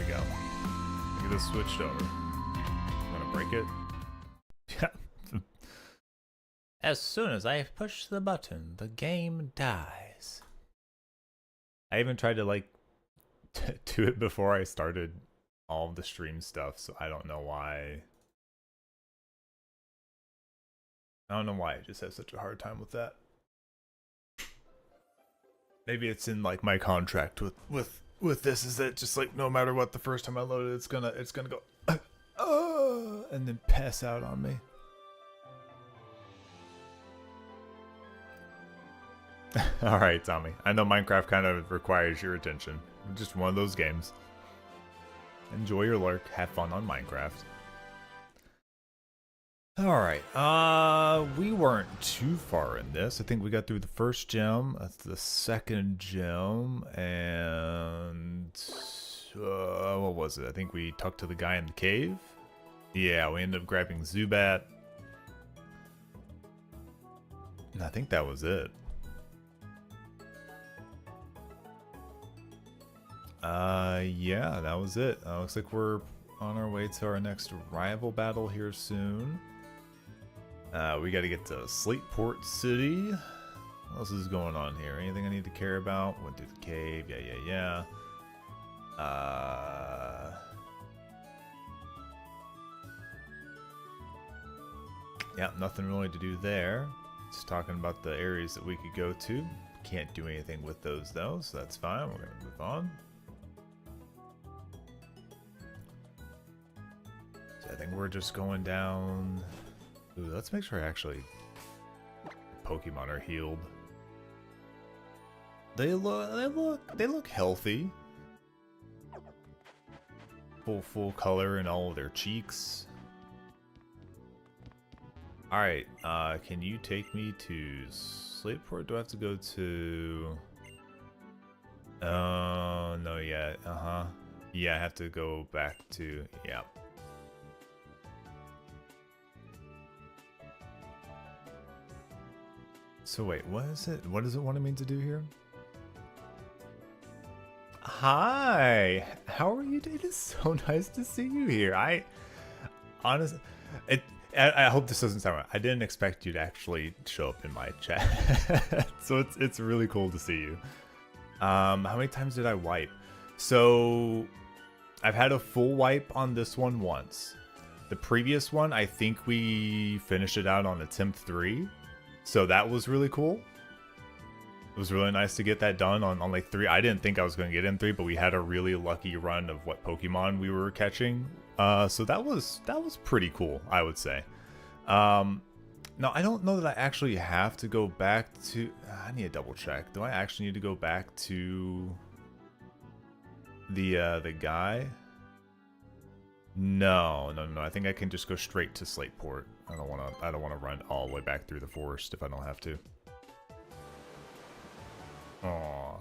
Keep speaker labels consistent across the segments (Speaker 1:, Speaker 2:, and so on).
Speaker 1: we go. Get this switched over. I'm gonna break it. Yeah. As soon as I push the button, the game dies. I even tried to like do it before I started all of the stream stuff, so I don't know why. I don't know why I just have such a hard time with that. Maybe it's in like my contract with this, is that just like no matter what, the first time I load it, it's gonna go and then pass out on me. All right, Tommy. I know Minecraft kind of requires your attention. Just one of those games. Enjoy your lurk. Have fun on Minecraft. All right. We weren't too far in this. I think we got through the first gem. That's the second gem, and what was it? I think we talked to the guy in the cave. Yeah, we ended up grabbing Zubat. And I think that was it. Yeah, that was it. Looks like we're on our way to our next rival battle here soon. We got to get to Slateport City. What else is going on here? Anything I need to care about? Went through the cave. Yeah. Yeah, nothing really to do there. Just talking about the areas that we could go to. Can't do anything with those though, so that's fine. We're gonna move on. So I think we're just going down. Ooh, let's make sure actually Pokemon are healed. They look healthy. Full color in all of their cheeks. Alright, can you take me to Slateport? Do I have to go to... Oh, no, yeah, Yeah, I have to go back to... Yeah. So wait, what is it? What does it want me to do here? Hi! How are you doing? It is so nice to see you here. Honestly... I hope this doesn't sound right. I didn't expect you to actually show up in my chat. So it's really cool to see you. How many times did I wipe? So I've had a full wipe on this one once. The previous one, I think we finished it out on attempt 3. So that was really cool. It was really nice to get that done on like 3. I didn't think I was going to get in 3, but we had a really lucky run of what Pokemon we were catching. So that was pretty cool, I would say. Now I don't know that I actually have to go back to... I need to double check. Do I actually need to go back to the guy? No. I think I can just go straight to Slateport. I don't want to run all the way back through the forest if I don't have to. Aww.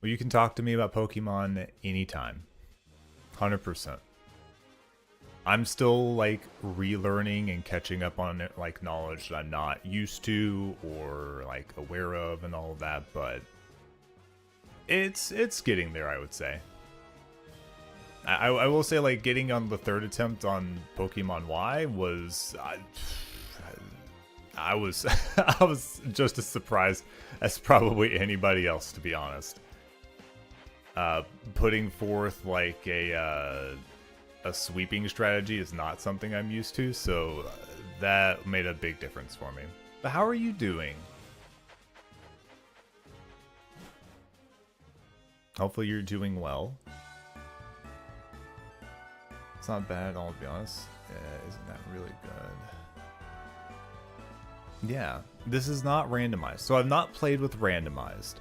Speaker 1: Well, you can talk to me about Pokemon anytime. 100%. I'm still like relearning and catching up on it, like knowledge that I'm not used to or like aware of and all of that, but it's getting there, I would say. I will say, like, getting on the 3rd attempt on Pokemon Y was I was I was just as surprised as probably anybody else, to be honest. Putting forth like a sweeping strategy is not something I'm used to, so that made a big difference for me. But how are you doing? Hopefully you're doing well. It's not bad at all, to be honest. Isn't that really good? Yeah, this is not randomized. So I've not played with randomized.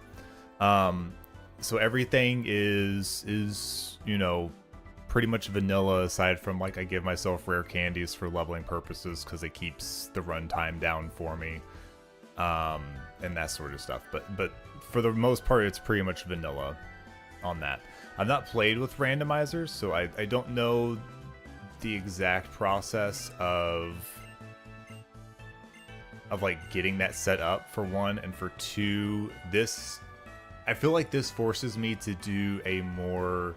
Speaker 1: So everything is, you know, pretty much vanilla, aside from like I give myself rare candies for leveling purposes because it keeps the runtime down for me, and that sort of stuff. But for the most part, it's pretty much vanilla on that. I've not played with randomizers, so I don't know the exact process of like getting that set up, for one, and for two, I feel like this forces me to do a more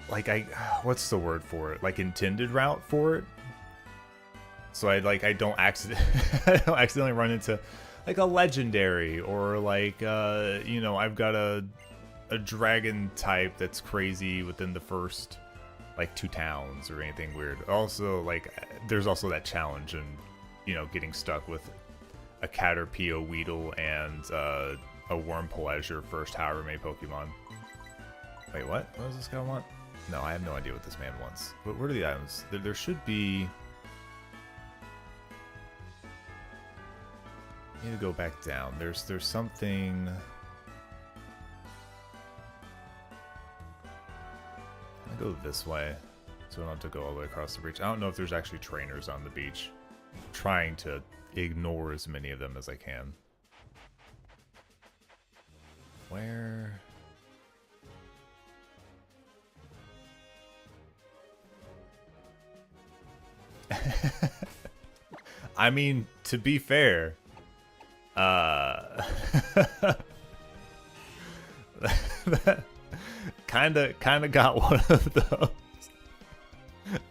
Speaker 1: like what's the word for it? Like intended route for it. So I don't I don't accidentally run into like a legendary or like you know, I've got a dragon type that's crazy within the first like 2 towns or anything weird. Also, like there's also that challenge and you know, getting stuck with a Caterpie, Weedle, and a Wurmple as your first however many Pokemon. Wait, what? What does this guy want? No, I have no idea what this man wants. What are the items? There should be... I need to go back down. There's something... I go this way, so I don't have to go all the way across the beach. I don't know if there's actually trainers on the beach. I'm trying to ignore as many of them as I can. Where... I mean, to be fair, that kinda got one of those,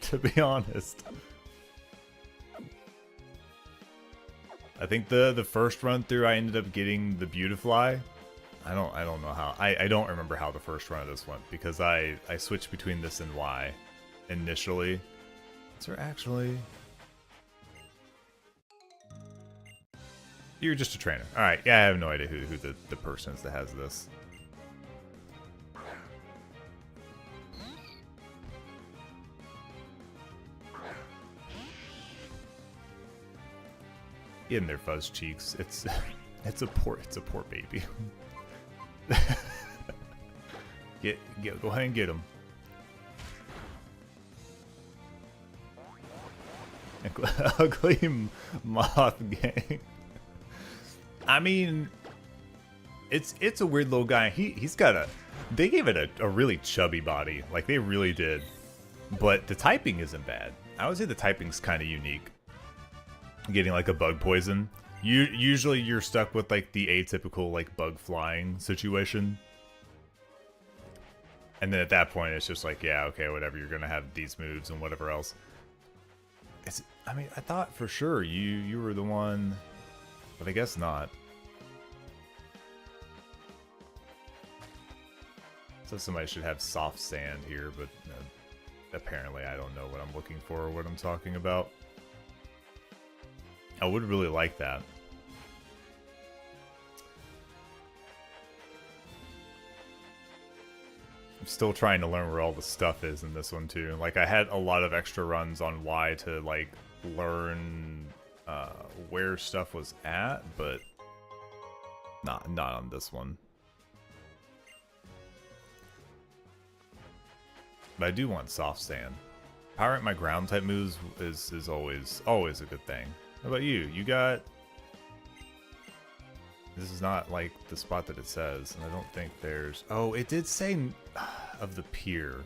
Speaker 1: to be honest. I think the first run through I ended up getting the Beautifly. I don't know how. I don't remember how the first run of this went because I switched between this and Y initially. Is there actually... You're just a trainer. Alright, yeah, I have no idea who the person is that has this. Get in there, Fuzz Cheeks. It's a poor baby. Go ahead and get him. Ugly moth gang. I mean, it's a weird little guy. He's got a... They gave it a really chubby body. Like, they really did. But the typing isn't bad. I would say the typing's kind of unique. Getting, like, a bug poison. Usually you're stuck with, like, the atypical, like, bug flying situation. And then at that point, it's just like, yeah, okay, whatever. You're going to have these moves and whatever else. I mean, I thought for sure you were the one... But I guess not. So somebody should have soft sand here, but apparently I don't know what I'm looking for or what I'm talking about. I would really like that. I'm still trying to learn where all the stuff is in this one too. Like I had a lot of extra runs on Y to like learn where stuff was at, but not on this one. But I do want soft sand. Powering my ground type moves is always a good thing. How about you? You got... This is not like the spot that it says, and I don't think there's... Oh, it did say of the pier.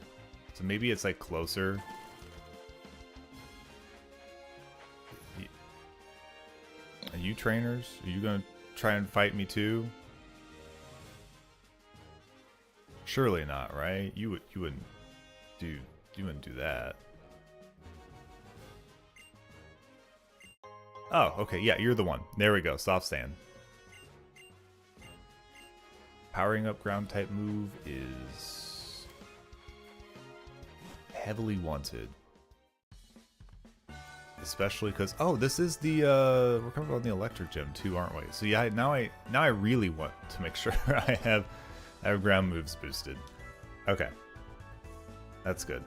Speaker 1: So maybe it's like closer. Are you trainers? Are you gonna try and fight me too? Surely not, right? You wouldn't do that. Oh, okay, yeah, you're the one. There we go, soft sand. Powering up ground type move is heavily wanted. Especially because, oh, this is the, we're covered on the electric gym too, aren't we? So yeah, now I really want to make sure I have ground moves boosted. Okay. That's good.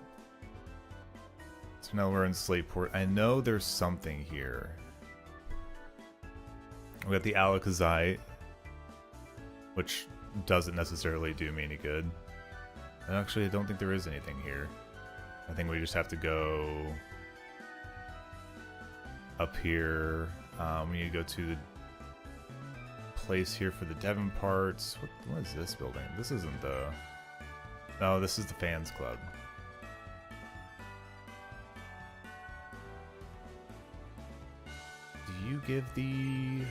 Speaker 1: So now we're in Slateport. I know there's something here. We got the Alakazite, which doesn't necessarily do me any good. And actually, I don't think there is anything here. I think we just have to go up here. We need to go to the place here for the Devon parts. What is this building? This isn't the... No, this is the fans club. Do you give the...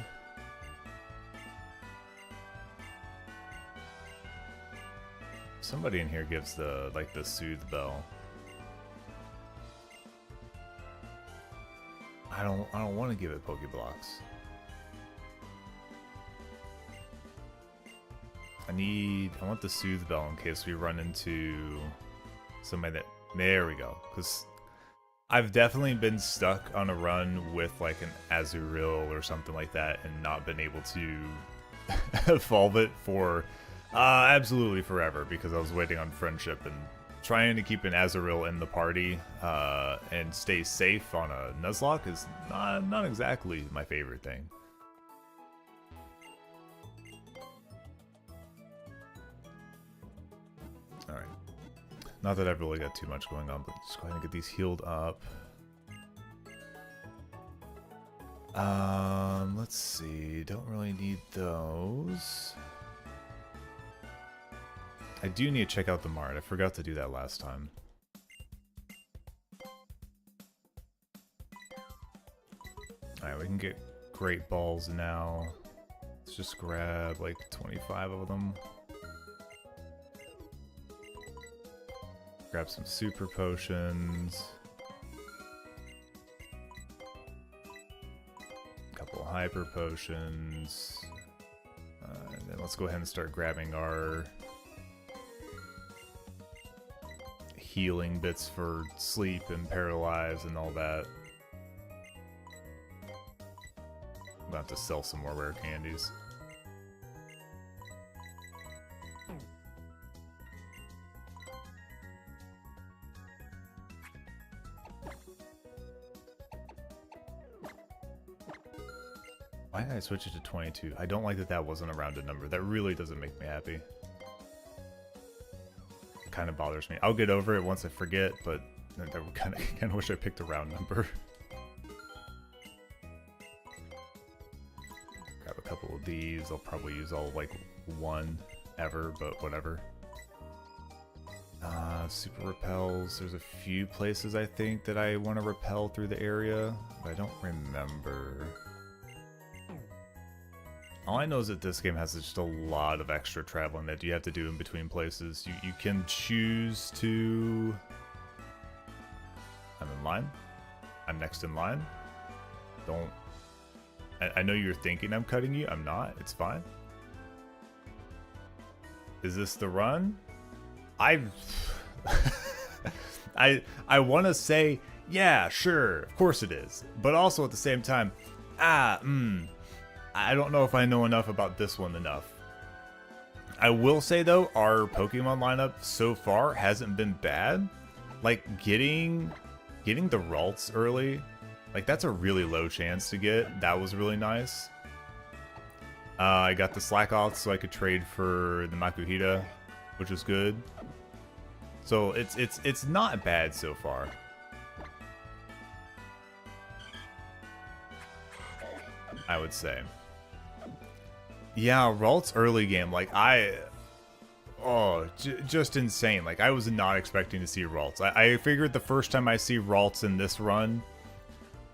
Speaker 1: somebody in here gives the like the soothe bell. I don't want to give it Pokeblocks. I want the soothe bell in case we run into somebody that, there we go. Because I've definitely been stuck on a run with like an Azurill or something like that and not been able to evolve it for absolutely forever because I was waiting on friendship and trying to keep an Azurill in the party and stay safe on a Nuzlocke is not exactly my favorite thing. Alright. Not that I've really got too much going on, but just go ahead and get these healed up. Let's see. Don't really need those. I do need to check out the mart. I forgot to do that last time. Alright, we can get great balls now. Let's just grab like 25 of them. Grab some super potions. A couple hyper potions. And then let's go ahead and start grabbing our healing bits for sleep and paralyze and all that. I'm gonna have to sell some more rare candies. Why did I switch it to 22? I don't like that that wasn't a rounded number. That really doesn't make me happy. It kind of bothers me. I'll get over it once I forget, but I kind of wish I picked a round number. Grab a couple of these. I'll probably use all like one ever, but whatever. Super repels. There's a few places I think that I want to repel through the area, but I don't remember. All I know is that this game has just a lot of extra traveling that you have to do in between places. You can choose to... I'm in line. I'm next in line. Don't... I know you're thinking I'm cutting you. I'm not. It's fine. Is this the run? I want to say, yeah, sure, of course it is. But also at the same time, I don't know if I know enough about this one enough. I will say though, our Pokemon lineup so far hasn't been bad. Like getting the Ralts early, like that's a really low chance to get. That was really nice. I got the Slackoth so I could trade for the Makuhita, which was good. So it's not bad so far. I would say. Yeah, Ralt's early game, like just insane. Like I was not expecting to see Ralts. I figured the first time I see Ralts in this run,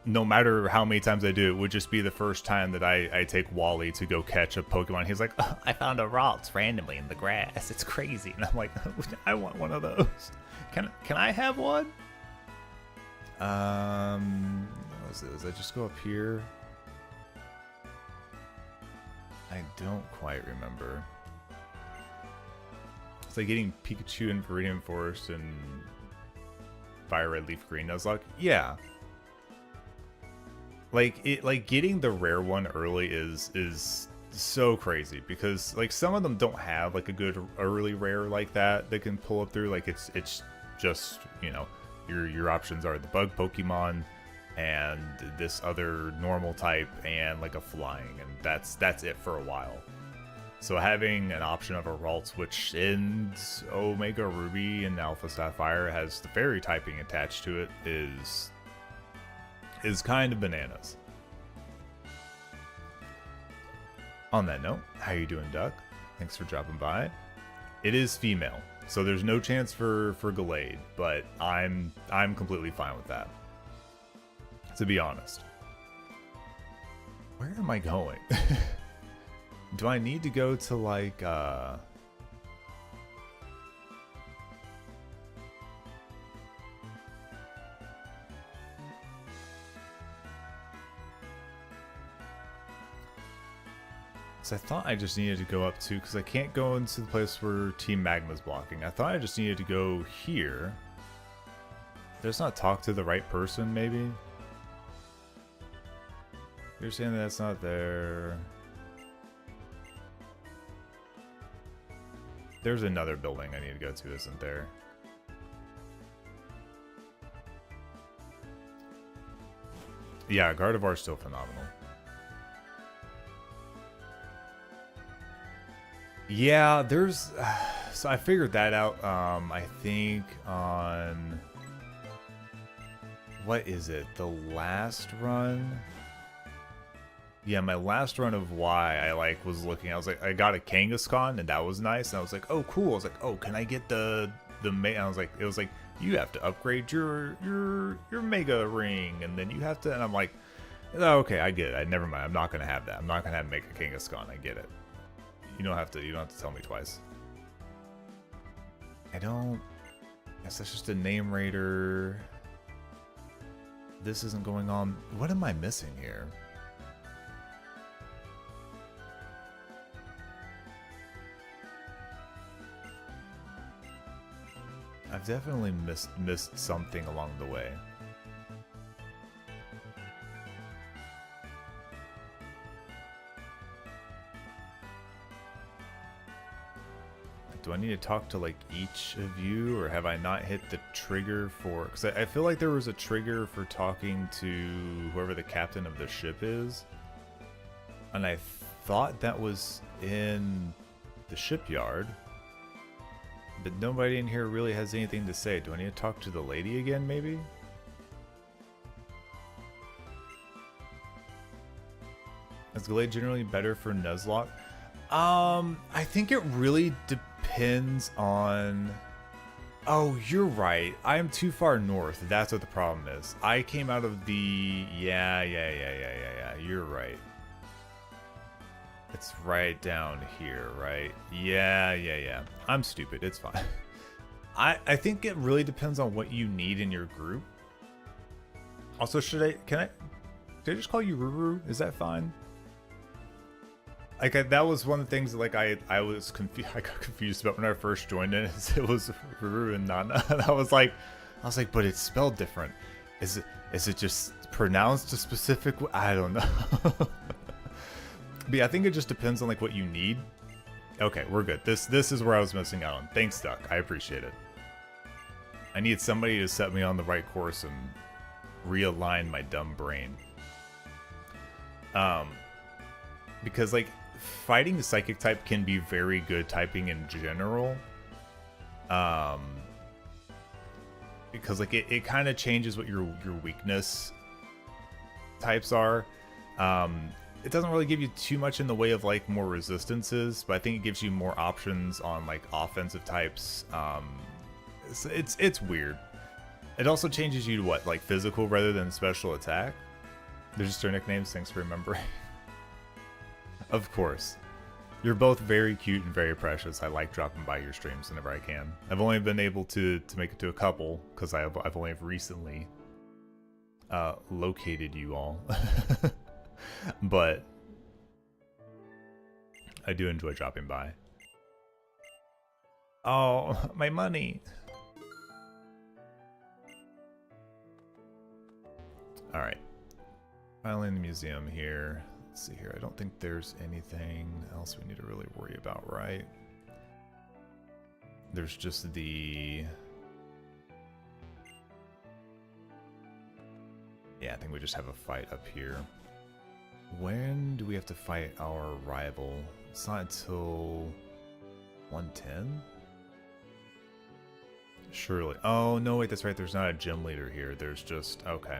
Speaker 1: no matter how many times I do it, would just be the first time that I take Wally to go catch a Pokemon. He's like, oh, I found a Ralts randomly in the grass. It's crazy. And I'm like, I want one of those. Can I have one? What was it? Was I just go up here? I don't quite remember. It's like getting Pikachu in Viridian Forest and Fire Red Leaf Green Nuzlocke. Yeah. Like getting the rare one early is so crazy because like some of them don't have like a good early rare like that can pull up through. Like it's just, you know, your options are the bug Pokemon and this other normal type and like a flying, and that's it for a while. So having an option of a Ralts, which in Omega Ruby and Alpha Sapphire has the fairy typing attached to it, is kind of bananas. On that note, how you doing, Duck? Thanks for dropping by. It is female, so there's no chance for Gallade, but I'm completely fine with that, to be honest. Where am I going? Do I need to go to like So I thought I just needed to go up to, because I can't go into the place where Team Magma's blocking. I thought I just needed to go here. Just not talk to the right person, maybe? You're saying that's not there. There's another building I need to go to, isn't there? Yeah, Gardevoir's still phenomenal. Yeah, there's... So I figured that out, I think on... What is it? The last run? Yeah, my last run of Y, I like was looking. I was like, I got a Kangaskhan, and that was nice. And I was like, oh, cool. I was like, oh, can I get the I was like, it was like, you have to upgrade your Mega Ring, and then you have to. And I'm like, oh, okay, I get it. Never mind. I'm not gonna have that. I'm not gonna have Mega Kangaskhan. I get it. You don't have to tell me twice. I don't. Guess that's just a name raider. This isn't going on. What am I missing here? I've definitely missed something along the way. Do I need to talk to like each of you, or have I not hit the trigger for... Because I feel like there was a trigger for talking to whoever the captain of the ship is. And I thought that was in the shipyard. But nobody in here really has anything to say. Do I need to talk to the lady again, maybe? Is Glade generally better for Nuzlocke? I think it really depends on... Oh, you're right. I am too far north. That's what the problem is. I came out of the... Yeah. You're right. It's right down here, right? Yeah. I'm stupid. It's fine. I think it really depends on what you need in your group. Also, did I just call you Ruru? Is that fine? Like, that was one of the things that, like, I was confused. I got confused about when I first joined it. It was Ruru and Nana. And I was like, but it's spelled different. Is it just pronounced a specific way? I don't know. But yeah, I think it just depends on like what you need. Okay, we're good. This is where I was missing out on. Thanks, Duck. I appreciate it. I need somebody to set me on the right course and realign my dumb brain. Because like fighting the psychic type can be very good typing in general. Because like it kind of changes what your weakness types are. It doesn't really give you too much in the way of like more resistances, but I think it gives you more options on like offensive types. It's weird. It also changes you to what, like physical rather than special attack. They're just their nicknames. Thanks for remembering. Of course. You're both very cute and very precious. I like dropping by your streams whenever I can. I've only been able to make it to a couple because I've only recently located you all. But I do enjoy dropping by. Oh, my money. Alright. Finally in the museum here. Let's see here. I don't think there's anything else we need to really worry about, right? There's just the... Yeah, I think we just have a fight up here. When do we have to fight our rival? It's not until 110? Surely. Oh, no, wait, that's right. There's not a gym leader here. There's just... Okay.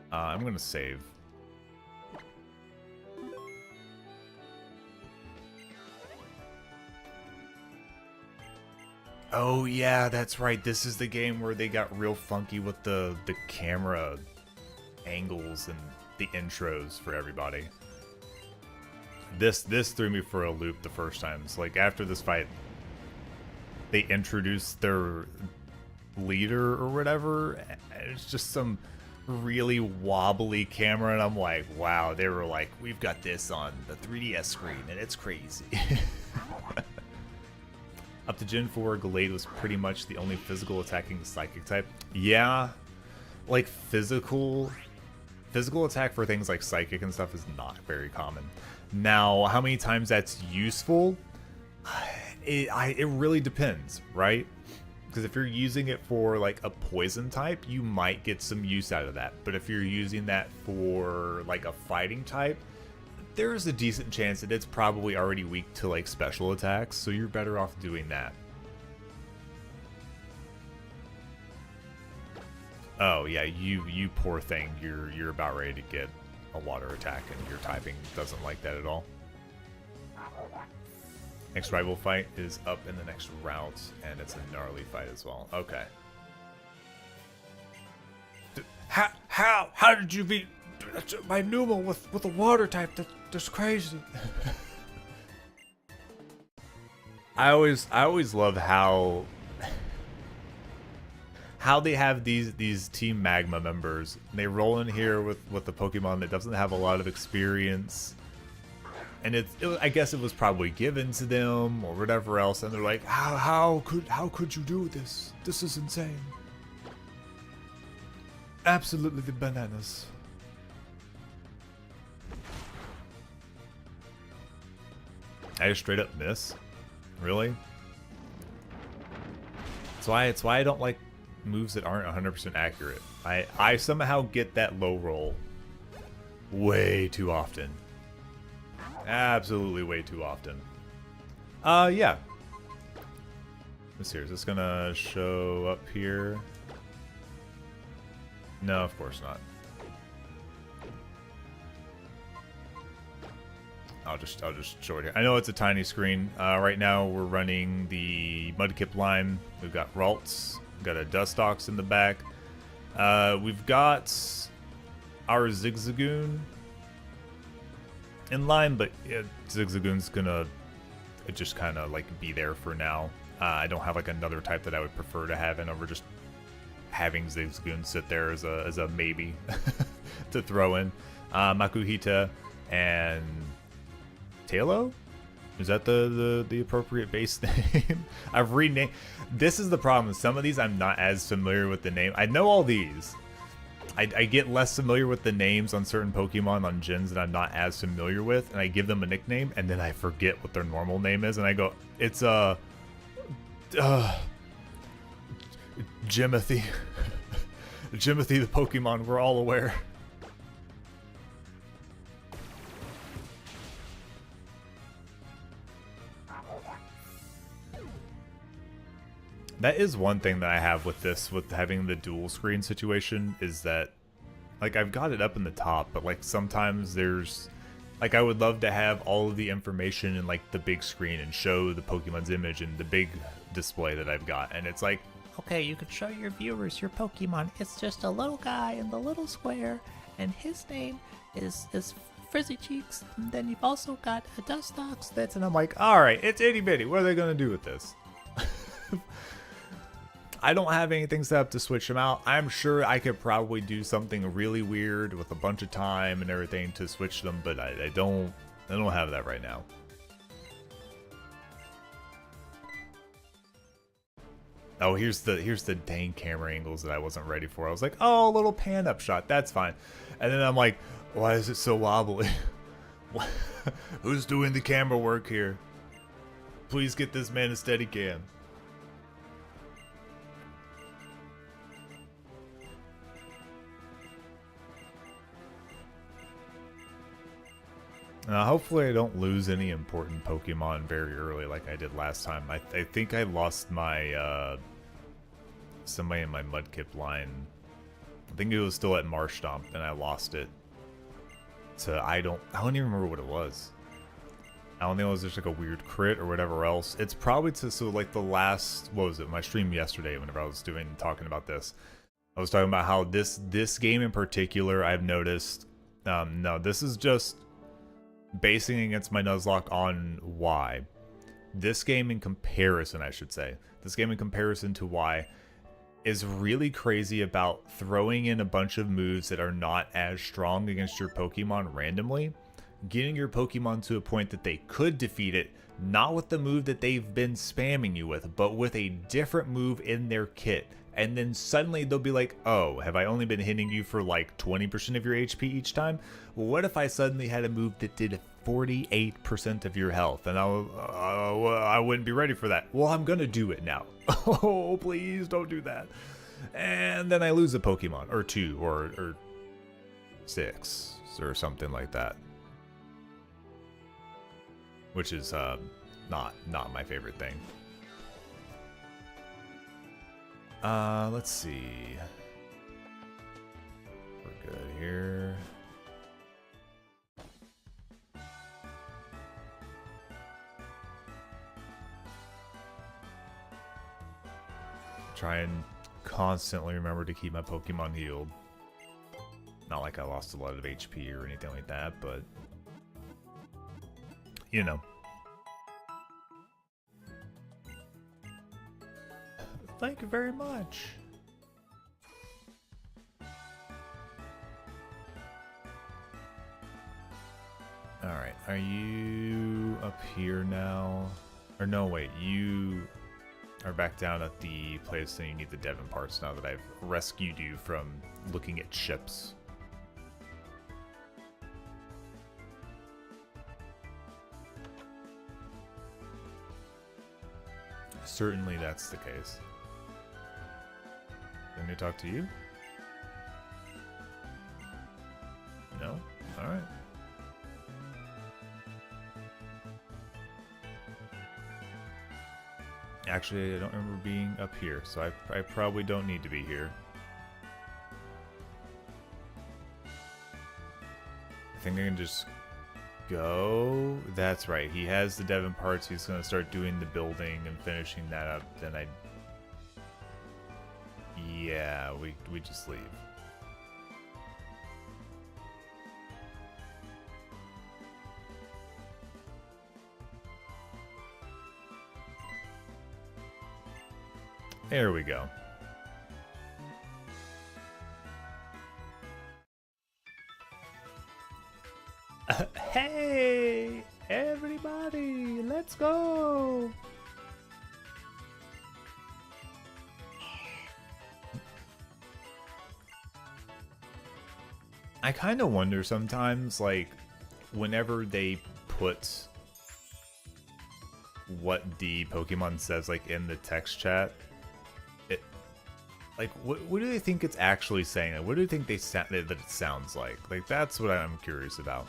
Speaker 1: I'm going to save. Oh, yeah, that's right. This is the game where they got real funky with the camera angles and the intros for everybody. This threw me for a loop the first time. So like after this fight, they introduced their leader or whatever. It's just some really wobbly camera, and I'm like, wow, they were like, we've got this on the 3DS screen, and it's crazy. Up to Gen 4, Gallade was pretty much the only physical attacking psychic type. Yeah, like physical attack for things like psychic and stuff is not very common. Now, how many times that's useful, it really depends, right? Because if you're using it for like a poison type, you might get some use out of that. But if you're using that for like a fighting type, there's a decent chance that it's probably already weak to like special attacks, so you're better off doing that. Oh yeah, you poor thing, you're about ready to get a water attack and your typing doesn't like that at all. Next rival fight is up in the next route, and it's a gnarly fight as well. Okay. How did you beat my Numa with a water type? That's crazy. I always love how they have these Team Magma members. They roll in here with the Pokemon that doesn't have a lot of experience. And I guess it was probably given to them or whatever else, and they're like, how could you do this? This is insane. Absolutely the bananas. I just straight up miss? Really? It's why I don't like moves that aren't 100% accurate. I somehow get that low roll way too often. Absolutely way too often. Yeah. Let's see, is this gonna show up here? No, of course not. I'll just show it here. I know it's a tiny screen. Right now we're running the Mudkip line. We've got Ralts, we've got a Dustox in the back. We've got our Zigzagoon in line, but yeah, Zigzagoon's gonna just kind of like be there for now. I don't have like another type that I would prefer to have in over just having Zigzagoon sit there as a maybe to throw in. Makuhita and Tailo? Is that the appropriate base name? I've renamed. This is the problem. Some of these I'm not as familiar with the name. I know all these. I get less familiar with the names on certain Pokemon on gens that I'm not as familiar with, and I give them a nickname, and then I forget what their normal name is, and I go, it's Jimothy. Jimothy the Pokemon, we're all aware. That is one thing that I have with this, with having the dual screen situation, is that, like, I've got it up in the top, but, like, sometimes there's, like, I would love to have all of the information in, like, the big screen and show the Pokemon's image in the big display that I've got, and it's like,
Speaker 2: okay, you can show your viewers your Pokemon. It's just a little guy in the little square, and his name is Frizzy Cheeks, and then you've also got a Dustox that's...
Speaker 1: and I'm like, alright, it's itty bitty, what are they gonna do with this? I don't have anything set up to switch them out. I'm sure I could probably do something really weird with a bunch of time and everything to switch them, but I don't have that right now. Oh, here's the dang camera angles that I wasn't ready for. I was like, oh, a little pan up shot, that's fine. And then I'm like, why is it so wobbly? Who's doing the camera work here? Please get this man a steady cam. Hopefully I don't lose any important Pokemon very early like I did last time. I think I lost my, somebody in my Mudkip line. I think it was still at Marshtomp, and I lost it. So I don't even remember what it was. I don't think it was just like a weird crit or whatever else. It's probably so like the last, what was it, my stream yesterday whenever I was talking about this. I was talking about how this game in particular I've noticed, no, this is just basing against my Nuzlocke on Y. This game in comparison, I should say. This game in comparison to Y, is really crazy about throwing in a bunch of moves that are not as strong against your Pokemon randomly, getting your Pokemon to a point that they could defeat it, not with the move that they've been spamming you with, but with a different move in their kit. And then suddenly they'll be like, oh, have I only been hitting you for like 20% of your HP each time? Well, what if I suddenly had a move that did 48% of your health? And I wouldn't be ready for that. Well, I'm gonna do it now. Oh, please don't do that. And then I lose a Pokemon, or 2, or 6, or something like that. Which is not my favorite thing. Let's see. We're good here. Try and constantly remember to keep my Pokemon healed. Not like I lost a lot of HP or anything like that, but you know. Thank you very much. Alright, are you up here now? Or no, wait, you are back down at the place and you need the Devon parts now that I've rescued you from looking at ships. Certainly that's the case. Let me talk to you? No? Alright. Actually, I don't remember being up here, so I probably don't need to be here. I think I can just go. That's right, he has the Devon parts. He's going to start doing the building and finishing that up. Then yeah, we just leave. There we go. Hey, everybody, let's go. I kind of wonder sometimes, like, whenever they put what the Pokemon says, like, in the text chat, like, what do they think it's actually saying? What do you think that it sounds like? Like, that's what I'm curious about.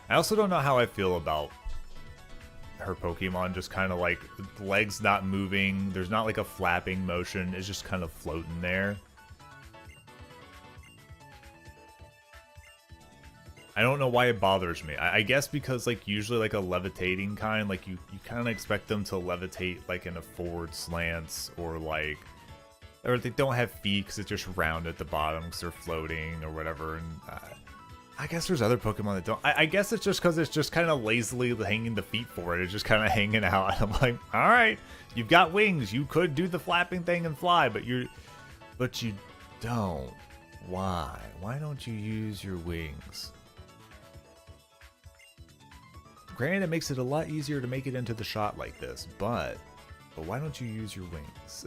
Speaker 1: I also don't know how I feel about her Pokemon just kind of, like, legs not moving. There's not, like, a flapping motion. It's just kind of floating there. I don't know why it bothers me. I guess because, like, usually, like, a levitating kind, like, you kind of expect them to levitate, like, in a forward slants, or, like... Or they don't have feet because it's just round at the bottom because they're floating or whatever. And I guess there's other Pokemon that don't. I guess it's just because it's just kind of lazily hanging the feet for it. It's just kind of hanging out. I'm like, all right, you've got wings. You could do the flapping thing and fly, but you don't. Why? Why don't you use your wings? Granted, it makes it a lot easier to make it into the shot like this, but why don't you use your wings?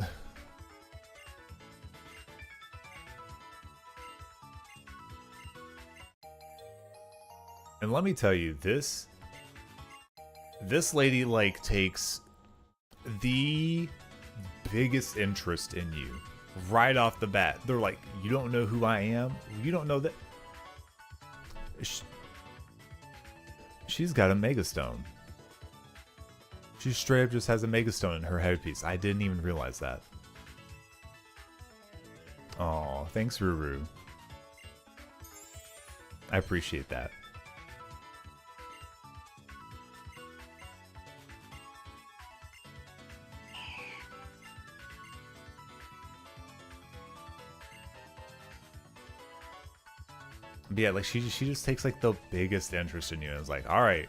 Speaker 1: And let me tell you, this lady, like, takes the biggest interest in you right off the bat. They're like, you don't know who I am? You don't know that? She's got a Mega Stone. She straight up just has a Mega Stone in her headpiece. I didn't even realize that. Aw, thanks, Ruru. I appreciate that. But yeah, like, she just takes, like, the biggest interest in you and is like, alright,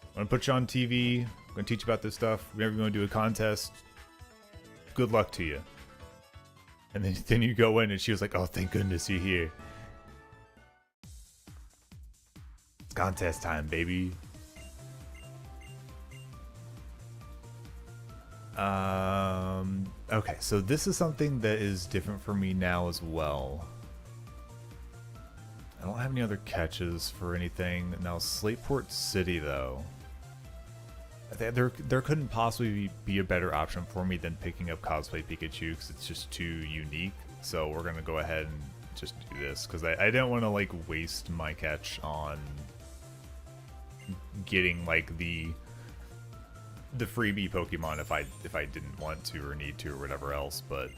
Speaker 1: I'm gonna put you on TV, I'm gonna teach you about this stuff, whenever you wanna do a contest, good luck to you. And then you go in and she was like, oh, thank goodness you're here. It's contest time, baby. Okay, so this is something that is different for me now as well. I don't have any other catches for anything. Now, Slateport City, though. There couldn't possibly be a better option for me than picking up Cosplay Pikachu, because it's just too unique. So we're going to go ahead and just do this, because I didn't want to, like, waste my catch on getting, like, the freebie Pokemon if I didn't want to or need to or whatever else, but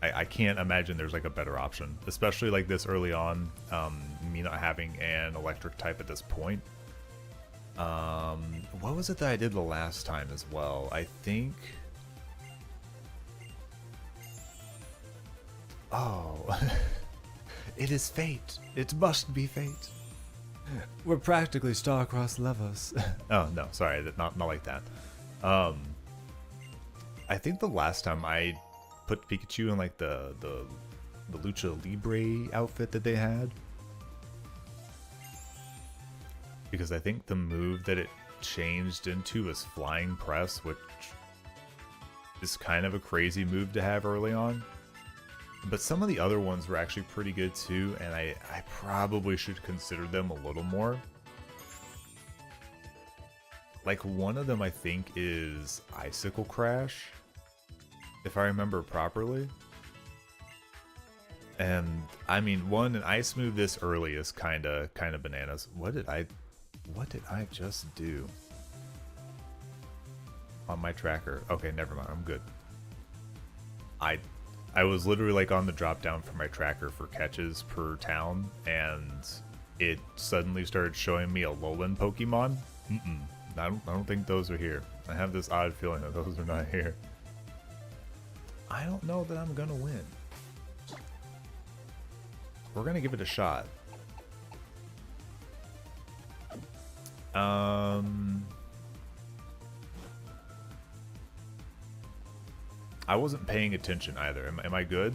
Speaker 1: I can't imagine there's like a better option, especially like this early on. Me not having an electric type at this point. What was it that I did the last time as well? I think. Oh, it is fate. It must be fate. We're practically star-crossed lovers. Oh no, sorry, not like that. I think the last time I put Pikachu in like the Lucha Libre outfit that they had, because I think the move that it changed into was Flying Press, which is kind of a crazy move to have early on. But some of the other ones were actually pretty good too, and I probably should consider them a little more. Like one of them I think is Icicle Crash, if I remember properly. And I mean, an ice move this early is kind of bananas. What did I just do on my tracker? Okay, never mind. I'm good. I was literally like on the drop down for my tracker for catches per town, and it suddenly started showing me a Alolan Pokemon. I don't think those are here. I have this odd feeling that those are not here. I don't know that I'm gonna win. We're gonna give it a shot. I wasn't paying attention either. Am I good?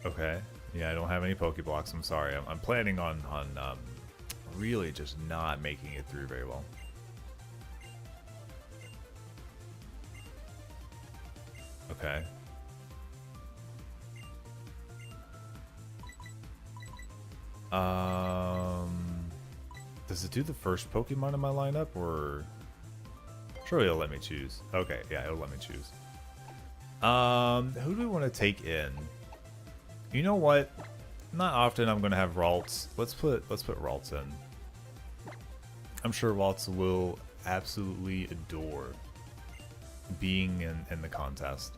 Speaker 1: Okay. Yeah, I don't have any Pokeblocks. I'm sorry. I'm planning on really just not making it through very well. Okay. Does it do the first Pokemon in my lineup, or surely it'll let me choose? Okay, yeah, it'll let me choose. Who do we want to take in? You know what? Not often I'm gonna have Ralts. Let's put Ralts in. I'm sure Ralts will absolutely adore being in the contest.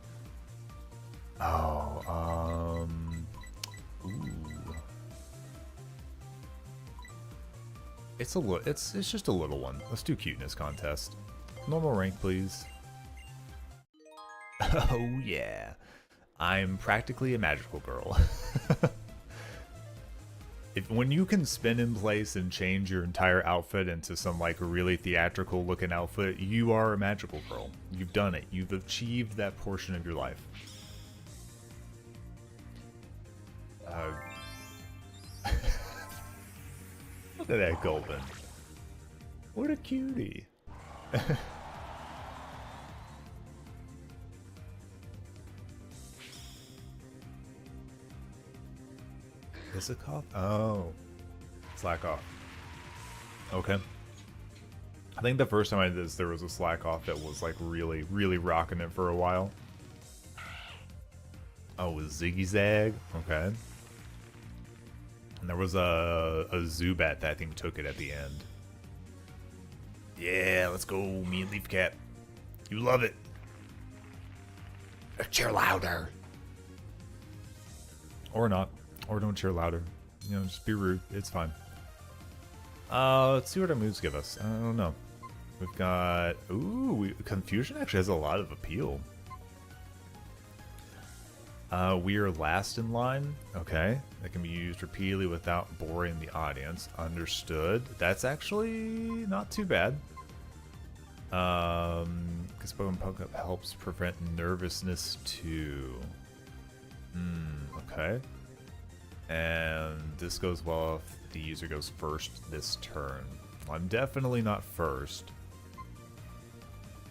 Speaker 1: Oh, ooh. It's just a little one. Let's do cuteness contest. Normal rank, please. Oh yeah. I'm practically a magical girl. When you can spin in place and change your entire outfit into some like really theatrical looking outfit, you are a magical girl. You've done it. You've achieved that portion of your life. Look at that Golden. What a cutie. Is it cough? Oh. Slack off. Okay. I think the first time I did this, there was a slack off that was like really, really rocking it for a while. Oh, it was Ziggy Zag? Okay. And there was a Zubat that I think took it at the end. Yeah, let's go, me and Leaf Cap. You love it. Cheer louder. Or not. Or don't cheer louder. You know, just be rude. It's fine. Let's see what our moves give us. I don't know. We've got... Ooh, Confusion actually has a lot of appeal. We are last in line. Okay. That can be used repeatedly without boring the audience. Understood. That's actually not too bad. Because Pokemon Poke-Up helps prevent nervousness too. Okay. And this goes well if the user goes first this turn. Well, I'm definitely not first.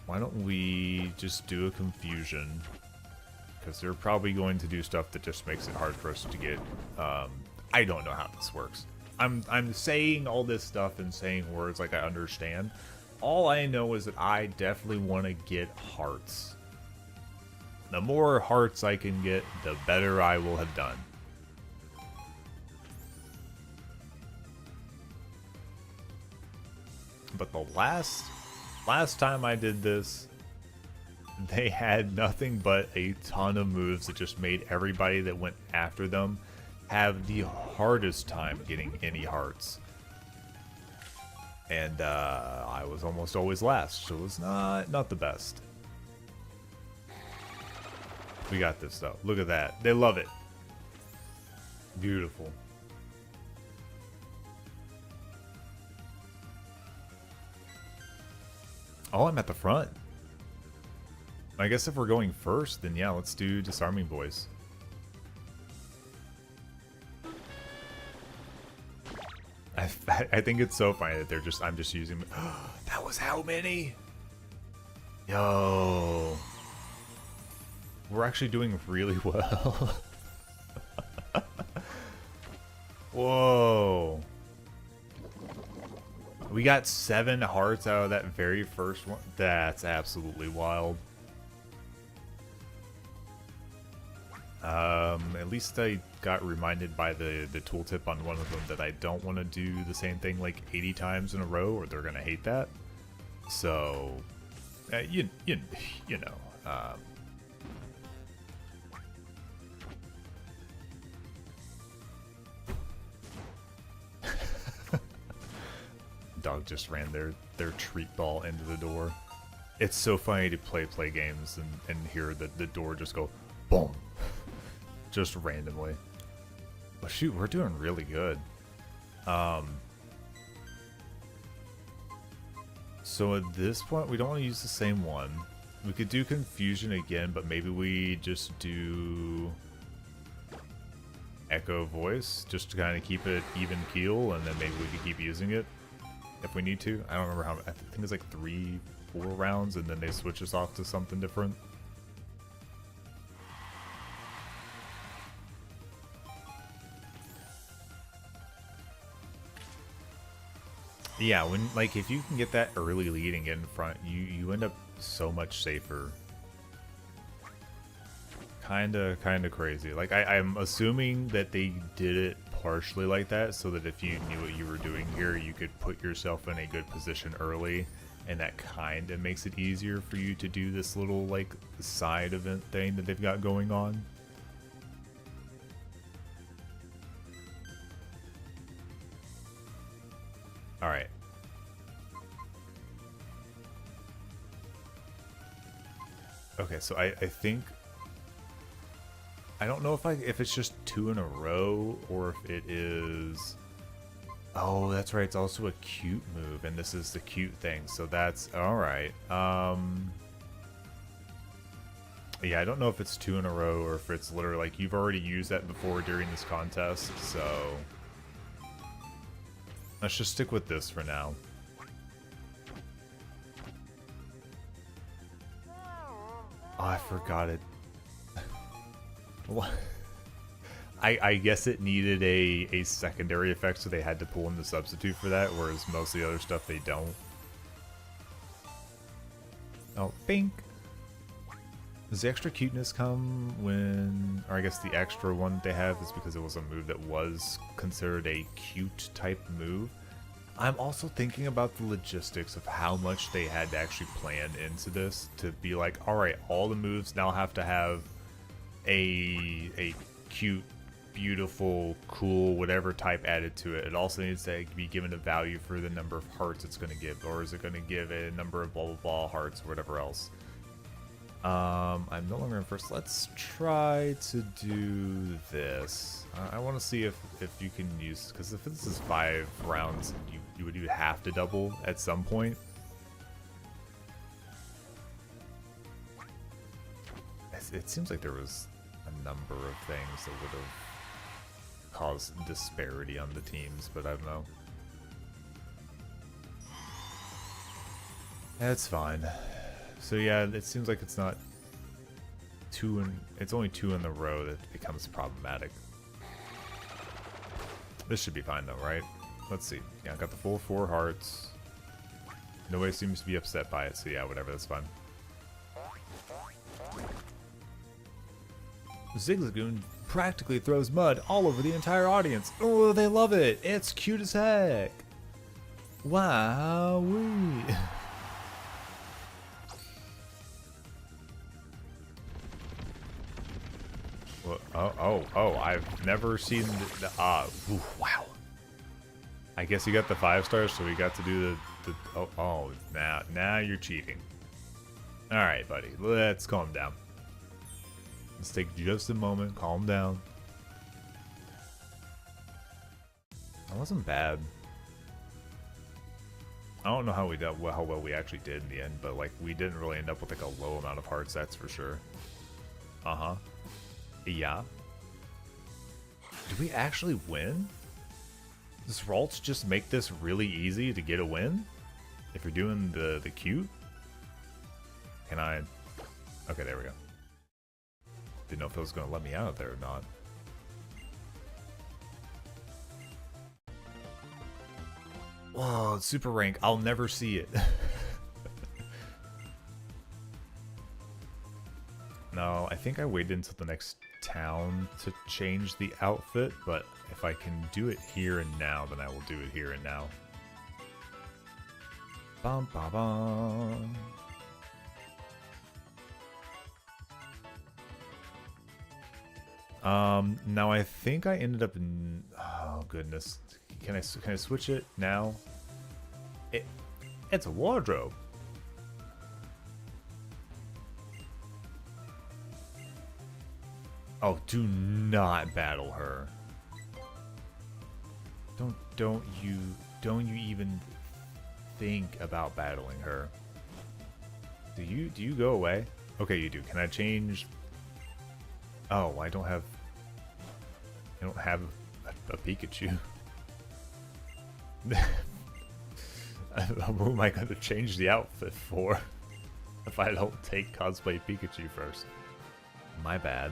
Speaker 1: Why don't we just do a confusion? Because they're probably going to do stuff that just makes it hard for us to get. I don't know how this works. I'm saying all this stuff and saying words like I understand. All I know is that I definitely want to get hearts. The more hearts I can get, the better I will have done. But the last time I did this, they had nothing but a ton of moves that just made everybody that went after them have the hardest time getting any hearts. And I was almost always last, so it was not the best. We got this though. Look at that. They love it. Beautiful. Oh, I'm at the front. I guess if we're going first, then yeah, let's do Disarming Voice. I think it's so funny that I'm just using. That was how many? Yo, we're actually doing really well. Whoa. We got 7 hearts out of that very first one. That's absolutely wild. At least I got reminded by the tooltip on one of them that I don't want to do the same thing like 80 times in a row or they're gonna hate that. So, you know. Dog just ran their treat ball into the door. It's so funny to play games and hear the door just go boom. Just randomly. Well, shoot, we're doing really good. So at this point, we don't want to use the same one. We could do Confusion again, but maybe we just do Echo Voice, just to kind of keep it even keel, and then maybe we could keep using it if we need to. I don't remember how. I think it's like 3-4 rounds, and then they switch us off to something different. Yeah, when if you can get that early leading in front, you end up so much safer. Kinda crazy. Like I'm assuming that they did it partially like that, so that if you knew what you were doing here, you could put yourself in a good position early, and that kind of makes it easier for you to do this little side event thing that they've got going on. Alright. Okay, so I think... I don't know if it's just 2 in a row, or if it is... Oh, that's right, it's also a cute move, and this is the cute thing, so that's... Alright, yeah, I don't know if it's 2 in a row, or if it's literally you've already used that before during this contest, so... Let's just stick with this for now. Oh, I forgot it. What? I guess it needed a secondary effect, so they had to pull in the substitute for that, whereas most of the other stuff they don't. Oh, bink! Does the extra cuteness come when... Or I guess the extra one they have is because it was a move that was considered a cute type move. I'm also thinking about the logistics of how much they had to actually plan into this to be like, alright, all the moves now have to have a cute, beautiful, cool, whatever type added to it. It also needs to be given a value for the number of hearts it's going to give, or is it going to give a number of blah blah blah hearts or whatever else. I'm no longer in first. Let's try to do this. I want to see if you can use, because if this is 5 rounds, you would have to double at some point. It seems like there was a number of things that would have caused disparity on the teams, but I don't know. That's fine. So yeah, it seems like it's not it's only 2 in the row that becomes problematic. This should be fine though, right? Let's see. Yeah, I got the full 4 hearts. Nobody seems to be upset by it, so yeah, whatever, that's fine. Zigzagoon practically throws mud all over the entire audience. Oh, they love it. It's cute as heck. Wow-wee. Oh, I've never seen the wow. I guess you got the 5 stars, so we got to do the now you're cheating. Alright, buddy, let's calm down. Let's take just a moment, calm down. That wasn't bad. I don't know how well we actually did in the end, but like we didn't really end up with like a low amount of hearts, that's for sure. Yeah. Did we actually win? Does Ralts just make this really easy to get a win? If you're doing the cute? Can I... Okay, there we go. Didn't know if it was going to let me out of there or not. Whoa, super rank. I'll never see it. No, I think I waited until the next town to change the outfit, but if I can do it here and now, then I will do it here and now. Bum ba bum. Now I think I ended up in... Oh, goodness. Can I switch it now? It's a wardrobe. Oh, do not battle her. Don't you even think about battling her. Do you go away? Okay, you do. Can I change? Oh, I don't have a Pikachu. Who am I going to change the outfit for if I don't take cosplay Pikachu first? My bad.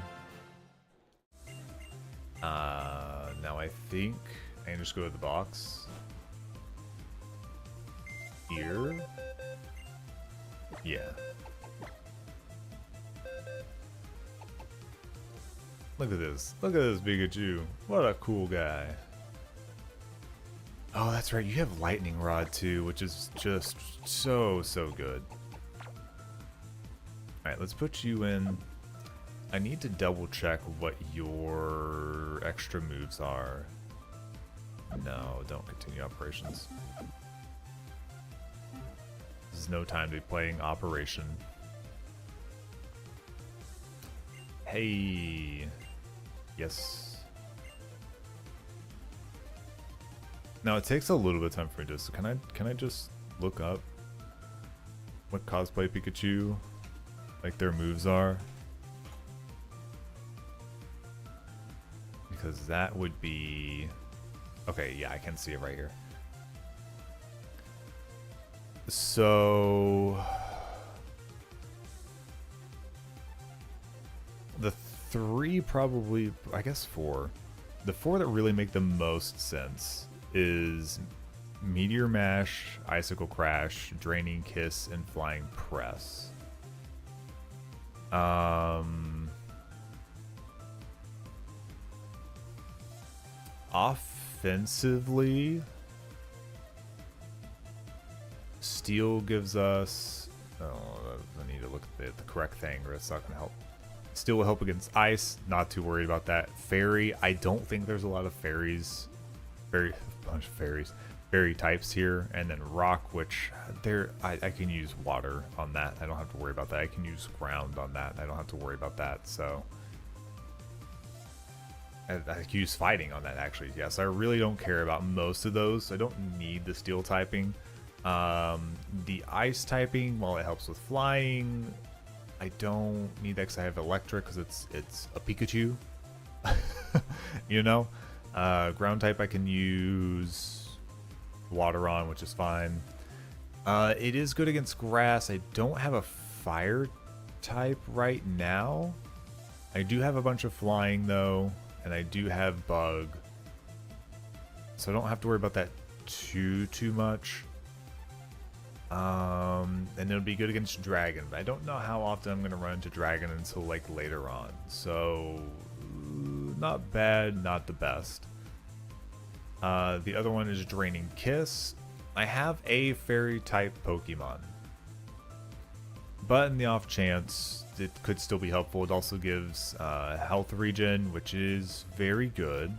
Speaker 1: Now I think I can just go to the box. Here? Yeah. Look at this. Look at this Pikachu. What a cool guy. Oh, that's right. You have Lightning Rod too, which is just so good. Alright, let's put you in. I need to double check what your extra moves are. No, don't continue operations. This is no time to be playing Operation. Hey. Yes. Now it takes a little bit of time for me to. So can I just look up what cosplay Pikachu like their moves are? Because that would be... Okay, yeah, I can see it right here. So... The 3 probably... I guess 4. The 4 that really make the most sense is Meteor Mash, Icicle Crash, Draining Kiss, and Flying Press. Offensively, Steel gives us... Oh, I need to look at the correct thing or it's not going to help. Steel will help against Ice, not too worried about that. Fairy, I don't think there's a lot of fairies. bunch of fairy types here, and then rock, which I can use water on that. I don't have to worry about that. I can use ground on that. I don't have to worry about that. So I can use fighting on that actually. Yes, I really don't care about most of those. I don't need the steel typing. The ice typing, while it helps with flying, I don't need that because I have electric because it's a Pikachu. You know, ground type I can use water on, which is fine. It is good against grass. I don't have a fire type right now. I do have a bunch of flying though, and I do have bug, so I don't have to worry about that too much. And it'll be good against dragon, but I don't know how often I'm gonna run into dragon until like later on. So not bad, not the best. The other one is Draining Kiss. I have a fairy type Pokemon, but in the off chance it could still be helpful, it also gives health regen, which is very good.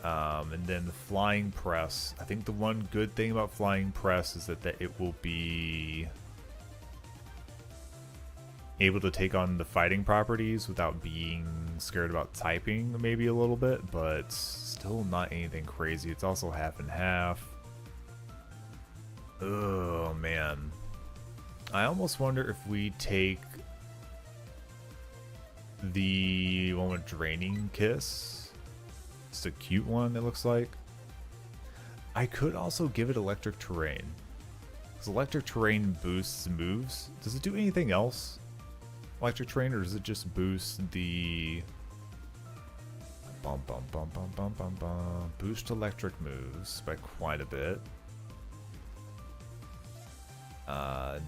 Speaker 1: And then the Flying Press. I think the one good thing about Flying Press is that it will be able to take on the fighting properties without being scared about typing maybe a little bit, but still not anything crazy. It's also half and half. Oh man, I almost wonder if we take the one with Draining Kiss. It's a cute one, it looks like. I could also give it Electric Terrain, because Electric Terrain boosts moves. Does it do anything else, Electric Terrain, or does it just boost the boost electric moves by quite a bit?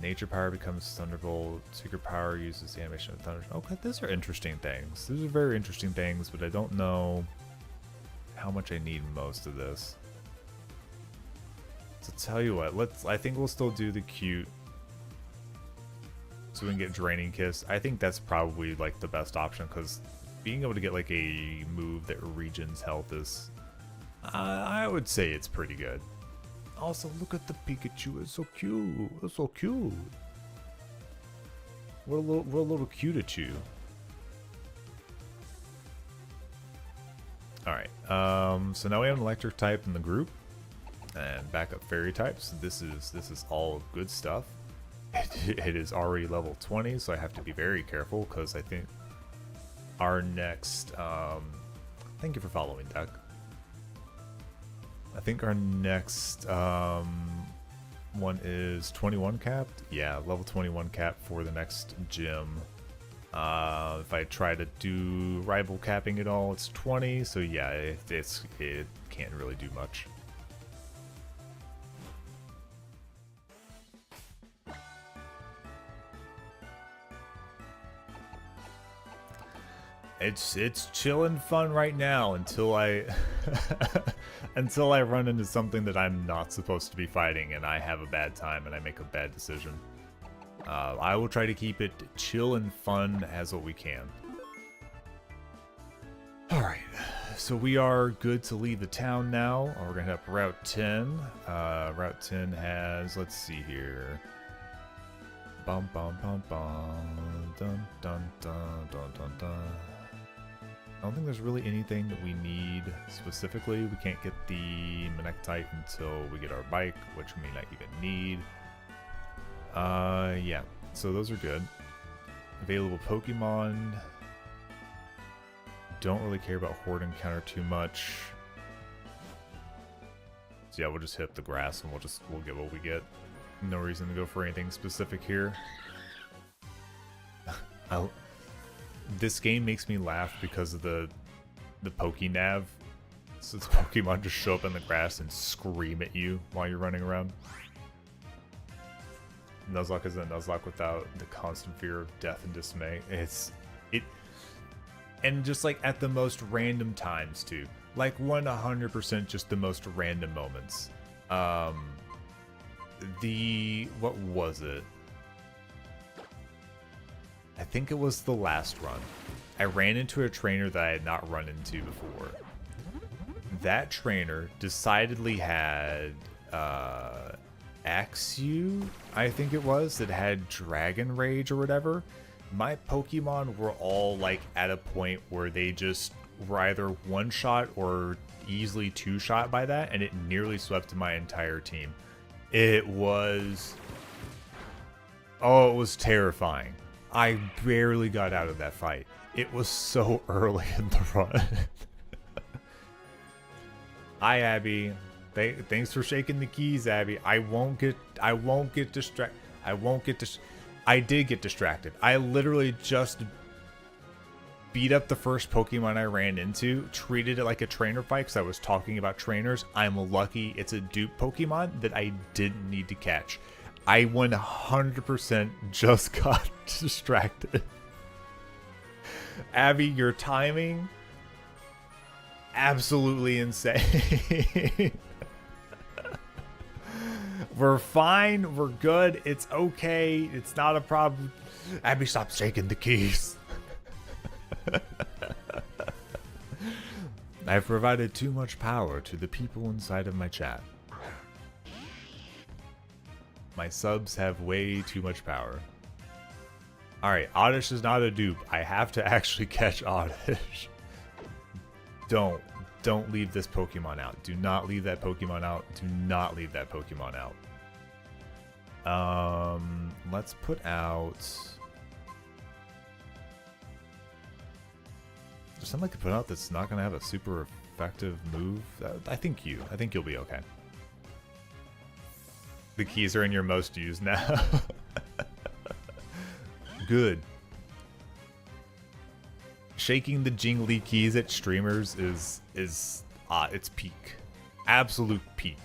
Speaker 1: Nature Power becomes Thunderbolt. Secret Power uses the animation of Thunder. Okay, these are interesting things. These are very interesting things, but I don't know how much I need most of this. So tell you what, I think we'll still do the cute so we can get Draining Kiss. I think that's probably like the best option, because being able to get like a move that regens health is, I would say it's pretty good. Also, look at the Pikachu, it's so cute. It's so cute. We're a little cute-a-chew. Alright, so now we have an electric type in the group, and backup fairy types. This is all good stuff. It is already level 20, so I have to be very careful, because I think our next, thank you for following, Duck. I think our next one is 21 capped. Yeah, level 21 cap for the next gym. If I try to do rival capping at all, it's 20, so yeah, it can't really do much. It's chill and fun right now until I until I run into something that I'm not supposed to be fighting and I have a bad time and I make a bad decision. I will try to keep it chill and fun as what we can. Alright, so we are good to leave the town now. We're gonna head up Route 10. Route 10 has, let's see here. Bum bum bum bum dun dun dun dun dun dun. I don't think there's really anything that we need specifically. We can't get the Manectite until we get our bike, which we may not even need. Yeah, so those are good. Available Pokemon. Don't really care about Horde Encounter too much. So yeah, we'll just hit the grass and we'll get what we get. No reason to go for anything specific here. This game makes me laugh because of the Pokénav. So the Pokemon just show up in the grass and scream at you while you're running around. Nuzlocke isn't a Nuzlocke without the constant fear of death and dismay. And just like at the most random times too. Like 100% just the most random moments. What was it? I think it was the last run. I ran into a trainer that I had not run into before. that trainer decidedly had Axew, I think it was, that had Dragon Rage or whatever. My Pokemon were all like at a point where they just were either one shot or easily two shot by that, and it nearly swept my entire team. It was, oh, it was terrifying. I barely got out of that fight. It was so early in the run. Hi, Abby. Thanks for shaking the keys, Abby. I won't get distracted. I did get distracted. I literally just beat up the first Pokemon I ran into, treated it like a trainer fight because I was talking about trainers. I'm lucky it's a dupe Pokemon that I didn't need to catch. I 100% just got distracted. Abby, your timing, absolutely insane. We're fine. We're good. It's okay. It's not a problem. Abby, stop shaking the keys. I've provided too much power to the people inside of my chat. My subs have way too much power. Alright, Oddish is not a dupe. I have to actually catch Oddish. Don't leave this Pokemon out. Do not leave that Pokemon out. Do not leave that Pokemon out. Let's put out... There's something I could put out that's not going to have a super effective move. I think you'll be okay. The keys are in your most used now. Good. Shaking the Jingli keys at streamers is it's peak. Absolute peak.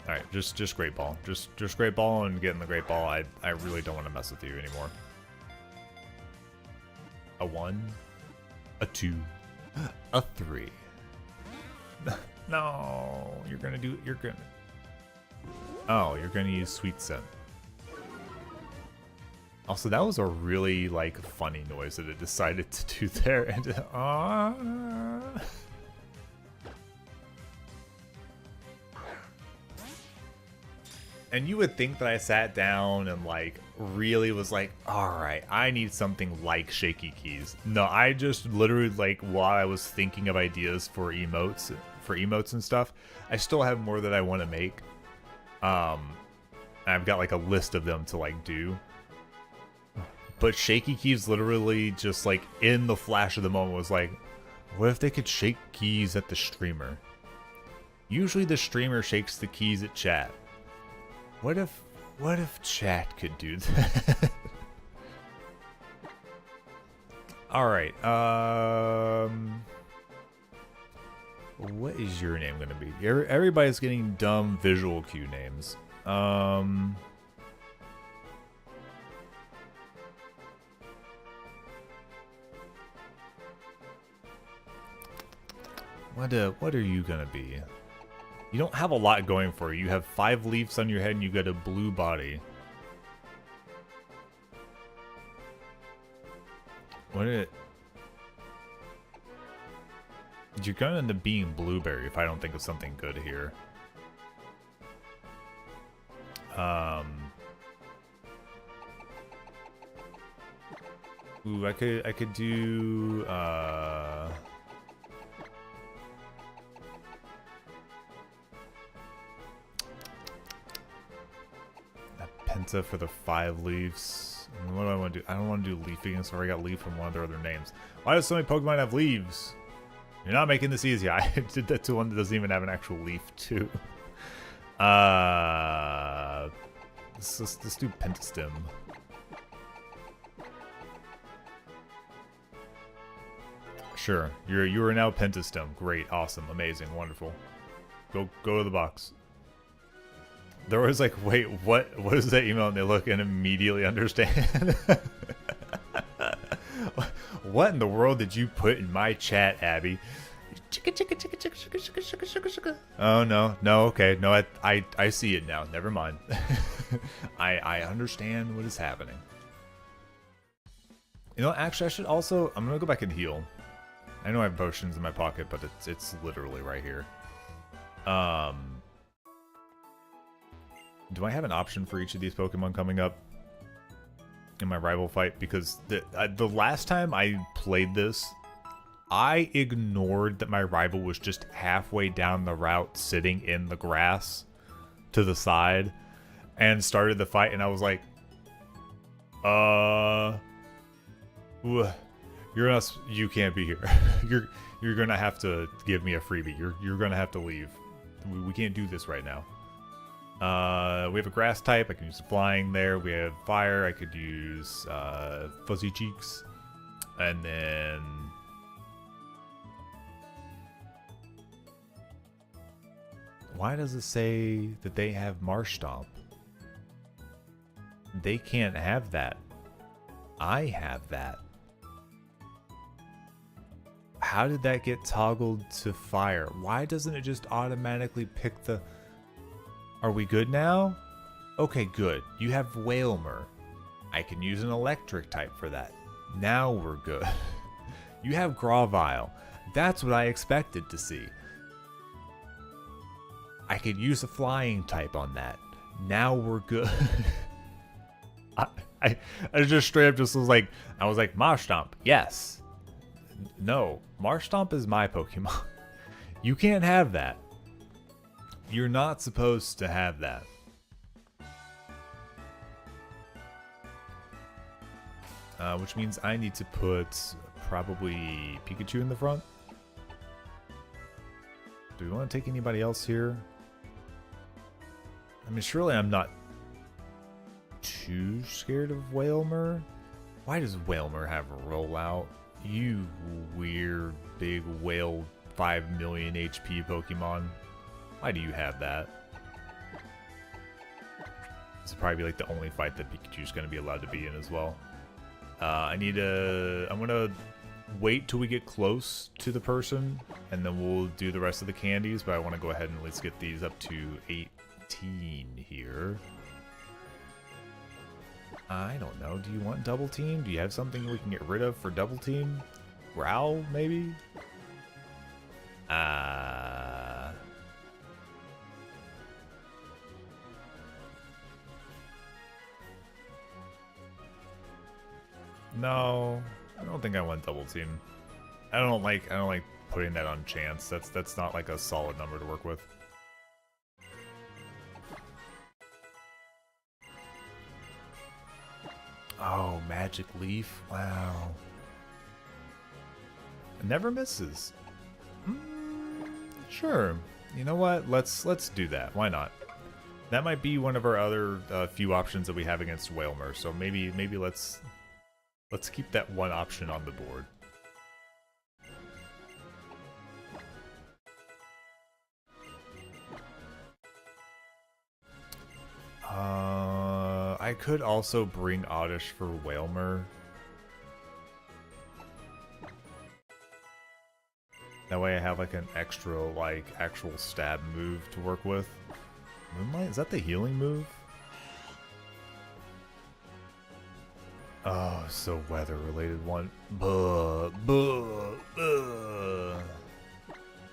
Speaker 1: Alright, just Great Ball. Just Great Ball and getting the Great Ball. I really don't want to mess with you anymore. A 1, a 2, a 3. No, you're gonna use Sweet Scent. Also, that was a really like funny noise that it decided to do there. And and you would think that I sat down and like really was like, all right, I need something like Shaky Keys. No, I just literally like while I was thinking of ideas for emotes and stuff, I still have more that I want to make. I've got like a list of them to like do. But Shaky Keys literally just like in the flash of the moment was like, what if they could shake keys at the streamer? Usually the streamer shakes the keys at chat. What if chat could do that? Alright, what is your name gonna be? Everybody's getting dumb visual cue names. What are you gonna be? You don't have a lot going for you. You have 5 leaves on your head and you got a blue body. You're gonna end up being Blueberry if I don't think of something good here. Ooh, I could do Penta for the 5 leaves. What do I want to do? I don't want to do Leaf again, so I got Leaf from one of their other names. Why does so many Pokemon have leaves? You're not making this easy. I did that to one that doesn't even have an actual leaf, too. Let's do Pentastem. Sure. You are now Pentastem. Great, awesome, amazing, wonderful. Go to the box. There was like, wait, what is that email? And they look and immediately understand. What in the world did you put in my chat, Abby? Oh, no, okay. No, I see it now. Never mind. I understand what is happening. You know, actually, I'm going to go back and heal. I know I have potions in my pocket, but it's literally right here. Do I have an option for each of these Pokemon coming up in my rival fight? Because the last time I played this, I ignored that my rival was just halfway down the route sitting in the grass to the side and started the fight, and I was like, you can't be here. you're gonna have to give me a freebie. You're gonna have to leave. We can't do this right now. We have a grass type. I can use flying there. We have fire. I could use Fuzzy Cheeks. And then why does it say that they have Marsh Stomp? They can't have that. I have that. How did that get toggled to fire? Why doesn't it just automatically pick the... Are we good now? Okay, good. You have Wailmer. I can use an electric type for that. Now we're good. You have Grovyle. That's what I expected to see. I could use a flying type on that. Now we're good. I just straight up just was like, Marsh Stomp, yes. No, Marsh Stomp is my Pokemon. You can't have that. You're not supposed to have that. Which means I need to put probably Pikachu in the front. Do we want to take anybody else here? I mean, surely I'm not too scared of Wailmer. Why does Wailmer have a rollout? You weird big whale 5 million HP Pokemon. Why do you have that? This will probably be like the only fight that Pikachu's going to be allowed to be in as well. I'm going to wait till we get close to the person, and then we'll do the rest of the candies, but I want to go ahead and let's get these up to 18 here. I don't know. Do you want double team? Do you have something we can get rid of for double team? Growl, maybe? No, I don't think I want double team. I don't like putting that on chance. That's not like a solid number to work with. Oh, Magic Leaf. Wow. It never misses. Sure. You know what? Let's do that. Why not? That might be one of our other few options that we have against Wailmer. So maybe let's keep that one option on the board. I could also bring Oddish for Wailmer. That way I have like an extra like actual stab move to work with. Moonlight? Is that the healing move? Oh, so weather related one. Buh, buh, buh.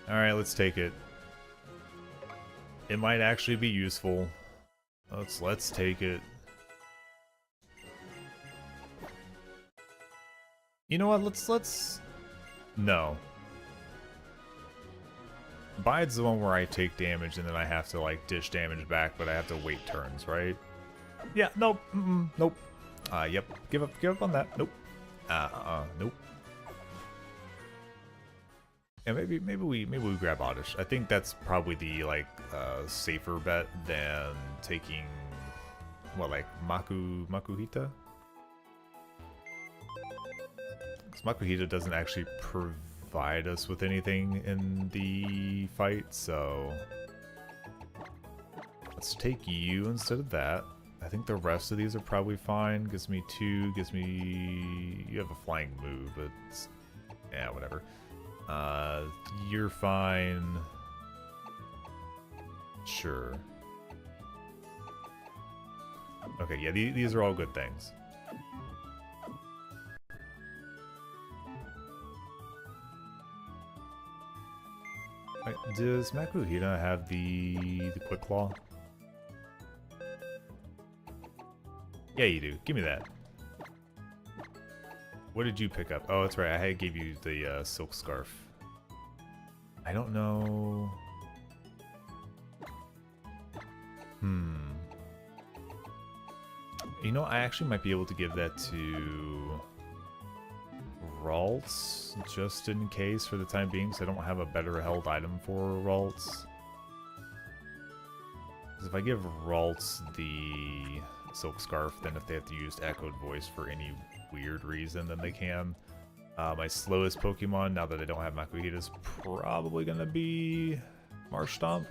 Speaker 1: Alright, let's take it. It might actually be useful. Let's take it. You know what? Let's no. Bide's the one where I take damage and then I have to like dish damage back, but I have to wait turns, right? Yeah, nope. Nope. Yep. Give up on that. Nope. Nope. Yeah, maybe we grab Oddish. I think that's probably the like safer bet than taking what, like Makuhita? Because Makuhita doesn't actually provide us with anything in the fight, so let's take you instead of that. I think the rest of these are probably fine. Gives me 2, gives me... You have a flying move, but it's... Yeah, whatever. You're fine. Sure. Okay, yeah, these are all good things. Does Makuhita have the Quick Claw? Yeah, you do. Give me that. What did you pick up? Oh, that's right. I gave you the silk scarf. I don't know. You know, I actually might be able to give that to Ralts, just in case for the time being, so I don't have a better held item for Ralts. Because if I give Ralts the silk scarf, then if they have to use echoed voice for any weird reason, then they can. My slowest Pokemon, now that I don't have Makuhita, is probably gonna be Marshtomp.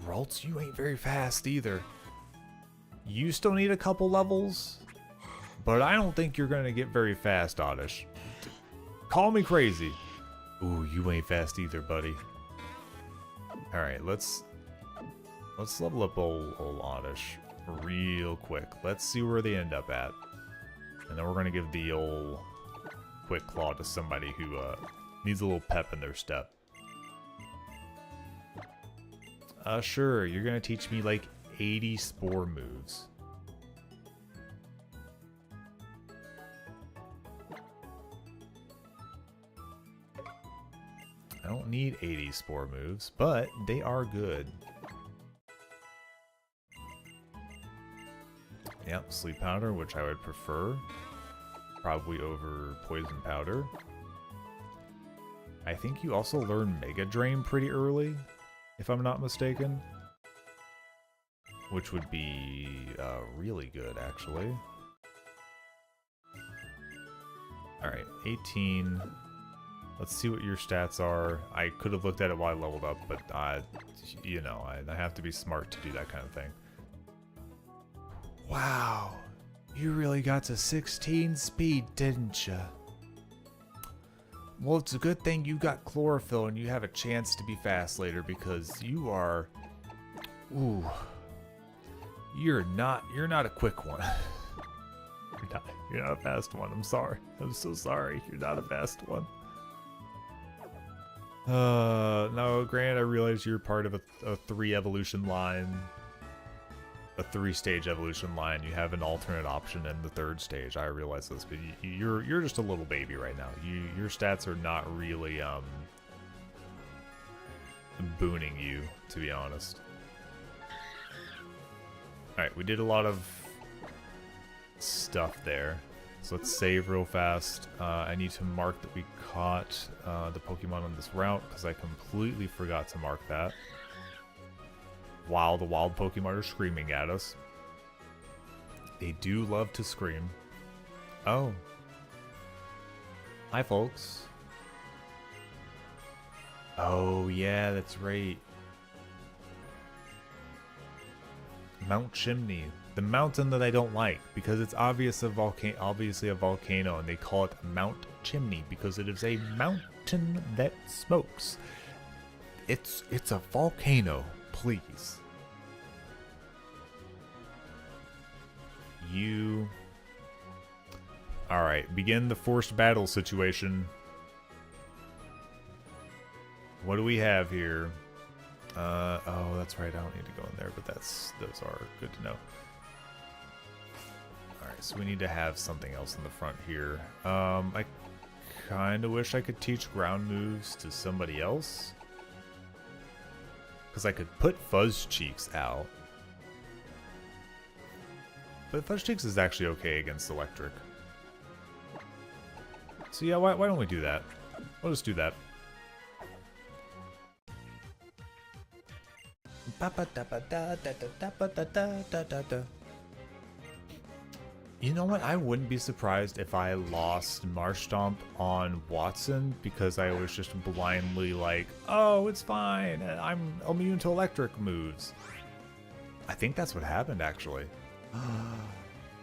Speaker 1: Ralts, you ain't very fast either. You still need a couple levels, but I don't think you're gonna get very fast, Oddish. Call me crazy. Ooh, you ain't fast either, buddy. Alright, let's level up old Oddish real quick. Let's see where they end up at. And then we're gonna give the old Quick Claw to somebody who needs a little pep in their step. Sure, you're gonna teach me like 80 spore moves. I don't need 80 spore moves, but they are good. Yep, sleep powder, which I would prefer. Probably over poison powder. I think you also learn Mega Drain pretty early, if I'm not mistaken. Which would be really good, actually. Alright, 18. Let's see what your stats are. I could have looked at it while I leveled up, but you know, I have to be smart to do that kind of thing. Wow, you really got to 16 speed, didn't you? Well, it's a good thing you got chlorophyll and you have a chance to be fast later, because you are... Ooh. You're not a quick one. You're not a fast one. I'm sorry. I'm so sorry. You're not a fast one. No, Grant, I realize you're part of a 3-evolution line. A 3-stage evolution line. You have an alternate option in the 3rd stage. I realize this, but you're just a little baby right now. Your stats are not really booning you, to be honest. Alright, we did a lot of stuff there. So let's save real fast. I need to mark that we caught the Pokemon on this route, because I completely forgot to mark that. While the wild Pokemon are screaming at us. They do love to scream. Oh. Hi, folks. Oh, yeah, that's right. Mount Chimney. The mountain that I don't like, because it's obviously a volcano, and they call it Mount Chimney because it is a mountain that smokes. It's a volcano. Please. You... Alright, begin the forced battle situation. What do we have here? Oh, that's right, I don't need to go in there, but those are good to know. Alright, so we need to have something else in the front here. I kind of wish I could teach ground moves to somebody else. Because I could put Fuzz Cheeks out. But Fuzz Cheeks is actually okay against electric. So yeah, why don't we do that? We'll just do that. You know what? I wouldn't be surprised if I lost Marshtomp on Watson, because I was just blindly like, oh, it's fine, I'm immune to electric moves. I think that's what happened, actually.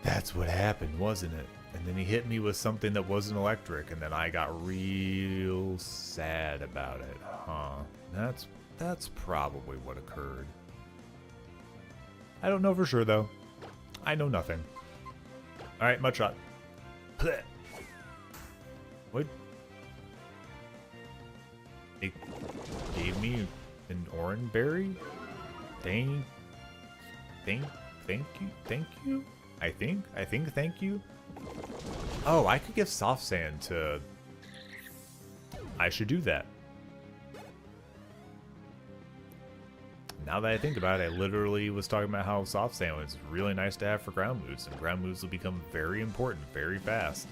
Speaker 1: That's what happened, wasn't it? And then he hit me with something that wasn't electric, and then I got real sad about it. Huh. That's probably what occurred. I don't know for sure, though. I know nothing. Alright, Mudshot. What? me an orange berry? Thank you. I think thank you. Oh, I could give soft sand to. I should do that. Now that I think about it, I literally was talking about how soft sand was really nice to have for ground moves, and ground moves will become very important very fast.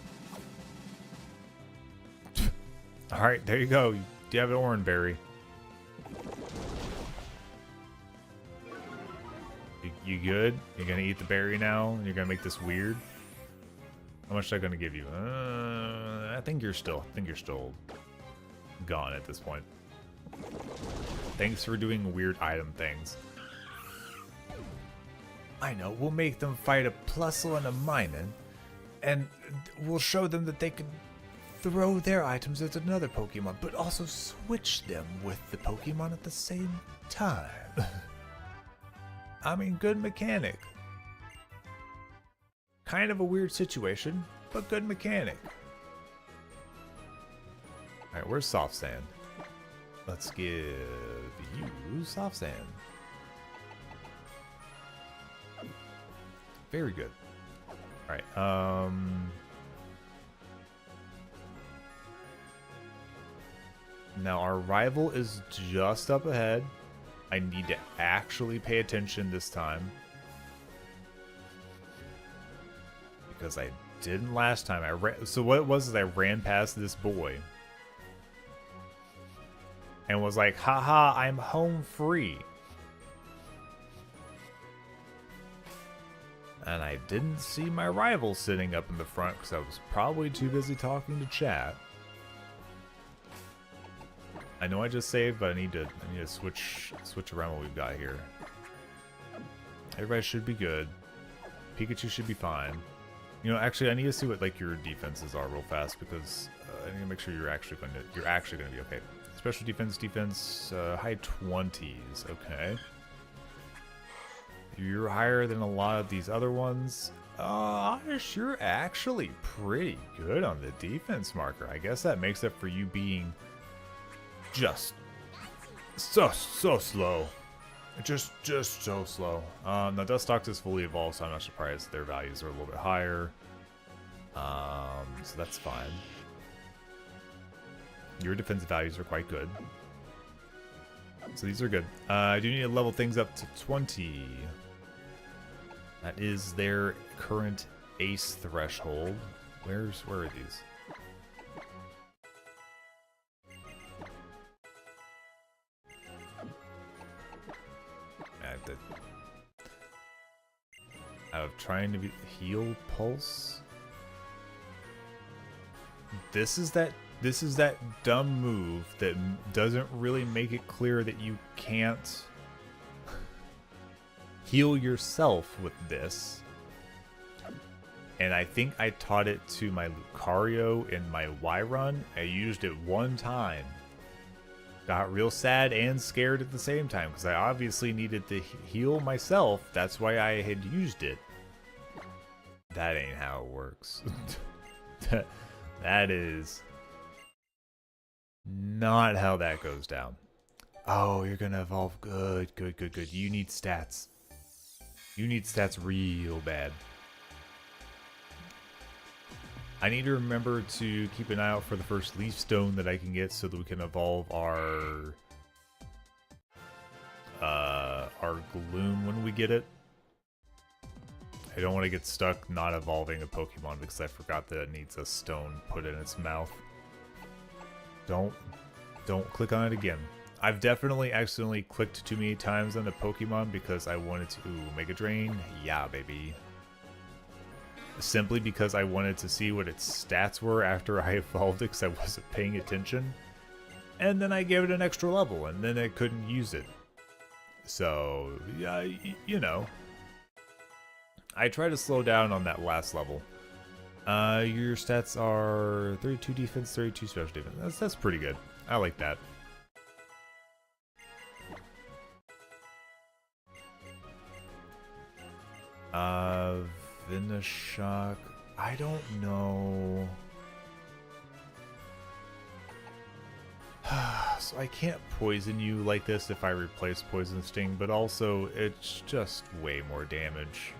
Speaker 1: Alright, there you go. You have an orange berry. You good? You're gonna eat the berry now? You're gonna make this weird? How much is that gonna give you? I think you're still gone at this point. Thanks for doing weird item things. I know, we'll make them fight a Plusle and a Minun, and we'll show them that they can throw their items at another Pokemon, but also switch them with the Pokemon at the same time. I mean, good mechanic. Kind of a weird situation, but good mechanic. Alright, where's Soft Sand? Let's give you Soft Sand. Very good. Alright, now our rival is just up ahead. I need to actually pay attention this time. Because I didn't last time. So what it was is I ran past this boy. And was like, haha, I'm home free. And I didn't see my rival sitting up in the front because I was probably too busy talking to chat. I know I just saved, but I need to switch around what we've got here. Everybody should be good. Pikachu should be fine. You know, actually, I need to see what like your defenses are real fast because I need to make sure you're actually going to be okay. Special defense, high 20s. Okay. You're higher than a lot of these other ones. You're actually pretty good on the defense marker. I guess that makes up for you being just so slow. Just so slow. Now Dustox is fully evolved, so I'm not surprised their values are a little bit higher. So that's fine. Your defensive values are quite good. So these are good. I do need to level things up to 20. That is their current ace threshold. Where are these? Out of trying to be heal pulse. This is that dumb move that doesn't really make it clear that you can't heal yourself with this. And I think I taught it to my Lucario in my Y run. I used it one time. Got real sad and scared at the same time because I obviously needed to heal myself. That's why I had used it. That ain't how it works. That is not how that goes down. Oh, you're gonna evolve. Good. You need stats. You need stats real bad. I need to remember to keep an eye out for the first leaf stone that I can get so that we can evolve our Gloom when we get it. I don't want to get stuck not evolving a Pokemon because I forgot that it needs a stone put in its mouth. Don't click on it again. I've definitely accidentally clicked too many times on a Pokemon because I wanted to Mega Drain. Yeah, baby. Simply because I wanted to see what its stats were after I evolved it because I wasn't paying attention. And then I gave it an extra level and then I couldn't use it. So, yeah, you know. I try to slow down on that last level. Your stats are 32 defense, 32 special defense. That's pretty good. I like that. Venoshock. I don't know. So So I can't poison you like this if I replace Poison Sting, but also it's just way more damage.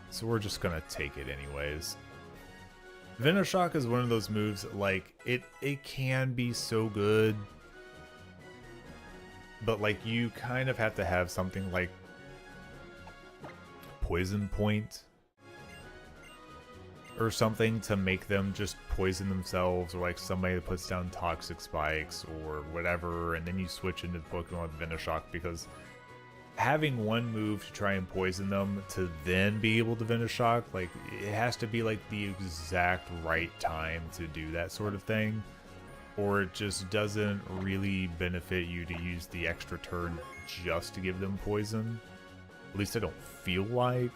Speaker 1: So we're just gonna take it anyways. Venoshock is one of those moves, like, it can be so good, but like you kind of have to have something like Poison Point or something to make them just poison themselves, or like somebody that puts down Toxic Spikes or whatever, and then you switch into Pokemon with Venoshock, because having one move to try and poison them to then be able to Venoshock, like, it has to be like the exact right time to do that sort of thing, or it just doesn't really benefit you to use the extra turn just to give them poison. At least I don't feel like,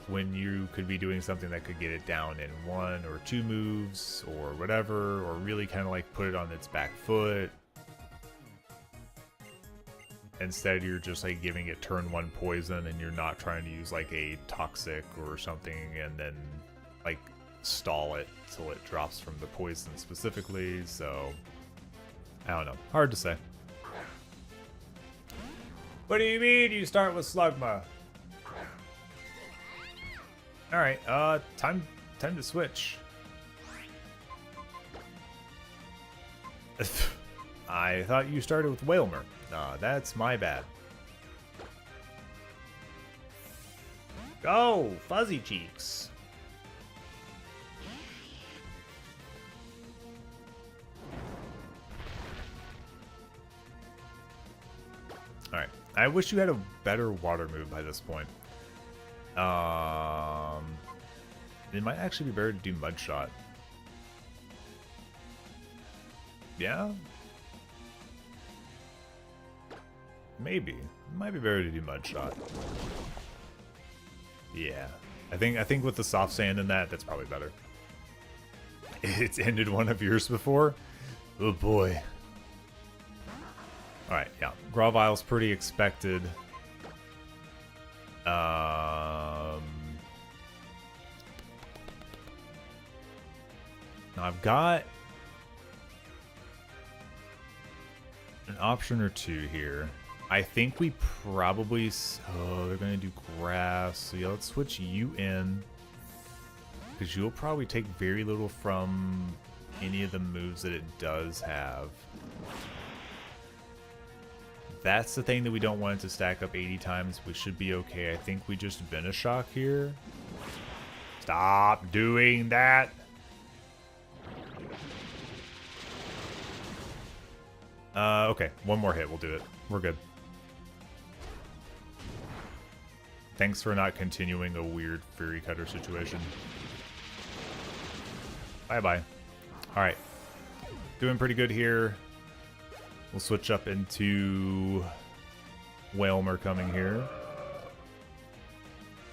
Speaker 1: when you could be doing something that could get it down in 1 or 2 moves or whatever, or really kind of like put it on its back foot. Instead, you're just like giving it turn 1 poison, and you're not trying to use like a toxic or something and then like stall it till it drops from the poison specifically. So I don't know, hard to say. What do you mean you start with Slugma? Alright, time to switch. I thought you started with Whalmer. That's my bad. Go, Fuzzy Cheeks. Alright, I wish you had a better water move by this point. It might actually be better to do Mud Shot. Yeah? Maybe. It might be better to do Mud Shot. Yeah. I think with the soft sand in that's probably better. It's ended one of yours before? Oh boy. Alright, yeah. Gravile's pretty expected. Now I've got an option or two here. I think we probably... Oh, they're going to do grass. So yeah, let's switch you in, because you'll probably take very little from any of the moves that it does have. That's the thing that we don't want it to stack up 80 times. We should be okay. I think we just Venoshock here. Stop doing that! Okay. One more hit. We'll do it. We're good. Thanks for not continuing a weird Fury Cutter situation. Bye-bye. Alright. Doing pretty good here. We'll switch up into Whalmer coming here.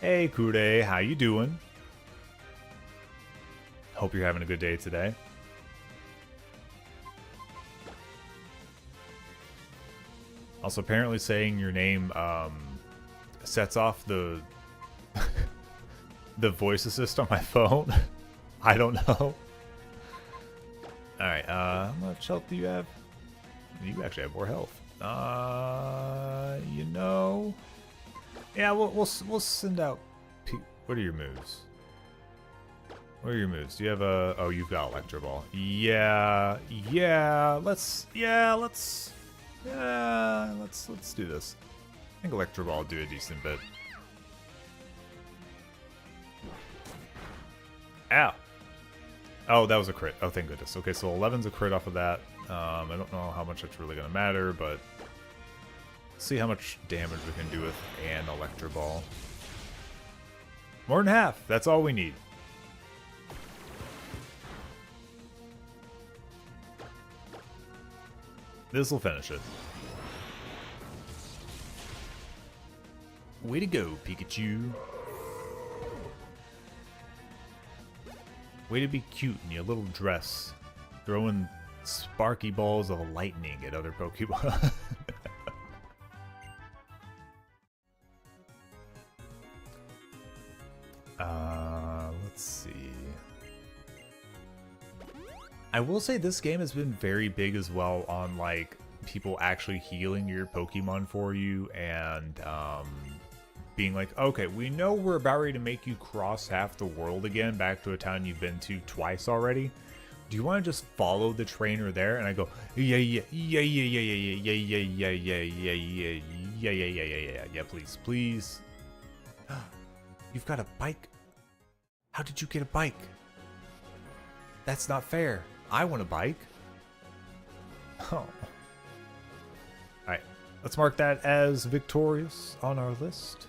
Speaker 1: Hey, Kude, how you doing? Hope you're having a good day today. Also, apparently saying your name sets off the the voice assist on my phone. I don't know. Alright, how much health do you have? You actually have more health. You know, yeah, we'll send out. What are your moves? What are your moves? Do you have a? Oh, you've got Electro Ball. Yeah. Let's do this. I think Electro Ball will do a decent bit. Ow. Oh, that was a crit. Oh, thank goodness. Okay, so 11's a crit off of that. I don't know how much it's really going to matter, but see how much damage we can do with an Electro Ball. More than half. That's all we need. This will finish it. Way to go, Pikachu. Way to be cute in your little dress. Throwing sparky balls of lightning at other Pokemon. Let's see. I will say this game has been very big as well on like people actually healing your Pokemon for you and being like, okay, we know we're about ready to make you cross half the world again back to a town you've been to twice already. Do you want to just follow the trainer there? And I go, yeah, please, please. You've got a bike? How did you get a bike? That's not fair. I want a bike. Oh. Alright, let's mark that as victorious on our list.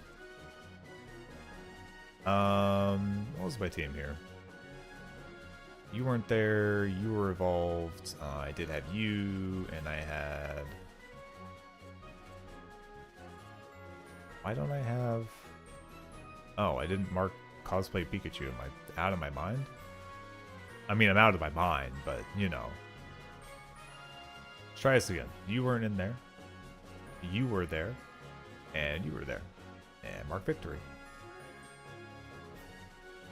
Speaker 1: What was my team here? You weren't there, you were evolved. I did have you, and I had... Why don't I have... Oh, I didn't mark cosplay Pikachu. Am I out of my mind? I mean, I'm out of my mind, but, you know. Let's try this again. You weren't in there. You were there. And you were there. And mark victory.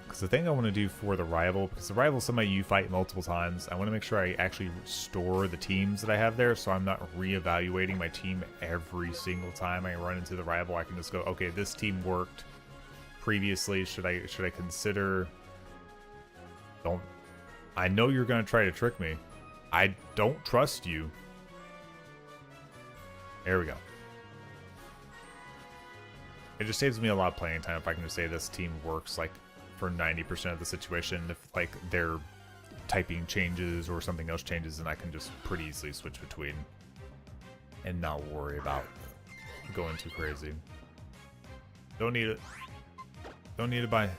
Speaker 1: Because the thing I want to do for the rival, because the rival is somebody you fight multiple times, I want to make sure I actually restore the teams that I have there, so I'm not reevaluating my team every single time I run into the rival. I can just go, okay, this team worked previously. Should I consider... Don't... I know you're going to try to trick me. I don't trust you. There we go. It just saves me a lot of playing time if I can just say this team works like for 90% of the situation. If like their typing changes or something else changes, then I can just pretty easily switch between and not worry about going too crazy. Don't need it. Don't need to buy.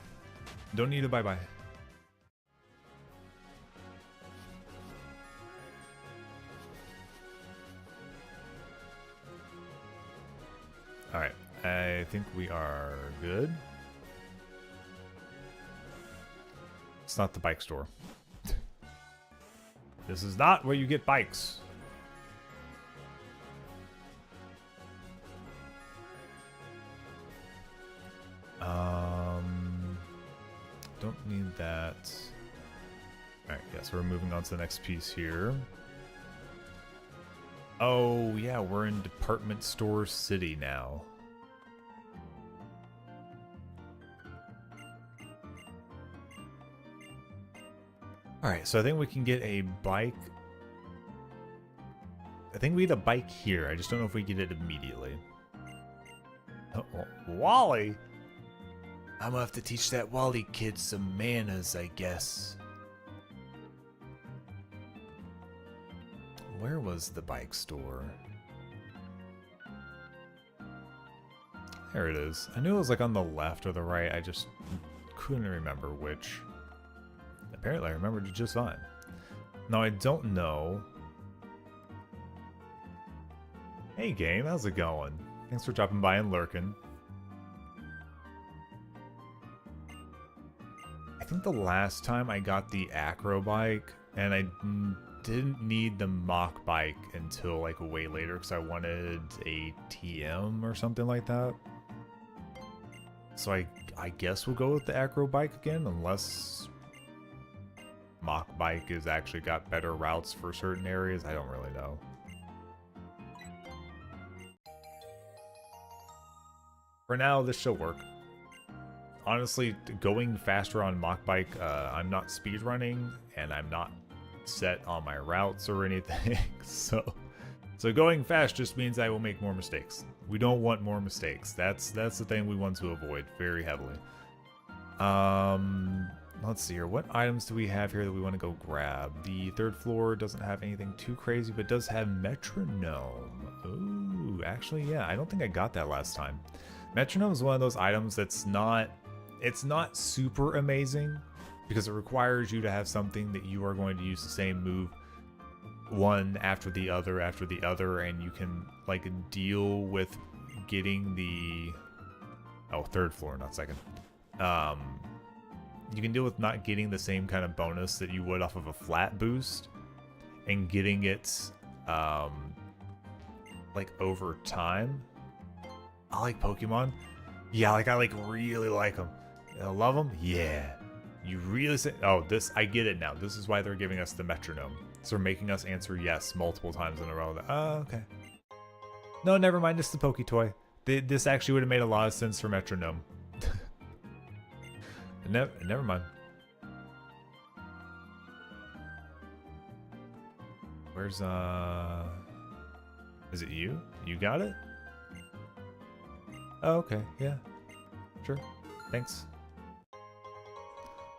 Speaker 1: Don't need to buy. Alright, I think we are good. It's not the bike store. This is not where you get bikes. Don't need that. Alright, yeah, so we're moving on to the next piece here. Oh, yeah, we're in Department Store City now. Alright, so I think we can get a bike. I think we get a bike here. I just don't know if we get it immediately. Oh, Wally! I'm gonna have to teach that Wally kid some manners, I guess. Where was the bike store? There it is. I knew it was like on the left or the right. I just couldn't remember which. Apparently I remembered it just fine. Now I don't know. Hey game, how's it going? Thanks for dropping by and lurking. I think the last time I got the acro bike, and I didn't need the mock bike until like way later because I wanted a TM or something like that. So I guess we'll go with the acro bike again, unless mock bike has actually got better routes for certain areas. I don't really know. For now, this should work. Honestly, going faster on mock bike, I'm not speedrunning, and I'm not set on my routes or anything. So going fast just means I will make more mistakes. We don't want more mistakes. That's the thing we want to avoid very heavily. Let's see here. What items do we have here that we want to go grab? The third floor doesn't have anything too crazy, but does have metronome. Ooh, actually, yeah, I don't think I got that last time. Metronome is one of those items that's not... It's not super amazing because it requires you to have something that you are going to use the same move one after the other, and you can like deal with getting the... Oh, third floor, not second. You can deal with not getting the same kind of bonus that you would off of a flat boost and getting it like over time. I like Pokemon. Yeah, like I like really like them. I love them. Yeah. You really say, oh, this, I get it now. This is why they're giving us the metronome. So they're making us answer yes multiple times in a row. Oh, okay. No, never mind. It's the Poke Toy. This actually would have made a lot of sense for metronome. Never mind. Where's, is it you? You got it? Oh, okay. Yeah. Sure. Thanks.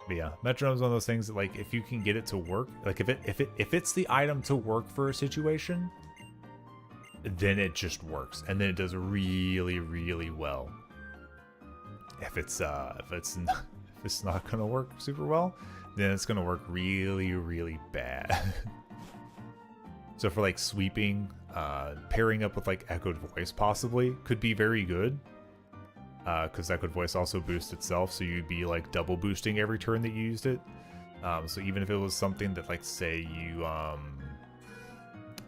Speaker 1: But yeah, metronome's one of those things that, like, if you can get it to work, like if it's the item to work for a situation, then it just works, and then it does really, really well. If it's not gonna work super well, then it's gonna work really, really bad. So for like sweeping, pairing up with like echoed voice possibly could be very good. Because echoed voice also boosts itself, so you'd be like double boosting every turn that you used it. So even if it was something that, like, say you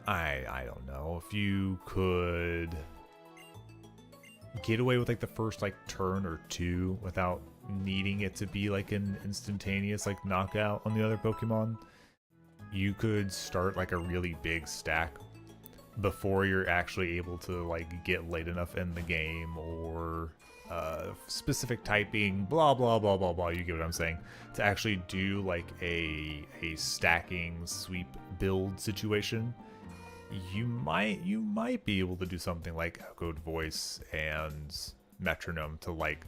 Speaker 1: I don't know, if you could get away with like the first like turn or two without needing it to be like an instantaneous like knockout on the other Pokemon, you could start like a really big stack before you're actually able to like get late enough in the game, or specific typing, blah blah blah blah blah, you get what I'm saying, to actually do like a stacking sweep build situation. You might be able to do something like echoed voice and metronome to like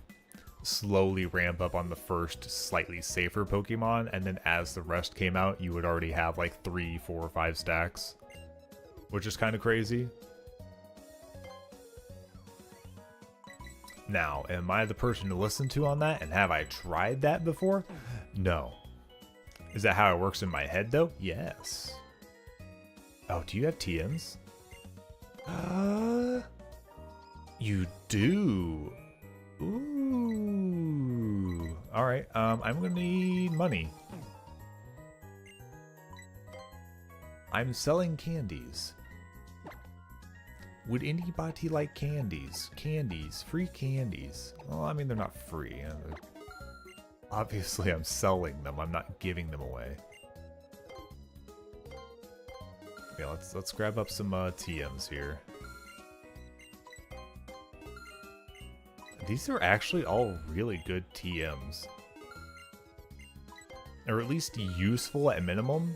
Speaker 1: slowly ramp up on the first slightly safer Pokemon, and then as the rest came out, you would already have like 3, 4, or 5 stacks, which is kind of crazy. Now, am I the person to listen to on that, and have I tried that before? No. Is that how it works in my head though? Yes. Oh, do you have TMs? You do. Ooh. Alright, I'm gonna need money. I'm selling candies. Would anybody like candies? Candies. Free candies. Well, I mean, they're not free. Obviously, I'm selling them. I'm not giving them away. Okay, let's grab up some TMs here. These are actually all really good TMs. Or at least useful at minimum.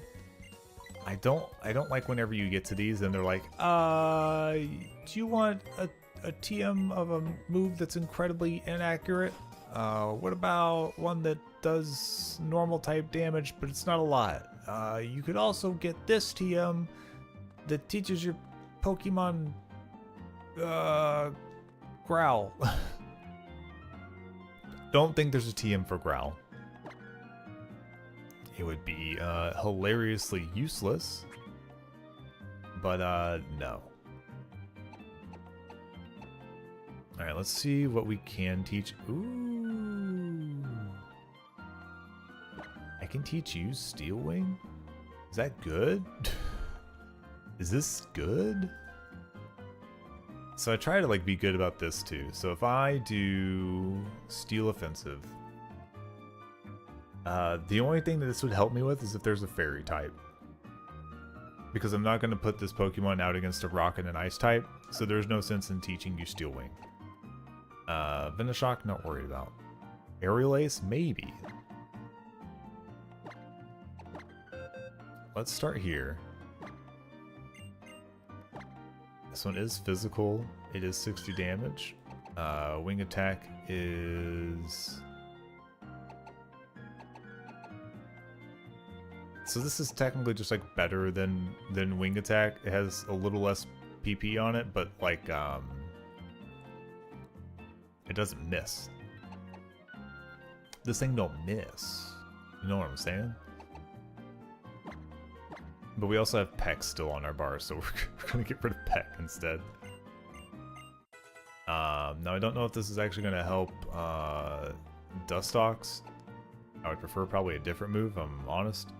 Speaker 1: I don't like whenever you get to these and they're like, do you want a TM of a move that's incredibly inaccurate? What about one that does normal type damage, but it's not a lot? You could also get this TM that teaches your Pokemon, Growl. Don't think there's a TM for Growl. It would be hilariously useless, but no. Alright, let's see what we can teach. Ooh. I can teach you Steel Wing? Is that good? Is this good? So I try to like be good about this too. So if I do Steel Offensive, the only thing that this would help me with is if there's a Fairy type. Because I'm not going to put this Pokemon out against a Rock and an Ice type, so there's no sense in teaching you Steel Wing. Venoshock, not worried about. Aerial Ace, maybe. Let's start here. This one is physical. It is 60 damage. Wing attack is... So this is technically just like better than wing attack. It has a little less PP on it, but like it doesn't miss. This thing don't miss. You know what I'm saying? But we also have Peck still on our bar, so we're gonna get rid of Peck instead. Now I don't know if this is actually gonna help Dustox. I would prefer probably a different move, if I'm honest.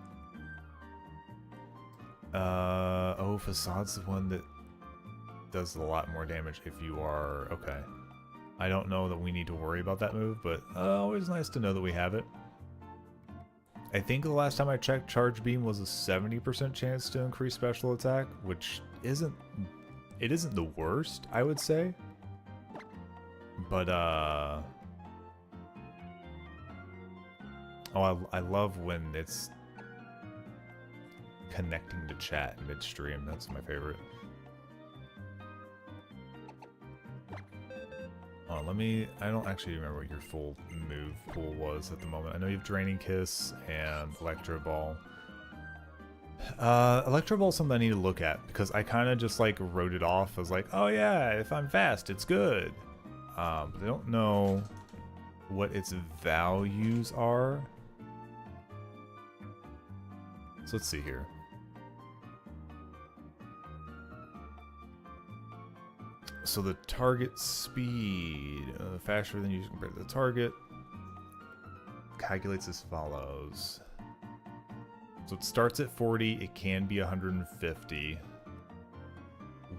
Speaker 1: Oh, Facade's the one that does a lot more damage if you are... Okay. I don't know that we need to worry about that move, but always nice to know that we have it. I think the last time I checked, Charge Beam was a 70% chance to increase special attack, which isn't the worst, I would say. But oh, I love when it's connecting to chat midstream. That's my favorite. Oh, I don't actually remember what your full move pool was at the moment. I know you have Draining Kiss and Electro Ball. Electro Ball is something I need to look at, because I kind of just like wrote it off as like, oh yeah, if I'm fast, it's good. But I don't know what its values are. So let's see here. So the target speed, faster than usual compared to the target, calculates as follows. So it starts at 40, it can be 150.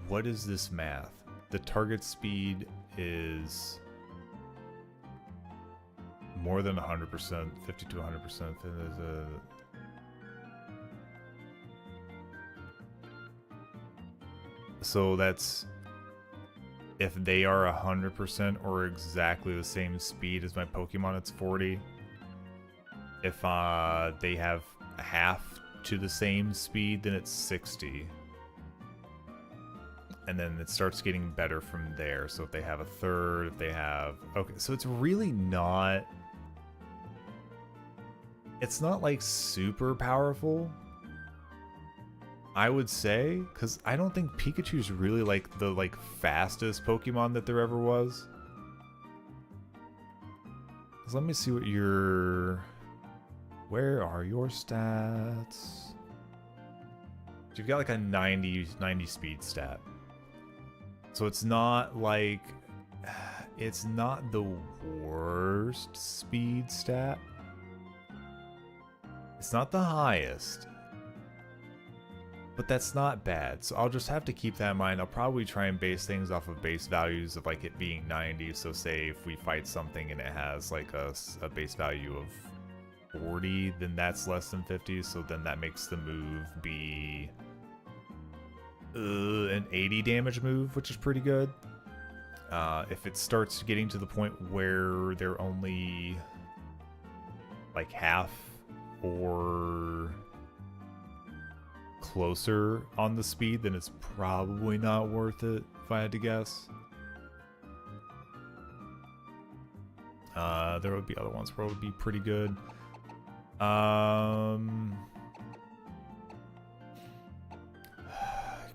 Speaker 1: What is this math? The target speed is more than 100%, 50 to 100%. So that's if they are 100% or exactly the same speed as my Pokemon, it's 40. If they have half to the same speed, then it's 60. And then it starts getting better from there. So if they have a third, if they have... Okay, so it's really not... It's not like super powerful, I would say, because I don't think Pikachu's really like the fastest Pokemon that there ever was. So let me see what your... Where are your stats? You've got like a 90 speed stat. So it's not like... It's not the worst speed stat. It's not the highest. But that's not bad, so I'll just have to keep that in mind. I'll probably try and base things off of base values of like it being 90. So say if we fight something and it has like a base value of 40, then that's less than 50. So then that makes the move be an 80 damage move, which is pretty good. If it starts getting to the point where they're only like half or closer on the speed, then it's probably not worth it, if I had to guess. There would be other ones where it would be pretty good.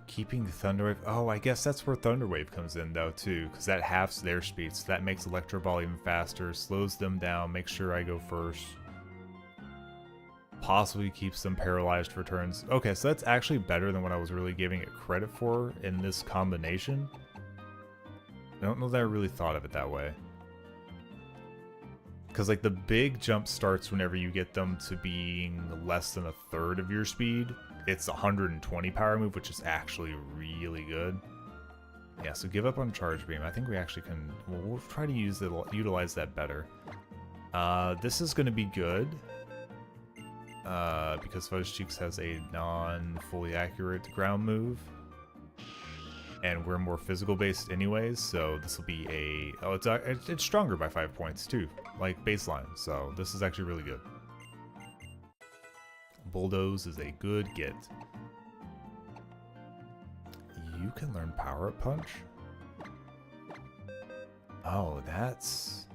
Speaker 1: Keeping Thunderwave. Oh, I guess that's where Thunderwave comes in though too, because that halves their speed, so that makes Electro Ball even faster, slows them down, makes sure I go first. Possibly keeps them paralyzed for turns. Okay, so that's actually better than what I was really giving it credit for in this combination. I don't know that I really thought of it that way. Because like the big jump starts whenever you get them to being less than a third of your speed. It's 120 power move, which is actually really good. Yeah, so give up on Charge Beam. I think we actually can... Well, we'll try to utilize that better. This is going to be good. Because Fudge Cheeks has a non-fully accurate ground move. And we're more physical based anyways, so this will be a... Oh, it's stronger by 5 points too, like baseline, so this is actually really good. Bulldoze is a good get. You can learn Power Up Punch? Oh, that's...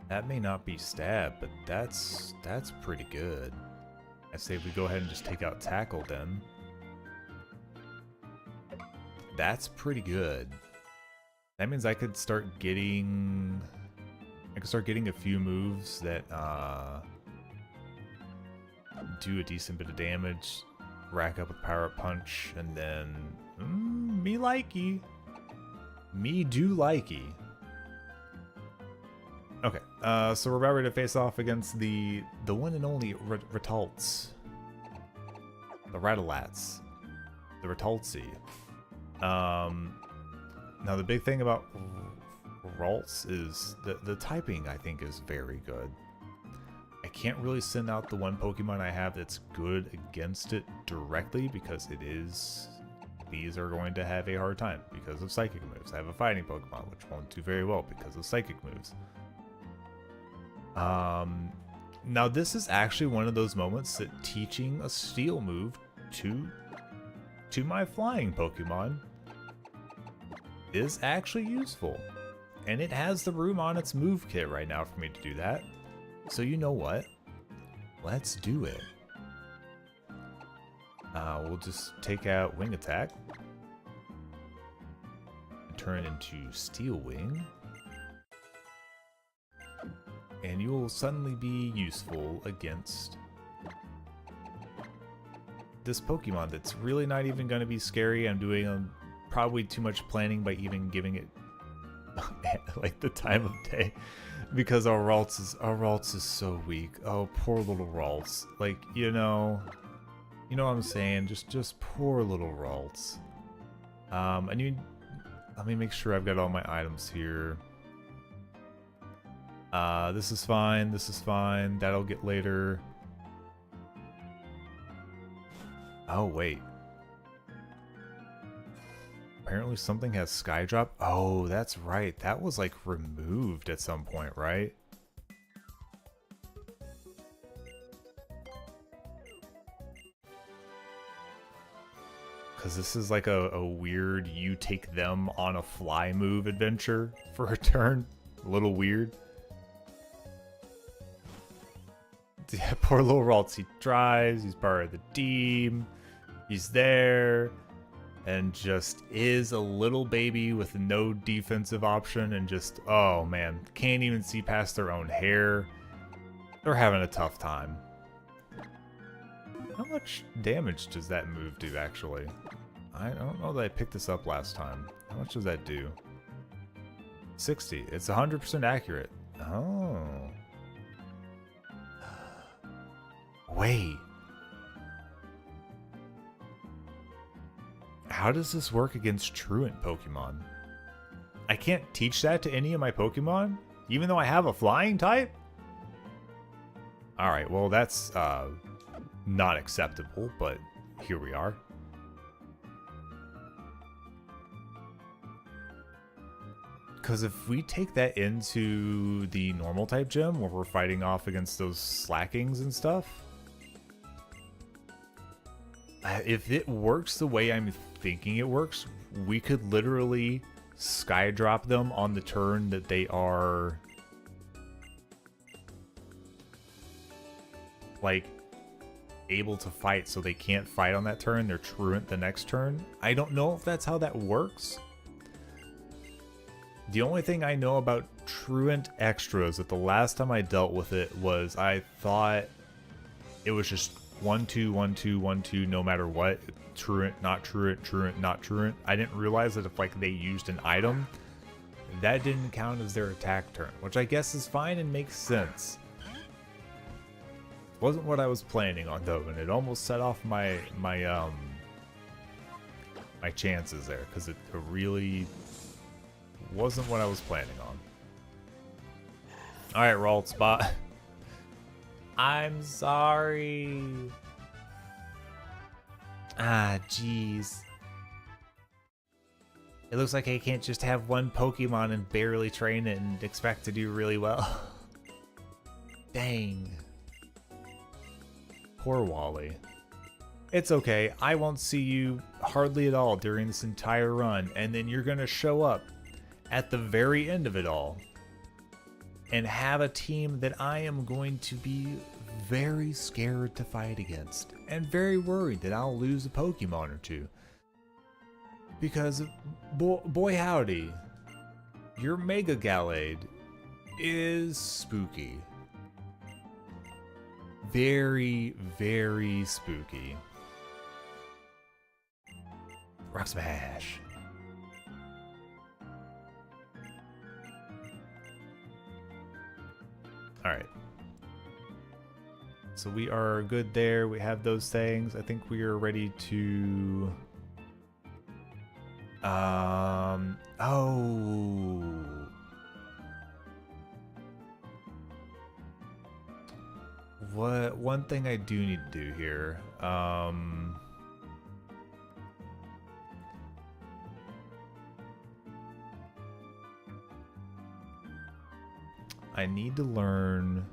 Speaker 1: That may not be stab, but that's pretty good. I say we go ahead and just take out Tackle then. That's pretty good. That means I could start getting... a few moves that do a decent bit of damage, rack up with Power Up Punch, and then... me likey. Me do likey. Okay, so we're about ready to face off against the one and only Ratalts. The Rattolats. The Rataltsi. Now the big thing about Ralts is the typing, I think, is very good. can't really send out the one Pokemon I have that's good against it directly because these are going to have a hard time because of psychic moves. I have a fighting Pokemon which won't do very well because of psychic moves. Now this is actually one of those moments that teaching a steel move to my flying Pokemon is actually useful. And it has the room on its move kit right now for me to do that. So you know what? Let's do it. We'll just take out Wing Attack. And turn it into Steel Wing. And you will suddenly be useful against this Pokemon that's really not even going to be scary. I'm doing probably too much planning by even giving it like the time of day because our Ralts is so weak. Oh, poor little Ralts. Like, you know what I'm saying? Just poor little Ralts. Let me make sure I've got all my items here. This is fine. This is fine. That'll get later. Oh, wait. Apparently something has Skydrop. Oh, that's right. That was like removed at some point, right? Because this is like a weird you take them on a fly move adventure for a turn. A little weird. Yeah, poor little Ralts. He tries. He's part of the team. He's there. And just is a little baby with no defensive option and just, oh man, can't even see past their own hair. They're having a tough time. How much damage does that move do, actually? I don't know that I picked this up last time. How much does that do? 60. It's 100% accurate. Oh. Wait. How does this work against truant Pokemon? I can't teach that to any of my Pokemon? Even though I have a flying type? Alright, well that's not acceptable, but here we are. Because if we take that into the normal type gym where we're fighting off against those slackings and stuff, if it works the way I'm thinking it works, we could literally Skydrop them on the turn that they are like able to fight, so they can't fight on that turn. They're truant the next turn. I don't know if that's how that works. The only thing I know about truant extras that the last time I dealt with it was I thought it was just 1-2, 1-2, 1-2, no matter what. Truant, not truant, truant, not truant. I didn't realize that if like they used an item, that didn't count as their attack turn, which I guess is fine and makes sense. Wasn't what I was planning on though, and it almost set off my chances there, because it really wasn't what I was planning on. Alright, Ralt spot. I'm sorry. Ah, jeez. It looks like I can't just have one Pokemon and barely train it and expect to do really well. Dang. Poor Wally. It's okay, I won't see you hardly at all during this entire run, and then you're gonna show up at the very end of it all and have a team that I am going to be very scared to fight against and very worried that I'll lose a Pokemon or two. Because, boy howdy, your Mega Gallade is spooky. Very, very spooky. Rock Smash. Alright. So we are good there. We have those things. I think we are ready to... Oh. what one thing I do need to do here. I need to learn.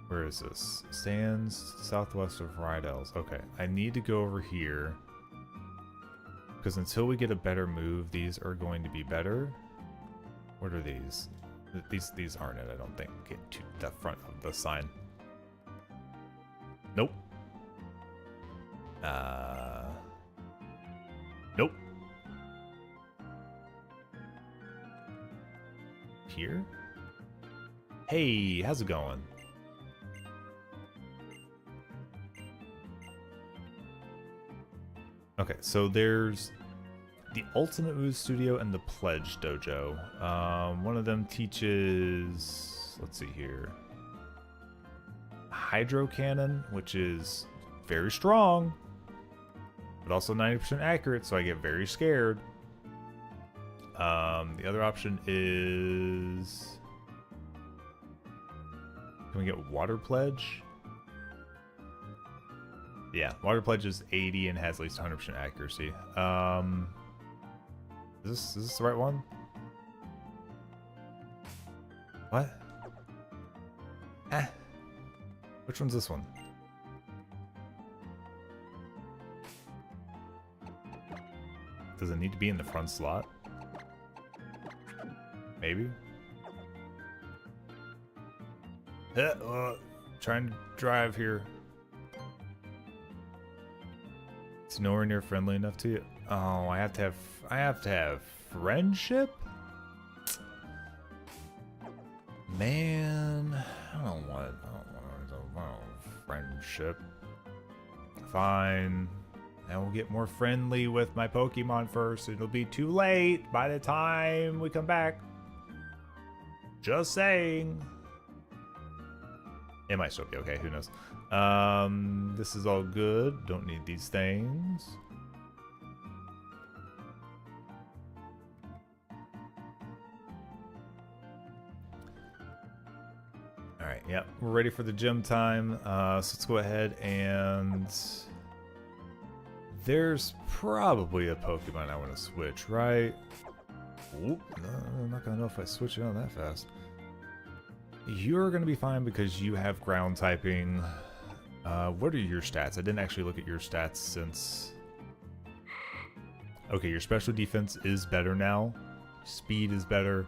Speaker 1: Where is this? Sands southwest of Rydell's. Okay, I need to go over here. Because until we get a better move, these are going to be better. What are these? These aren't it, I don't think. Get to the front of the sign. Nope. Nope. Here? Hey, how's it going? Okay, so there's the Ultimate Move Studio and the Pledge Dojo. One of them teaches, let's see here, Hydro Cannon, which is very strong, but also 90% accurate, so I get very scared. The other option is, can we get Water Pledge? Yeah, Water Pledge is 80 and has at least 100% accuracy. Is this the right one? What? Which one's this one? Does it need to be in the front slot? Maybe? Trying to drive here. It's nowhere near friendly enough to you. Oh, I have to have friendship? Man, I don't want friendship. Fine. I will get more friendly with my Pokemon first. It'll be too late by the time we come back. Just saying. It might still be okay, who knows. This is all good. Don't need these things. Alright, yep, we're ready for the gym time. So let's go ahead and... There's probably a Pokemon I want to switch, right? Oop, no, I'm not gonna know if I switch it on that fast. You're gonna be fine because you have ground typing. What are your stats? I didn't actually look at your stats since... Okay, your special defense is better now. Speed is better.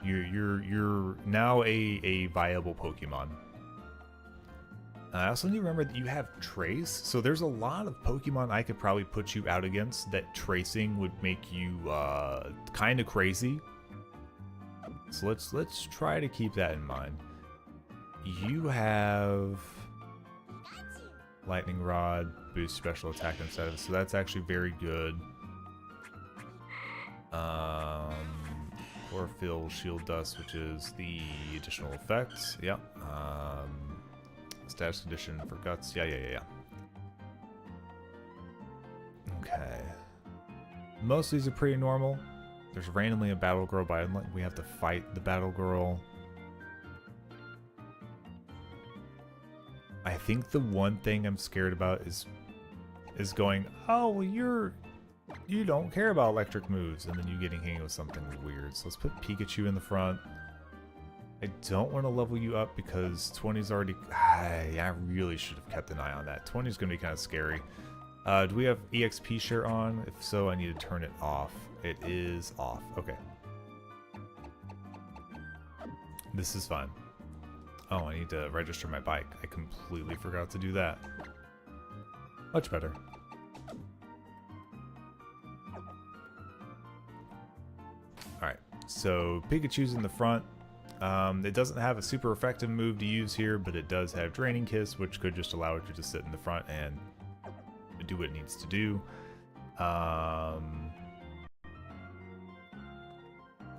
Speaker 1: You're now a viable Pokemon. I also need to remember that you have Trace, so there's a lot of Pokemon I could probably put you out against that tracing would make you kind of crazy. So let's try to keep that in mind. You have Lightning Rod, boost special attack instead of, so that's actually very good. Chlorophyll, Shield Dust, which is the additional effects. Yep. Status condition for Guts. Yeah. Okay. Most of these are pretty normal. There's randomly a Battle Girl, but we have to fight the Battle Girl. I think the one thing I'm scared about is going, oh, well, you don't care about electric moves, and then you getting hit with something weird. So let's put Pikachu in the front. I don't want to level you up because 20's already... I really should have kept an eye on that. 20's going to be kind of scary. Do we have EXP share on? If so, I need to turn it off. It is off. Okay. This is fine. Oh, I need to register my bike. I completely forgot to do that. Much better. Alright, so Pikachu's in the front. It doesn't have a super effective move to use here, but it does have Draining Kiss, which could just allow it to just sit in the front and do what it needs to do.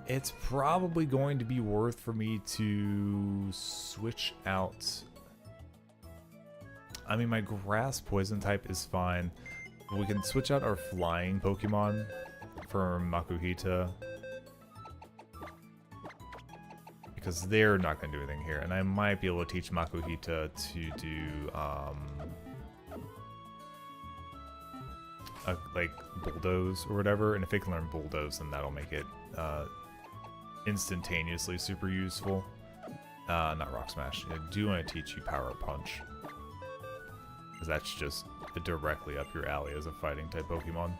Speaker 1: It's probably going to be worth for me to switch out. I mean, my Grass Poison type is fine. We can switch out our flying Pokemon for Makuhita. because they're not going to do anything here. And I might be able to teach Makuhita to do, like, Bulldoze or whatever. And if it can learn Bulldoze, then that'll make it instantaneously super useful. Not Rock Smash. I do want to teach you Power Up Punch, because that's just directly up your alley as a fighting type Pokemon.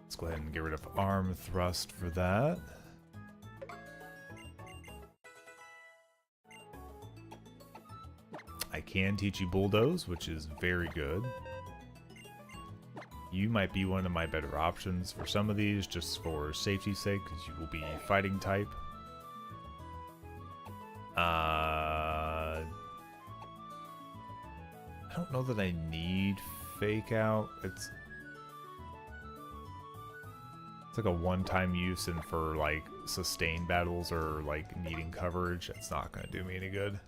Speaker 1: Let's go ahead and get rid of Arm Thrust for that. I can teach you Bulldoze, which is very good. You might be one of my better options for some of these, just for safety's sake, because you will be fighting type. I don't know that I need Fake Out. It's like a one-time use, and for like sustained battles or like needing coverage, it's not going to do me any good.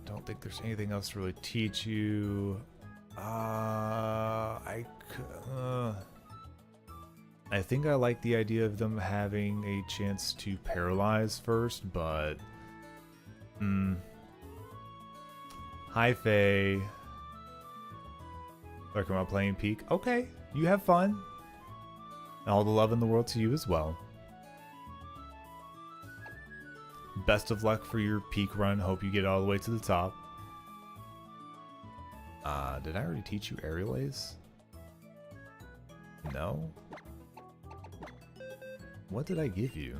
Speaker 1: Don't think there's anything else to really teach you. I think I like the idea of them having a chance to paralyze first, but hi Faye. Talking about playing Peak. Okay, you have fun. All the love in the world to you as well. Best of luck for your Peak run. Hope you get all the way to the top. Did I already teach you Aerial Ace? No? What did I give you?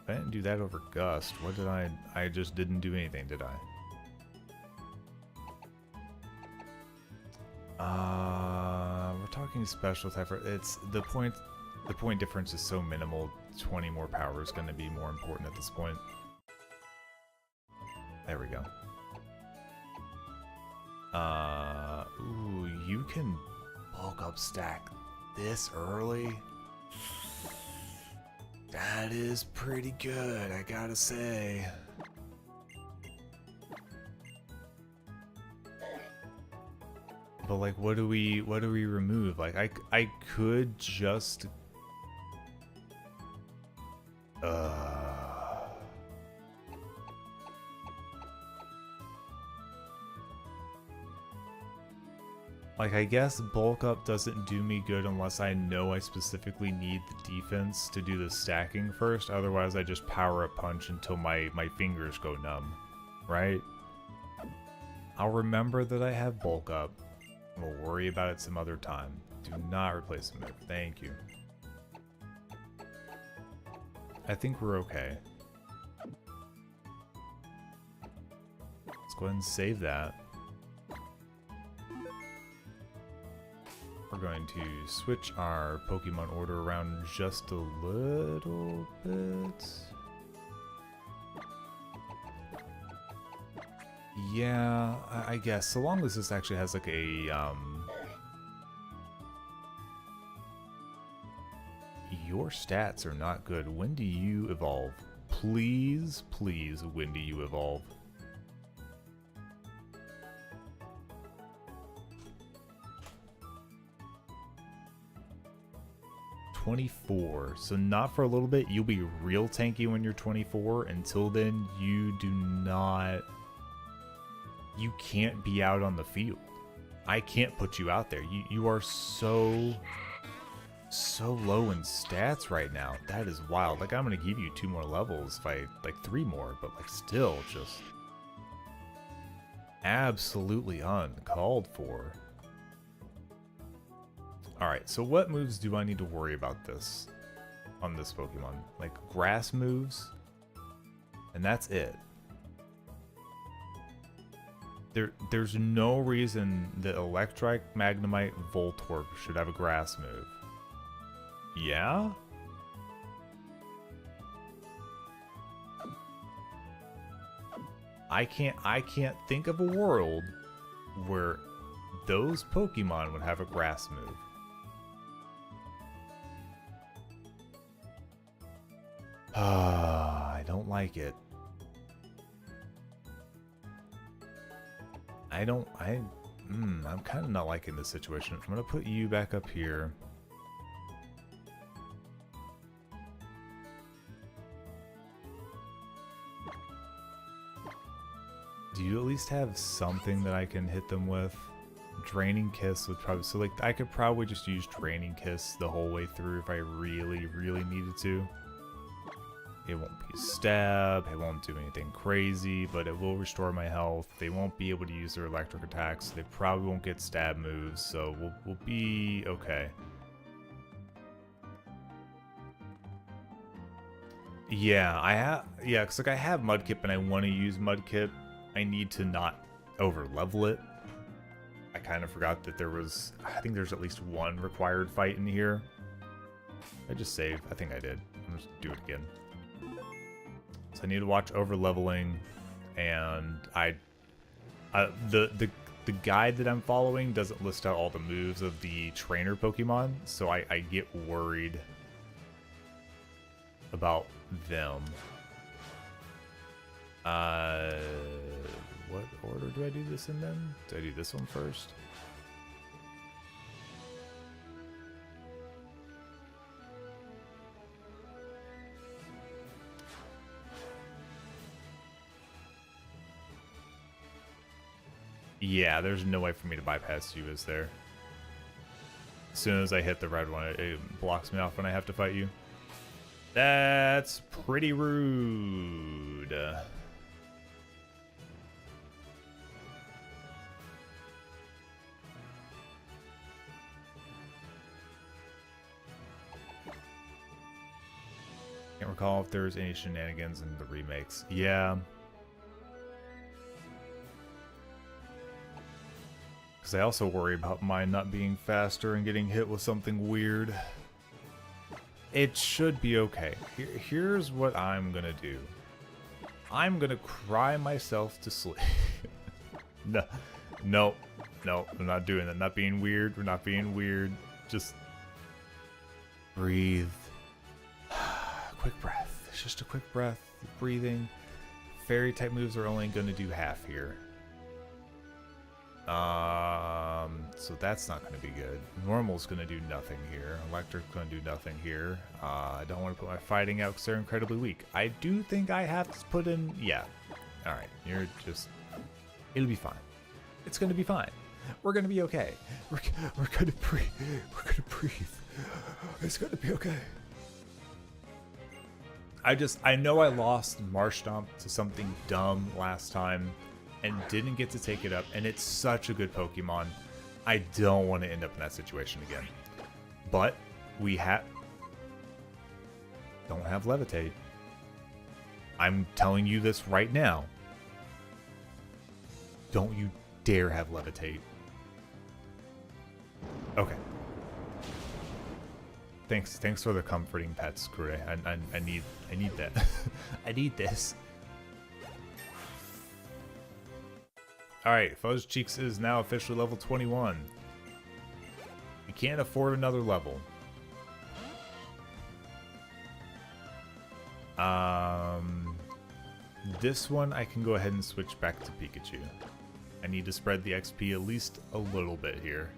Speaker 1: I didn't do that over Gust. What did I just didn't do anything, did I? We're talking special type. It's the point difference is so minimal. 20 more power is going to be more important at this point. There we go. Ooh, you can bulk up stack this early. That is pretty good, I gotta say. But like, what do we remove? Like, I could just like, I guess bulk up doesn't do me good unless I know I specifically need the defense to do the stacking first. Otherwise, I just power up punch until my fingers go numb, right? I'll remember that I have bulk up. We'll worry about it some other time. Do not replace the move. Thank you. I think we're okay. Let's go ahead and save that. We're going to switch our Pokemon order around just a little bit. Yeah, I guess. So long as this actually has like a, your stats are not good. When do you evolve? Please, please, when do you evolve? .24. So not for a little bit. You'll be real tanky when you're 24. Until then, you do not... You can't be out on the field. I can't put you out there. You are so low in stats right now. That is wild. Like, I'm gonna give you 2 more levels, if I like 3 more, but like still just absolutely uncalled for. Alright, so what moves do I need to worry about this on this Pokemon? Like grass moves, and that's it. There's no reason that Electrike, Magnemite, Voltorb should have a grass move. Yeah? I can't think of a world where those Pokemon would have a grass move. I don't like it. I'm kind of not liking this situation. I'm going to put you back up here. Do you at least have something that I can hit them with? Draining Kiss would probably... So, like, I could probably just use Draining Kiss the whole way through if I really, really needed to. It won't be a stab, it won't do anything crazy, but it will restore my health. They won't be able to use their electric attacks. They probably won't get stab moves, so we'll be okay. Yeah, because like I have Mudkip and I want to use Mudkip. I need to not over level it. I kind of forgot that there was, I think there's at least one required fight in here. I just saved. I think I did. I'm just do it again. So I need to watch over leveling, and the guide that I'm following doesn't list out all the moves of the trainer Pokemon, so I get worried about them. What order do I do this in then? Do I do this one first? Yeah, there's no way for me to bypass you, is there? As soon as I hit the red one, it blocks me off when I have to fight you. That's pretty rude. Can't recall if there's any shenanigans in the remakes. Yeah. Because I also worry about mine not being faster and getting hit with something weird. It should be okay. Here's what I'm gonna do. I'm gonna cry myself to sleep. No, I'm not doing that. Not being weird. We're not being weird. Just breathe. Quick breath. It's just a quick breath. Breathing. Fairy type moves are only gonna do half here. So that's not going to be good. Normal's going to do nothing here. Electric's going to do nothing here. I don't want to put my fighting out because they're incredibly weak. I do think I have to put in... Yeah. Alright, you're just... It'll be fine. It's going to be fine. We're going to be okay. We're going to breathe. We're going to breathe. It's going to be okay. I know I lost Marshtomp to something dumb last time and didn't get to take it up, and it's such a good Pokemon. I don't want to end up in that situation again. But we don't have Levitate. I'm telling you this right now. Don't you dare have Levitate. Okay. Thanks for the comforting pets, Kure. I need that. I need this. Alright, Fuzz Cheeks is now officially level 21. We can't afford another level. This one I can go ahead and switch back to Pikachu. I need to spread the XP at least a little bit here.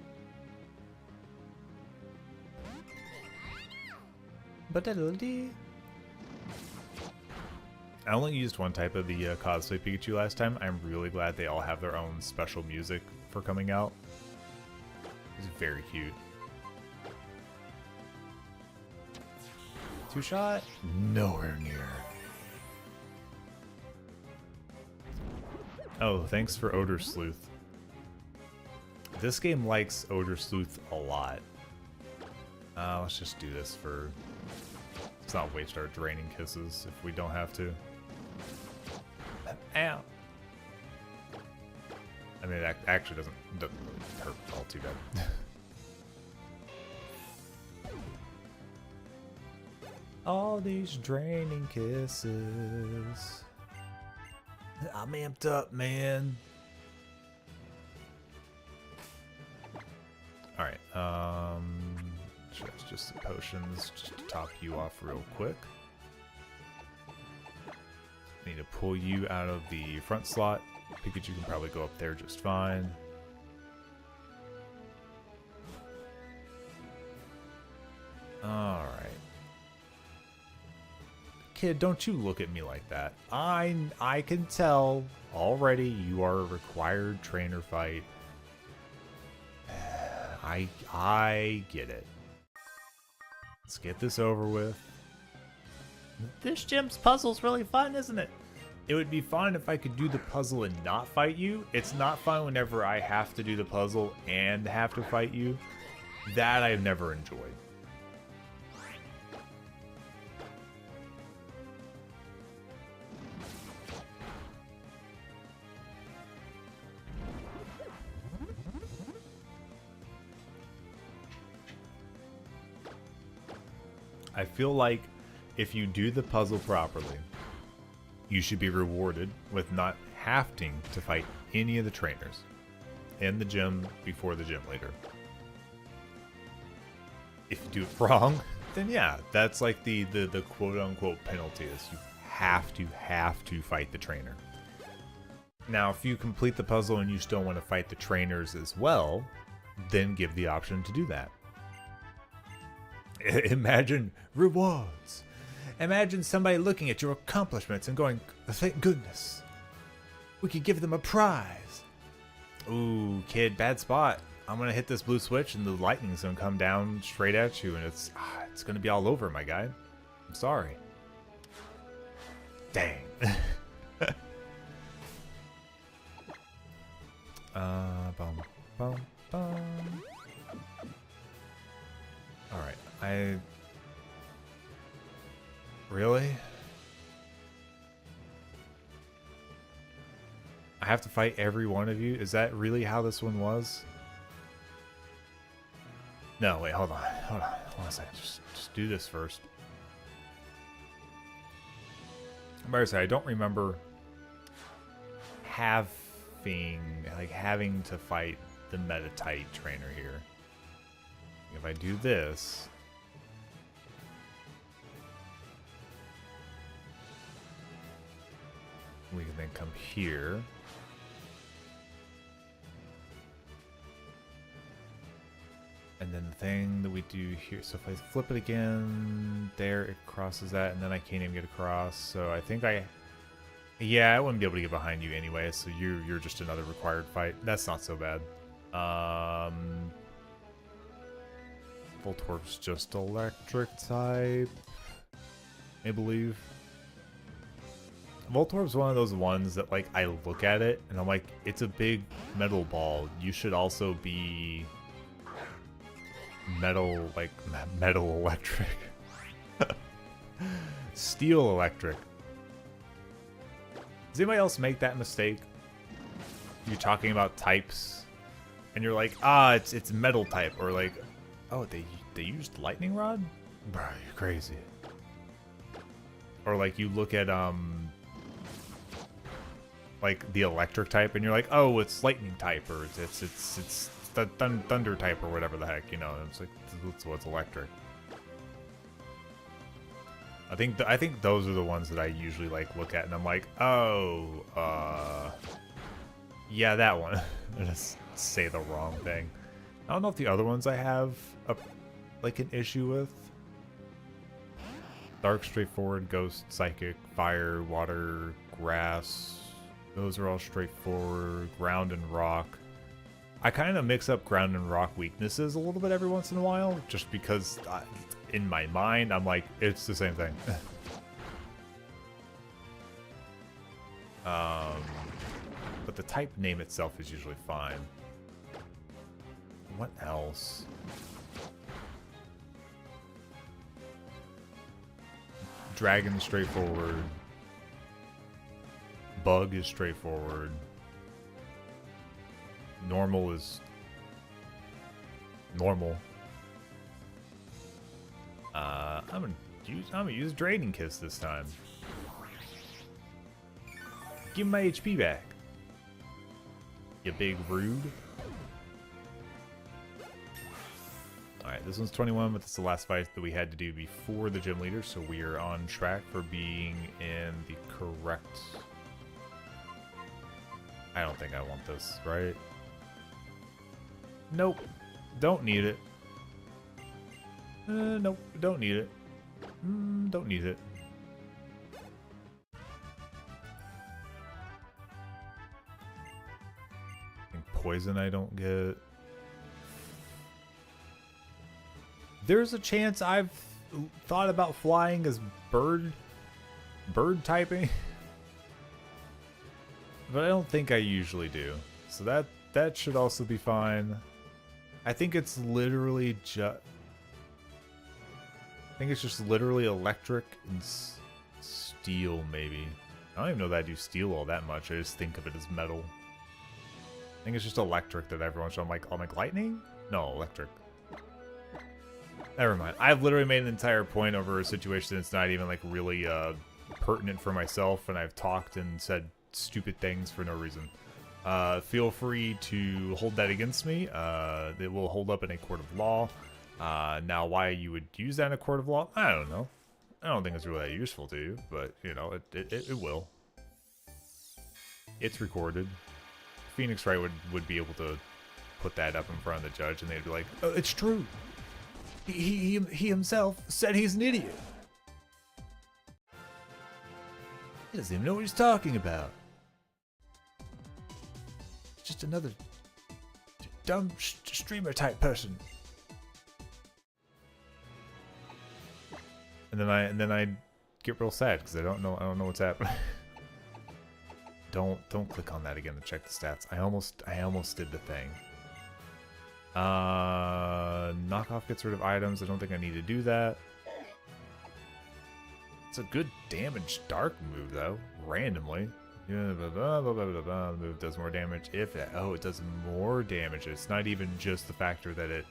Speaker 1: I only used one type of the cosplay Pikachu last time. I'm really glad they all have their own special music for coming out. It's very cute. Two shot? Nowhere near. Oh, thanks for Odor Sleuth. This game likes Odor Sleuth a lot. Let's just do this for... Let's not waste our draining kisses if we don't have to. Ow. I mean, it actually doesn't really hurt all too bad. All these draining kisses. I'm amped up, man. Alright, just some potions just to top you off real quick. Need to pull you out of the front slot. Pikachu can probably go up there just fine. Alright. Kid, don't you look at me like that. I can tell already you are a required trainer fight. I get it. Let's get this over with.
Speaker 2: This gym's puzzle's really fun, isn't it?
Speaker 1: It would be fun if I could do the puzzle and not fight you. It's not fun whenever I have to do the puzzle and have to fight you. That I've never enjoyed. I feel like if you do the puzzle properly, you should be rewarded with not having to fight any of the trainers in the gym before the gym leader. If you do it wrong, then yeah, that's like the quote-unquote penalty is you have to fight the trainer. Now, if you complete the puzzle and you still want to fight the trainers as well, then give the option to do that. Imagine rewards. Imagine somebody looking at your accomplishments and going, thank goodness. We could give them a prize. Ooh, kid, bad spot. I'm going to hit this blue switch and the lightning's going to come down straight at you and it's going to be all over, my guy. I'm sorry. Dang. Bum, bum, bum. Alright, Really? I have to fight every one of you? Is that really how this one was? No, wait, hold on a second. Just do this first. I'm about to say, I don't remember having to fight the meta-type trainer here. If I do this, we can then come here. And then the thing that we do here, so if I flip it again, there it crosses that, and then I can't even get across. So I think yeah, I wouldn't be able to get behind you anyway, so you're just another required fight. That's not so bad. Voltorb's just electric type, I believe. Voltorb's one of those ones that, like, I look at it and I'm like, it's a big metal ball. You should also be metal, like, metal electric. Steel electric. Does anybody else make that mistake? You're talking about types and you're like, it's metal type, or like, oh, they used lightning rod? Bro, you're crazy. Or like you look at like the electric type and you're like, oh, it's lightning type, or it's the thunder type, or whatever the heck, you know. It's like, that's what's electric. I think those are the ones that I usually like look at and I'm like, oh, yeah, that one. I just say the wrong thing. I don't know if the other ones I have like an issue with. Dark, straightforward, ghost, psychic, fire, water, grass. Those are all straightforward. Ground and rock. I kind of mix up ground and rock weaknesses a little bit every once in a while, just because in my mind I'm like, it's the same thing. But the type name itself is usually fine. What else? Dragon is straightforward. Bug is straightforward. Normal is normal. I'm gonna use Draining Kiss this time. Give me my HP back, you big rude. Alright, this one's 21, but this is the last fight that we had to do before the gym leader, so we are on track for being in the correct... I don't think I want this, right? Nope. Don't need it. Nope, don't need it. Don't need it. And poison I don't get. There's a chance I've thought about flying as bird typing. But I don't think I usually do. So that should also be fine. I think it's literally just... I think it's just literally electric and steel, maybe. I don't even know that I do steel all that much. I just think of it as metal. I think it's just electric that everyone should. I'm like lightning? No, electric. Never mind. I've literally made an entire point over a situation that's not even like really pertinent for myself, and I've talked and said stupid things for no reason. Feel free to hold that against me. It will hold up in a court of law. Now, why you would use that in a court of law, I don't know. I don't think it's really that useful to you, but, you know, it will. It's recorded. Phoenix Wright would be able to put that up in front of the judge, and they'd be like, oh, it's true. He himself said he's an idiot. He doesn't even know what he's talking about. Just another dumb streamer type person. And then I get real sad because I don't know what's happening. Don't click on that again to check the stats. I almost did the thing. Knockoff gets rid of items. I don't think I need to do that. It's a good damage dark move though, randomly. Yeah, the move does more damage if it, oh, it does more damage. It's not even just the factor that it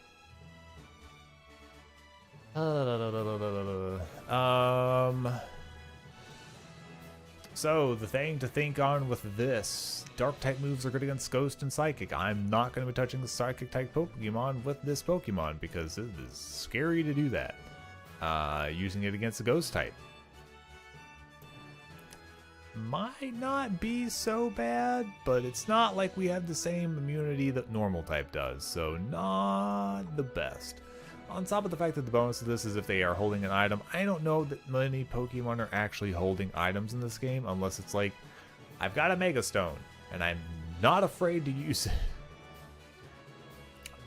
Speaker 1: so the thing to think on with this, dark type moves are good against Ghost and Psychic. I'm not going to be touching the Psychic type Pokemon with this Pokemon because it is scary to do that. Using it against the Ghost type might not be so bad, but it's not like we have the same immunity that normal type does, so not the best. On top of the fact that the bonus of this is if they are holding an item, I don't know that many Pokemon are actually holding items in this game, unless it's like, I've got a Mega Stone, and I'm not afraid to use it.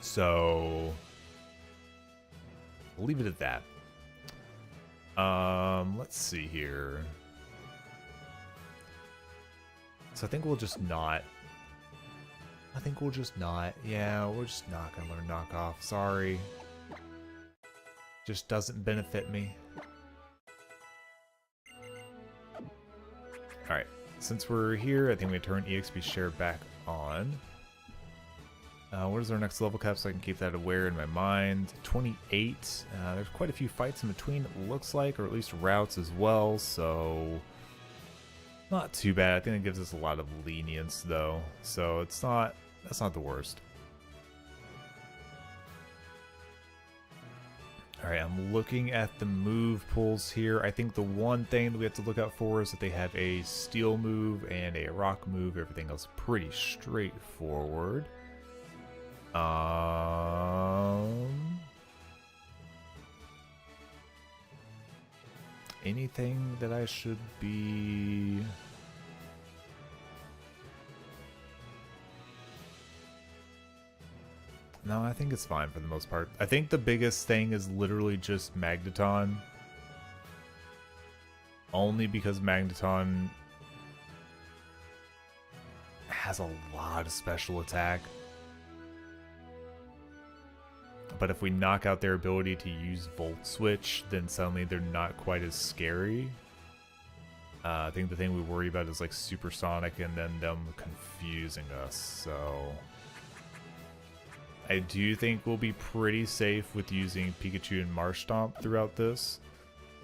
Speaker 1: So, we'll leave it at that. Let's see here. So I think we'll just not. Yeah, we're just not gonna learn knockoff. Sorry. Just doesn't benefit me. Alright, since we're here, I think we turn EXP share back on. What is our next level cap so I can keep that aware in my mind? 28. There's quite a few fights in between, it looks like, or at least routes as well, so not too bad. I think it gives us a lot of lenience though, so that's not the worst. Alright, I'm looking at the move pulls here. I think the one thing that we have to look out for is that they have a steel move and a rock move. Everything else pretty straightforward. Anything that I should be... No, I think it's fine for the most part. I think the biggest thing is literally just Magneton. Only because Magneton has a lot of special attack. But if we knock out their ability to use Volt Switch, then suddenly they're not quite as scary. I think the thing we worry about is like Supersonic and then them confusing us, so... I do think we'll be pretty safe with using Pikachu and Marshtomp throughout this.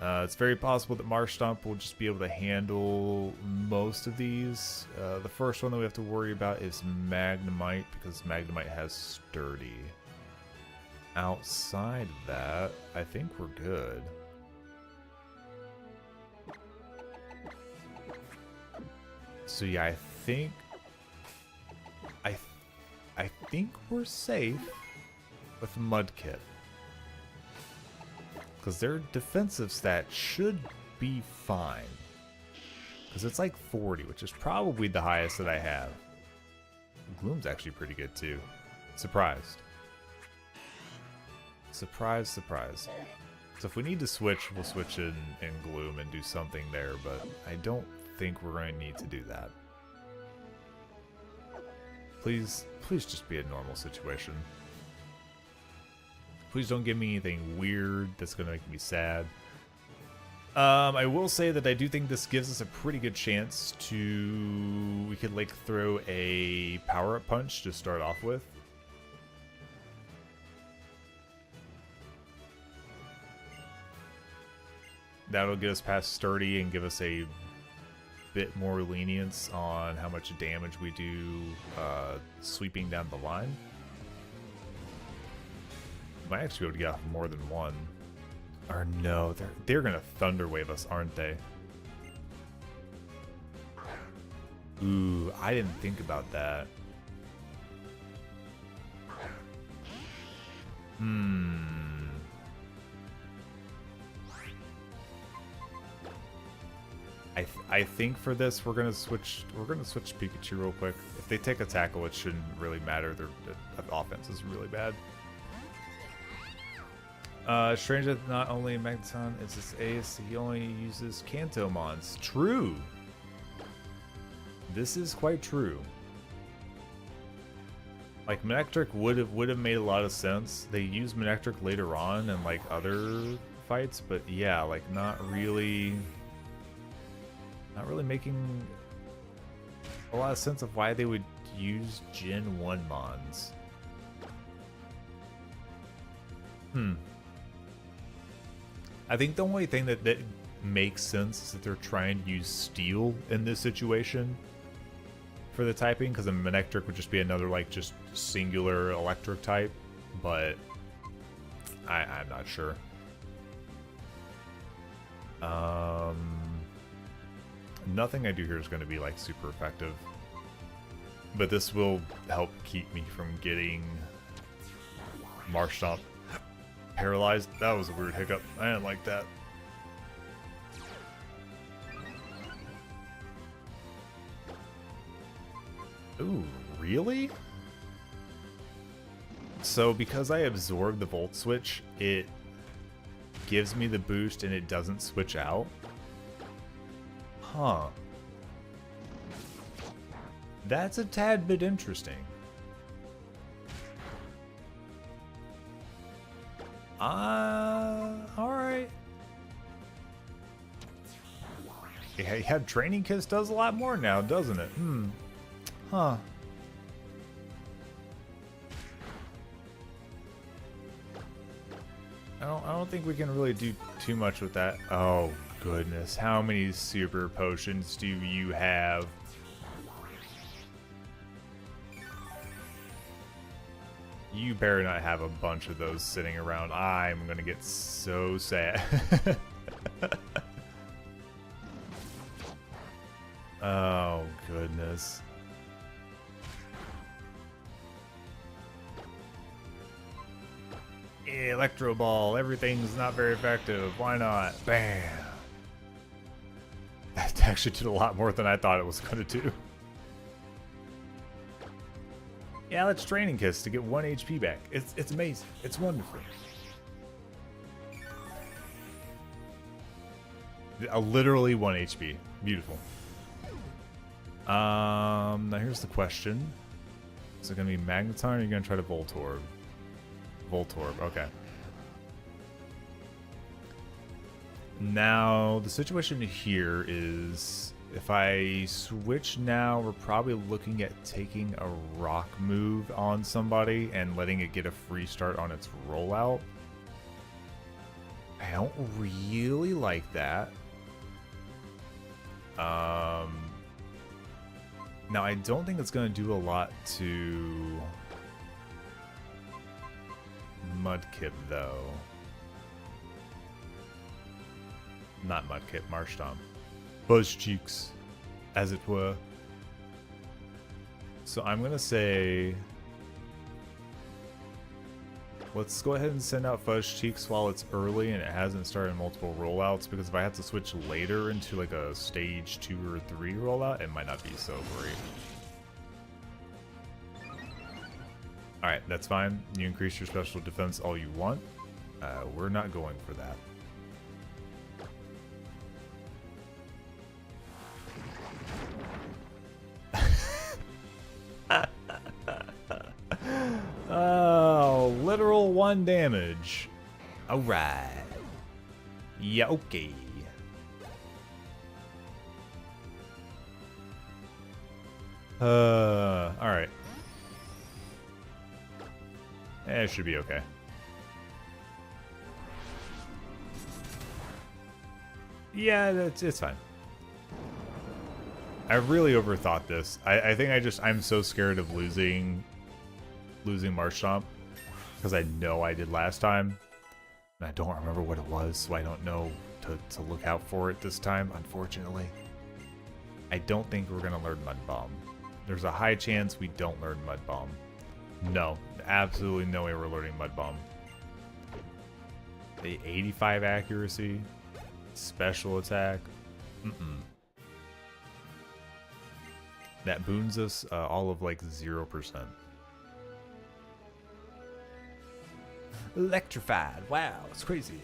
Speaker 1: It's very possible that Marshtomp will just be able to handle most of these. The first one that we have to worry about is Magnemite, because Magnemite has Sturdy. Outside of that, I think we're good. So yeah, I think we're safe with Mudkip. Because their defensive stat should be fine. Because it's like 40, which is probably the highest that I have. Gloom's actually pretty good too. Surprised. Surprise, surprise. So if we need to switch, we'll switch in Gloom and do something there, but I don't think we're going to need to do that. Please just be a normal situation. Please don't give me anything weird that's going to make me sad. I will say that I do think this gives us a pretty good chance to... We could like throw a power-up punch to start off with. That'll get us past sturdy and give us a bit more lenience on how much damage we do sweeping down the line. Might actually be able to get off more than one. Or no, they're gonna Thunder Wave us, aren't they? Ooh, I didn't think about that. I think for this we're gonna switch Pikachu real quick. If they take a tackle, it shouldn't really matter. Their offense is really bad. Strange that not only Magneton is his ace, he only uses Kantomons. True. This is quite true. Like Manectric would have made a lot of sense. They use Manectric later on in like other fights, but yeah, like not really making a lot of sense of why they would use Gen 1 Mons. I think the only thing that makes sense is that they're trying to use Steel in this situation for the typing, because a Manectric would just be another like just singular electric type, but I'm not sure. Nothing I do here is going to be like super effective, but this will help keep me from getting Marshtomp paralyzed. That was a weird hiccup. I didn't like that. Ooh, really? So because I absorb the Volt Switch, it gives me the boost and it doesn't switch out? Huh. That's a tad bit interesting. Alright. Yeah, Training Kiss does a lot more now, doesn't it? Huh. I don't think we can really do too much with that. Oh goodness, how many super potions do you have? You better not have a bunch of those sitting around. I'm gonna get so sad. Oh goodness. Electro Ball, everything's not very effective. Why not? Bam. That actually did a lot more than I thought it was gonna do. Yeah, let's Training Kiss to get 1 HP back. It's amazing. It's wonderful. Literally 1 HP. Beautiful. Now here's the question. Is it gonna be Magneton or are you gonna try to Voltorb? Voltorb, okay. Now, the situation here is if I switch now, we're probably looking at taking a rock move on somebody and letting it get a free start on its rollout. I don't really like that. Now, I don't think it's going to do a lot to Mudkip, though. Not Mudkip, Marshtomp. Buzz Cheeks, as it were. So I'm going to say... let's go ahead and send out Fudge Cheeks while it's early and it hasn't started multiple rollouts, because if I have to switch later into like a stage 2 or 3 rollout, it might not be so great. Alright, that's fine. You increase your special defense all you want. We're not going for that. Oh, literal 1 damage. Alright. Yeah, okay. Alright. It should be okay. Yeah, it's fine. I really overthought this. I think I'm so scared of losing Marshtomp, because I know I did last time, and I don't remember what it was, so I don't know to look out for it this time, unfortunately. I don't think we're gonna learn Mud Bomb. There's a high chance we don't learn Mud Bomb. No, absolutely no way we're learning Mud Bomb. The 85 accuracy, special attack. That boons us all of like 0%. Electrified. Wow, it's crazy.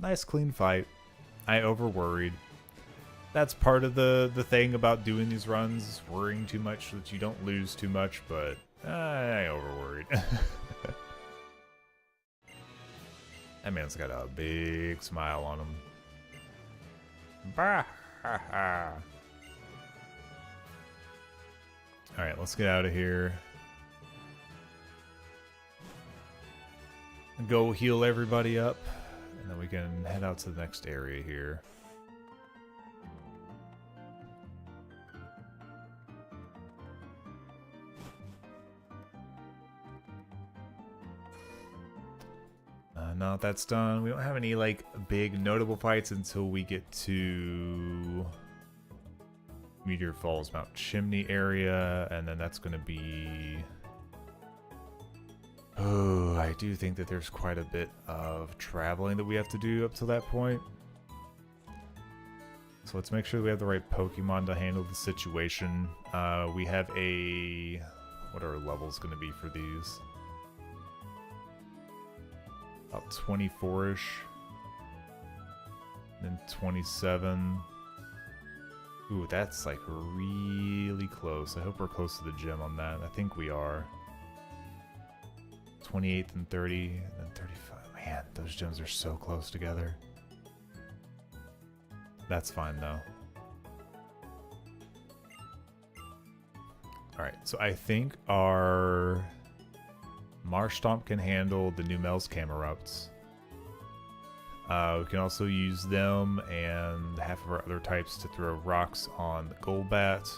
Speaker 1: Nice clean fight. I over-worried. That's part of the thing about doing these runs, worrying too much so that you don't lose too much, but I over-worried. That man's got a big smile on him. Bah, ha, ha. Alright, let's get out of here. Go heal everybody up, and then we can head out to the next area here. Now that that's done, we don't have any like big notable fights until we get to Meteor Falls Mount Chimney area, and then that's going to be... Oh, I do think that there's quite a bit of traveling that we have to do up to that point. So let's make sure we have the right Pokemon to handle the situation. We have a... What are our levels going to be for these? About 24-ish. Then 27. Ooh, that's like really close. I hope we're close to the gym on that. I think we are. 28th and 30, and then 35. Man, those gyms are so close together. That's fine though. Alright, so I think our Marshtomp can handle the new Mel's Camerupts. We can also use them and half of our other types to throw rocks on the Golbat.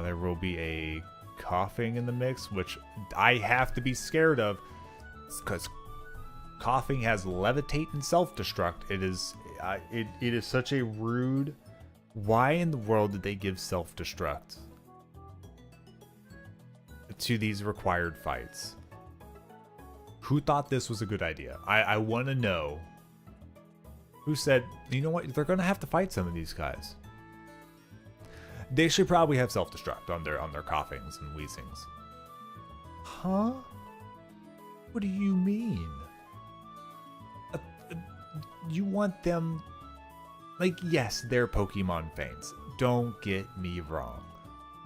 Speaker 1: There will be a Coughing in the mix, which I have to be scared of because Coughing has Levitate and Self-Destruct. It is such a rude... Why in the world did they give Self-Destruct to these required fights? Who thought this was a good idea? I want to know who said, you know what, they're going to have to fight some of these guys. They should probably have Self-Destruct on their Coughings and Wheezings. Huh? What do you mean? You want them... Like, yes, they're Pokemon fans. Don't get me wrong.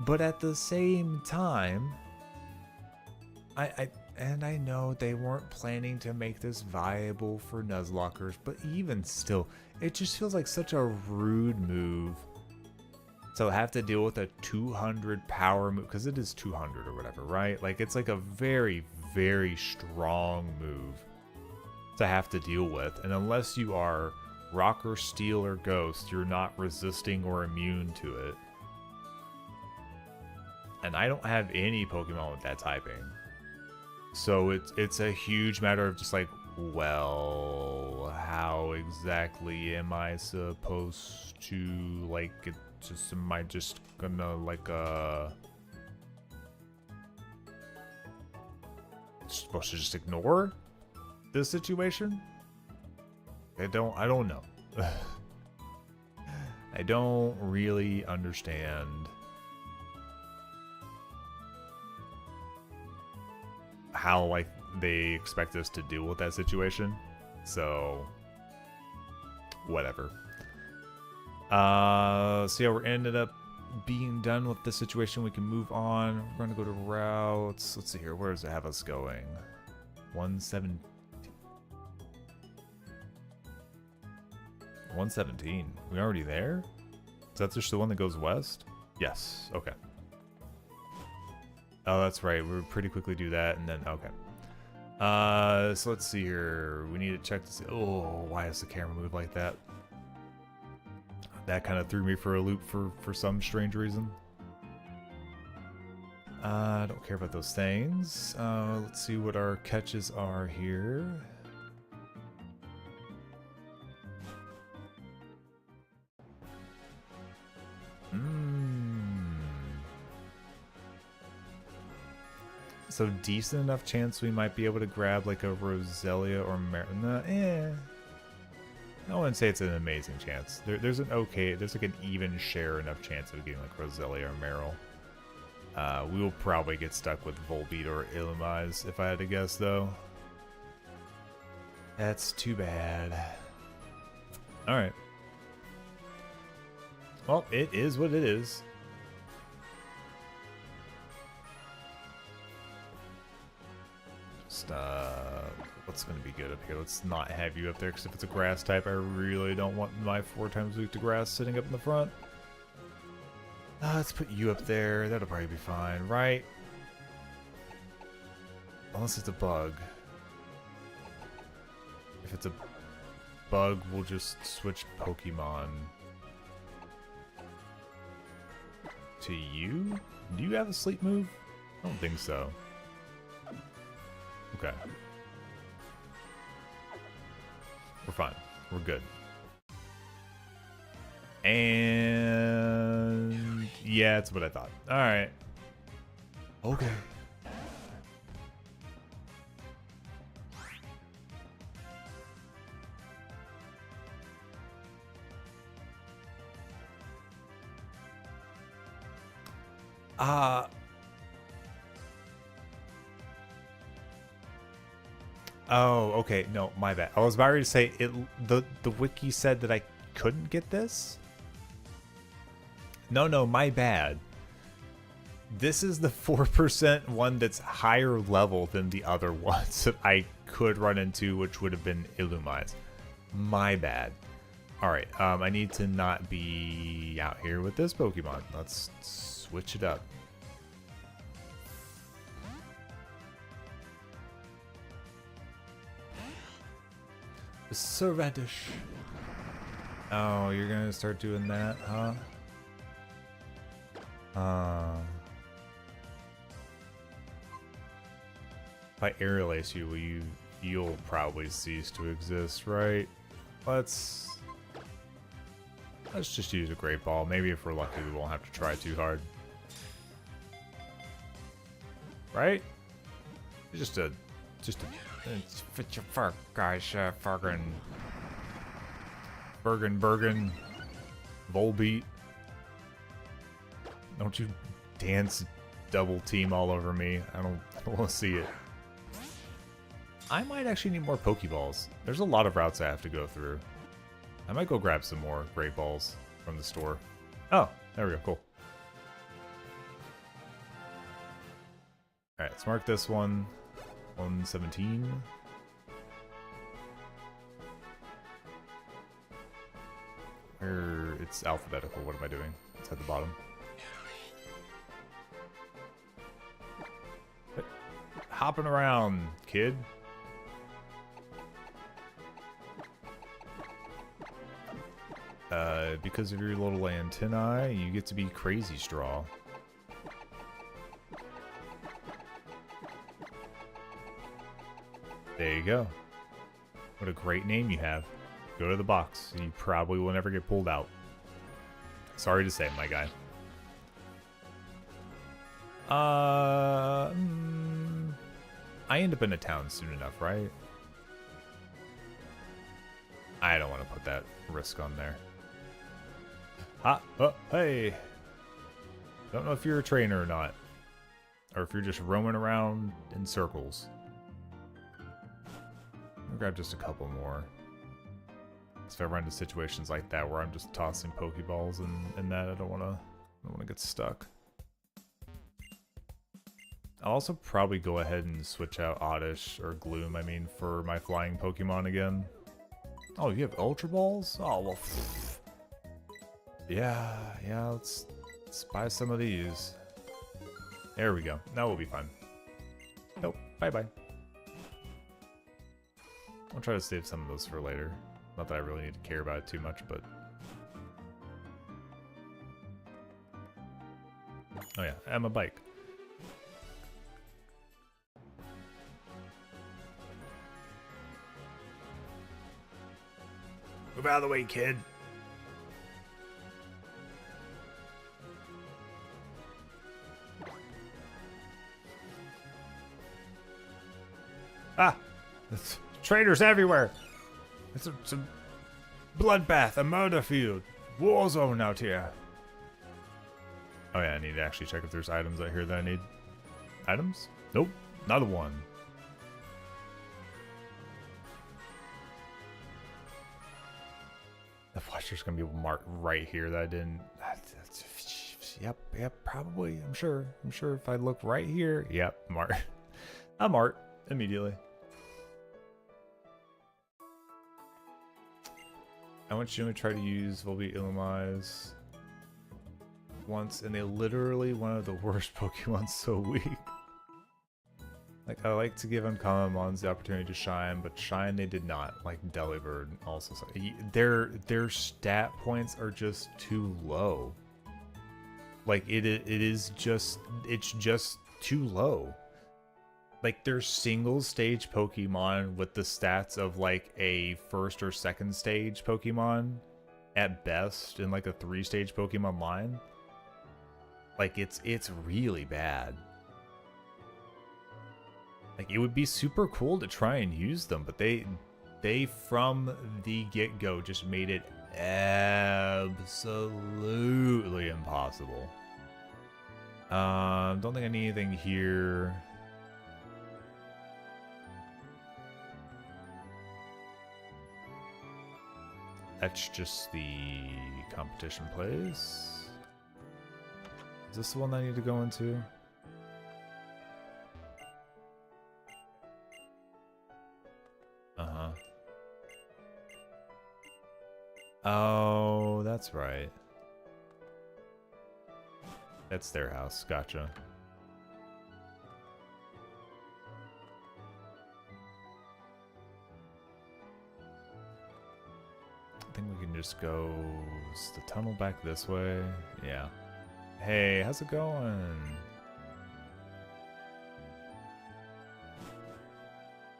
Speaker 1: But at the same time... I know they weren't planning to make this viable for Nuzlockers, but even still, it just feels like such a rude move. So have to deal with a 200 power move, because it is 200 or whatever, right? Like, it's like a very, very strong move to have to deal with. And unless you are Rock or Steel or Ghost, you're not resisting or immune to it. And I don't have any Pokemon with that typing. So it's a huge matter of just like, well, how exactly am I supposed to like Just am I just gonna like supposed to just ignore this situation? I don't know. I don't really understand how like they expect us to deal with that situation. So whatever. So yeah, we're ended up being done with the situation. We can move on. We're gonna go to routes. Let's see here. Where does it have us going? 117. We already there? Is that just the one that goes west? Yes. Okay. Oh, that's right. We'll pretty quickly do that, and then okay. So let's see here. We need to check to see. Oh, why does the camera move like that? That kind of threw me for a loop for some strange reason. I don't care about those things. Let's see what our catches are here. So decent enough chance we might be able to grab like a Roselia or I wouldn't say it's an amazing chance. There's like an even share enough chance of getting like Roselia or Meryl. We will probably get stuck with Volbeat or Illumise if I had to guess though. That's too bad. Alright. Well, it is what it is. Just, what's going to be good up here? Let's not have you up there, because if it's a grass type, I really don't want my 4 times weak to grass sitting up in the front. Let's put you up there. That'll probably be fine, right? Unless it's a bug. If it's a bug, we'll just switch Pokemon to you. Do you have a sleep move? I don't think so. Okay. We're fine. We're good. And yeah, that's what I thought. All right. Okay. Oh, okay. No, my bad. I was about to say the wiki said that I couldn't get this. No, my bad. This is the 4% one that's higher level than the other ones that I could run into, which would have been Illumise. My bad. Alright, I need to not be out here with this Pokemon. Let's switch it up. Servadish. Oh, you're gonna start doing that, huh? If I aerial ace you, you'll probably cease to exist, right? Let's just use a Great Ball. Maybe if we're lucky, we won't have to try too hard. Right? Just a fit your fur, guys. Bergen, Volbeat. Don't you dance double team all over me. I don't want to see it. I might actually need more Pokeballs. There's a lot of routes I have to go through. I might go grab some more Great Balls from the store. Oh, there we go. Cool. Alright, let's mark this one. 117. Where it's alphabetical. What am I doing? It's at the bottom. Quit hopping around, kid. Because of your little antennae, you get to be Crazy Straw. There you go. What a great name you have. Go to the box, and you probably will never get pulled out. Sorry to say, my guy. I end up in a town soon enough, right? I don't want to put that risk on there. Ha! Oh, hey! Don't know if you're a trainer or not. Or if you're just roaming around in circles. I'll grab just a couple more. So if I run into situations like that where I'm just tossing Pokeballs and that, I don't want to get stuck. I'll also probably go ahead and switch out Oddish or Gloom, I mean, for my flying Pokemon again. Oh, you have Ultra Balls? Oh, well, yeah, let's buy some of these. There we go. That will be fun. Nope, bye-bye. I'll try to save some of those for later. Not that I really need to care about it too much, but... Oh yeah, and my bike. Move out of the way, kid. Ah! There's traitors everywhere! It's a bloodbath, a murder field. War zone out here. Oh yeah, I need to actually check if there's items out here that I need. Items? Nope, not a one. There's gonna be a mark right here that I didn't. Yep, probably. I'm sure if I look right here, yep, mark. I'm art immediately. I want you to try to use Volbeat Illumise once, and they literally one of the worst Pokemon, so weak. Like, I like to give uncommon mons the opportunity to shine, but shine they did not. Like Delibird also. Their stat points are just too low. Like it's just too low. Like they're single stage Pokemon with the stats of like a first or second stage Pokemon at best in like a 3-stage Pokemon line. Like it's really bad. Like, it would be super cool to try and use them, but they from the get-go just made it absolutely impossible. Don't think I need anything here. That's just the competition place. Is this the one I need to go into? Uh-huh. Oh, that's right. That's their house. Gotcha. I think we can just go... Is the tunnel back this way? Yeah. Hey, how's it going?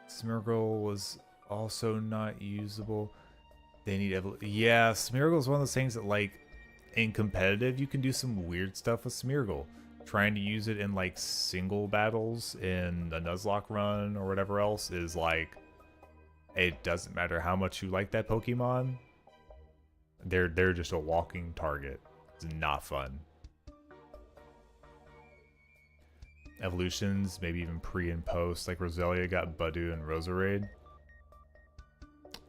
Speaker 1: Smeargle was also not usable. They need yeah, Smeargle is one of those things that, like, in competitive, you can do some weird stuff with Smeargle. Trying to use it in, like, single battles in a Nuzlocke run or whatever else is, like, it doesn't matter how much you like that Pokemon. They're just a walking target. It's not fun. Evolutions, maybe even pre and post, like Roselia got Budew and Roserade.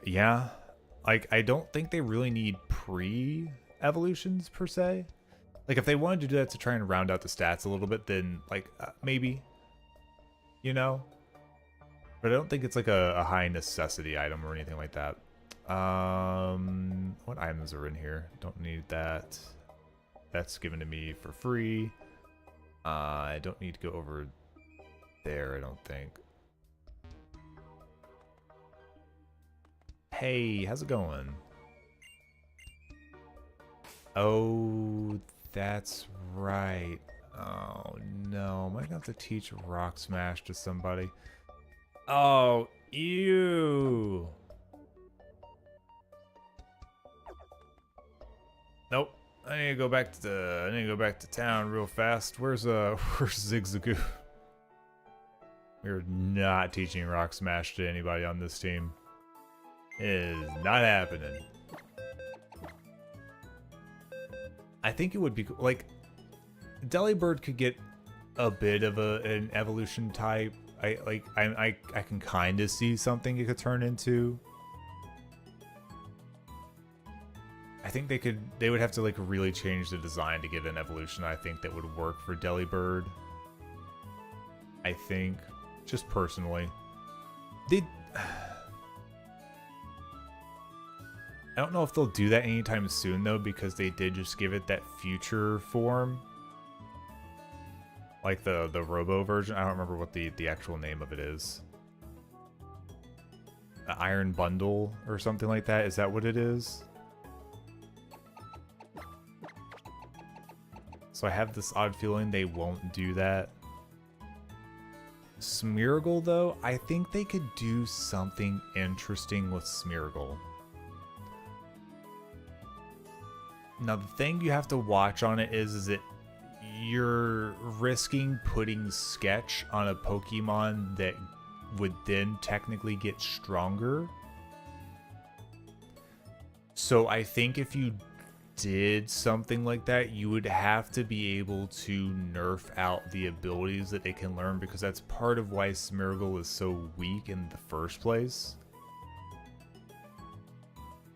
Speaker 1: Yeah, like I don't think they really need pre-evolutions per se. Like if they wanted to do that to try and round out the stats a little bit, then like maybe, you know. But I don't think it's like a high necessity item or anything like that. What items are in here? Don't need that. That's given to me for free. I don't need to go over there, I don't think. Hey, how's it going? Oh, that's right. Oh no, am I gonna have to teach Rock Smash to somebody? Oh, ew. Nope. I need to go back to town real fast. Where's Zigzagoon? We're not teaching Rock Smash to anybody on this team. It is not happening. I think it would be like Delibird could get a bit of an evolution type. I can kind of see something it could turn into. I think they would have to like really change the design to get an evolution I think that would work for Delibird. I think, just personally. I don't know if they'll do that anytime soon though, because they did just give it that future form. Like the Robo version. I don't remember what the actual name of it is. The Iron Bundle or something like that. Is that what it is? So I have this odd feeling they won't do that. Smeargle though, I think they could do something interesting with Smeargle. Now the thing you have to watch on it is that you're risking putting Sketch on a Pokemon that would then technically get stronger. So I think if you did something like that, you would have to be able to nerf out the abilities that it can learn, because that's part of why Smeargle is so weak in the first place.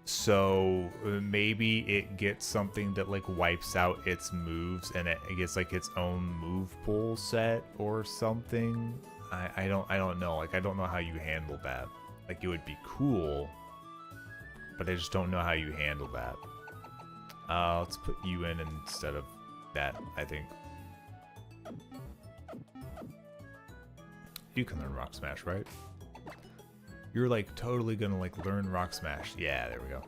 Speaker 1: So maybe it gets something that like wipes out its moves and it gets like its own move pool set or something. I don't know. Like I don't know how you handle that. Like it would be cool, but I just don't know how you handle that. Let's put you in instead of that, I think. You can learn Rock Smash, right? You're like totally gonna like learn Rock Smash. Yeah, there we go.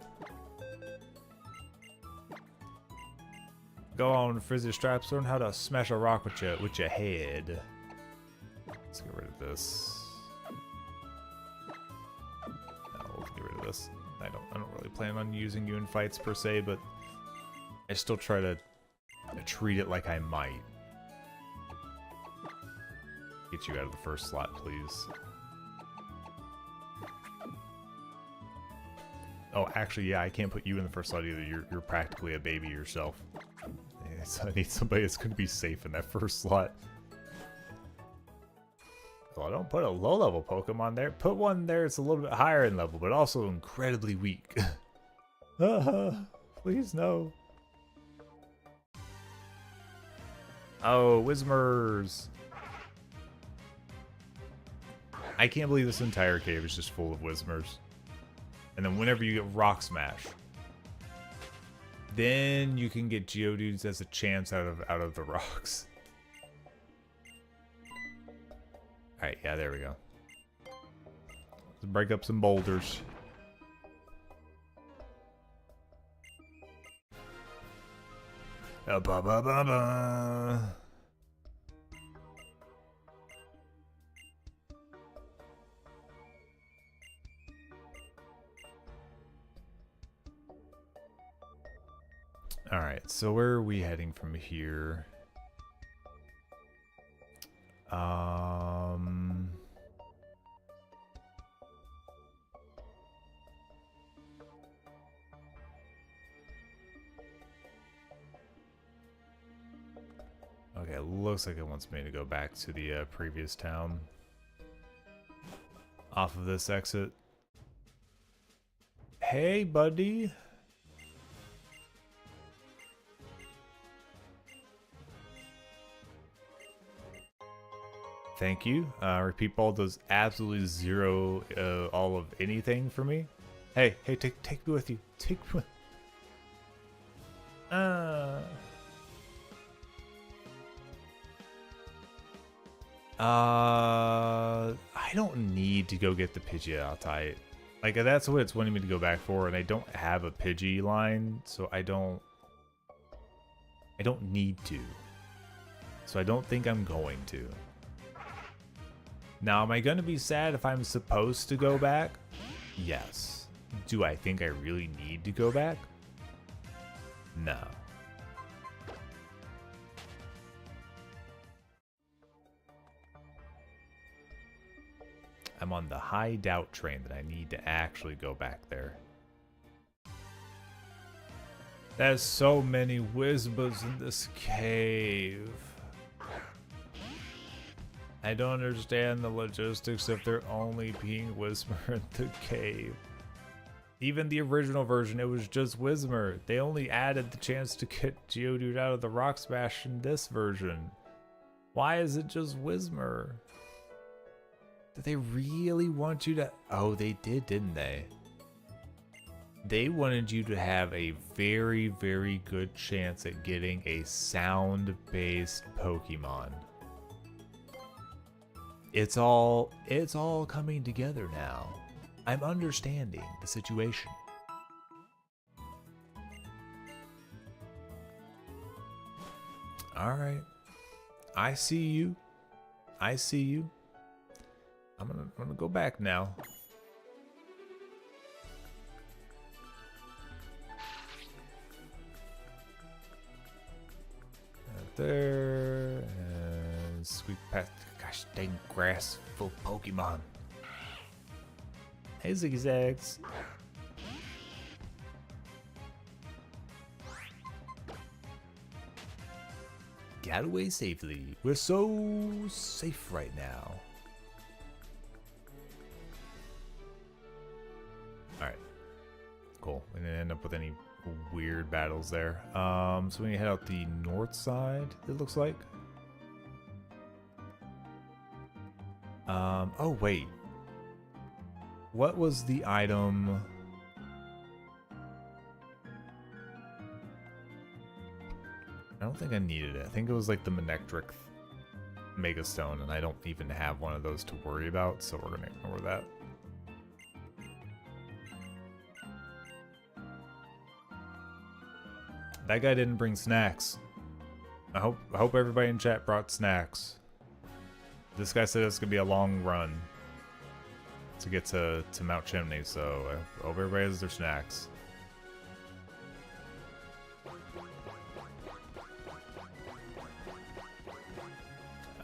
Speaker 1: Go on, Frizzy Stripes, learn how to smash a rock with your head. Let's get rid of this. No, we'll get rid of this. I don't really plan on using you in fights per se, but I still try to treat it like I might. Get you out of the first slot, please. Oh, actually, yeah, I can't put you in the first slot either. You're practically a baby yourself. Yeah, so I need somebody that's going to be safe in that first slot. Well, don't put a low-level Pokemon there. Put one there that's a little bit higher in level, but also incredibly weak. Please, no. Oh, Whismers. I can't believe this entire cave is just full of Whismers. And then whenever you get Rock Smash, then you can get Geodudes as a chance out of the rocks. Alright, yeah, there we go. Let's break up some boulders. Ba ba ba ba. Alright, so where are we heading from here? Okay, it looks like it wants me to go back to the previous town. Off of this exit. Hey, buddy. Thank you. Repeat ball does absolutely zero all of anything for me. Hey, take me with you. Take me. I don't need to go get the Pidgeotite. Like that's what it's wanting me to go back for, and I don't have a Pidgey line, so I don't need to. So I don't think I'm going to. Now, am I going to be sad if I'm supposed to go back? Yes. Do I think I really need to go back? No. I'm on the high doubt train that I need to actually go back there. There's so many Whisbers in this cave. I don't understand the logistics of there only being Whisper in the cave. Even the original version, it was just Whismer. They only added the chance to get Geodude out of the Rock Smash in this version. Why is it just Whismer? Did they really want you to... Oh, they did, didn't they? They wanted you to have a very, very good chance at getting a sound-based Pokemon. It's all coming together now. I'm understanding the situation. Alright. I see you. I see you. I'm gonna go back now. Right there. And sweep past. Gosh dang grass full Pokemon. Hey zigzags. Got away safely. We're so safe right now. Alright. Cool. We didn't end up with any weird battles there. So we need to head out the north side, it looks like. Oh wait. What was the item? I don't think I needed it. I think it was like the Manectric Mega Stone, and I don't even have one of those to worry about, so we're gonna ignore that. That guy didn't bring snacks. I hope everybody in chat brought snacks. This guy said it's gonna be a long run to get to Mount Chimney, so I hope everybody has their snacks.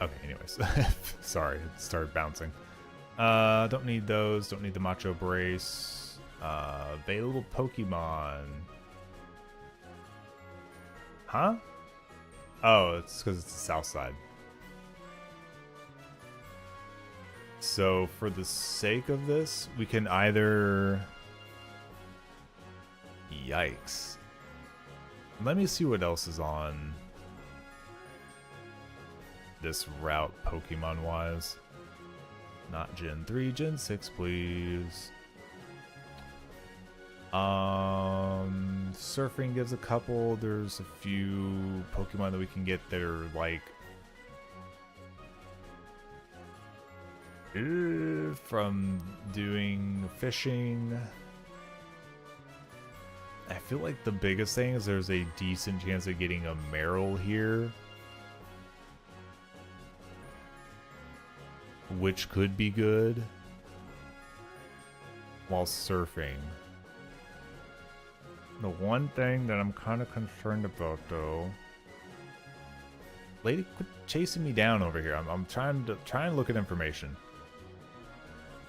Speaker 1: Okay, anyways. Sorry, it started bouncing. Don't need those. Don't need the Macho Brace. Available Pokemon. Huh? Oh, it's because it's the south side. So, for the sake of this, we can either... Yikes. Let me see what else is on this route Pokemon-wise. Not Gen 3, Gen 6, please. Surfing gives a couple. There's a few Pokemon that we can get that are like... from doing fishing. I feel like the biggest thing is there's a decent chance of getting a Marill here, which could be good while surfing. The one thing that I'm kind of concerned about, though, lady, quit chasing me down over here. I'm trying to look at information.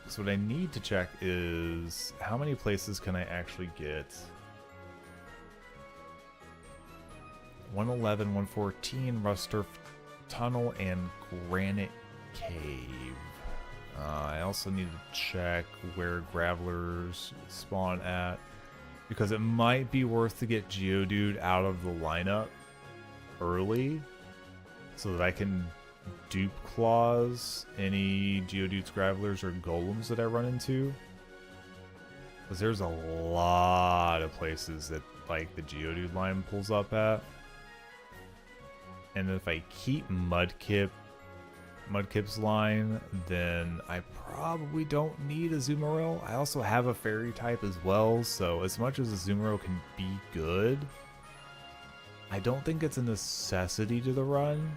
Speaker 1: So what I need to check is how many places can I actually get? 111, 114, Rusturf Tunnel, and Granite Cave. I also need to check where Gravelers spawn at, because it might be worth to get Geodude out of the lineup early so that I can dupe claws any Geodude's Gravelers or Golems that I run into. Because there's a lot of places that like the Geodude line pulls up at. And if I keep Mudkip's line, then I probably don't need a Azumarill. I also have a Fairy type as well, so as much as a Azumarill can be good, I don't think it's a necessity to the run.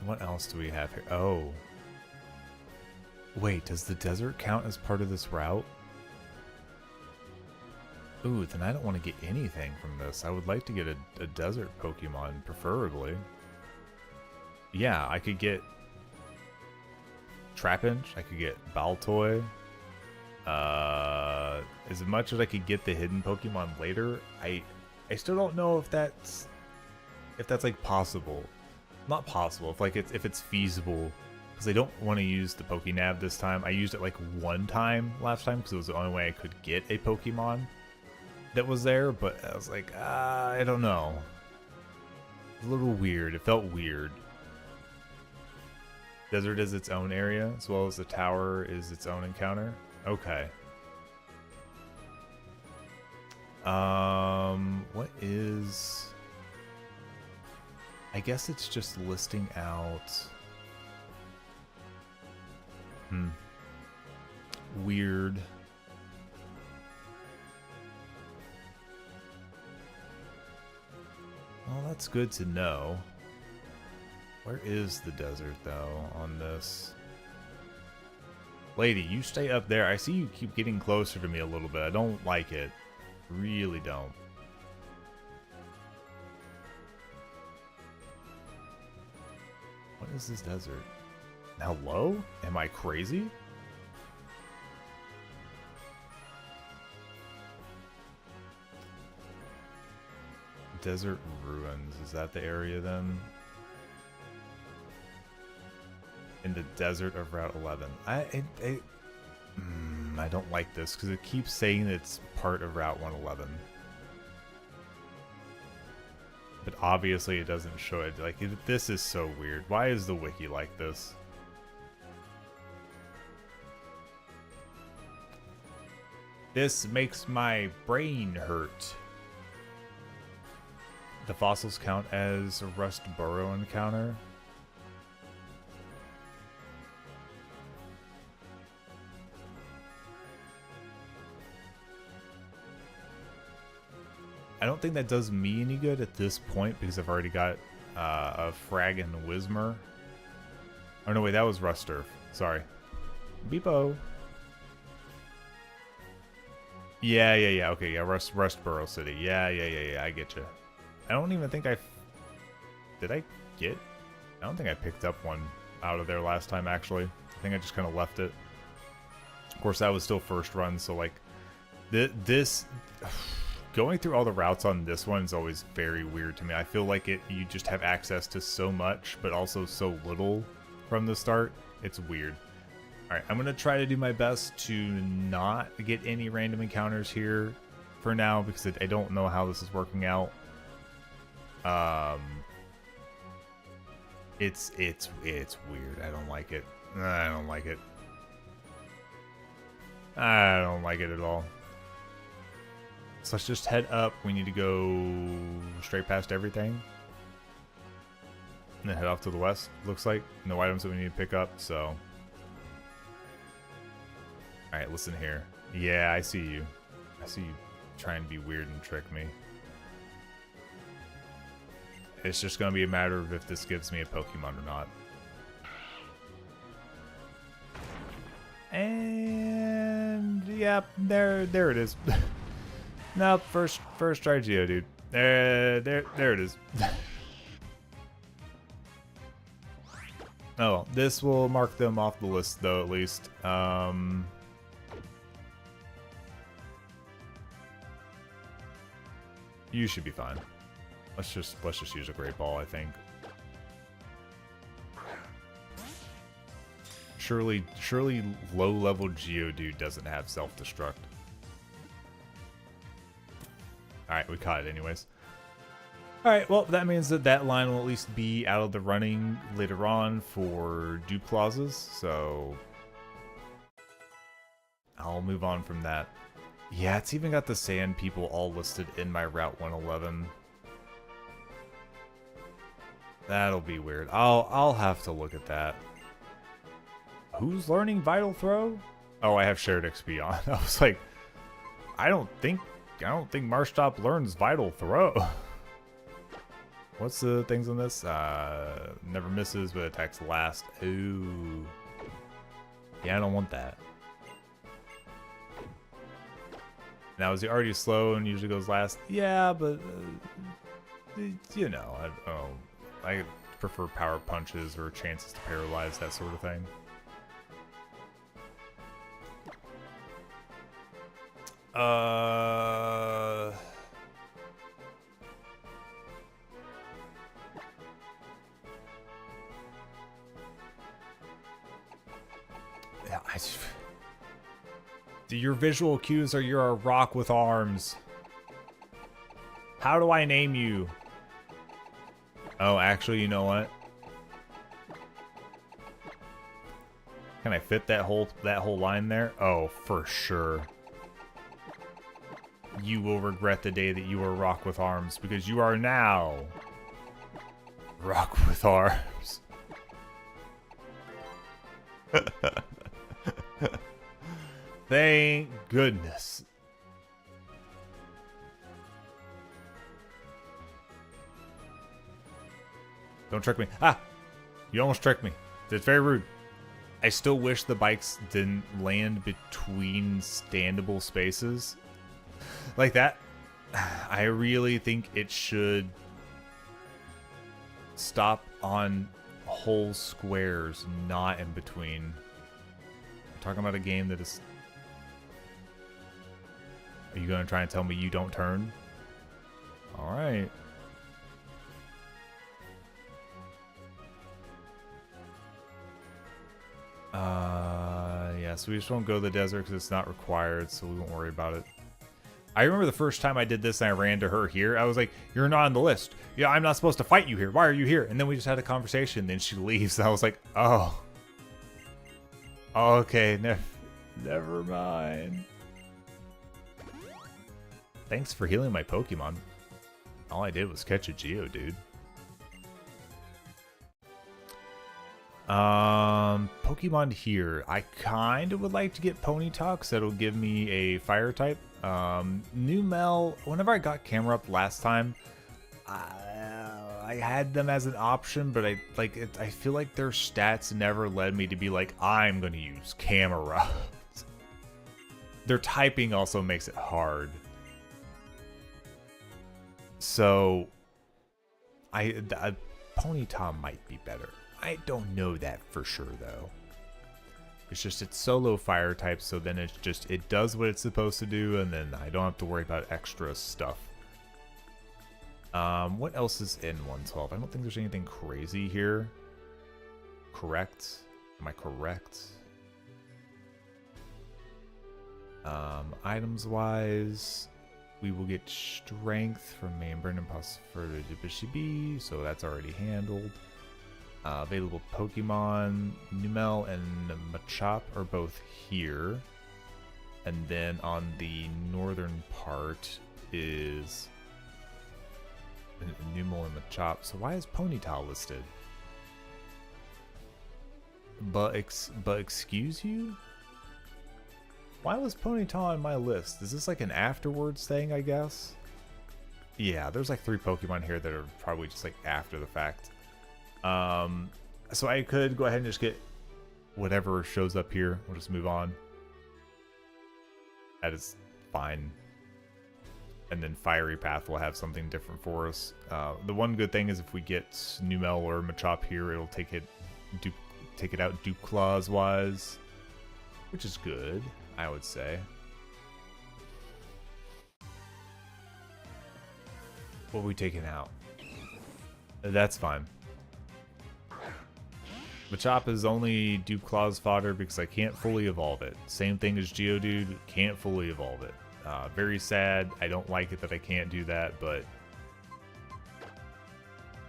Speaker 1: What else do we have here? Oh. Wait, does the desert count as part of this route? Ooh, then I don't want to get anything from this. I would like to get a desert Pokemon, preferably. Yeah, I could get Trapinch, I could get Baltoy. As much as I could get the hidden Pokemon later, I still don't know if that's like possible. Not possible, if it's feasible. Because I don't want to use the Pokénav this time. I used it like one time last time because it was the only way I could get a Pokemon that was there, but I was like, I don't know. It was a little weird. It felt weird. Desert is its own area, as well as the tower is its own encounter. Okay. What is... I guess it's just listing out... Weird. Well, that's good to know. Where is the desert, though, on this? Lady, you stay up there. I see you keep getting closer to me a little bit. I don't like it. Really don't. What is this desert? Hello? Am I crazy? Desert Ruins. Is that the area then? In the desert of Route 11. I don't like this because it keeps saying it's part of Route 111. But obviously it doesn't show it. Like, this is so weird. Why is the wiki like this? This makes my brain hurt. The fossils count as a Rust Burrow encounter. I don't think that does me any good at this point because I've already got a Frag and Whismur. Oh no, wait, that was Rusturf. Sorry. Beepo. Yeah. Okay, yeah, Rustboro City. Yeah, I get you. I don't even think did I get? I don't think I picked up one out of there last time, actually. I think I just kind of left it. Of course, that was still first run, so like, this... Going through all the routes on this one is always very weird to me. I feel like you just have access to so much, but also so little from the start. It's weird. Alright, I'm going to try to do my best to not get any random encounters here for now, because I don't know how this is working out. It's weird. I don't like it. I don't like it. I don't like it at all. So let's just head up. We need to go straight past everything. And then head off to the west, looks like. No items that we need to pick up, so... Alright, listen here. Yeah, I see you. I see you trying to be weird and trick me. It's just going to be a matter of if this gives me a Pokemon or not. And... Yep, there it is. Nope, first try Geodude. There it is. Oh, this will mark them off the list though, at least. You should be fine. Let's just use a Great Ball, I think. Surely low-level Geodude doesn't have self-destruct. Alright, we caught it anyways. Alright, well, that means that line will at least be out of the running later on for Duplazes, so... I'll move on from that. Yeah, it's even got the Sand People all listed in my Route 111. That'll be weird. I'll have to look at that. Who's learning Vital Throw? Oh, I have shared XP on. I was like, I don't think Marshtomp learns Vital Throw. What's the things on this? Never misses, but attacks last. Ooh. Yeah, I don't want that. Now, is he already slow and usually goes last? Yeah, but you know, I prefer power punches or chances to paralyze, that sort of thing. Yeah, your visual cues are you're a rock with arms. How do I name you? Oh, actually, you know what? Can I fit that whole line there? Oh, for sure. You will regret the day that you were rock with arms, because you are now rock with arms. Thank goodness. Don't trick me. Ah! You almost tricked me. That's very rude. I still wish the bikes didn't land between standable spaces. Like that. I really think it should stop on whole squares, not in between. I'm talking about a game that is... Are you going to try and tell me you don't turn? Alright. Yeah, so we just won't go to the desert because it's not required, so we won't worry about it. I remember the first time I did this and I ran to her here, I was like, you're not on the list. Yeah, I'm not supposed to fight you here. Why are you here? And then we just had a conversation, then she leaves, and I was like, oh. Okay, never mind. Thanks for healing my Pokemon. All I did was catch a Geodude. Pokemon here. I kind of would like to get Ponyta, because that'll give me a fire type. Numel, whenever I got camera up last time, I had them as an option, but I feel like their stats never led me to be like, I'm going to use camera. Their typing also makes it hard. So, Ponyta might be better. I don't know that for sure, though. It's just it's solo fire type, so then it's just, it does what it's supposed to do, and then I don't have to worry about extra stuff. What else is in 112? I don't think there's anything crazy here. Correct? Am I correct? Items-wise, we will get strength from Manburn and Prosperity Bishibi, so that's already handled. Available Pokemon, Numel and Machop are both here. And then on the northern part is Numel and Machop. So why is Ponyta listed? But excuse you? Why was Ponyta on my list? Is this like an afterwards thing, I guess? Yeah, there's like 3 Pokemon here that are probably just like after the fact. So I could go ahead and just get whatever shows up here. We'll just move on. That is fine. And then Fiery Path will have something different for us. The one good thing is if we get Numel or Machop here, it'll take it out Duke Claws wise, which is good, I would say. What are we taking out? That's fine. Machop is only Duke Claws fodder because I can't fully evolve it. Same thing as Geodude, can't fully evolve it. Very sad. I don't like it that I can't do that, but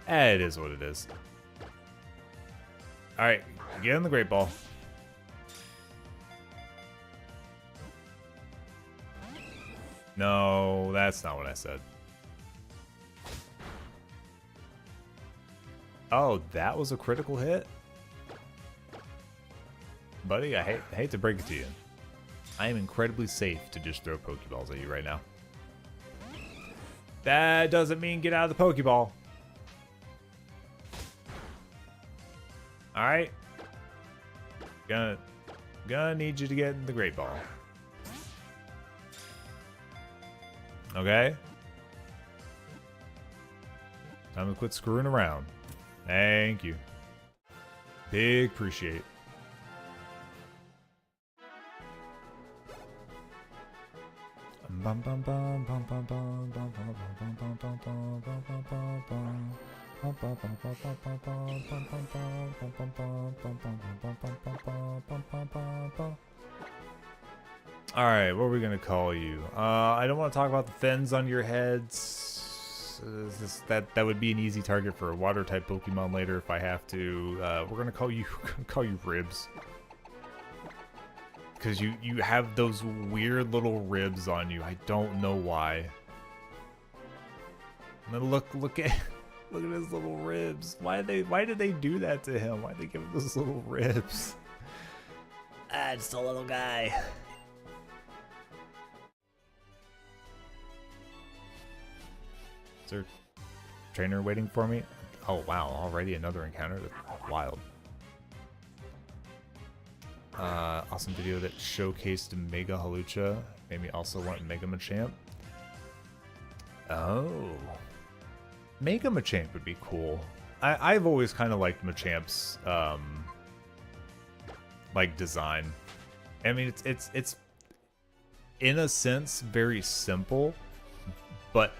Speaker 1: it is what it is. Alright, get in the Great Ball. No, that's not what I said. Oh, that was a critical hit? Buddy, I hate to break it to you. I am incredibly safe to just throw Pokeballs at you right now. That doesn't mean get out of the Pokeball. Alright. Gonna need you to get in the Great Ball. Okay? Time to quit screwing around. Thank you. Big appreciate. Alright, what are we gonna call you? I don't want to talk about the fins on your heads. That would be an easy target for a water type Pokemon later if I have to. We're gonna call you Ribs. Because you have those weird little ribs on you. I don't know why. And then look at his little ribs. Why did they do that to him? Why did they give him those little ribs?
Speaker 2: Ah, just a little guy.
Speaker 1: Is there a trainer waiting for me? Oh wow, already another encounter? That's wild. Awesome video that showcased Mega Halucha. Made me also want Mega Machamp. Oh. Mega Machamp would be cool. I've always kind of liked Machamp's like design. I mean it's in a sense very simple, but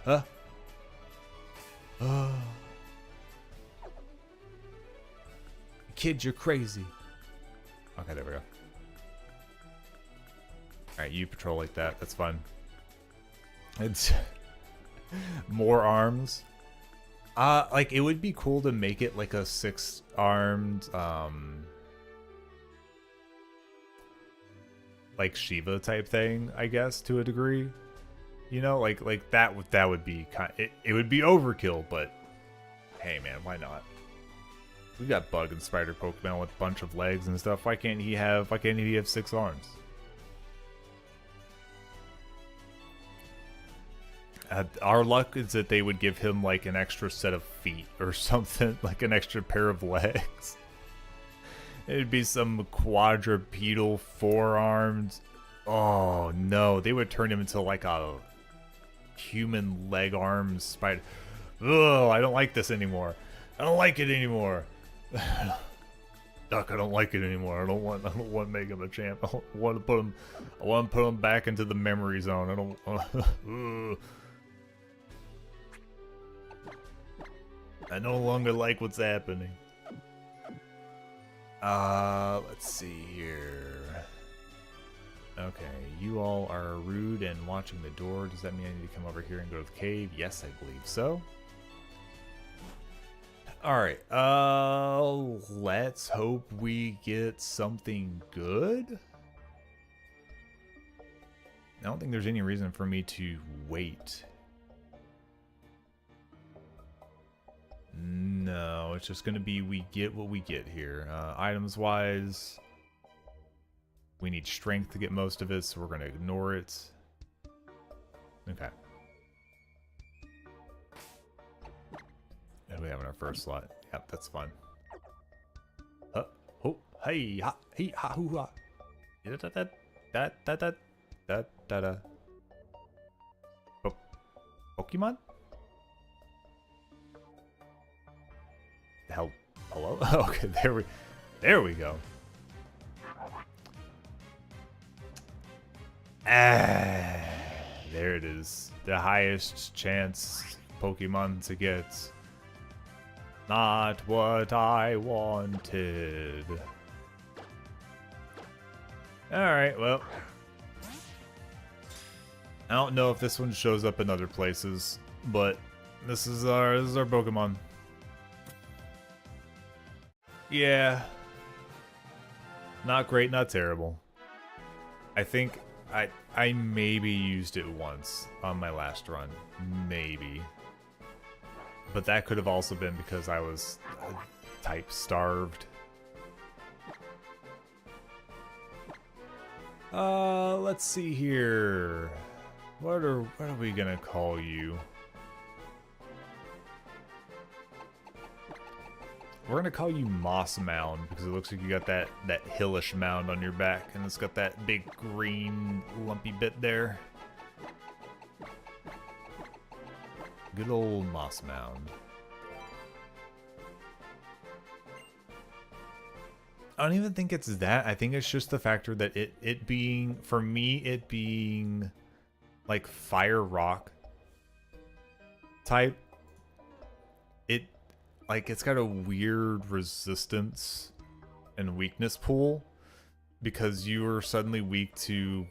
Speaker 1: kid, you're crazy. Okay, there we go. Alright, you patrol like that. That's fun. It's more arms. Like it would be cool to make it like a 6-armed like Shiva type thing, I guess, to a degree. You know, like that would be it would be overkill, but hey man, why not? We got bug and spider Pokemon with a bunch of legs and stuff. Why can't he have 6 arms? Our luck is that they would give him like an extra set of feet or something, like an extra pair of legs. It'd be some quadrupedal 4-armed. Oh no, they would turn him into like a human leg arms spider. Ugh, I don't like this anymore. I don't like it anymore. Duck, I don't like it anymore. I don't want Mega Machamp. I want to put him back into the memory zone. I don't I no longer like what's happening. Let's see here. Okay, you all are rude and watching the door. Does that mean I need to come over here and go to the cave? Yes, I believe so. Alright, let's hope we get something good. I don't think there's any reason for me to wait. No, it's just gonna be we get what we get here. Items wise, we need strength to get most of it, so we're gonna ignore it. Okay. And we have in our first slot. Yep, that's fun. Oh, hey, ha, he, ha, hoo, ha. Da da da da da da da da da. Pokemon? Hell, hello? Okay, there we go. Ah, there it is. The highest chance Pokemon to get. Not what I wanted. Alright, well. I don't know if this one shows up in other places, but this is our Pokemon. Yeah. Not great, not terrible. I think I maybe used it once on my last run. Maybe. But that could have also been because I was type starved. Let's see here. What are we gonna call you? We're gonna call you Moss Mound because it looks like you got that hillish mound on your back, and it's got that big green lumpy bit there. Good old Moss Mound. I don't even think it's that. I think it's just the factor that it being, for me, it being like fire rock type. It, like, it's got a weird resistance and weakness pool because you are suddenly weak to,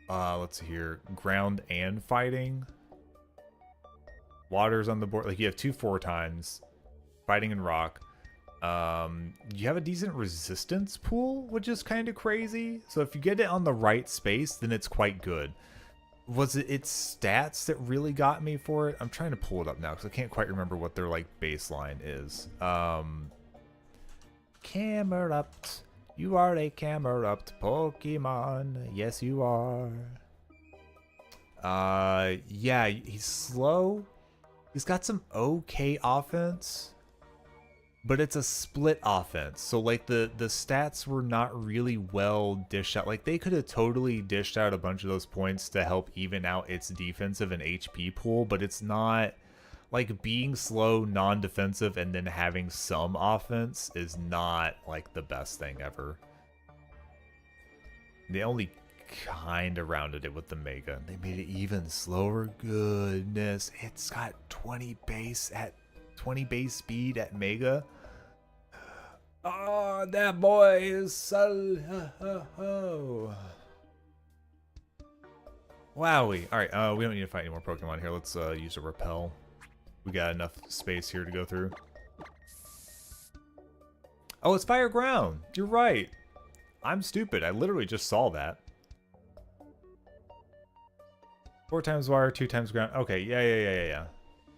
Speaker 1: let's see here, ground and fighting. Water's on the board. Like, you have 2 4 times, fighting and rock. You have a decent resistance pool, which is kind of crazy. So if you get it on the right space, then it's quite good. Was it its stats that really got me for it? I'm trying to pull it up now because I can't quite remember what their like baseline is. Camerupt. You are a Camerupt Pokemon. Yes, you are. Yeah, he's slow. He's got some okay offense. But it's a split offense, so like the stats were not really well dished out. Like they could have totally dished out a bunch of those points to help even out its defensive and HP pool, but it's not like being slow, non-defensive, and then having some offense is not like the best thing ever. They only kind of rounded it with the Mega. They made it even slower. Goodness, it's got 20 base speed at Mega. Oh, that boy is so... Wowie. Alright, we don't need to fight any more Pokemon here. Let's use a Repel. We got enough space here to go through. Oh, it's Fire Ground. You're right. I'm stupid. I literally just saw that. 4 times water, 2 times ground. Okay, yeah.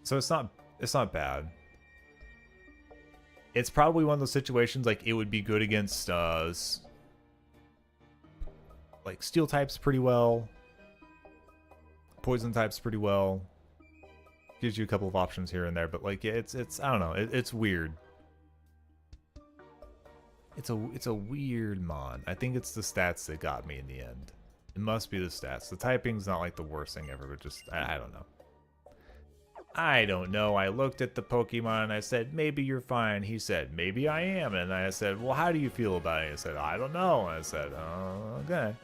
Speaker 1: So it's not bad. It's probably one of those situations like it would be good against like steel types pretty well, poison types pretty well. Gives you a couple of options here and there, but like it's I don't know, it's weird. It's a weird mon. I think it's the stats that got me in the end. It must be the stats. The typing's not like the worst thing ever, but just I don't know. I don't know. I looked at the Pokemon and I said, maybe you're fine. He said, maybe I am. And I said, well, how do you feel about it? He said, I don't know. And I said, oh, okay.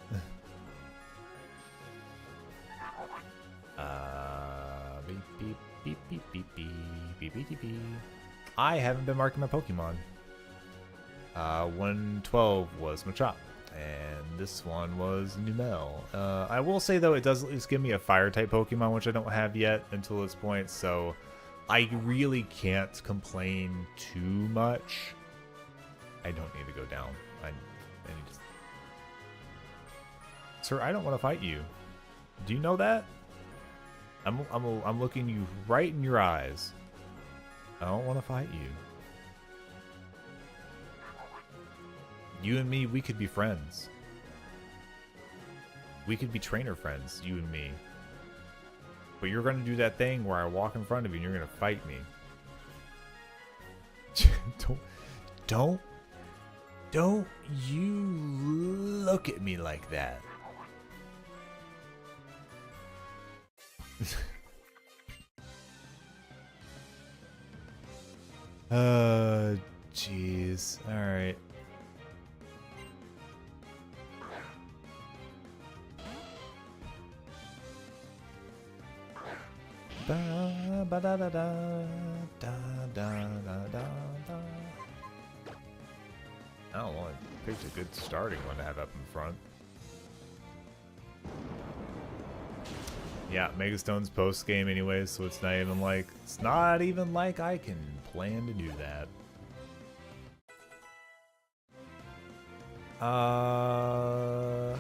Speaker 1: Beep, beep, beep, beep, beep, beep, beep, beep, beep. I haven't been marking my Pokemon. 112 was Machop. And this one was Numel. I will say though, it does at least give me a fire type Pokemon, which I don't have yet until this point, so I really can't complain too much. I don't need to go down. I need to... Sir, I don't want to fight you. Do you know that? I'm looking you right in your eyes. I don't want to fight you. You and me, we could be friends. We could be trainer friends, you and me. But you're going to do that thing where I walk in front of you and you're going to fight me. Don't you look at me like that. Jeez. All right. Da, ba, da, da, da, da, da, da, da. I don't know, I picked a good starting one to have up in front. Yeah, Megastone's post game anyways, so it's not even like I can plan to do that. Oh.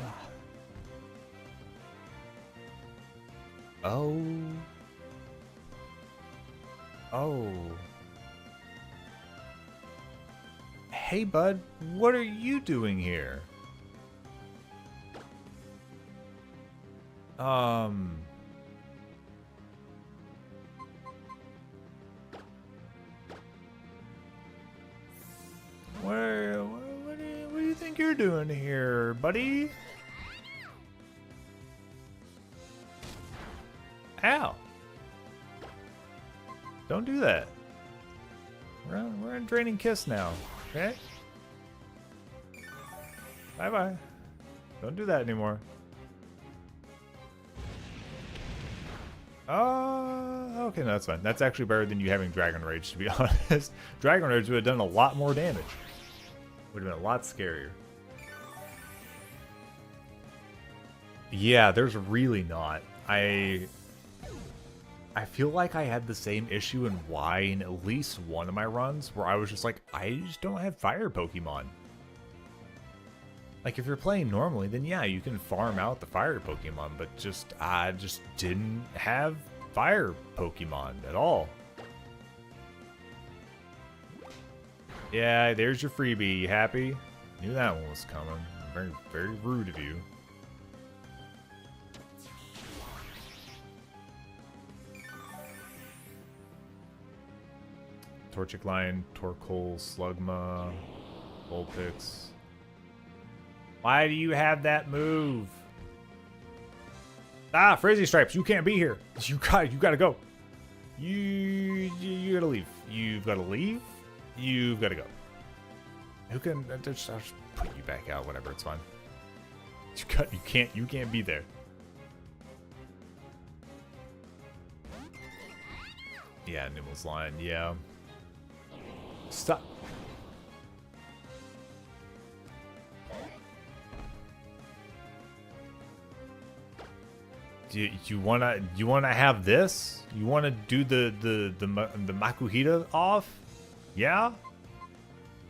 Speaker 1: Hey, bud, what are you doing here? What do you think you're doing here, buddy? Ow. Don't do that. We're in Draining Kiss now. Okay? Bye-bye. Don't do that anymore. Okay, no, that's fine. That's actually better than you having Dragon Rage, to be honest. Dragon Rage would have done a lot more damage. Would have been a lot scarier. Yeah, there's really not. I feel like I had the same issue in Y in at least one of my runs where I was just like, I just don't have fire Pokemon. Like, if you're playing normally, then yeah, you can farm out the fire Pokemon, but I just didn't have fire Pokemon at all. Yeah, there's your freebie. You happy? Knew that one was coming. Very, very rude of you. Torchic Lion, Torkoal, Slugma, Vulpix. Why do you have that move? Ah, Frizzy Stripes, you can't be here. You gotta go. You gotta leave. You've gotta leave. You've gotta go. Who can? I'll just put you back out. Whatever, it's fine. You can't be there. Yeah, Nimble's Lion. Yeah. Stop. Do you wanna have this? You wanna do the Makuhita off? Yeah?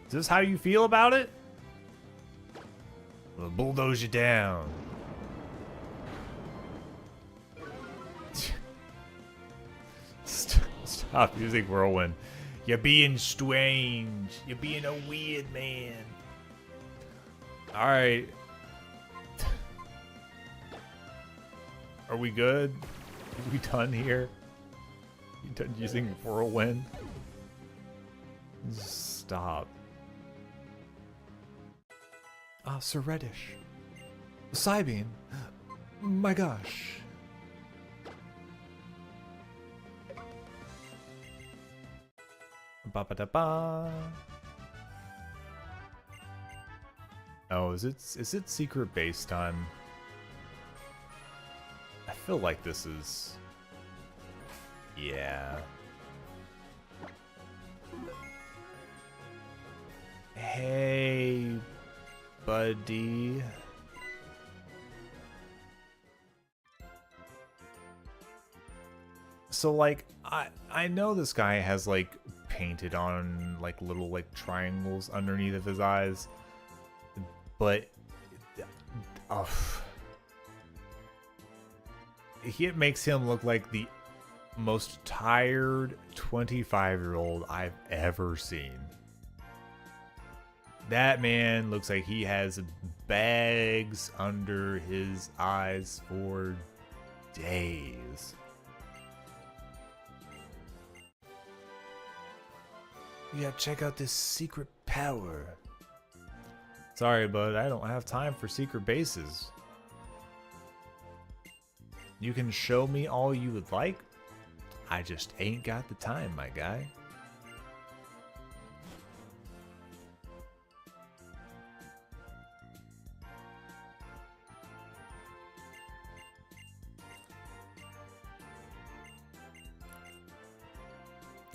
Speaker 1: Is this how you feel about it? We'll bulldoze you down. Stop using Whirlwind. You're being strange. You're being a weird man. Alright. Are we good? Are we done here? You done using Whirlwind? Stop. Ah, Sir Reddish. Psybeam. My gosh. Ba ba da ba. Oh, is it secret base time? I feel like this is... Yeah. Hey, buddy. So, like, I know this guy has, like, painted on, like, little, like, triangles underneath of his eyes. But... It makes him look like the most tired 25-year-old I've ever seen. That man looks like he has bags under his eyes for days. Yeah, check out this secret power. Sorry, bud, I don't have time for secret bases. You can show me all you would like. I just ain't got the time, my guy.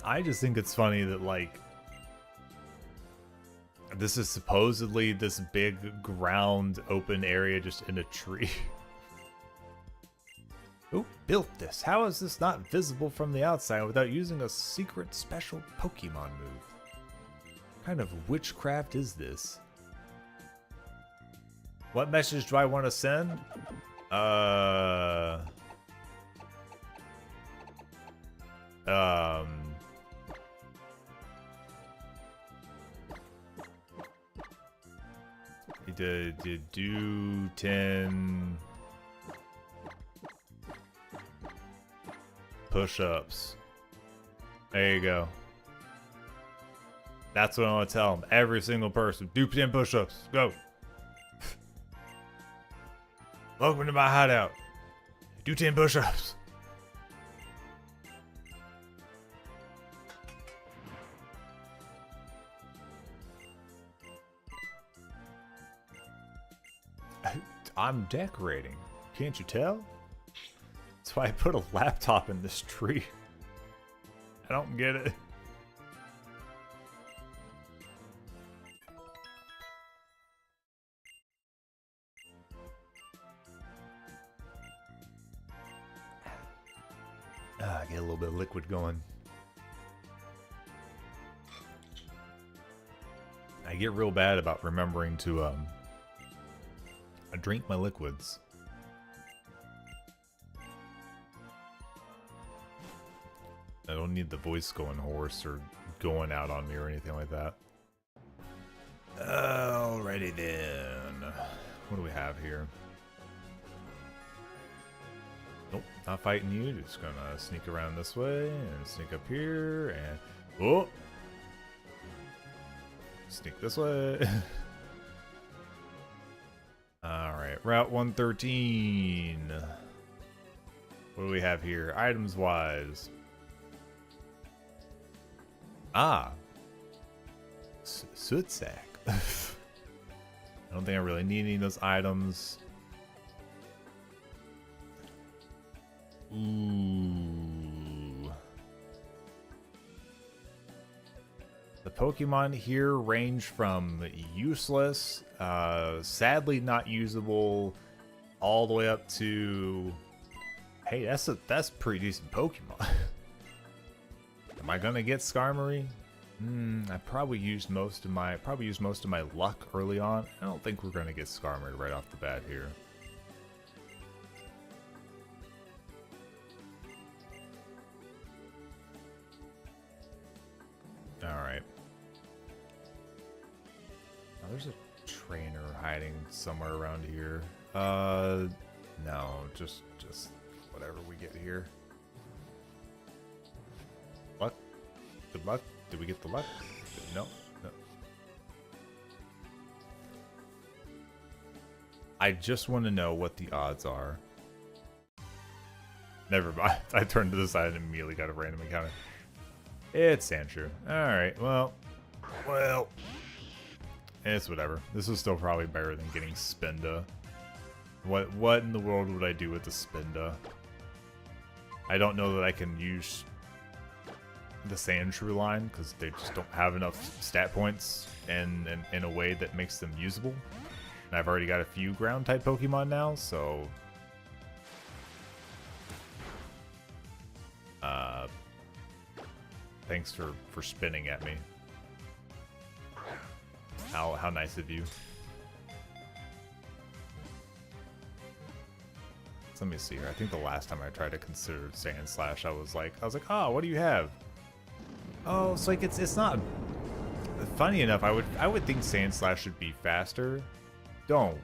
Speaker 1: I just think it's funny that, like, this is supposedly this big ground open area just in a tree. Who built this? How is this not visible from the outside without using a secret special Pokemon move? What kind of witchcraft is this? What message do I want to send? Do 10 push-ups. There you go. That's what I want to tell them. Every single person. Do 10 push-ups. Go. Welcome to my hideout. Do 10 push-ups. I'm decorating. Can't you tell? That's why I put a laptop in this tree. I don't get it. Get a little bit of liquid going. I get real bad about remembering to drink my liquids. I don't need the voice going hoarse or going out on me or anything like that. Alrighty then. What do we have here? Nope, not fighting you. Just gonna sneak around this way and sneak up here and oh, sneak this way. All right, Route 113. What do we have here, items wise? Ah, soot sack. I don't think I really need any of those items. Ooh. The Pokemon here range from useless, sadly not usable, all the way up to, hey, that's pretty decent Pokemon. Am I gonna get Skarmory? I probably used most of my luck early on. I don't think we're gonna get Skarmory right off the bat here. Alright. Oh, there's a trainer hiding somewhere around here. No, just whatever we get here. Luck? Good luck? Did we get the luck? No, no. I just want to know what the odds are. Never mind. I turned to the side and immediately got a random encounter. It's Sandshrew. Alright, well, it's whatever. This is still probably better than getting Spinda. What in the world would I do with the Spinda? I don't know that I can use the Sandshrew line because they just don't have enough stat points in a way that makes them usable. And I've already got a few ground type Pokemon now, so thanks for spinning at me. How nice of you. So let me see here. I think the last time I tried to consider Sand Slash, I was like, oh, what do you have? Oh, it's like it's not. Funny enough, I would think Sand Slash should be faster. Don't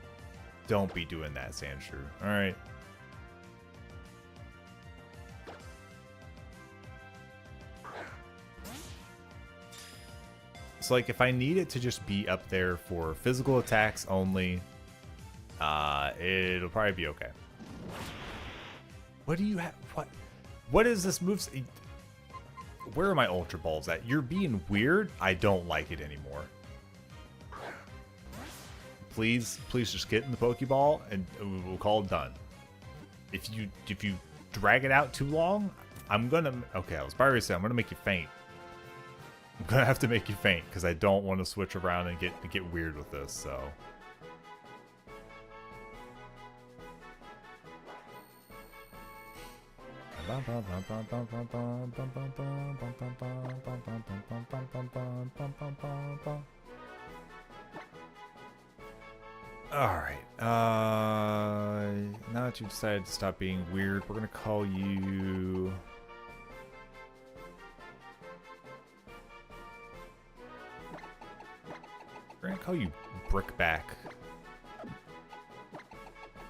Speaker 1: be doing that, Sandshrew. All right. So like if I need it to just be up there for physical attacks only, it'll probably be okay. What do you have? What is this move? Where are my Ultra Balls at? You're being weird. I don't like it anymore. Please just get in the Pokeball and we'll call it done. If you drag it out too long, I'm gonna. Okay, I was about to say I'm gonna make you faint. I'm gonna have to make you faint because I don't want to switch around and get weird with this. So. Alright, now that you decided to stop being weird, we're gonna call you... We're gonna call you Brickback.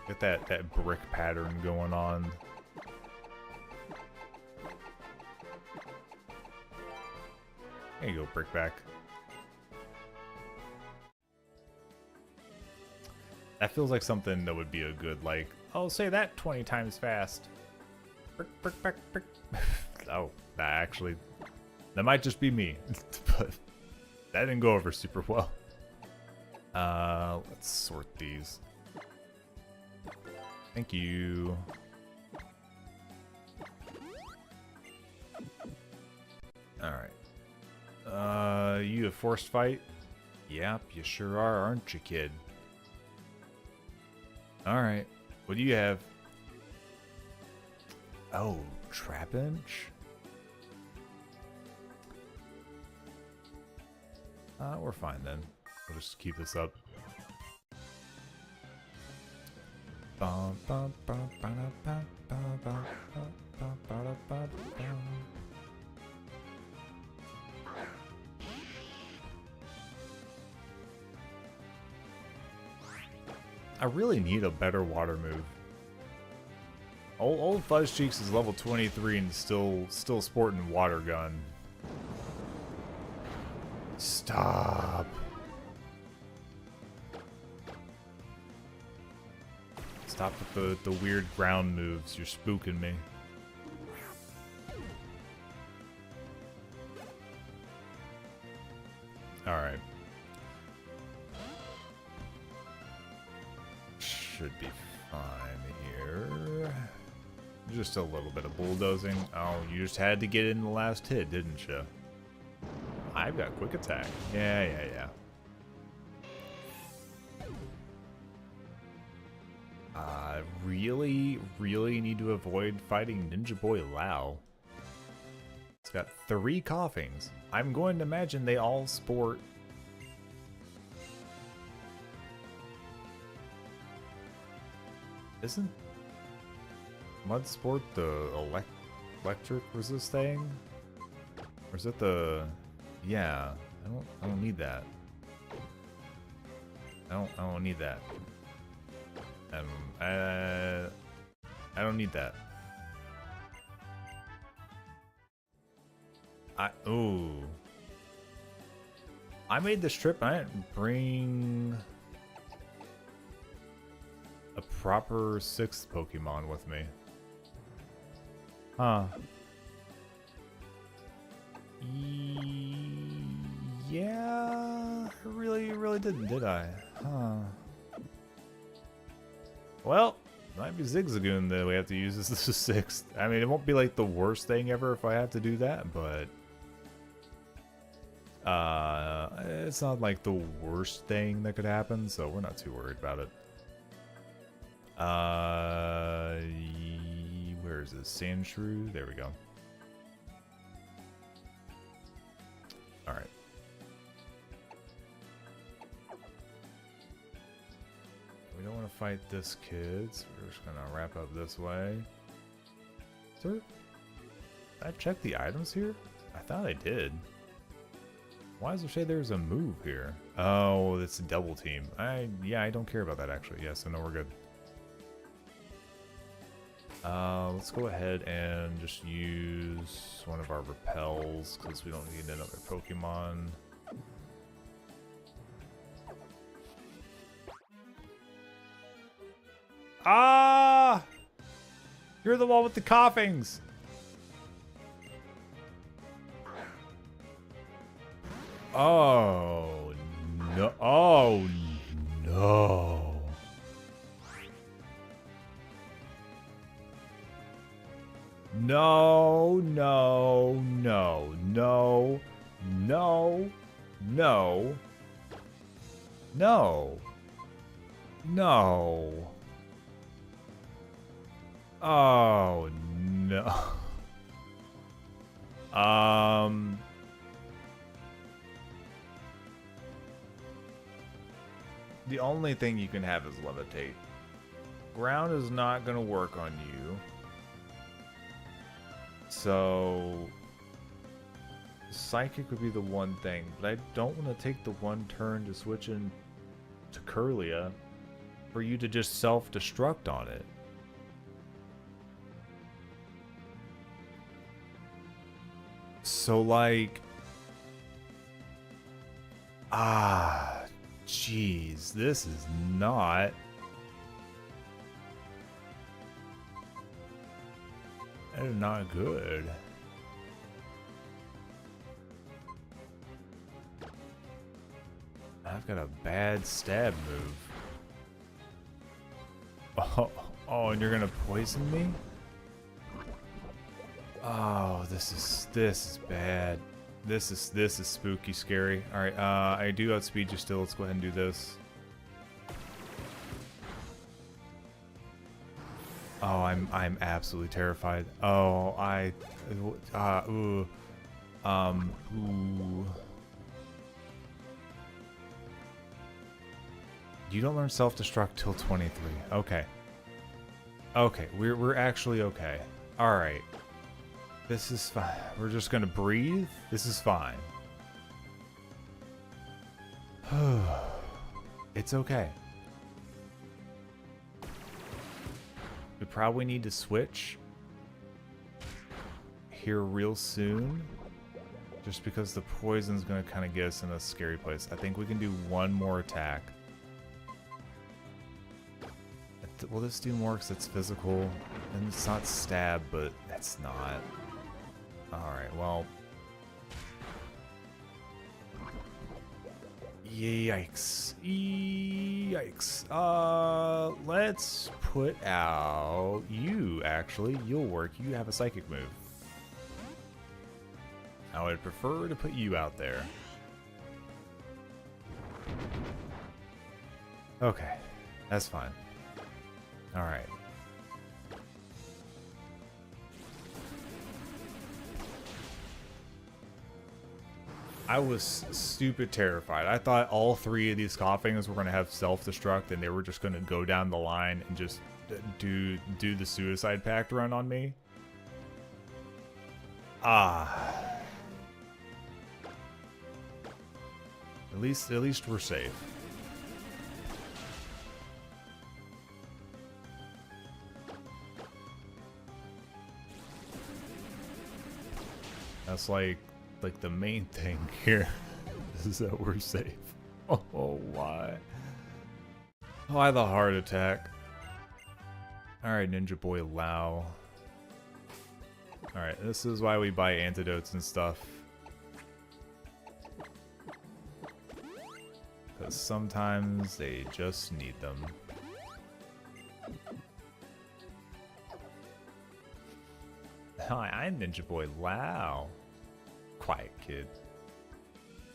Speaker 1: Get that brick pattern going on. There you go, Brickback. That feels like something that would be a good, like, oh, say that 20 times fast. Brick, brick, brick, brick. Oh, that actually, that might just be me, but that didn't go over super well. Let's sort these. Thank you. Alright. You a forced fight? Yep, you sure are, aren't you, kid? Alright. What do you have? Oh, Trapinch? We're fine then. We'll just keep this up. I really need a better water move. Old Fuzz Cheeks is level 23 and still sporting water gun. Stop. Stop with the weird ground moves. You're spooking me. Alright. Should be fine here. Just a little bit of bulldozing. Oh, you just had to get in the last hit, didn't you? I've got quick attack. Yeah. Really need to avoid fighting Ninja Boy Lao. It's got 3 coughings. I'm going to imagine they all sport... Isn't Mud Sport the electric resist thing? Or is it the... Yeah, I don't need that. I don't need that. I don't need that. Ooh. I made this trip. I didn't bring a proper 6th Pokemon with me. Huh. Yeah, I really didn't, did I? Huh. Well, might be Zigzagoon that we have to use as the 6th. I mean, it won't be like the worst thing ever if I have to do that, but it's not like the worst thing that could happen, so we're not too worried about it. Where is this? Sandshrew? There we go. Alright. We don't want to fight this kid, so we're just gonna wrap up this way. Sir? Did I check the items here? I thought I did. Why does it say there's a move here? Oh, it's a double team. Yeah, I don't care about that actually. Yes, I know we're good. Let's go ahead and just use one of our repels because we don't need another Pokemon. Ah! You're the one with the coughings! Oh, no. Oh, no. No, no, no, no, no, no, no, no. Oh, no. The only thing you can have is levitate. Ground is not going to work on you. So Psychic would be the one thing, but I don't want to take the one turn to switch in to Kirlia for you to just self-destruct on it. So like, jeez, this is not. That is not good. I've got a bad stab move. Oh, oh, and you're gonna poison me? Oh, this is bad. This is spooky, scary. All right, I do outspeed you still. Let's go ahead and do this. Oh, I'm absolutely terrified. Oh, ooh. Ooh. You don't learn self-destruct till 23. Okay. Okay, we're actually okay. All right. This is fine. We're just gonna breathe. This is fine. It's okay. We probably need to switch here real soon. Just because the poison's gonna kind of get us in a scary place. I think we can do one more attack. Will this do more because it's physical? And it's not stab, but it's not. Alright, well. Yikes. Yikes. Let's put out you, actually. You'll work. You have a psychic move. I would prefer to put you out there. Okay. That's fine. Alright. I was stupid terrified. I thought all three of these coughings were going to have self-destruct and they were just going to go down the line and just do the suicide pact run on me. At least we're safe. That's like the main thing here is that we're safe. Oh, why? Why the heart attack? Alright, Ninja Boy Lao. Alright, this is why we buy antidotes and stuff. Because sometimes they just need them. Hi, I'm Ninja Boy Lao. Quiet, kid.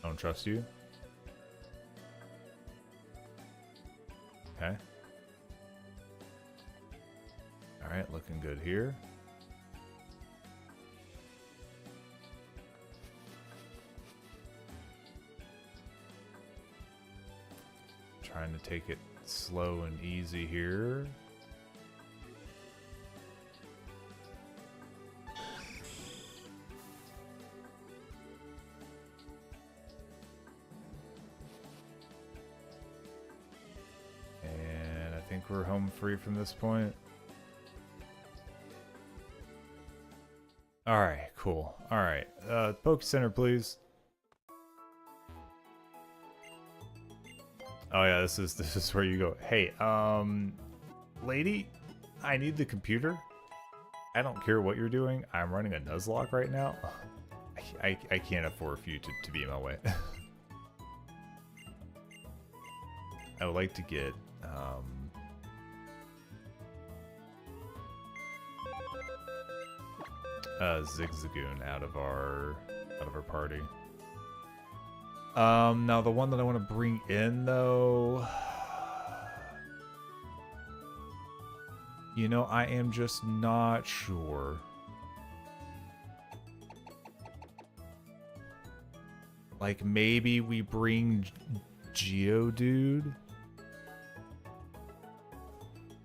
Speaker 1: I don't trust you. Okay. Alright, looking good here. Trying to take it slow and easy here. And I think we're home free from this point. Alright, cool. Alright, Poke Center, please. Oh yeah, this is where you go. Hey, lady, I need the computer. I don't care what you're doing. I'm running a Nuzlocke right now. I can't afford for you to be in my way. I would like to get Zigzagoon out of our party. Now the one that I want to bring in though, you know, I am just not sure. Like maybe we bring Geodude.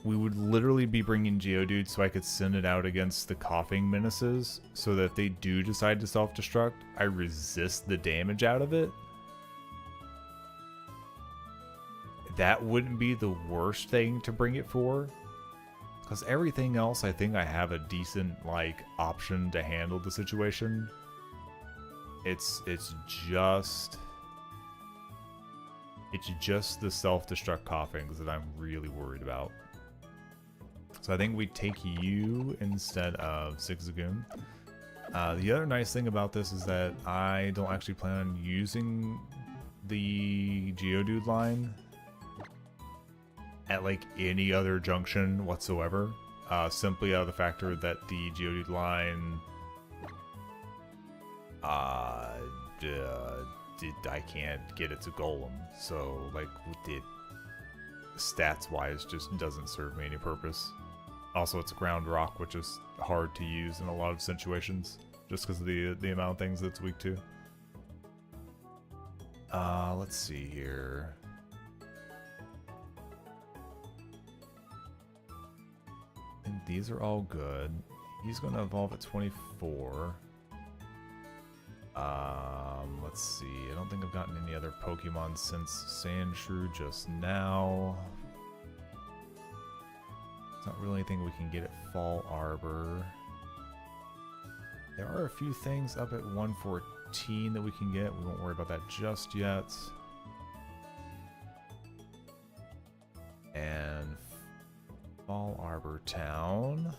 Speaker 1: We would literally be bringing Geodude so I could send it out against the coughing menaces so that if they do decide to self-destruct, I resist the damage out of it. That wouldn't be the worst thing to bring it for. Because everything else, I think I have a decent, like, option to handle the situation. It's just the self-destruct coughings that I'm really worried about. So I think we take you instead of Zigzagoon. The other nice thing about this is that I don't actually plan on using the Geodude line. at like any other junction whatsoever. Simply out of the factor that the Geodude line I can't get it to Golem, so like it stats wise just doesn't serve me any purpose. Also, it's a ground rock, which is hard to use in a lot of situations just because of the amount of things it's weak to. Let's see here. And these are all good. He's going to evolve at 24. Let's see. I don't think I've gotten any other Pokemon since Sandshrew just now. There's not really anything we can get at Fall Arbor. There are a few things up at 114 that we can get. We won't worry about that just yet. And Fall Arbor Town.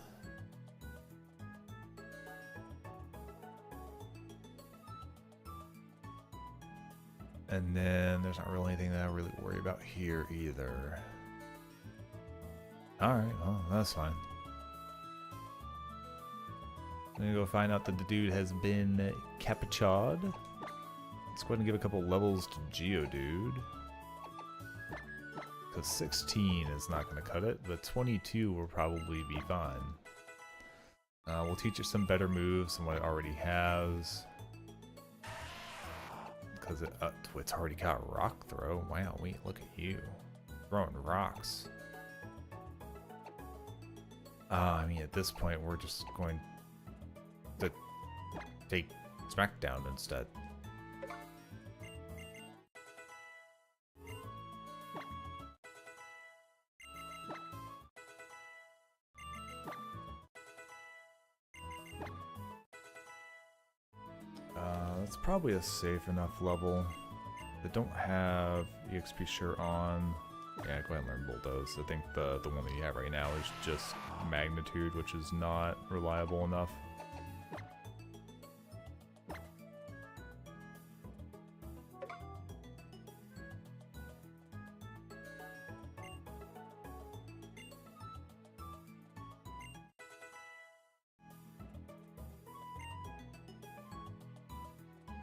Speaker 1: And then there's not really anything that I really worry about here either. Alright, well, that's fine. I'm gonna go find out that the dude has been captured. Let's go ahead and give a couple levels to Geodude. Because 16 is not gonna cut it, but 22 will probably be fine. We'll teach it some better moves than what it already has. Because it's already got Rock Throw. Wow, wait, look at you. Throwing rocks. I mean, at this point, we're just going to take Smackdown instead. That's probably a safe enough level. They don't have EXP Share on. Yeah, go ahead and learn Bulldoze. I think the one that you have right now is just Magnitude, which is not reliable enough.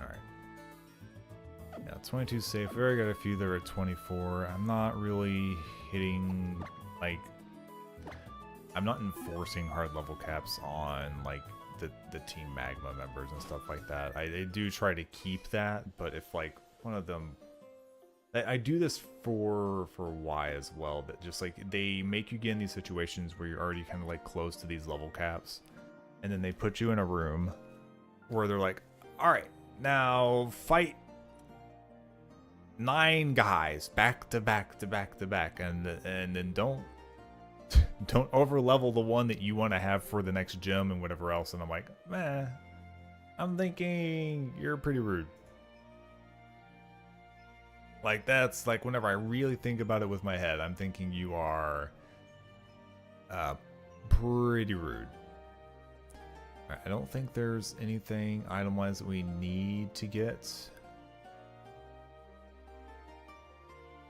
Speaker 1: Alright. Yeah, 22 safe. We already got a few that are at 24. I'm not really hitting, like, I'm not enforcing hard level caps on, like, the Team Magma members and stuff like that. I do try to keep that, but if, like, one of them... I do this for Y as well, that just, like, they make you get in these situations where you're already kind of, like, close to these level caps, and then they put you in a room where they're like, alright, now fight 9 guys back to back to back to back, and then don't over level the one that you want to have for the next gym and whatever else. And I'm like, meh, I'm thinking you're pretty rude. Like, that's like, whenever I really think about it with my head, I'm thinking you are pretty rude. I don't think there's anything item-wise that we need to get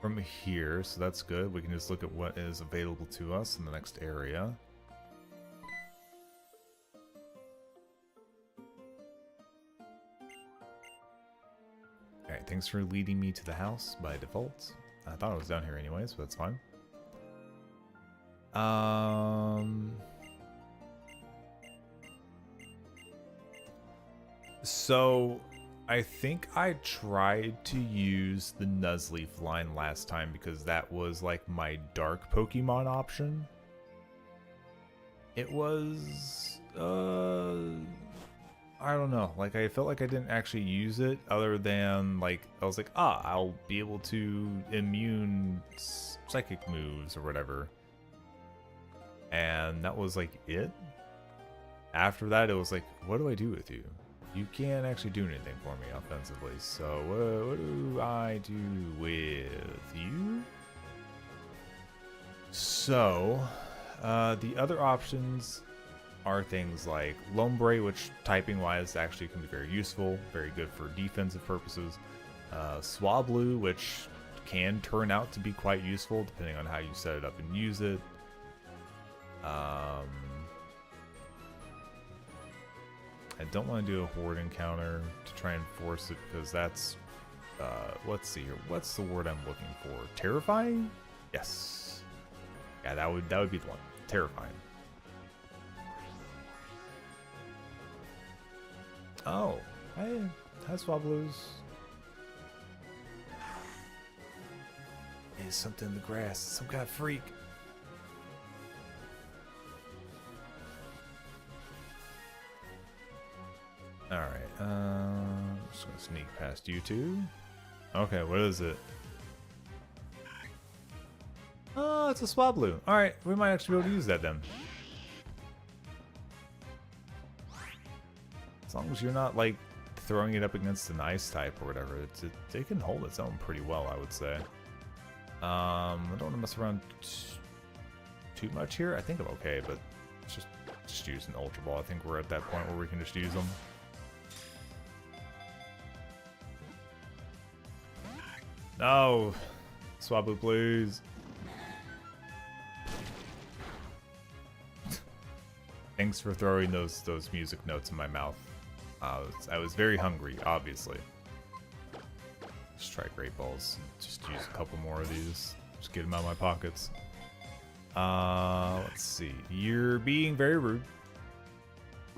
Speaker 1: from here, so that's good. We can just look at what is available to us in the next area. Alright, thanks for leading me to the house by default. I thought it was down here anyways, but that's fine. So I think I tried to use the Nuzleaf line last time because that was like my dark Pokemon option. It was, I don't know, like I felt like I didn't actually use it other than like, I was like, I'll be able to immune psychic moves or whatever. And that was like it. After that, it was like, what do I do with you? You can't actually do anything for me offensively, so what do I do with you? So, the other options are things like Lombre, which typing-wise actually can be very useful, very good for defensive purposes. Swablu, which can turn out to be quite useful depending on how you set it up and use it. I don't want to do a horde encounter to try and force it because that's, let's see here. What's the word I'm looking for? Terrifying? Yes. Yeah, that would be the one. Terrifying. Oh, hey, hi Swabloos. There's something in the grass. Some kind of freak. Alright, I'm just gonna sneak past you two. Okay, what is it? Oh, it's a Swablu. Alright, we might actually be able to use that then. As long as you're not, like, throwing it up against an ice type or whatever, it can hold its own pretty well, I would say. I don't want to mess around too much here. I think I'm okay, but just use an Ultra Ball. I think we're at that point where we can just use them. No! Swablu, please. Thanks for throwing those music notes in my mouth. I was very hungry, obviously. Just try Great Balls. Just use a couple more of these. Just get them out of my pockets. Let's see. You're being very rude.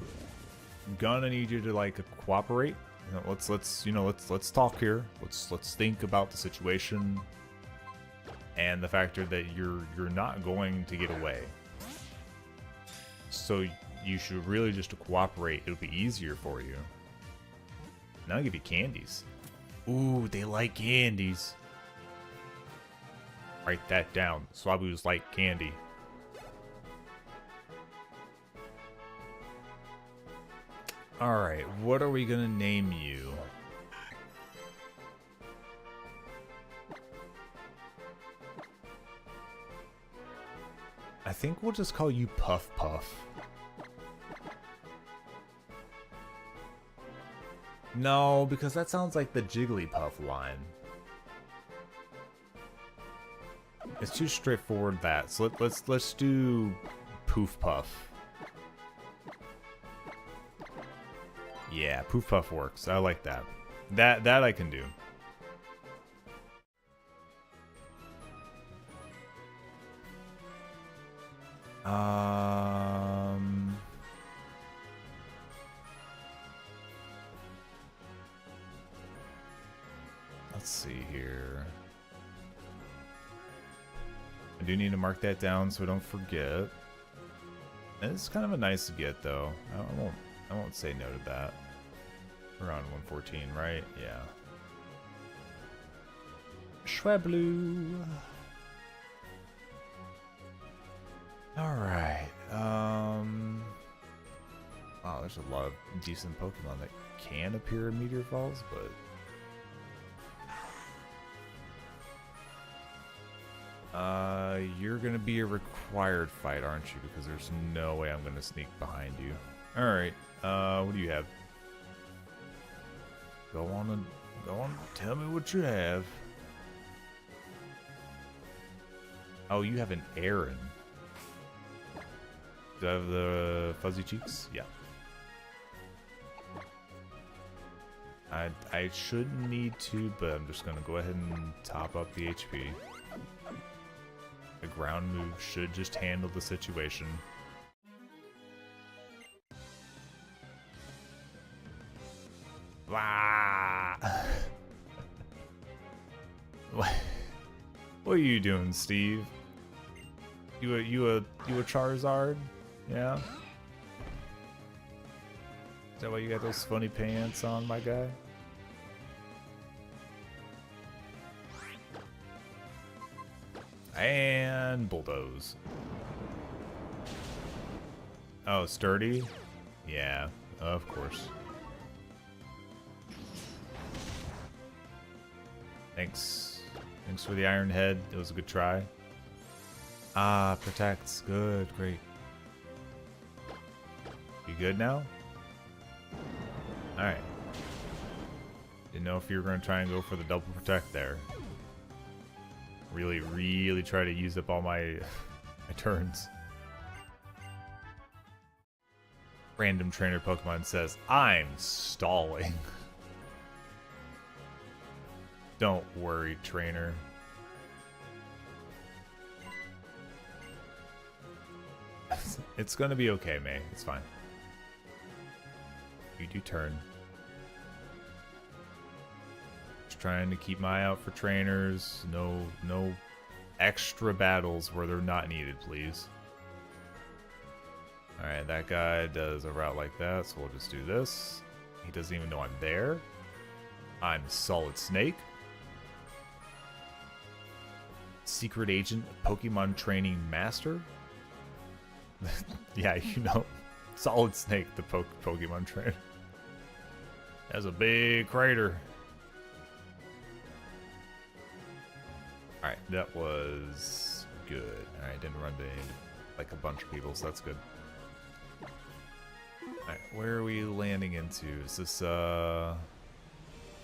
Speaker 1: I'm gonna need you to like cooperate. You know, let's talk here. Let's think about the situation and the factor that you're not going to get away. So you should really just cooperate. It'll be easier for you. Now I'll give you candies. Ooh, they like candies. Write that down. Swabus like candy. Alright, what are we gonna name you? I think we'll just call you Puff Puff. No, because that sounds like the Jigglypuff line. It's too straightforward that. So let's do Poof Puff. Yeah, Poof Puff works. I like that. That I can do. Let's see here. I do need to mark that down so I don't forget. It's kind of a nice get though. I won't say no to that. We're on 114, right? Yeah. Schwablu. Alright. Wow, there's a lot of decent Pokemon that can appear in Meteor Falls, but you're gonna be a required fight, aren't you? Because there's no way I'm gonna sneak behind you. Alright, what do you have? Go on, tell me what you have. Oh, you have an Aaron. Do I have the fuzzy cheeks? Yeah. I shouldn't need to, but I'm just gonna go ahead and top up the HP. The ground move should just handle the situation. Blah. What are you doing, Steve? You a Charizard? Yeah? Is that why you got those funny pants on, my guy? And bulldoze. Oh, sturdy? Yeah, of course. Thanks. Thanks for the iron head. It was a good try. Ah, protects. Good, great. You good now? Alright. Didn't know if you were going to try and go for the double protect there. Really try to use up all my my turns. Random trainer Pokemon says, I'm stalling. Don't worry, trainer. It's gonna be okay, May. It's fine. You do turn. Just trying to keep my eye out for trainers. No extra battles where they're not needed, please. Alright, that guy does a route like that, so we'll just do this. He doesn't even know I'm there. I'm Solid Snake. Secret Agent, Pokemon Training Master. Yeah, you know, Solid Snake, the Pokemon trainer. Has a big crater. Alright, that was good. Alright, didn't run into like a bunch of people, so that's good. Alright, where are we landing into? Is this,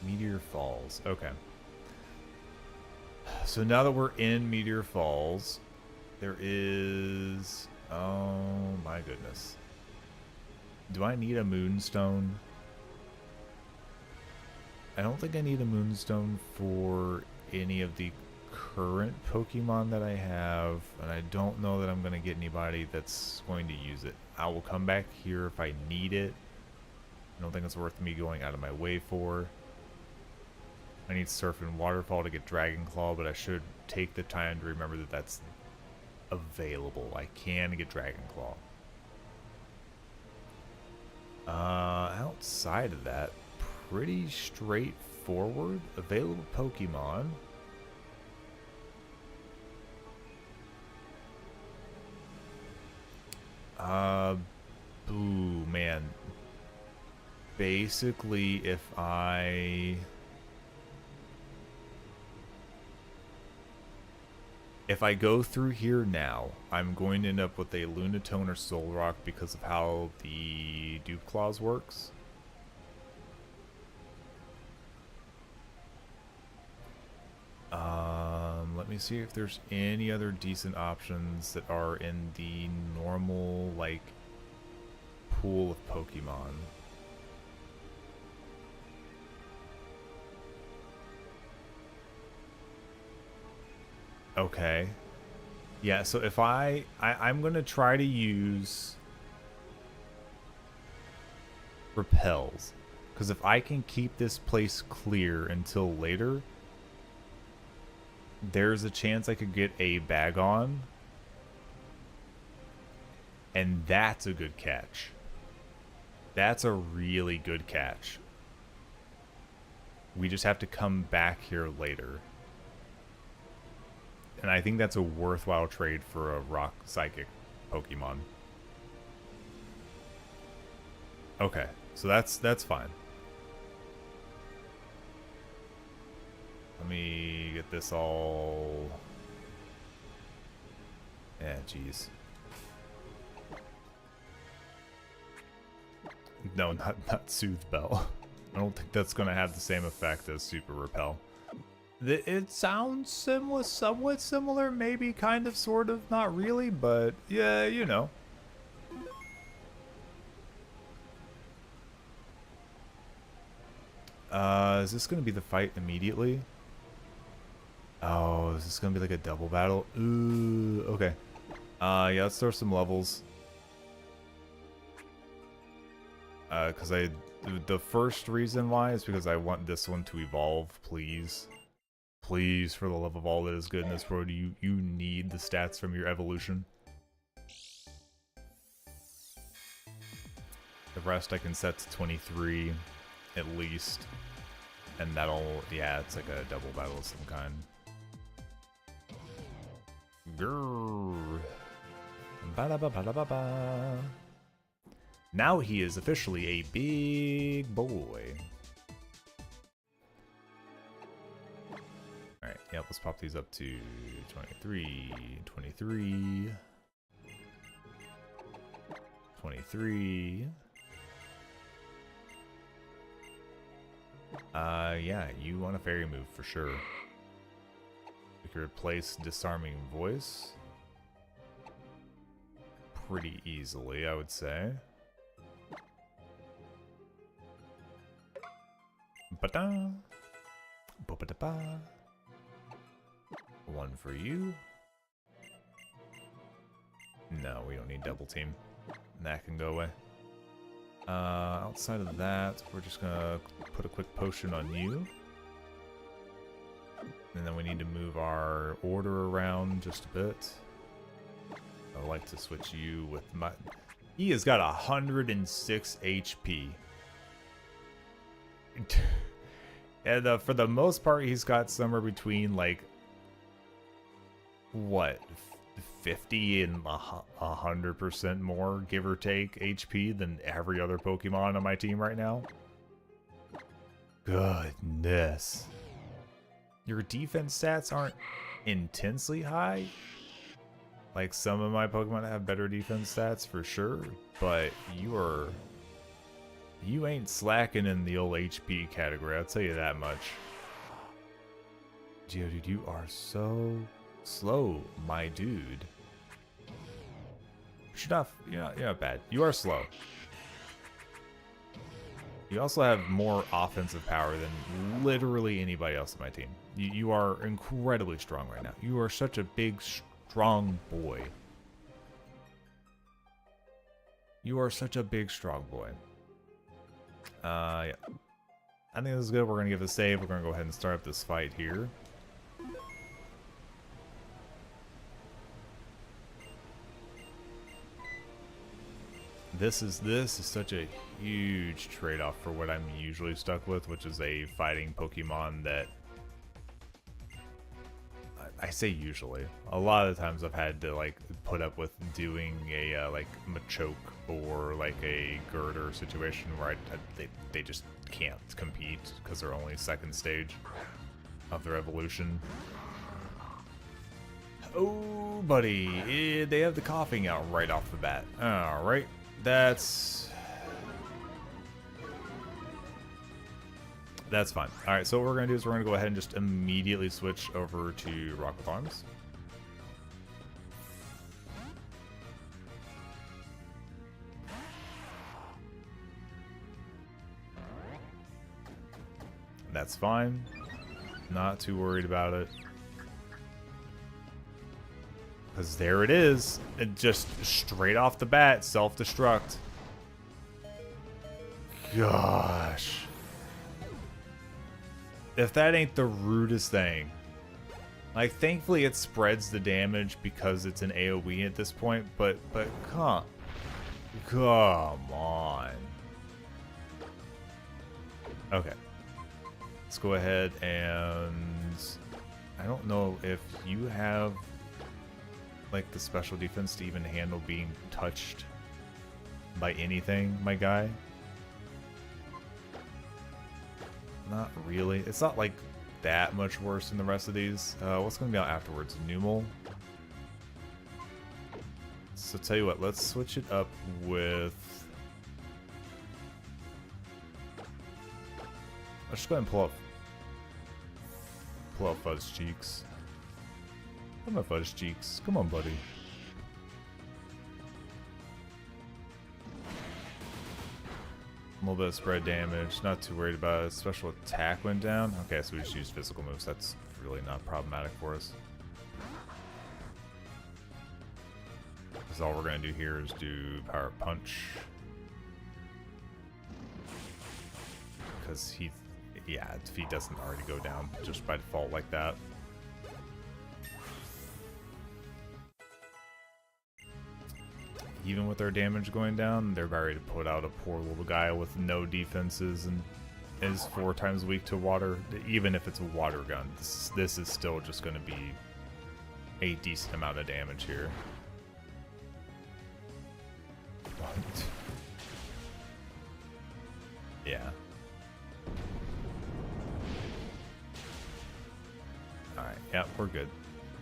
Speaker 1: Meteor Falls. Okay. So now that we're in Meteor Falls, there is... Oh my goodness. Do I need a Moonstone? I don't think I need a Moonstone for any of the current Pokemon that I have, and I don't know that I'm going to get anybody that's going to use it. I will come back here if I need it. I don't think it's worth me going out of my way for. I need Surf and Waterfall to get Dragon Claw, but I should take the time to remember that that's available. I can get Dragon Claw. Outside of that, pretty straightforward. Available Pokemon. Ooh, man. Basically, if I go through here now, I'm going to end up with a Lunatone or Solrock because of how the Dupe Claws works. Let me see if there's any other decent options that are in the normal, like, pool of Pokemon. Okay. Yeah, so if I'm going to try to use Repels. Because if I can keep this place clear until later, there's a chance I could get a Bagon. And that's a good catch. That's a really good catch. We just have to come back here later. And I think that's a worthwhile trade for a Rock Psychic Pokemon. Okay, so that's fine. Let me get this all... Yeah, jeez. No, not Soothe Bell. I don't think that's going to have the same effect as Super Repel. It sounds somewhat similar, maybe, kind of, sort of, not really, but yeah, you know. Is this going to be the fight immediately? Oh, is this going to be like a double battle? Ooh, okay. Yeah, let's throw some levels. Because the first reason why is because I want this one to evolve, please. Please, for the love of all that is good in this world, you need the stats from your evolution. The rest I can set to 23, at least. And that'll, yeah, it's like a double battle of some kind. Grrr. Ba-da-ba-ba-da-ba-ba. Now he is officially a big boy. Alright, yep, let's pop these up to 23, 23, 23. Yeah, you want a fairy move for sure. could replace Disarming Voice pretty easily, I would say. Ba-da. Ba-ba-da-ba. One for you. No, we don't need double team. That can go away. Outside of that, we're just gonna put a quick potion on you. And then we need to move our order around just a bit. I like to switch you with my... He has got 106 HP. And for the most part, he's got somewhere between, like... What? 50 and 100% more, give or take, HP than every other Pokemon on my team right now. Goodness. Your defense stats aren't intensely high. Like some of my Pokemon have better defense stats for sure, but you ain't slacking in the old HP category, I'll tell you that much. Geodude, you are so slow, my dude. You're not bad. You are slow. You also have more offensive power than literally anybody else on my team. You are incredibly strong right now. You are such a big, strong boy. You are such a big, strong boy. Yeah. I think this is good. We're going to give it a save. We're going to go ahead and start up this fight here. This is such a huge trade-off for what I'm usually stuck with, which is a fighting Pokemon that I say usually. A lot of the times I've had to like put up with doing a like Machoke or like a Girder situation where they just can't compete because they're only second stage of their evolution. Oh, buddy, they have the coughing out right off the bat. All right. That's fine. Alright, so what we're going to do is we're going to go ahead and just immediately switch over to Rock with Arms. That's fine. Not too worried about it. Because there it is. It just straight off the bat, self-destruct. Gosh. If that ain't the rudest thing. Like, thankfully it spreads the damage because it's an AoE at this point, but come on. Okay. Let's go ahead and... I don't know if you have... like the special defense to even handle being touched by anything, my guy. Not really. It's not like that much worse than the rest of these. What's going to be out afterwards? Numel. So tell you what, let's switch it up with... Let's just go ahead and pull up Fuzz Cheeks. Come on, Fudge Cheeks. Come on, buddy. A little bit of spread damage. Not too worried about it. Special attack went down. Okay, so we just use physical moves. That's really not problematic for us. Because all we're going to do here is do Power Punch. Because if he doesn't already go down just by default like that. Even with their damage going down, they're about ready to put out a poor little guy with no defenses and is 4 times weak to water. Even if it's a water gun, this is still just going to be a decent amount of damage here. What? Yeah. Alright, yeah, we're good.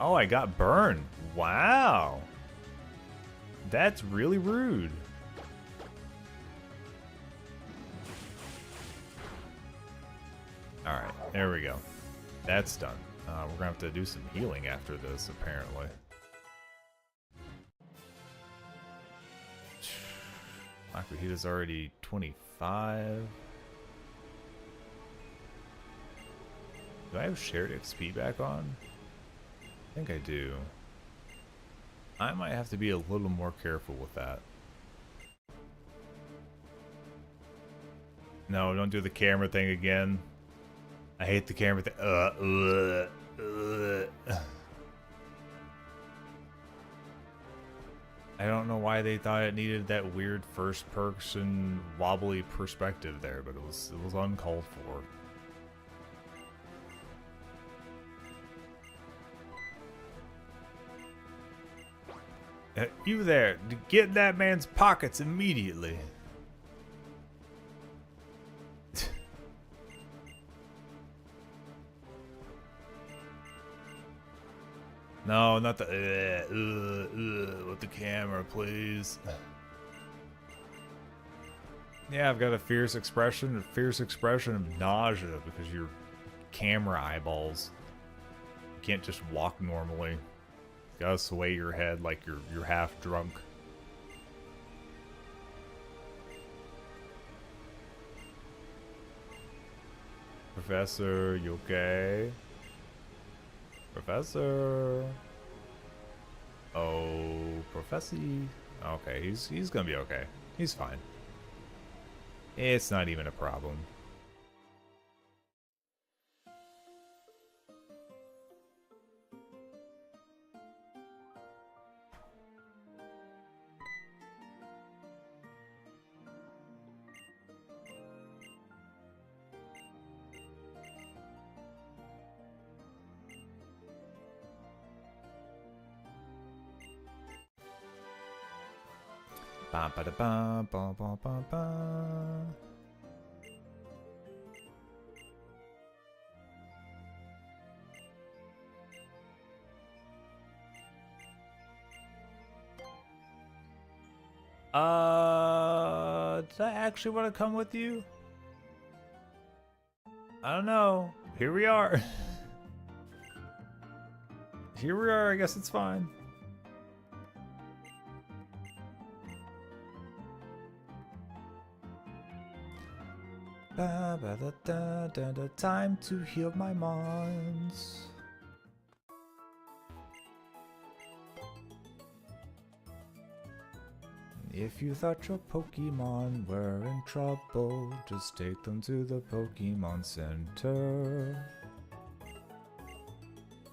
Speaker 1: Oh, I got burned. Wow. That's really rude. Alright, there we go. That's done. We're gonna have to do some healing after this, apparently. Aqua heat is already 25. Do I have shared XP back on? I think I do. I might have to be a little more careful with that. No, don't do the camera thing again. I hate the camera thing. I don't know why they thought it needed that weird first-person wobbly perspective there, but it was uncalled for. You there, get in that man's pockets immediately. No, not the with the camera, please. Yeah, I've got a fierce expression of nausea because your camera eyeballs. You can't just walk normally. You gotta sway your head like you're half drunk. Professor, you okay? Professor. Oh, Professor. Okay, he's gonna be okay. He's fine. It's not even a problem. Ba ba da ba ba ba ba ba. Did I actually want to come with you? I don't know. Here we are. Here we are. I guess it's fine. Ba ba da da da da. Time to heal my mons. If you thought your Pokemon were in trouble, just take them to the Pokemon Center.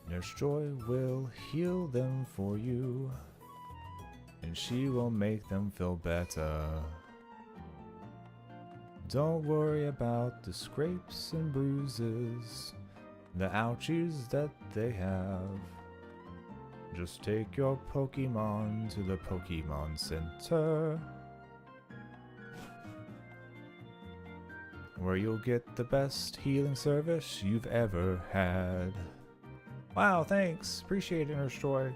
Speaker 1: Nurse Joy will heal them for you, and she will make them feel better. Don't worry about the scrapes and bruises, the ouchies that they have. Just take your Pokemon to the Pokemon Center, where you'll get the best healing service you've ever had. Wow, thanks. Appreciate it, Nurse Joy.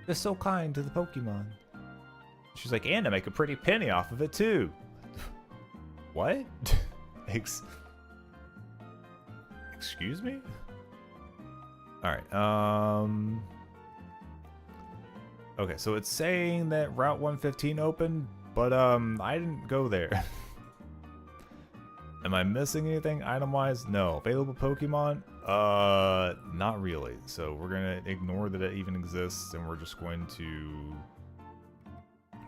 Speaker 1: They're so kind to the Pokemon. She's like, and I make a pretty penny off of it too. What? Excuse me? Alright, okay, so it's saying that Route 115 opened, but I didn't go there. Am I missing anything item-wise? No. Available Pokemon? Not really. So we're gonna ignore that it even exists, and we're just going to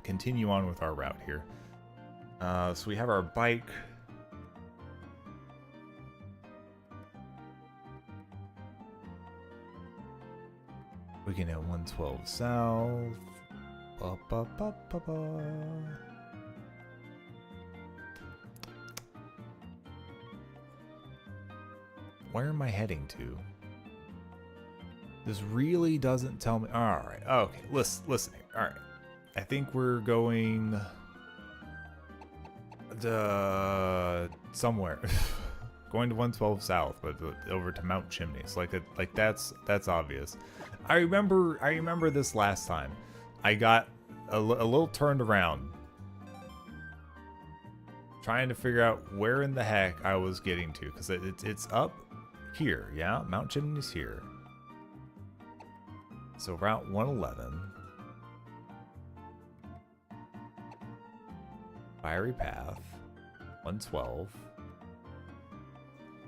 Speaker 1: continue on with our route here. So we have our bike. We can hit 112 south. Ba, ba, ba, ba, ba. Where am I heading to? This really doesn't tell me. Alright, okay, listen here. Alright. I think we're going somewhere. Going to 112 south, but over to Mount Chimneys. Like that's obvious. I remember this last time. I got a little turned around, trying to figure out where in the heck I was getting to, because it's up here, yeah? Mount Chimney's here. So Route 111. Fiery Path. 112.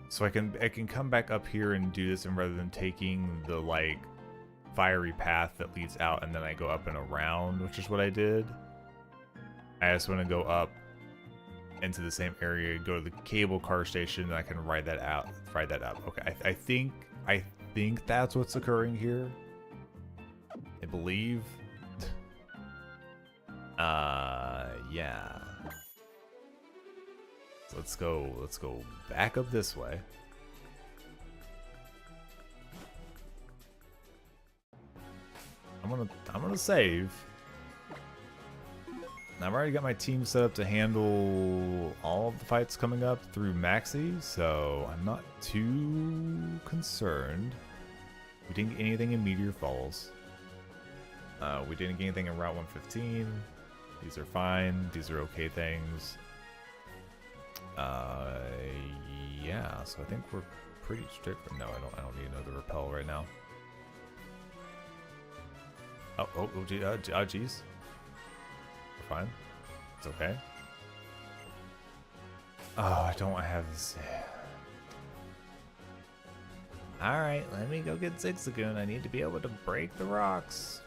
Speaker 1: So I can come back up here and do this, and rather than taking the like fiery path that leads out and then I go up and around, which is what I did. I just want to go up into the same area, go to the cable car station, and I can ride that out. Ride that up. Okay, I think that's what's occurring here. I believe. Yeah. Let's go back up this way. I'm gonna save. I've already got my team set up to handle all of the fights coming up through Maxi, so I'm not too concerned. We didn't get anything in Meteor Falls. We didn't get anything in Route 115. These are fine. These are okay things. Yeah, so I think we're pretty strict. No, I don't need another repel right now. Geez. We're fine. It's okay. Oh, I don't have this. Alright, let me go get Zigzagoon. I need to be able to break the rocks.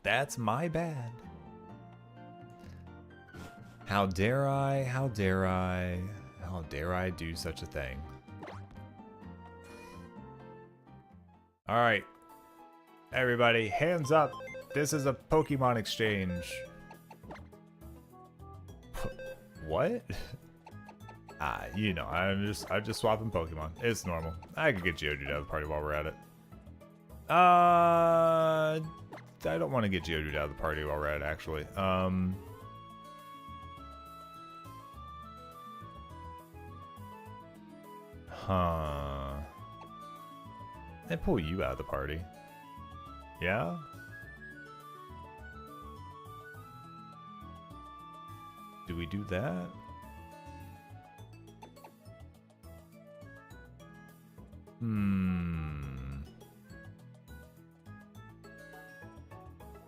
Speaker 1: That's my bad. How dare I? How dare I? How dare I do such a thing? Alright. Everybody, hands up. This is a Pokemon exchange. What? You know, I'm just swapping Pokemon. It's normal. I could get Geodude out of the party while we're at it. I don't want to get Geodude out of the party while we're at it, actually. Huh. And pull you out of the party. Yeah? Do we do that?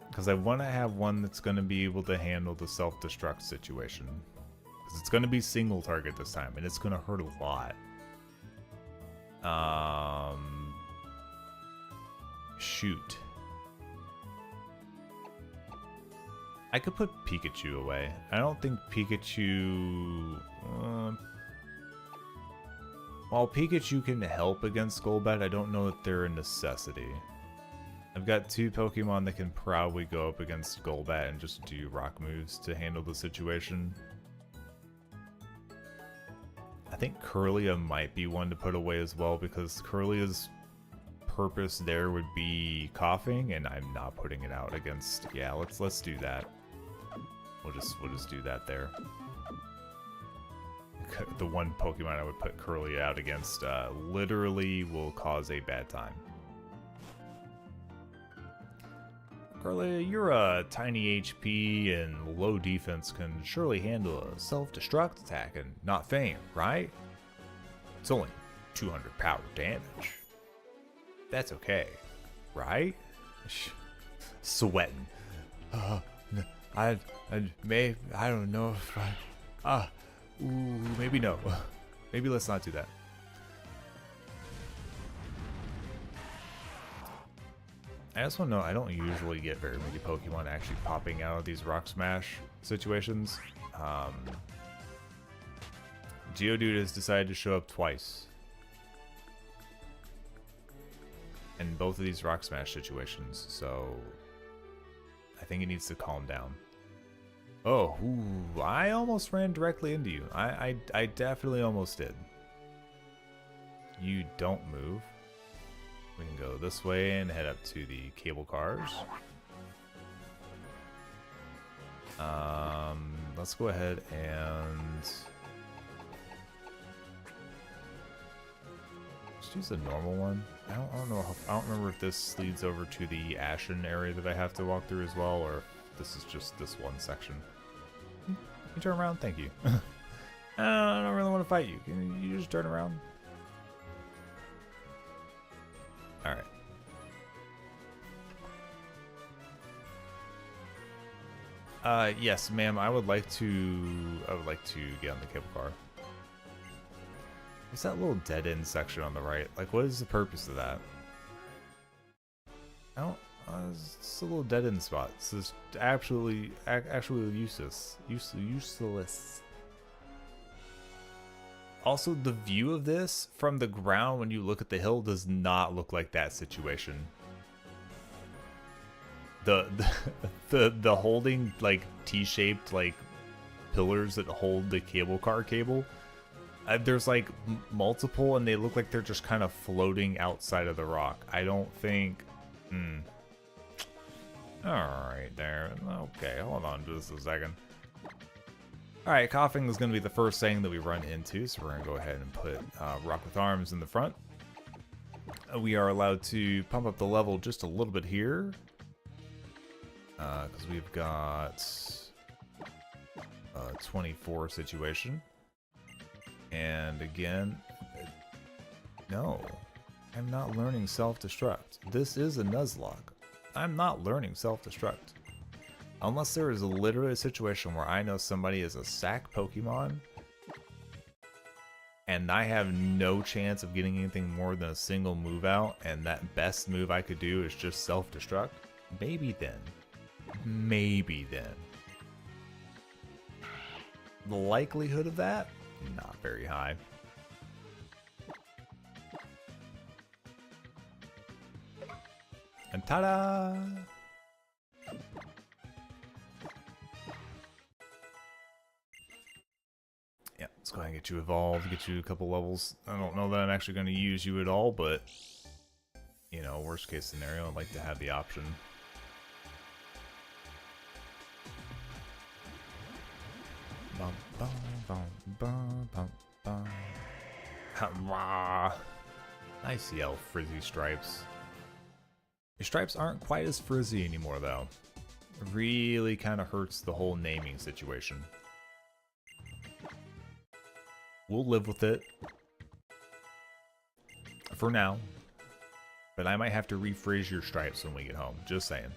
Speaker 1: Because I want to have one that's going to be able to handle the self-destruct situation. Because it's going to be single target this time, and it's going to hurt a lot. Shoot. I could put Pikachu away. I don't think Pikachu... while Pikachu can help against Golbat, I don't know that they're a necessity. I've got two Pokemon that can probably go up against Golbat and just do rock moves to handle the situation. I think Kirlia might be one to put away as well, because Kirlia's purpose there would be coughing, and I'm not putting it out against... Yeah, let's do that. We'll just do that there. The one Pokemon I would put Kirlia out against literally will cause a bad time. Kirlia, you're a tiny HP and low defense, can surely handle a self-destruct attack and not faint, right? It's only 200 power damage. That's okay, right? Sweating. I don't know if maybe no. Maybe let's not do that. I just want to know, I don't usually get very many Pokemon actually popping out of these Rock Smash situations. Geodude has decided to show up twice in both of these Rock Smash situations, so I think it needs to calm down. Oh, ooh, I almost ran directly into you. I definitely almost did. You don't move. We can go this way and head up to the cable cars. Let's go ahead and just use the normal one. I don't know. I don't remember if this leads over to the Ashen area that I have to walk through as well, or if this is just this one section. Can you turn around? Thank you. I don't really want to fight you. Can you just turn around? Alright. Yes, ma'am, I would like to get on the cable car. What's that little dead end section on the right? Like, what is the purpose of that? I don't, it's a little dead end spot. It's just absolutely useless. Useless. Also, the view of this from the ground when you look at the hill does not look like that situation. The holding like T-shaped like pillars that hold the cable car cable. There's like multiple, and they look like they're just kind of floating outside of the rock. I don't think. All right, there. Okay, hold on just a second. All right, coughing is going to be the first thing that we run into, so we're going to go ahead and put Rock with Arms in the front. We are allowed to pump up the level just a little bit here. Because we've got a 24 situation. And again, no, I'm not learning self-destruct. This is a Nuzlocke. I'm not learning self-destruct. Unless there is literally a situation where I know somebody is a sack Pokemon and I have no chance of getting anything more than a single move out, and that best move I could do is just self-destruct, maybe then. Maybe then. The likelihood of that? Not very high. And ta-da! Yeah, let's go ahead and get you evolved, get you a couple levels. I don't know that I'm actually going to use you at all, but, you know, worst case scenario, I'd like to have the option. Bum, bum, bum, bum, bum, bum. Nice yell, frizzy stripes. Your stripes aren't quite as frizzy anymore, though. It really kind of hurts the whole naming situation. We'll live with it for now, but I might have to refrizz your stripes when we get home. Just saying.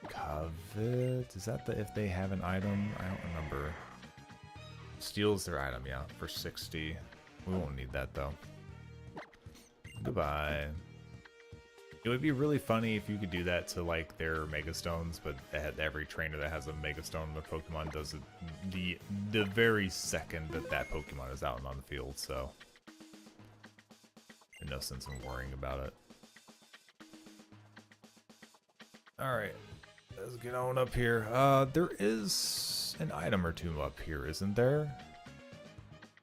Speaker 1: Covet, is that the if they have an item? I don't remember. Steals their item, yeah, for 60. We won't need that though. Goodbye. It would be really funny if you could do that to like their Mega Stones, but every trainer that has a Mega Stone in their Pokemon does it the very second that that Pokemon is out and on the field, so there's no sense in worrying about it. Alright, let's get on up here. There is an item or two up here, isn't there?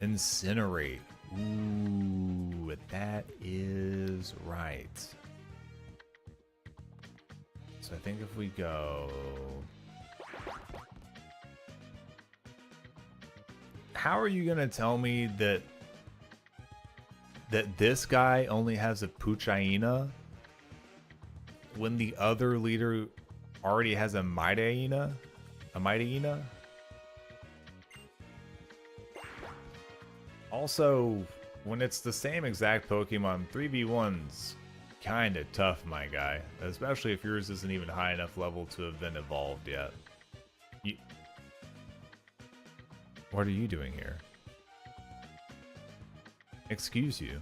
Speaker 1: Incinerate. Ooh, that is right. So I think if we go... How are you gonna tell me that this guy only has a Puchaina when the other leader already has a Mightyena? A Mightyena? Also, when it's the same exact Pokemon, 3v1's kind of tough, my guy. Especially if yours isn't even high enough level to have been evolved yet. What are you doing here? Excuse you.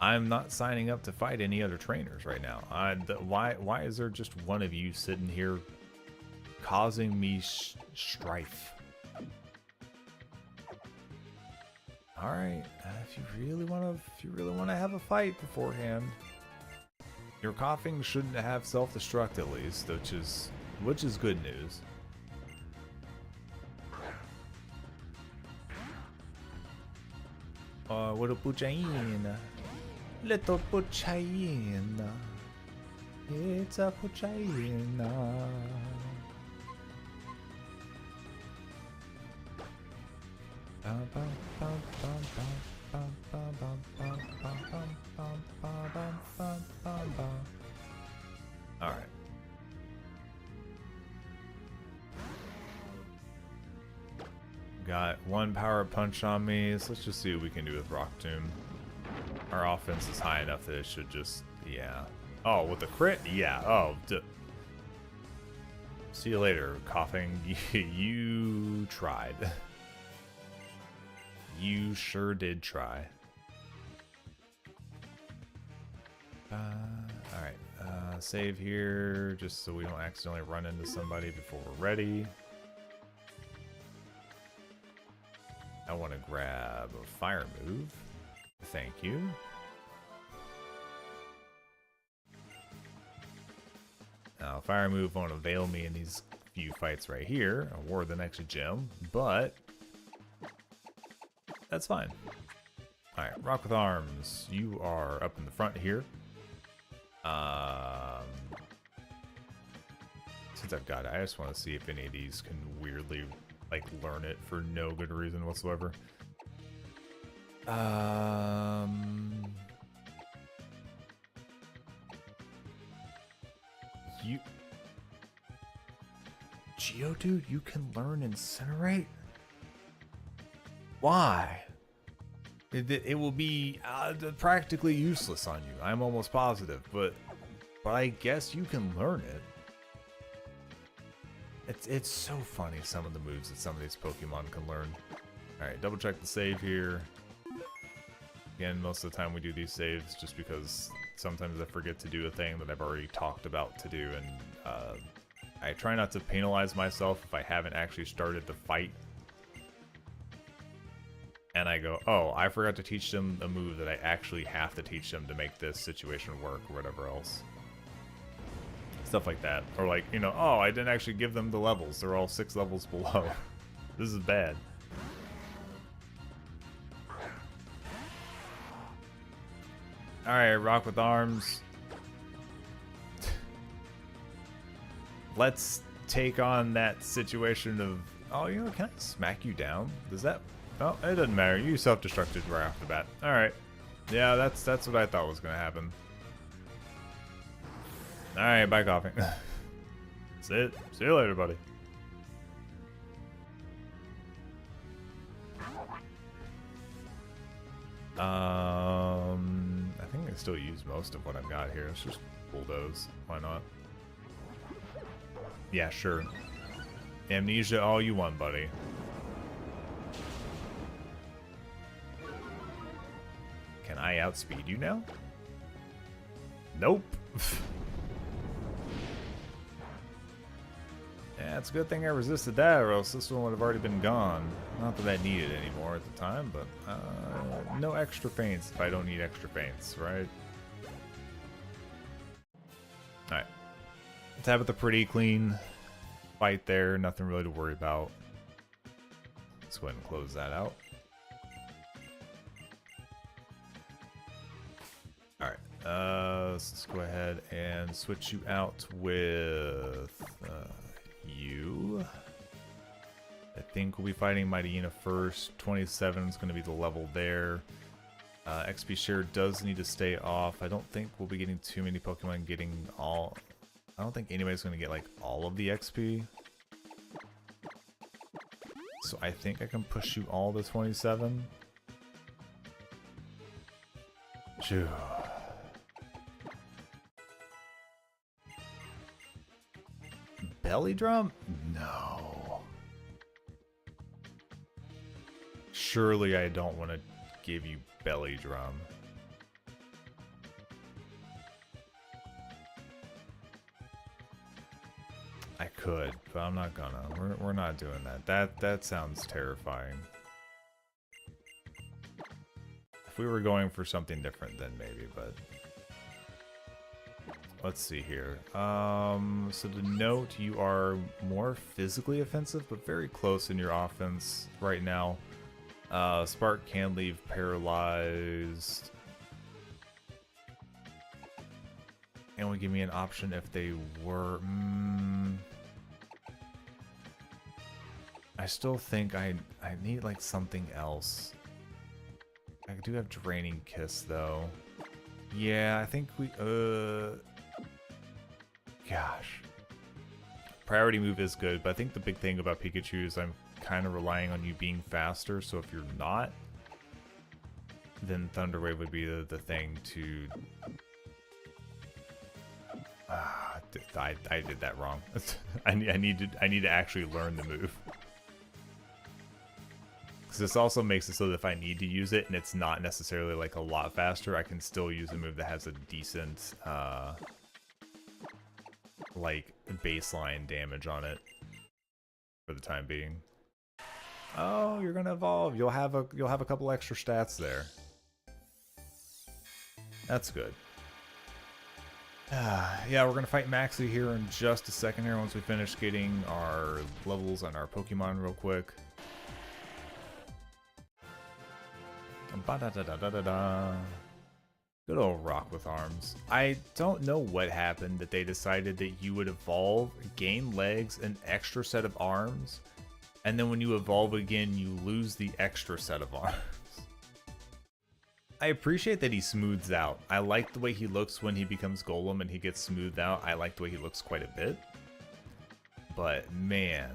Speaker 1: I'm not signing up to fight any other trainers right now. Why is there just one of you sitting here causing me strife? All right, if you really want to have a fight beforehand, your coughing shouldn't have self-destruct at least, which is good news. Little Puchaina, little Puchaina, it's a Puchaina. Alright. Got one power punch on me, so let's just see what we can do with Rock Tomb. Our offense is high enough that it should just, yeah. Oh, with the crit? Yeah. Oh, see you later, coughing. You tried. You sure did try. Alright. Save here, just so we don't accidentally run into somebody before we're ready. I want to grab a fire move. Thank you. Now, fire move won't avail me in these few fights right here, or the next gym, but that's fine. Alright, Rock with Arms. You are up in the front here. Since I've got it, I just want to see if any of these can weirdly, like, learn it for no good reason whatsoever. Geodude, you can learn Incinerate? Why? It will be practically useless on you. I'm almost positive, but I guess you can learn it. It's so funny, some of the moves that some of these Pokemon can learn. Alright, double check the save here. Again, most of the time we do these saves just because sometimes I forget to do a thing that I've already talked about to do, and I try not to penalize myself if I haven't actually started the fight. And I go, oh, I forgot to teach them a move that I actually have to teach them to make this situation work, or whatever else. Stuff like that. Or like, you know, oh, I didn't actually give them the levels. They're all 6 levels below. This is bad. Alright, Rock with Arms. Let's take on that situation of, oh, you know, can I smack you down? Does that... Oh, it doesn't matter. You self-destructed right off the bat. Alright. Yeah, that's what I thought was going to happen. Alright, bye, coughing. That's it. See you later, buddy. I think I still use most of what I've got here. Let's just bulldoze. Why not? Yeah, sure. Amnesia all you want, buddy. Can I outspeed you now? Nope. Yeah, it's a good thing I resisted that, or else this one would have already been gone. Not that I need it anymore at the time, but no extra feints if I don't need extra feints, right? Alright. Let's have it a pretty clean fight there. Nothing really to worry about. Let's go ahead and close that out. Alright. Let's go ahead and switch you out with... you. I think we'll be fighting Mightyena first. 27 is going to be the level there. XP share does need to stay off. I don't think we'll be getting too many Pokemon getting all... I don't think anybody's going to get like all of the XP. So I think I can push you all to 27. Phew. Belly drum? No. Surely I don't want to give you belly drum. I could, but I'm not gonna. We're not doing that. That sounds terrifying. If we were going for something different, then maybe, but... Let's see here. So to note, you are more physically offensive, but very close in your offense right now. Spark can leave paralyzed. And will give me an option if they were... I still think I need like something else. I do have Draining Kiss though. Yeah, I think we... Gosh. Priority move is good, but I think the big thing about Pikachu is I'm kind of relying on you being faster, so if you're not, then Thunder Wave would be the thing to... I did that wrong. I need to actually learn the move. Because this also makes it so that if I need to use it and it's not necessarily like a lot faster, I can still use a move that has a decent like baseline damage on it for the time being. Oh, you're gonna evolve. You'll have a couple extra stats there. That's good. Yeah, we're gonna fight Maxie here in just a second here once we finish getting our levels on our Pokemon real quick. Ba-da-da-da-da-da-da. Good old Rock with Arms. I don't know what happened that they decided that you would evolve, gain legs, an extra set of arms, and then when you evolve again, you lose the extra set of arms. I appreciate that he smooths out. I like the way he looks when he becomes Golem and he gets smoothed out. I like the way he looks quite a bit. But man,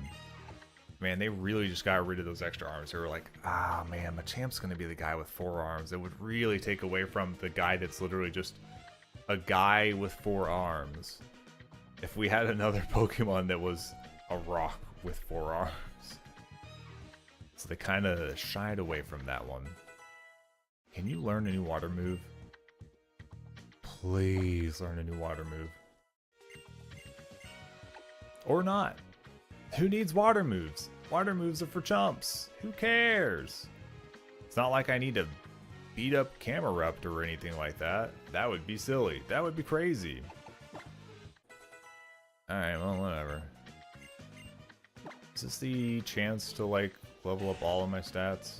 Speaker 1: they really just got rid of those extra arms. They were like, ah, man, Machamp's going to be the guy with 4 arms. It would really take away from the guy that's literally just a guy with 4 arms. If we had another Pokemon that was a rock with 4 arms. So they kind of shied away from that one. Can you learn a new water move? Please learn a new water move. Or not. Who needs water moves? Water moves are for chumps. Who cares? It's not like I need to beat up Camerupt or anything like that. That would be silly. That would be crazy. Alright, well, whatever. Is this the chance to, like, level up all of my stats?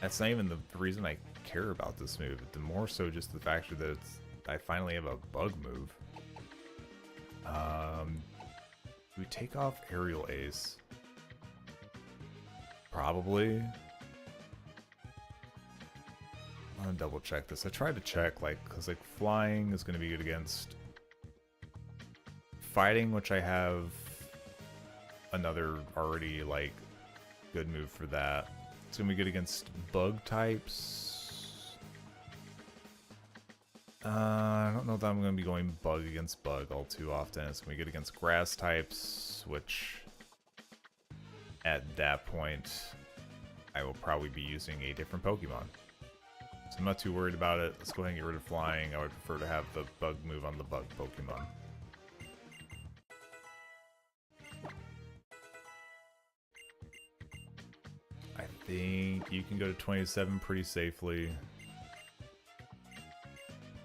Speaker 1: That's not even the reason I care about this move. The more so just the fact that I finally have a bug move. Do we take off Aerial Ace? Probably. I'm gonna double check this. I tried to check, like, because like flying is gonna be good against fighting, which I have another already like good move for that. It's gonna be good against bug types. I don't know that I'm gonna be going bug against bug all too often. It's gonna be good against grass types, which at that point I will probably be using a different Pokemon. So I'm not too worried about it. Let's go ahead and get rid of flying. I would prefer to have the bug move on the bug Pokemon. I think you can go to 27 pretty safely.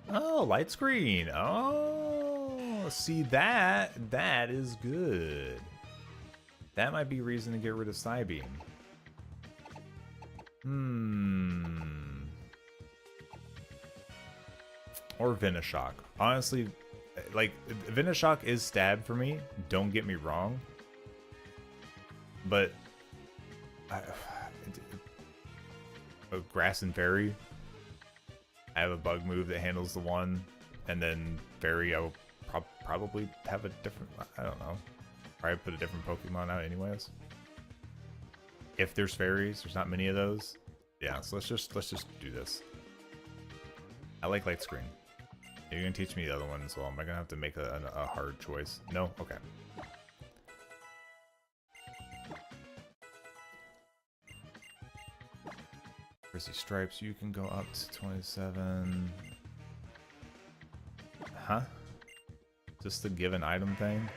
Speaker 1: Oh, light screen. Oh, see that is good. That might be reason to get rid of Psybeam. Or Venoshock. Honestly, like, Venoshock is stab for me. Don't get me wrong. But Grass and Fairy. I have a bug move that handles the one, and then Fairy I will probably have a different, I don't know. Probably put a different Pokemon out anyways. If there's fairies, there's not many of those. Yeah, so let's just do this. I like light screen. You're gonna teach me the other one as well. Am I gonna have to make a hard choice? No? Okay. Frizzy Stripes, you can go up to 27. Huh? Just the given item thing?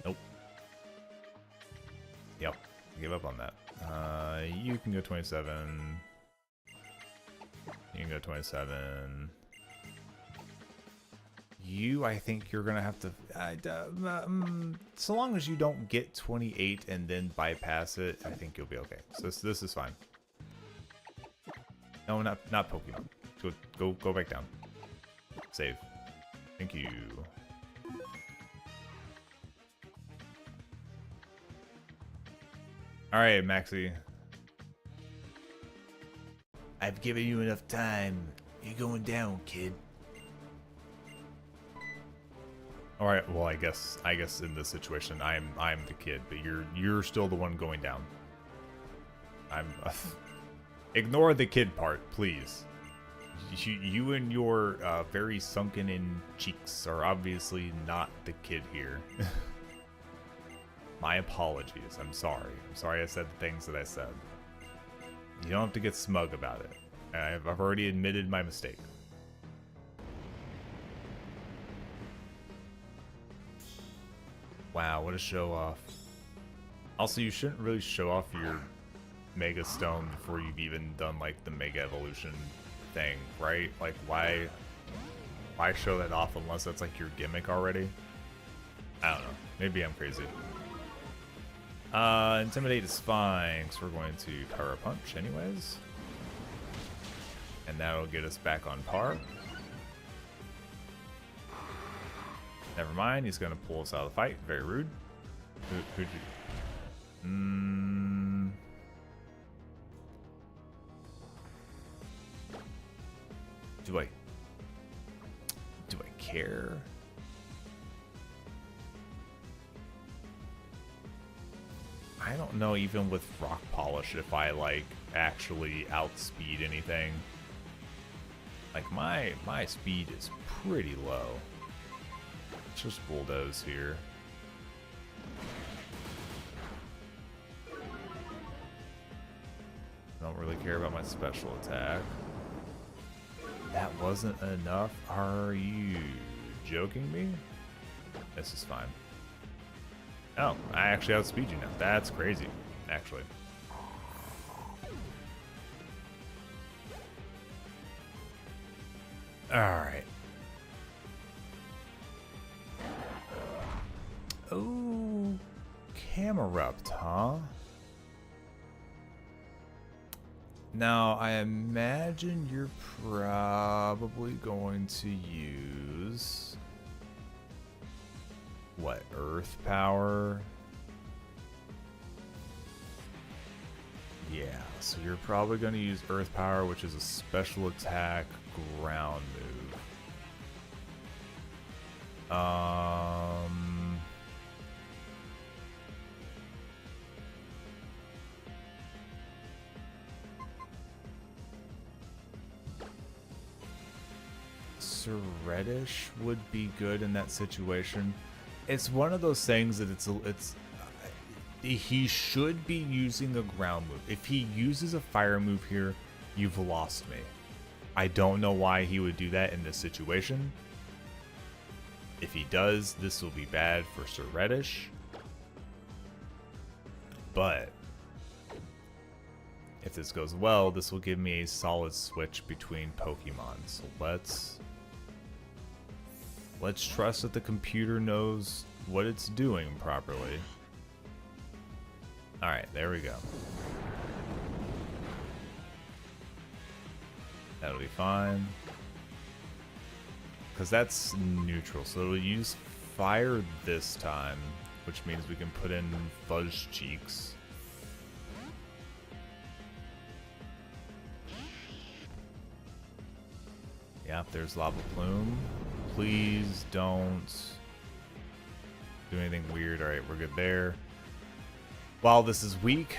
Speaker 1: Nope. Yep. Give up on that. You can go 27. You can go 27. You, I think you're gonna have to. So long as you don't get 28 and then bypass it, I think you'll be okay. So this is fine. No, not Pokemon. Go back down. Save. Thank you. All right, Maxie. I've given you enough time. You're going down, kid. All right. Well, I guess in this situation, I'm the kid, but you're still the one going down. Ignore the kid part, please. You and your very sunken in cheeks are obviously not the kid here. My apologies. I'm sorry. I'm sorry I said the things that I said. You don't have to get smug about it. I've already admitted my mistake. Wow, what a show off. Also, you shouldn't really show off your Mega Stone before you've even done like the Mega Evolution thing, right? Like why show that off unless that's like your gimmick already? I don't know. Maybe I'm crazy. Intimidate is fine, because we're going to Power Punch anyways. And that'll get us back on par. Never mind, he's going to pull us out of the fight. Very rude. Who'd you... Do I care? I don't know, even with Rock Polish, if I like actually outspeed anything. Like my speed is pretty low. Let's just bulldoze here. Don't really care about my special attack. That wasn't enough? Are you joking me? This is fine. Oh, I actually outspeed you now. That's crazy, actually. Alright. Oh, Camerupt, huh? Now, I imagine you're probably going to use... what, Earth Power? Yeah, so you're probably going to use Earth Power, which is a special attack ground move. Reddish would be good in that situation. It's one of those things that he should be using a ground move. If he uses a fire move here, you've lost me. I don't know why he would do that in this situation. If he does, this will be bad for Sir Reddish. But if this goes well, this will give me a solid switch between Pokemon. So let's trust that the computer knows what it's doing properly. Alright, there we go. That'll be fine. Because that's neutral, so it'll use fire this time, which means we can put in Fuzz Cheeks. Yep, there's Lava Plume. Please don't do anything weird. Alright, we're good there. While this is weak,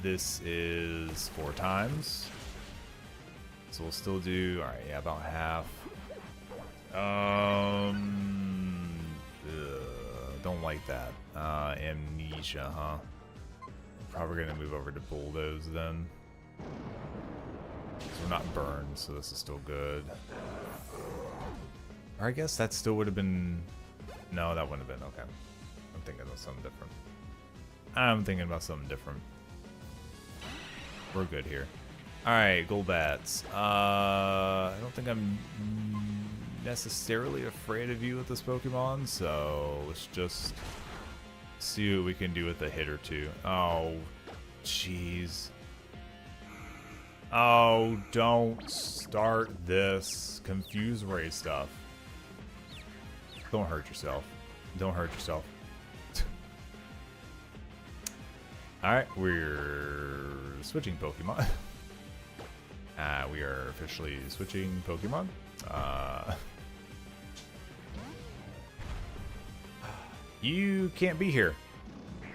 Speaker 1: this is 4 times. So we'll still do, alright, yeah, about half. Don't like that. Amnesia, huh? Probably gonna move over to Bulldoze then. So we're not burned, so this is still good. Or I guess that still would have been... No, that wouldn't have been. Okay. I'm thinking about something different. We're good here. Alright, Golbats. I don't think I'm necessarily afraid of you with this Pokemon, so let's just see what we can do with a hit or two. Oh, jeez. Oh, don't start this Confuse Ray stuff. Don't hurt yourself. Don't hurt yourself. Alright, we're switching Pokemon. We are officially switching Pokemon. You can't be here.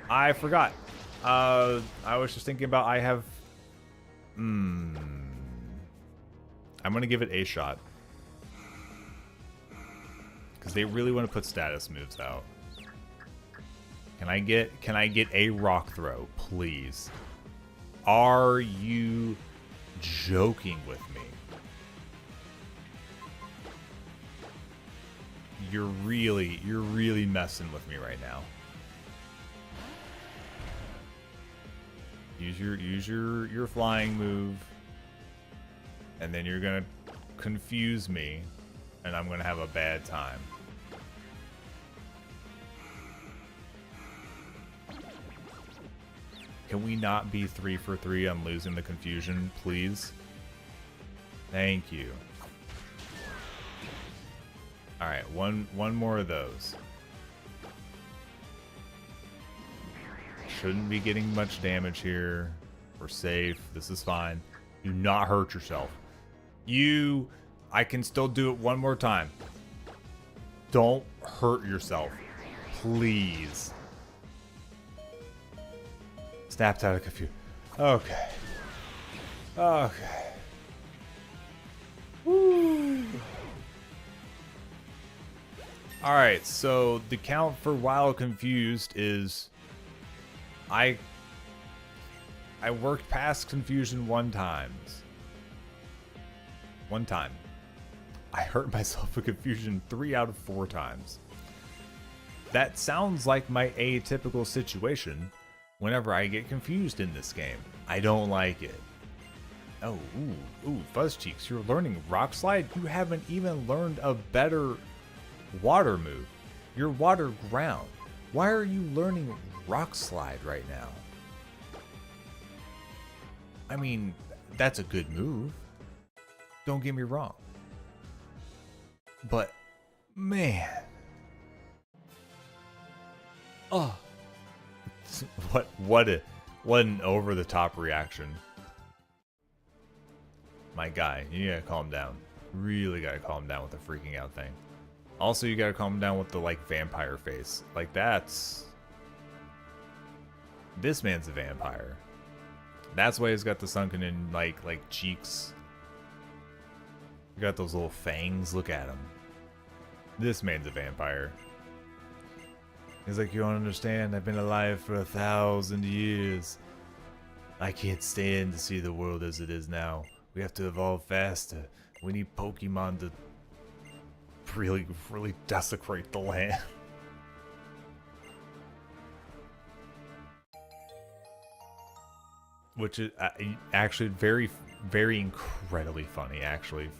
Speaker 1: I forgot. I was just thinking about I have I'm gonna give it a shot. Because they really want to put status moves out. Can I get a rock throw, please? Are you joking with me? You're really messing with me right now. Use your flying move, and then you're gonna confuse me, and I'm gonna have a bad time. Can we not be 3 for 3 on losing the confusion, please? Thank you. Alright, one more of those. Shouldn't be getting much damage here. We're safe. This is fine. Do not hurt yourself. I can still do it one more time. Don't hurt yourself. Please. Snapped out of confusion. Okay. Okay. Woo. Alright, so the count for while confused is I worked past confusion one time. I hurt myself with confusion 3 out of 4 times. That sounds like my atypical situation whenever I get confused in this game. I don't like it. Oh, ooh, Fuzz Cheeks, you're learning Rock Slide? You haven't even learned a better water move. You're water ground. Why are you learning Rock Slide right now? I mean, that's a good move. Don't get me wrong. But, man. Oh. What an over-the-top reaction. My guy, you gotta calm down. Really gotta calm down with the freaking out thing. Also, you gotta calm down with the, like, vampire face. Like, that's... This man's a vampire. That's why he's got the sunken in, like cheeks. You got those little fangs. Look at him. This man's a vampire. He's like, you don't understand. I've been alive for 1,000 years. I can't stand to see the world as it is now. We have to evolve faster. We need Pokemon to really desecrate the land. Which is actually very incredibly funny, actually.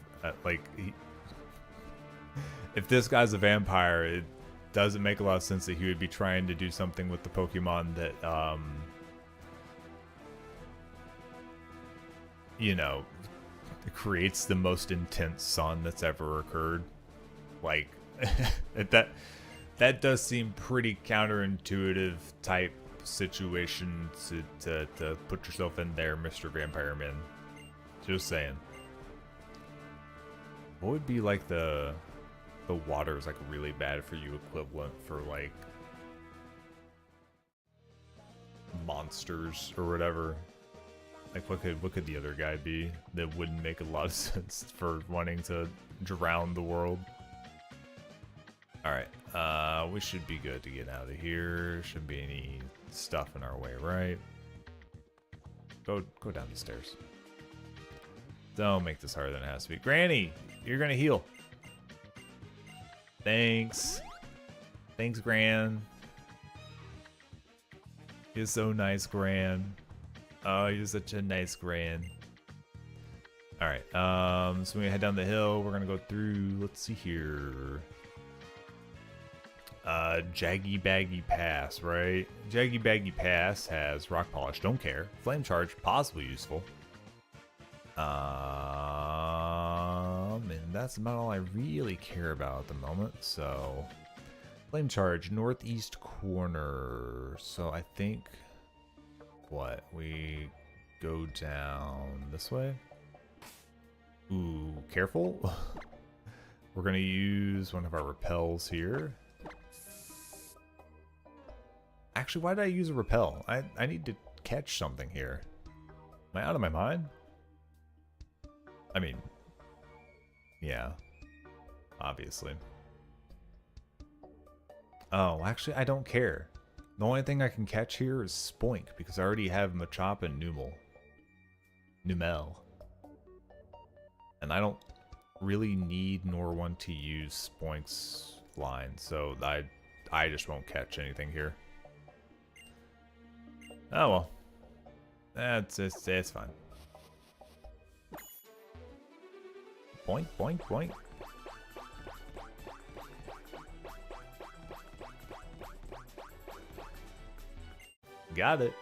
Speaker 1: If this guy's a vampire, it doesn't make a lot of sense that he would be trying to do something with the Pokemon that, you know, creates the most intense sun that's ever occurred. Like, that does seem pretty counterintuitive type situation to put yourself in there, Mr. Vampire Man. Just saying. What would be like the water is like really bad for you equivalent for like monsters or whatever? Like what could the other guy be that wouldn't make a lot of sense for wanting to drown the world? Alright, we should be good to get out of here. Shouldn't be any stuff in our way, right? Go down the stairs. Don't make this harder than it has to be. Granny, you're gonna heal. Thanks. Thanks, Gran. You're so nice, Gran. Oh, you're such a nice Gran. Alright, so we head down the hill. We're gonna go through, let's see here. Jaggy Baggy Pass, right? Jaggy Baggy Pass has Rock Polish, don't care. Flame Charge, possibly useful. And that's about all I really care about at the moment, so... Flame Charge, northeast corner. So I think... What? We go down this way? Ooh, careful. We're gonna use one of our repels here. Actually, why did I use a repel? I need to catch something here. Am I out of my mind? I mean, yeah, obviously. Oh, actually, I don't care. The only thing I can catch here is Spoink, because I already have Machop and Numel. And I don't really need nor want to use Spoink's line, so I just won't catch anything here. Oh well. It's fine. Boink, boink, boink. Got it.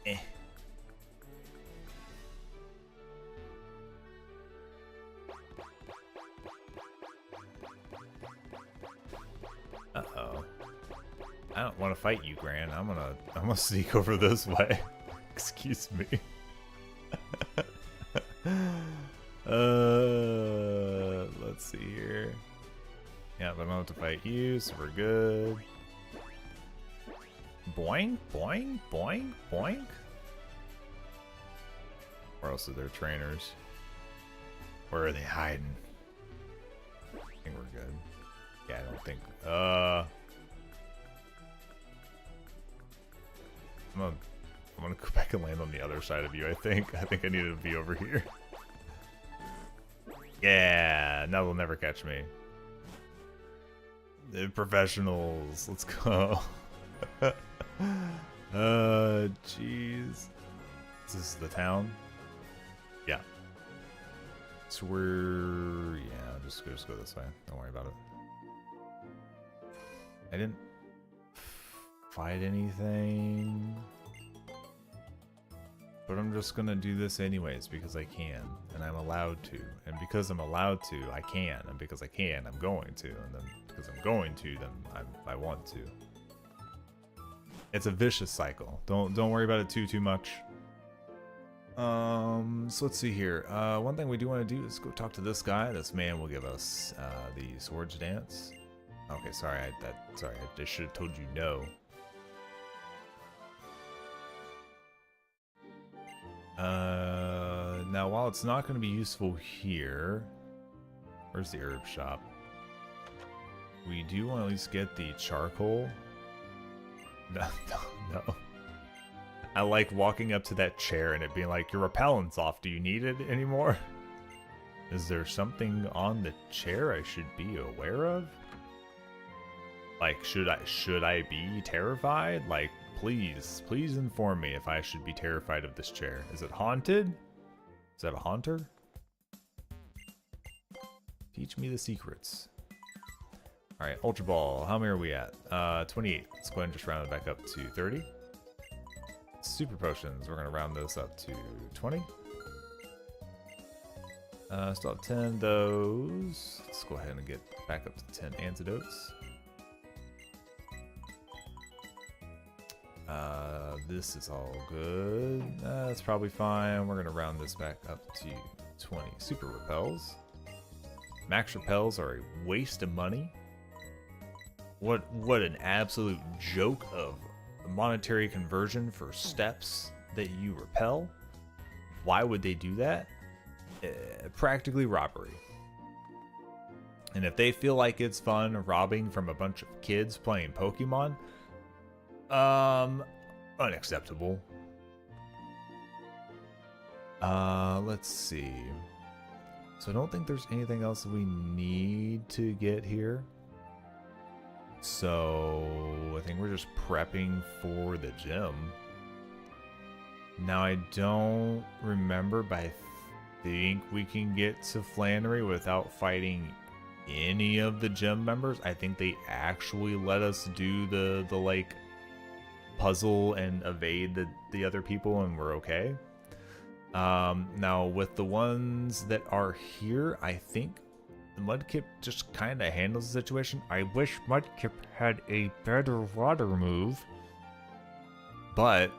Speaker 1: Eh. Uh-oh. I don't want to fight you, Gran. I'm gonna sneak over this way. Excuse me. Let's see here. Yeah, but I don't have to fight you, so we're good. Boing, boing, boing, boink. Where else are there trainers? Where are they hiding? I think we're good. Yeah, I don't think. I'm gonna go back and land on the other side of you. I think I need to be over here. Yeah, now they'll never catch me. The professionals, let's go. Jeez. This is the town. Yeah. So we're just go this way. Don't worry about it. I didn't fight anything, but I'm just gonna do this anyways because I can, and I'm allowed to, and because I'm allowed to, I can, and because I can, I'm going to, and then because I'm going to, then I want to. It's a vicious cycle. Don't worry about it too much. So let's see here. One thing we do want to do is go talk to this guy. This man will give us the swords dance. Okay, sorry, I should have told you no. Now while it's not going to be useful here, where's the herb shop? We do want to at least get the charcoal. No. I like walking up to that chair and it being like, your repellent's off. Do you need it anymore? Is there something on the chair I should be aware of? Like, should I be terrified? Like, please inform me if I should be terrified of this chair. Is it haunted? Is that a haunter? Teach me the secrets. Alright, Ultra Ball. How many are we at? 28. Let's go ahead and just round it back up to 30. Super Potions. We're going to round this up to 20. Still have 10 of those. Let's go ahead and get back up to 10 antidotes. This is all good. That's probably fine. We're going to round this back up to 20. Super Repels. Max Repels are a waste of money. What an absolute joke of monetary conversion for steps that you repel. Why would they do that? Practically robbery. And if they feel like it's fun robbing from a bunch of kids playing Pokemon, unacceptable. Let's see. So I don't think there's anything else we need to get here. So I think we're just prepping for the gym. Now I don't remember, but I think we can get to Flannery without fighting any of the gym members. I think they actually let us do the like puzzle and evade the other people, and we're okay. Now with the ones that are here, I think Mudkip just kind of handles the situation. I wish Mudkip had a better water move, but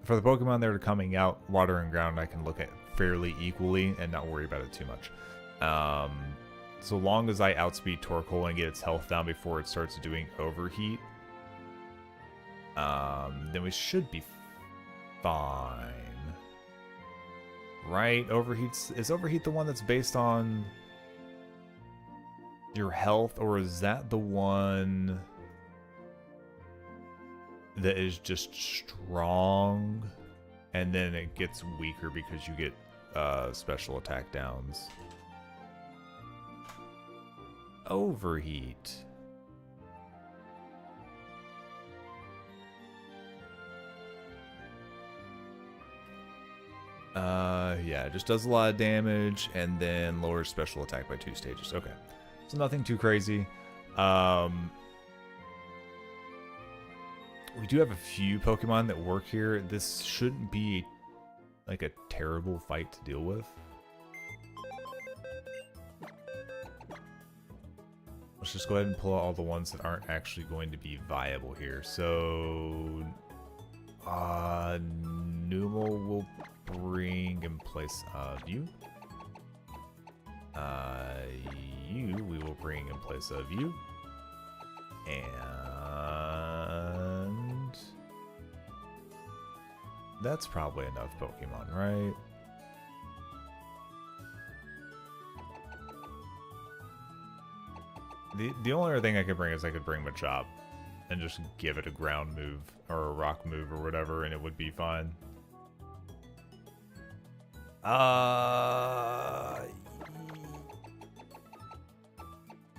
Speaker 1: for the Pokemon that are coming out, water and ground I can look at fairly equally and not worry about it too much. So long as I outspeed Torkoal and get its health down before it starts doing overheat, then we should be fine. Right? Is overheat the one that's based on your health, or is that the one that is just strong and then it gets weaker because you get special attack downs? Overheat. Yeah, it just does a lot of damage and then lowers special attack by 2 stages. Okay. So nothing too crazy. We do have a few Pokemon that work here. This shouldn't be like a terrible fight to deal with. Let's just go ahead and pull out all the ones that aren't actually going to be viable here. So, Numel will bring in place of you. You we will bring in place of you. And that's probably enough Pokemon, right? The only other thing I could bring is I could bring Machop and just give it a ground move or a rock move or whatever, and it would be fine.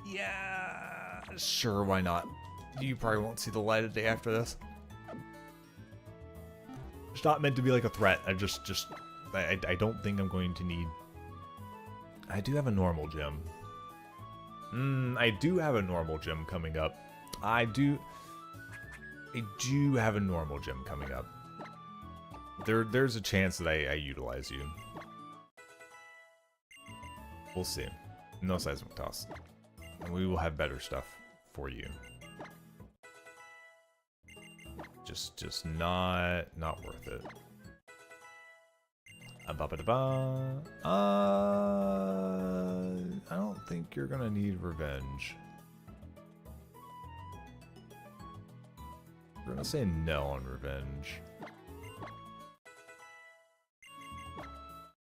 Speaker 1: Yeah, sure, why not? You probably won't see the light of day after this. It's not meant to be like a threat. I don't think I'm going to need... I do have a normal gym. I do have a normal gym coming up. I do have a normal gym coming up. There's a chance that I utilize you. We'll see. No seismic toss. And we will have better stuff for you. Just not worth it. I don't think you're gonna need revenge. We're gonna say no on revenge.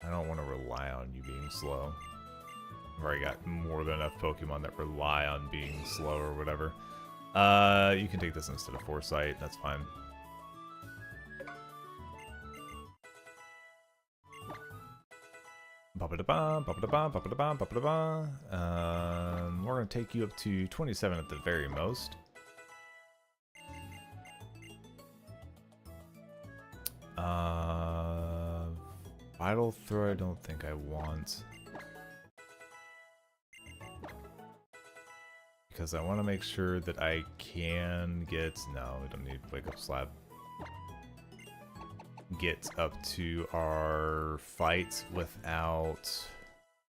Speaker 1: I don't want to rely on you being slow. I've already got more than enough Pokemon that rely on being slow or whatever. You can take this instead of Foresight, that's fine. We're gonna take you up to 27 at the very most. Vital Throw I don't think I want. Because I want to make sure that I can get... No, we don't need Wake Up Slab. Get up to our fight without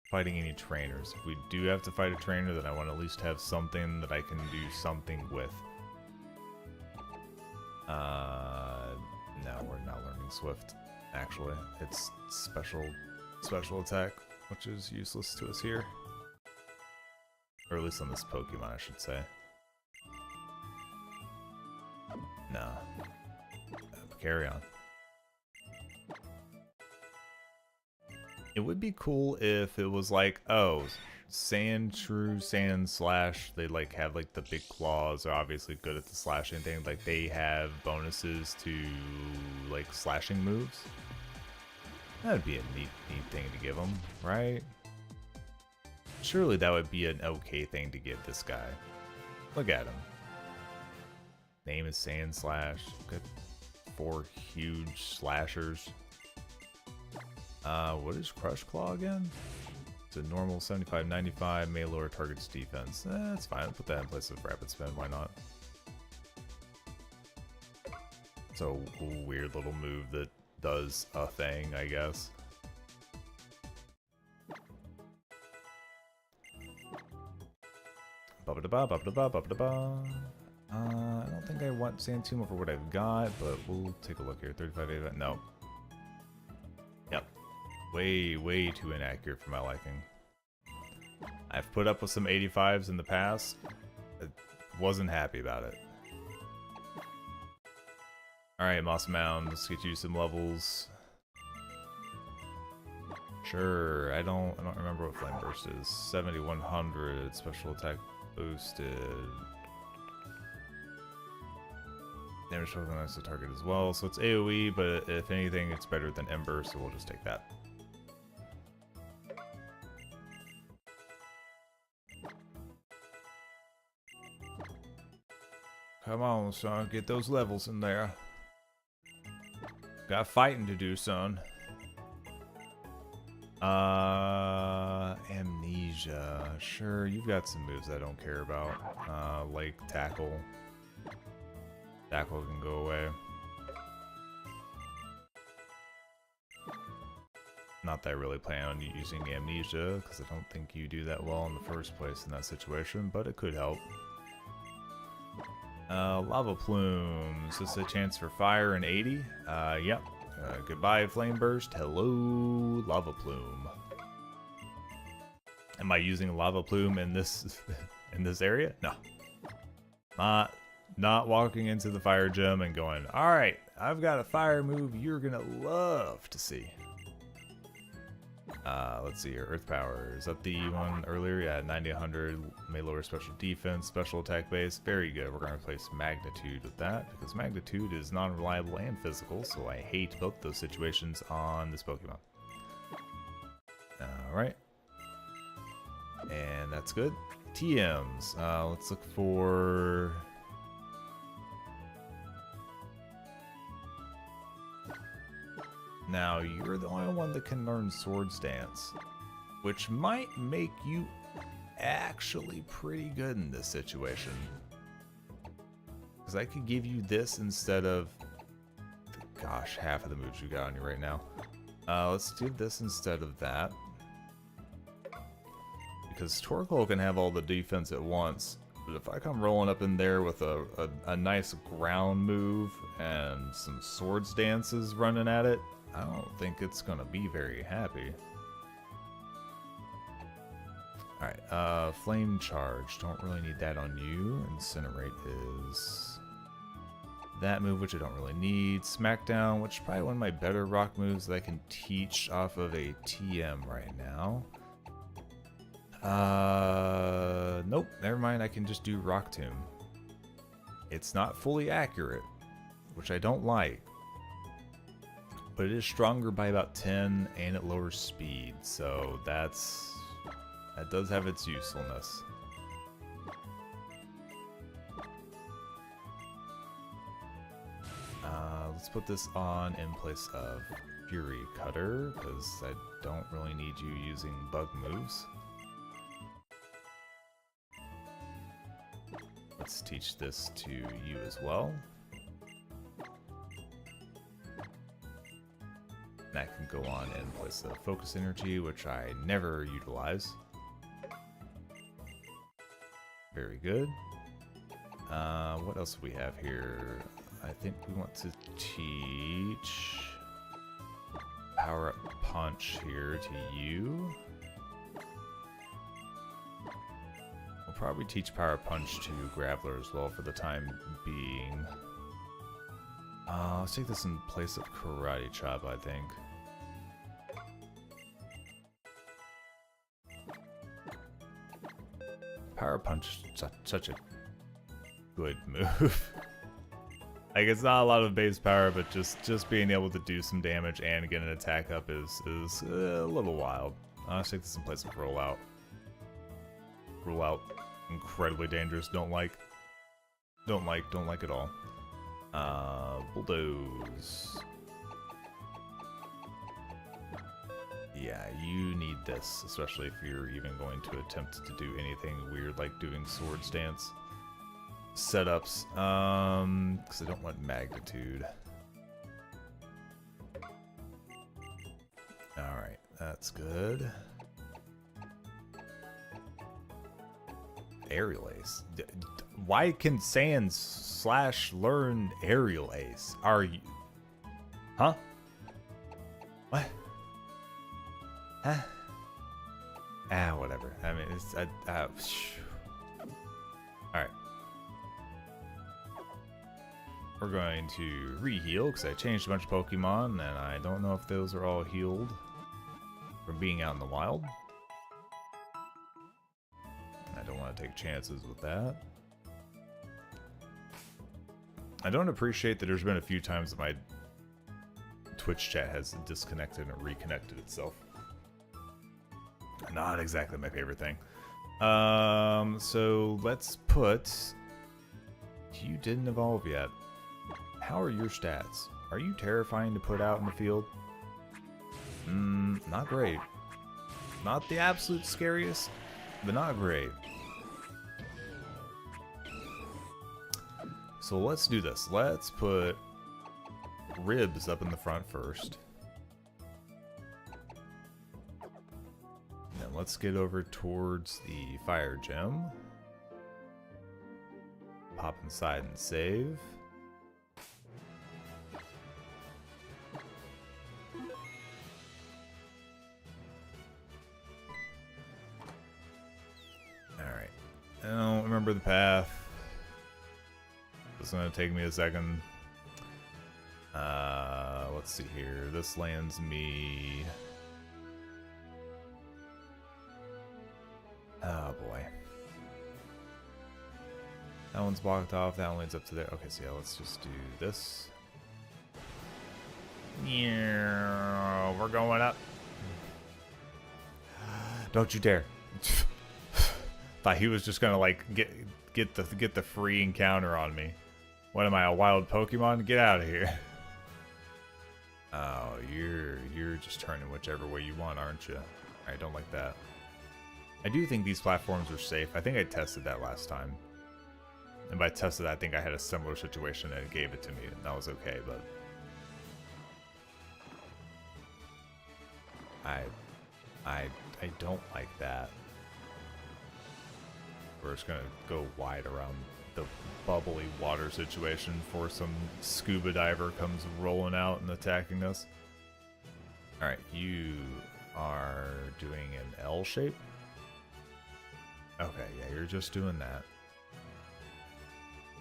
Speaker 1: fighting any trainers. If we do have to fight a trainer, then I want to at least have something that I can do something with. No, we're not learning Swift. Actually, it's special attack, which is useless to us here. Or at least on this Pokemon, I should say. No. Carry on. It would be cool if it was like, oh, Sand Shrew, Sand Slash, they like have like the big claws, are obviously good at the slashing thing. Like they have bonuses to like slashing moves. That'd be a neat thing to give them, right? Surely that would be an okay thing to give this guy. Look at him. Name is Sand Slash. Got 4 huge slashers. What is Crush Claw again? It's a normal 75, 95, may lower target's defense. That's fine. I'll put that in place of Rapid Spin. Why not? It's a weird little move that does a thing, I guess. I don't think I want Sand Tomb for what I've got, but we'll take a look here. 35 event. No. Yep. Way too inaccurate for my liking. I've put up with some 85s in the past. I wasn't happy about it. Alright, Moss Mound, let's get you some levels. Sure, I don't remember what Flame Burst is. 7100, special attack boosted. Damage focus the target as well, so it's AoE, but if anything, it's better than Ember, so we'll just take that. Come on, son, get those levels in there. Got fighting to do, son. Amnesia. Sure, you've got some moves I don't care about. Like Tackle. Tackle can go away. Not that I really plan on using Amnesia, because I don't think you do that well in the first place in that situation, but it could help. Lava Plumes. This is a chance for fire and 80. Yep. Goodbye, Flame Burst. Hello, Lava Plume. Am I using Lava Plume in this in this area? No. Not walking into the fire gym and going, alright, I've got a fire move you're gonna love to see. Let's see here. Earth Power. Is that the one earlier? Yeah, 90, 100. May lower special defense, special attack base. Very good. We're going to replace Magnitude with that because Magnitude is non-reliable and physical, so I hate both those situations on this Pokemon. Alright. And that's good. TMs. Let's look for... Now, you're the only one that can learn Swords Dance, which might make you actually pretty good in this situation. Because I could give you this instead of, gosh, half of the moves you got on you right now. Let's do this instead of that. Because Torkoal can have all the defense at once, but if I come rolling up in there with a nice ground move and some Swords Dances running at it, I don't think it's gonna be very happy. Alright, Flame Charge. Don't really need that on you. Incinerate is that move, which I don't really need. Smackdown, which is probably one of my better rock moves that I can teach off of a TM right now. Nope, never mind. I can just do Rock Tomb. It's not fully accurate, which I don't like. But it is stronger by about 10 and it lowers speed, so that does have its usefulness. Let's put this on in place of Fury Cutter, because I don't really need you using bug moves. Let's teach this to you as well. That can go on in place of Focus Energy, which I never utilize. Very good. What else do we have here? I think we want to teach Power Up Punch here to you. We'll probably teach Power Up Punch to Graveler as well for the time being. Let's take this in place of Karate Chop, I think. Power Punch is such a good move. Like, it's not a lot of base power, but just being able to do some damage and get an attack up is a little wild. Let's take this in place of Rollout. Rollout, incredibly dangerous. Don't like at all. Bulldoze. Yeah, you need this, especially if you're even going to attempt to do anything weird like doing Swords Dance setups, because I don't want Magnitude. Alright, that's good. Aerial Ace. Why can Sans / learn Aerial Ace? Are you... Huh? What? Huh? Whatever. I mean, it's... Alright. we're going to re-heal because I changed a bunch of Pokemon and I don't know if those are all healed from being out in the wild. I don't want to take chances with that. I don't appreciate that there's been a few times that my Twitch chat has disconnected and reconnected itself. Not exactly my favorite thing. So let's put... You didn't evolve yet. How are your stats? Are you terrifying to put out in the field? Not great. Not the absolute scariest, but not great. So let's do this. Let's put Ribs up in the front first. Then let's get over towards the fire gem. Pop inside and save. Alright. I don't remember the path. It's gonna take me a second. Let's see here. This lands me... Oh boy. That one's blocked off. That one leads up to there. Okay, so yeah, let's just do this. Yeah, we're going up. Don't you dare. Thought he was just gonna like get the free encounter on me. What am I, a wild Pokemon? Get out of here. Oh, you're just turning whichever way you want, aren't you? I don't like that. I do think these platforms are safe. I think I tested that last time. And by tested, I think I had a similar situation and it gave it to me, and that was okay, but... I don't like that. We're just gonna go wide around the bubbly water situation before some scuba diver comes rolling out and attacking us. Alright, you are doing an L shape? Okay, yeah, you're just doing that.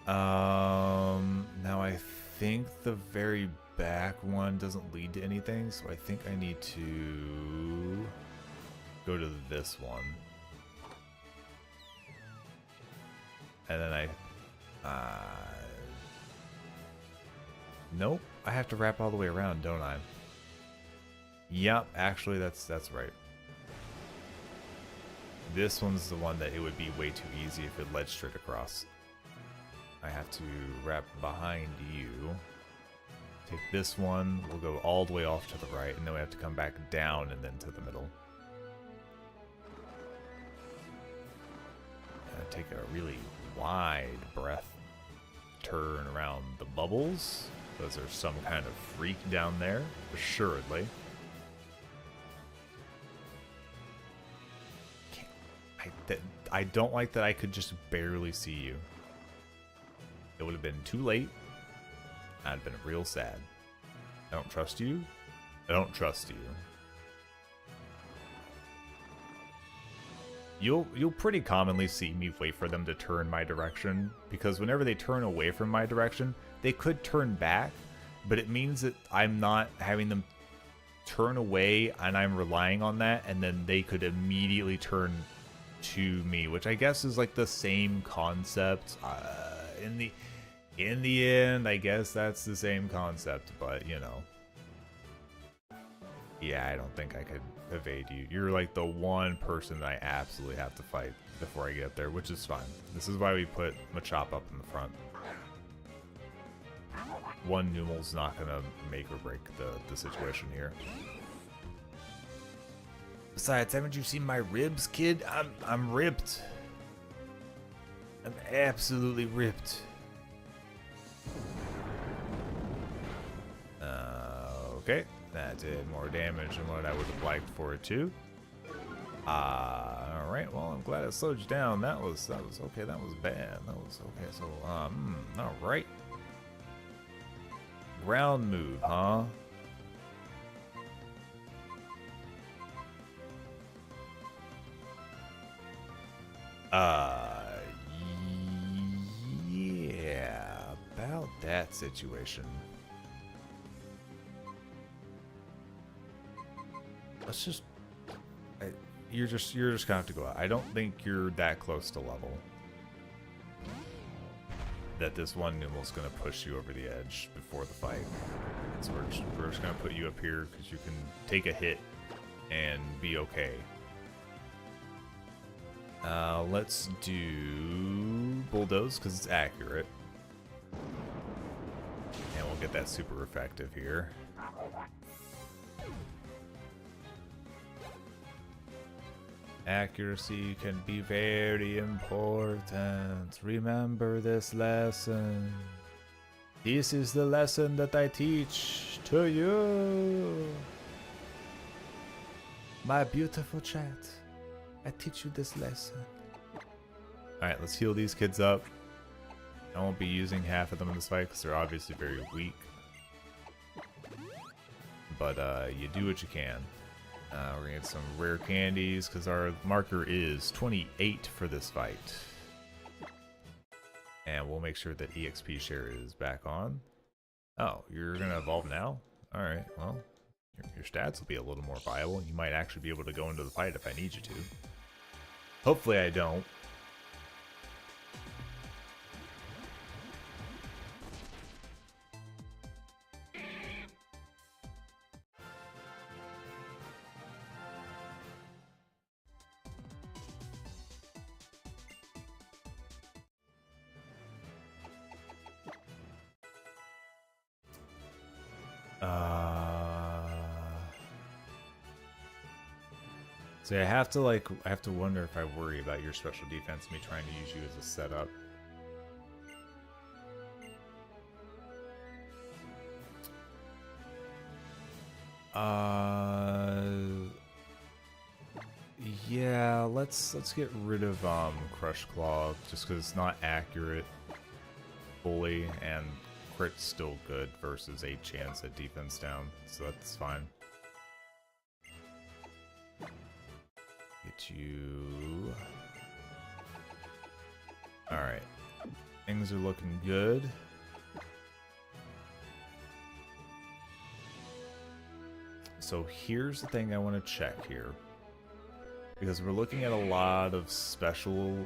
Speaker 1: Now I think the very back one doesn't lead to anything, so I think I need to go to this one. And then nope, I have to wrap all the way around, don't I? Yep, actually that's right. This one's the one that it would be way too easy if it led straight across. I have to wrap behind you. Take this one, we'll go all the way off to the right, and then we have to come back down and then to the middle. Take a really wide breath, turn around the bubbles, because there's some kind of freak down there, assuredly. I don't like that I could just barely see you. It would have been too late. I'd have been real sad. I don't trust you. I don't trust you. You'll pretty commonly see me wait for them to turn my direction, because whenever they turn away from my direction, they could turn back, but it means that I'm not having them turn away and I'm relying on that, and then they could immediately turn to me, which I guess is like the same concept. In the end, I guess that's the same concept, but you know. Yeah, I don't think I could evade you. You're like the one person that I absolutely have to fight before I get up there, which is fine. This is why we put Machop up in the front. One Numel's not gonna make or break the situation here. Besides, haven't you seen my ribs, kid? I'm ripped. I'm absolutely ripped. Okay, that did more damage than what I would have liked for it to. Alright, well, I'm glad it slowed you down. That was okay, that was bad. That was okay, so, alright. Ground move, huh? Yeah, about that situation. Let's just... you're just gonna have to go out. I don't think you're that close to level that this one Numel's gonna push you over the edge before the fight. So we're just gonna put you up here because you can take a hit and be okay. Let's do Bulldoze because it's accurate. And we'll get that super effective here. Accuracy can be very important. Remember this lesson. This is the lesson that I teach to you. My beautiful chat. I teach you this lesson. Alright, let's heal these kids up. I won't be using half of them in this fight because they're obviously very weak. But you do what you can. We're gonna get some rare candies because our marker is 28 for this fight. And we'll make sure that EXP share is back on. Oh, you're gonna evolve now? Alright, well, your stats will be a little more viable. You might actually be able to go into the fight if I need you to. Hopefully I don't. So I have to wonder if I worry about your special defense, me trying to use you as a setup. Yeah, let's get rid of Crush Claw just because it's not accurate fully, and crit's still good versus 8 chance at defense down, so that's fine. Get you. Alright. Things are looking good. So here's the thing I want to check here. Because we're looking at a lot of special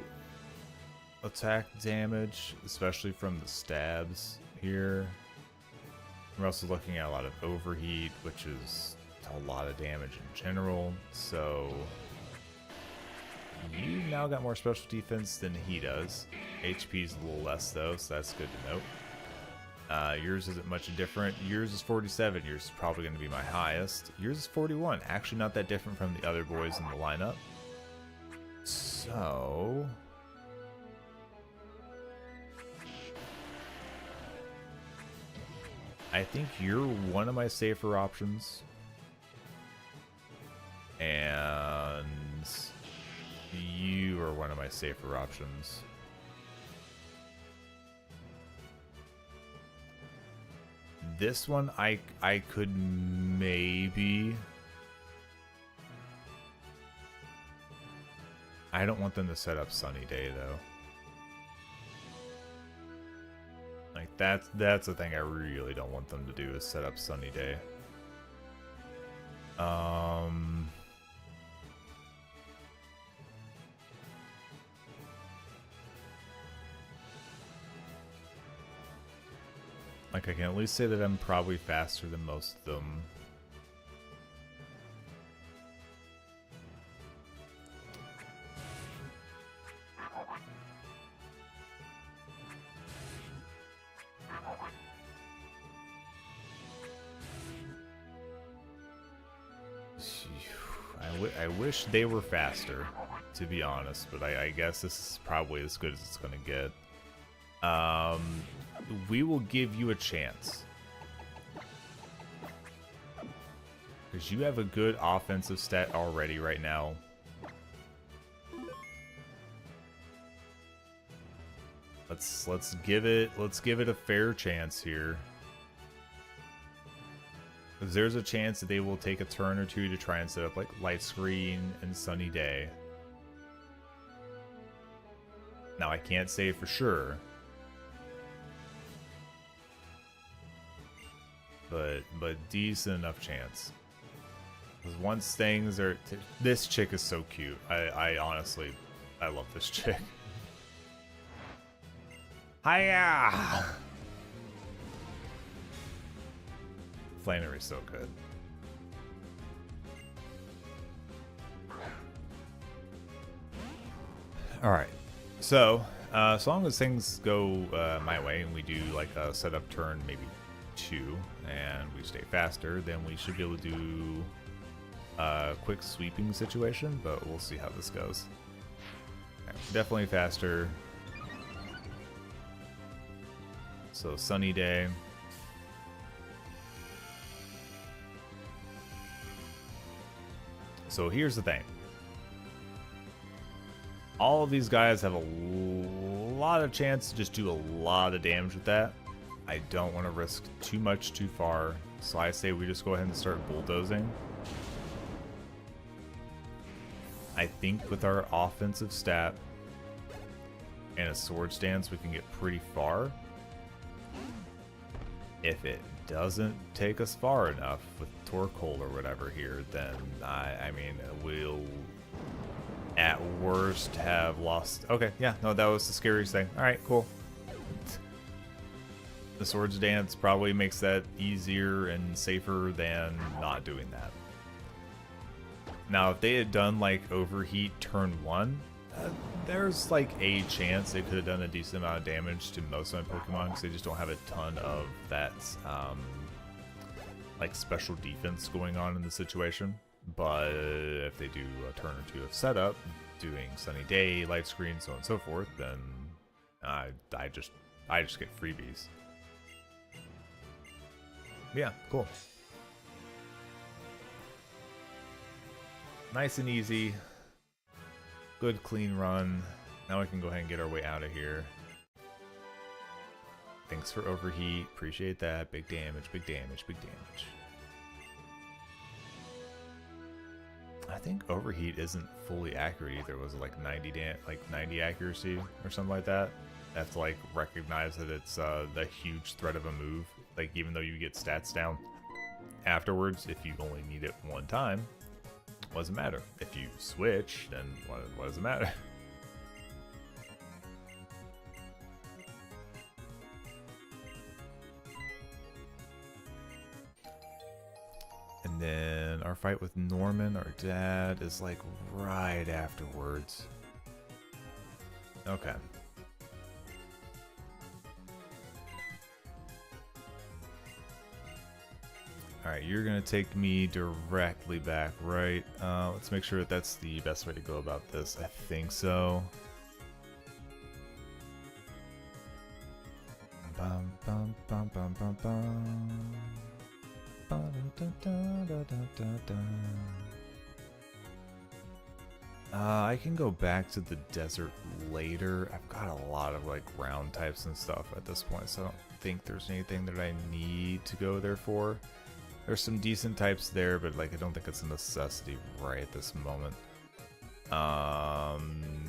Speaker 1: attack damage, especially from the stabs here. We're also looking at a lot of overheat, which is a lot of damage in general, so you now got more special defense than he does. HP's a little less though, so that's good to note. Yours isn't much different. Yours is 47. Yours is probably going to be my highest. Yours is 41. Actually not that different from the other boys in the lineup. So I think you're one of my safer options. And you are one of my safer options. This one, I could maybe... I don't want them to set up Sunny Day, though. Like, that's the thing I really don't want them to do, is set up Sunny Day. Like, I can at least say that I'm probably faster than most of them. I wish they were faster, to be honest, but I guess this is probably as good as it's going to get. We will give you a chance. Because you have a good offensive stat already right now. Let's give it a fair chance here. Because there's a chance that they will take a turn or two to try and set up like Light Screen and Sunny Day. Now I can't say for sure. but decent enough chance. Because once things are, this chick is so cute. I honestly, I love this chick. Hiya! Flannery's so good. Alright, so as long as things go my way and we do like a setup turn, maybe 2, and we stay faster, then we should be able to do a quick sweeping situation, but we'll see how this goes. Okay, definitely faster. So sunny day. So here's the thing. All of these guys have a lot of chance to just do a lot of damage with that. I don't want to risk too much too far, so I say we just go ahead and start bulldozing. I think with our offensive stat and a sword stance, we can get pretty far. If it doesn't take us far enough with Torque Hole or whatever here, then I mean, we'll at worst have lost. Okay, yeah, no, that was the scariest thing. All right, cool. The Swords Dance probably makes that easier and safer than not doing that. Now, if they had done like Overheat turn 1, there's like a chance they could have done a decent amount of damage to most of my Pokemon because they just don't have a ton of that like special defense going on in the situation. But if they do a turn or 2 of setup, doing Sunny Day, Light Screen, so on and so forth, then I just get freebies. Yeah, cool. Nice and easy. Good clean run. Now we can go ahead and get our way out of here. Thanks for Overheat. Appreciate that. Big damage, big damage, big damage. I think Overheat isn't fully accurate either. Was it like 90 accuracy or something like that? I have to like recognize that it's the huge threat of a move. Like even though you get stats down afterwards, if you only need it one time, doesn't matter. If you switch, then what does it matter? And then our fight with Norman, our dad, is like right afterwards. Okay. Alright, you're gonna take me directly back, right? Let's make sure that that's the best way to go about this. I think so. Bum, bum, bum, bum, bum, bum. I can go back to the desert later. I've got a lot of like ground types and stuff at this point, so I don't think there's anything that I need to go there for. There's some decent types there, but like I don't think it's a necessity right at this moment.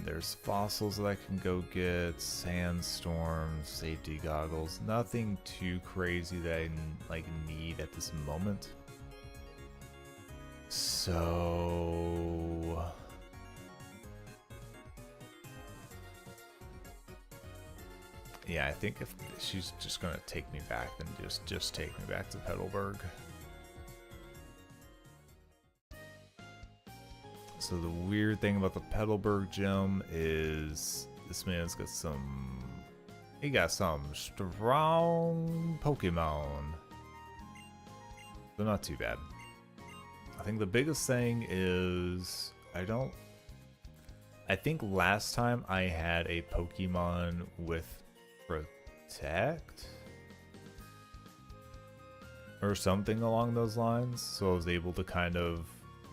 Speaker 1: There's fossils that I can go get, sandstorms, safety goggles. Nothing too crazy that I like need at this moment. So yeah, I think if she's just gonna take me back, then just take me back to Petalburg. So the weird thing about the Petalburg gym is this man's got he got some strong Pokemon. But not too bad. I think the biggest thing is I think last time I had a Pokemon with Protect or something along those lines, so I was able to kind of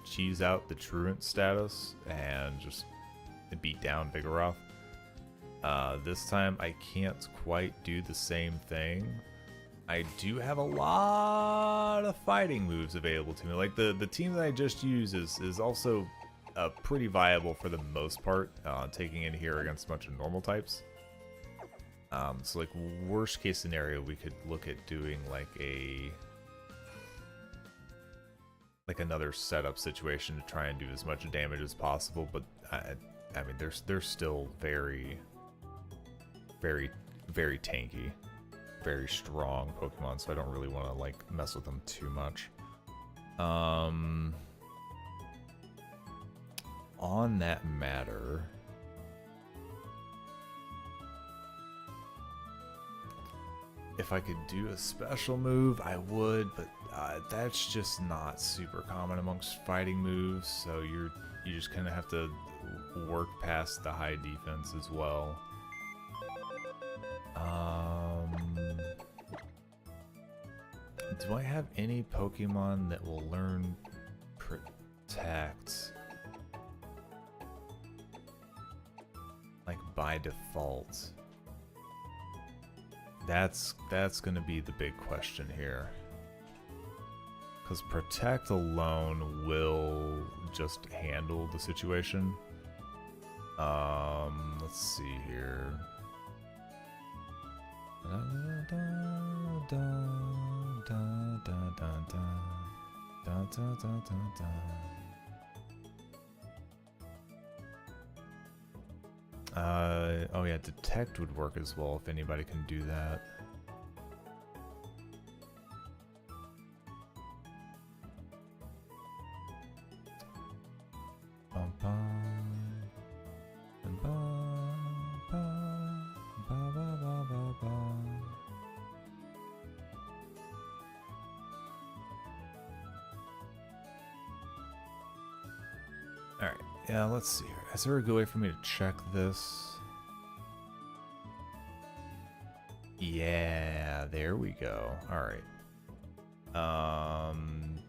Speaker 1: cheese out the Truant status and just beat down Vigoroth. This time I can't quite do the same thing. I do have a lot of fighting moves available to me. Like the team that I just used is also pretty viable for the most part, taking in here against a bunch of normal types. So like worst case scenario, we could look at doing like a like another setup situation to try and do as much damage as possible, but I mean, they're still very, very, very tanky, very strong Pokemon, so I don't really want to like mess with them too much. On that matter, if I could do a special move, I would, but that's just not super common amongst fighting moves, so you just kind of have to work past the high defense as well. Do I have any Pokemon that will learn Protect? Like by default? That's gonna be the big question here. Because Protect alone will just handle the situation. Let's see here. Oh yeah, Detect would work as well if anybody can do that. Alright, yeah, let's see here. Is there a good way for me to check this? Yeah, there we go. Alright.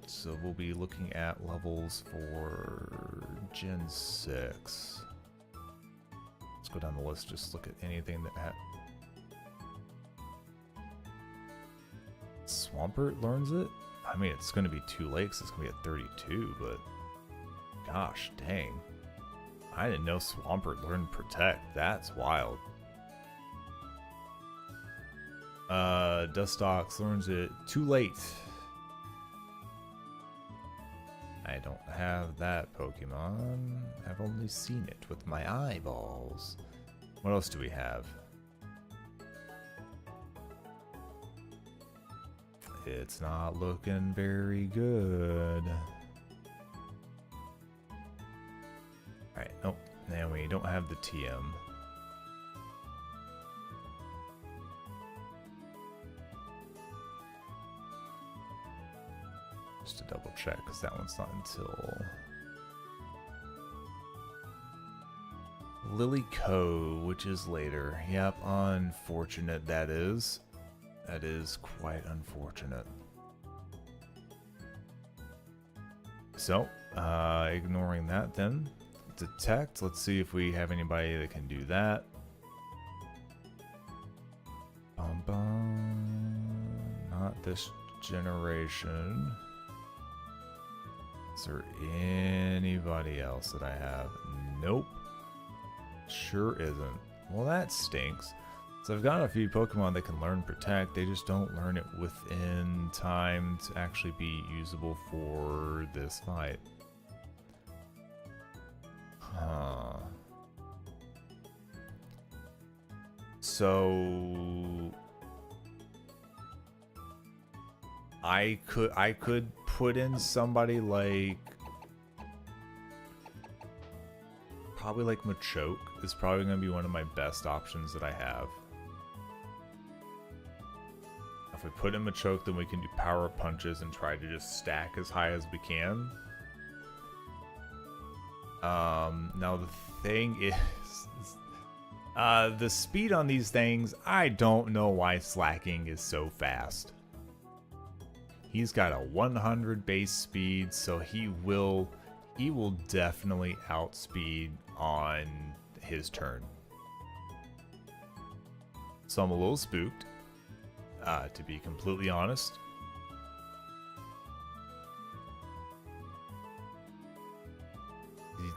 Speaker 1: So we'll be looking at levels for Gen 6. Let's go down the list, just look at anything that had... Swampert learns it? I mean, it's going to be too late because it's going to be at 32, but... Gosh, dang. I didn't know Swampert learned Protect. That's wild. Dustox learns it too late. I don't have that Pokemon. I've only seen it with my eyeballs. What else do we have? It's not looking very good. Alright, nope. Now we don't have the TM. Just to double check, because that one's not until... Lilyco, which is later. Yep, unfortunate that is. That is quite unfortunate. So, ignoring that then. Detect, let's see if we have anybody that can do that. Not this generation. Is there anybody else that I have? Nope. Sure isn't. Well, that stinks. So I've got a few Pokemon that can learn Protect, they just don't learn it within time to actually be usable for this fight. Huh. So I could put in somebody like probably like Machoke is probably going to be one of my best options that I have. If we put in Machoke, then we can do power punches and try to just stack as high as we can. Now the thing is, the speed on these things, I don't know why Slacking is so fast. He's got a 100 base speed, so he will definitely outspeed on his turn. So I'm a little spooked, to be completely honest.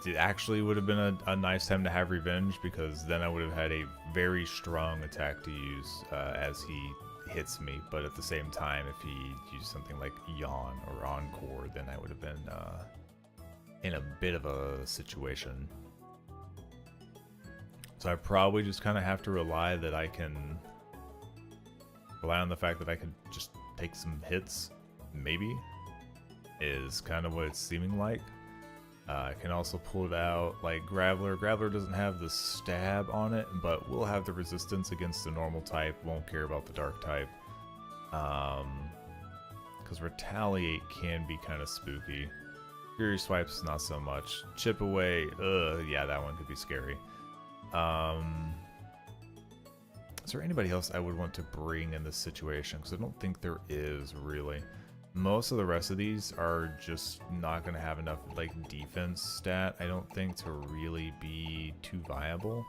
Speaker 1: It actually would have been a nice time to have revenge, because then I would have had a very strong attack to use as he hits me, but at the same time, if he used something like Yawn or Encore, then I would have been in a bit of a situation. So I probably just kind of have to rely on the fact that I can just take some hits, maybe, is kind of what it's seeming like. I can also pull it out like Graveler. Graveler doesn't have the stab on it, but will have the resistance against the normal type, won't care about the dark type. Because Retaliate can be kind of spooky. Fury Swipes, not so much. Chip Away, yeah, that one could be scary. Is there anybody else I would want to bring in this situation? Because I don't think there is, really. Most of the rest of these are just not going to have enough like defense stat, I don't think, to really be too viable.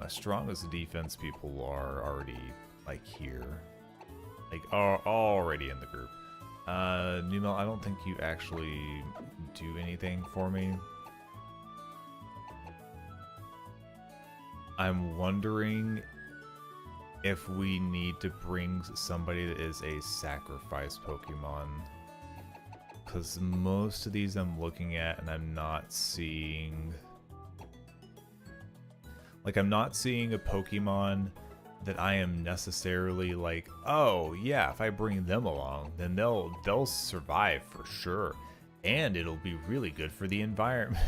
Speaker 1: As strong as the defense people are already like here, like are already in the group. Numel, I don't think you actually do anything for me. I'm wondering if we need to bring somebody that is a sacrifice Pokemon, because most of these I'm looking at and I'm not seeing, like, I'm not seeing a Pokemon that I am necessarily like, oh yeah, if I bring them along, then they'll survive for sure, and it'll be really good for the environment.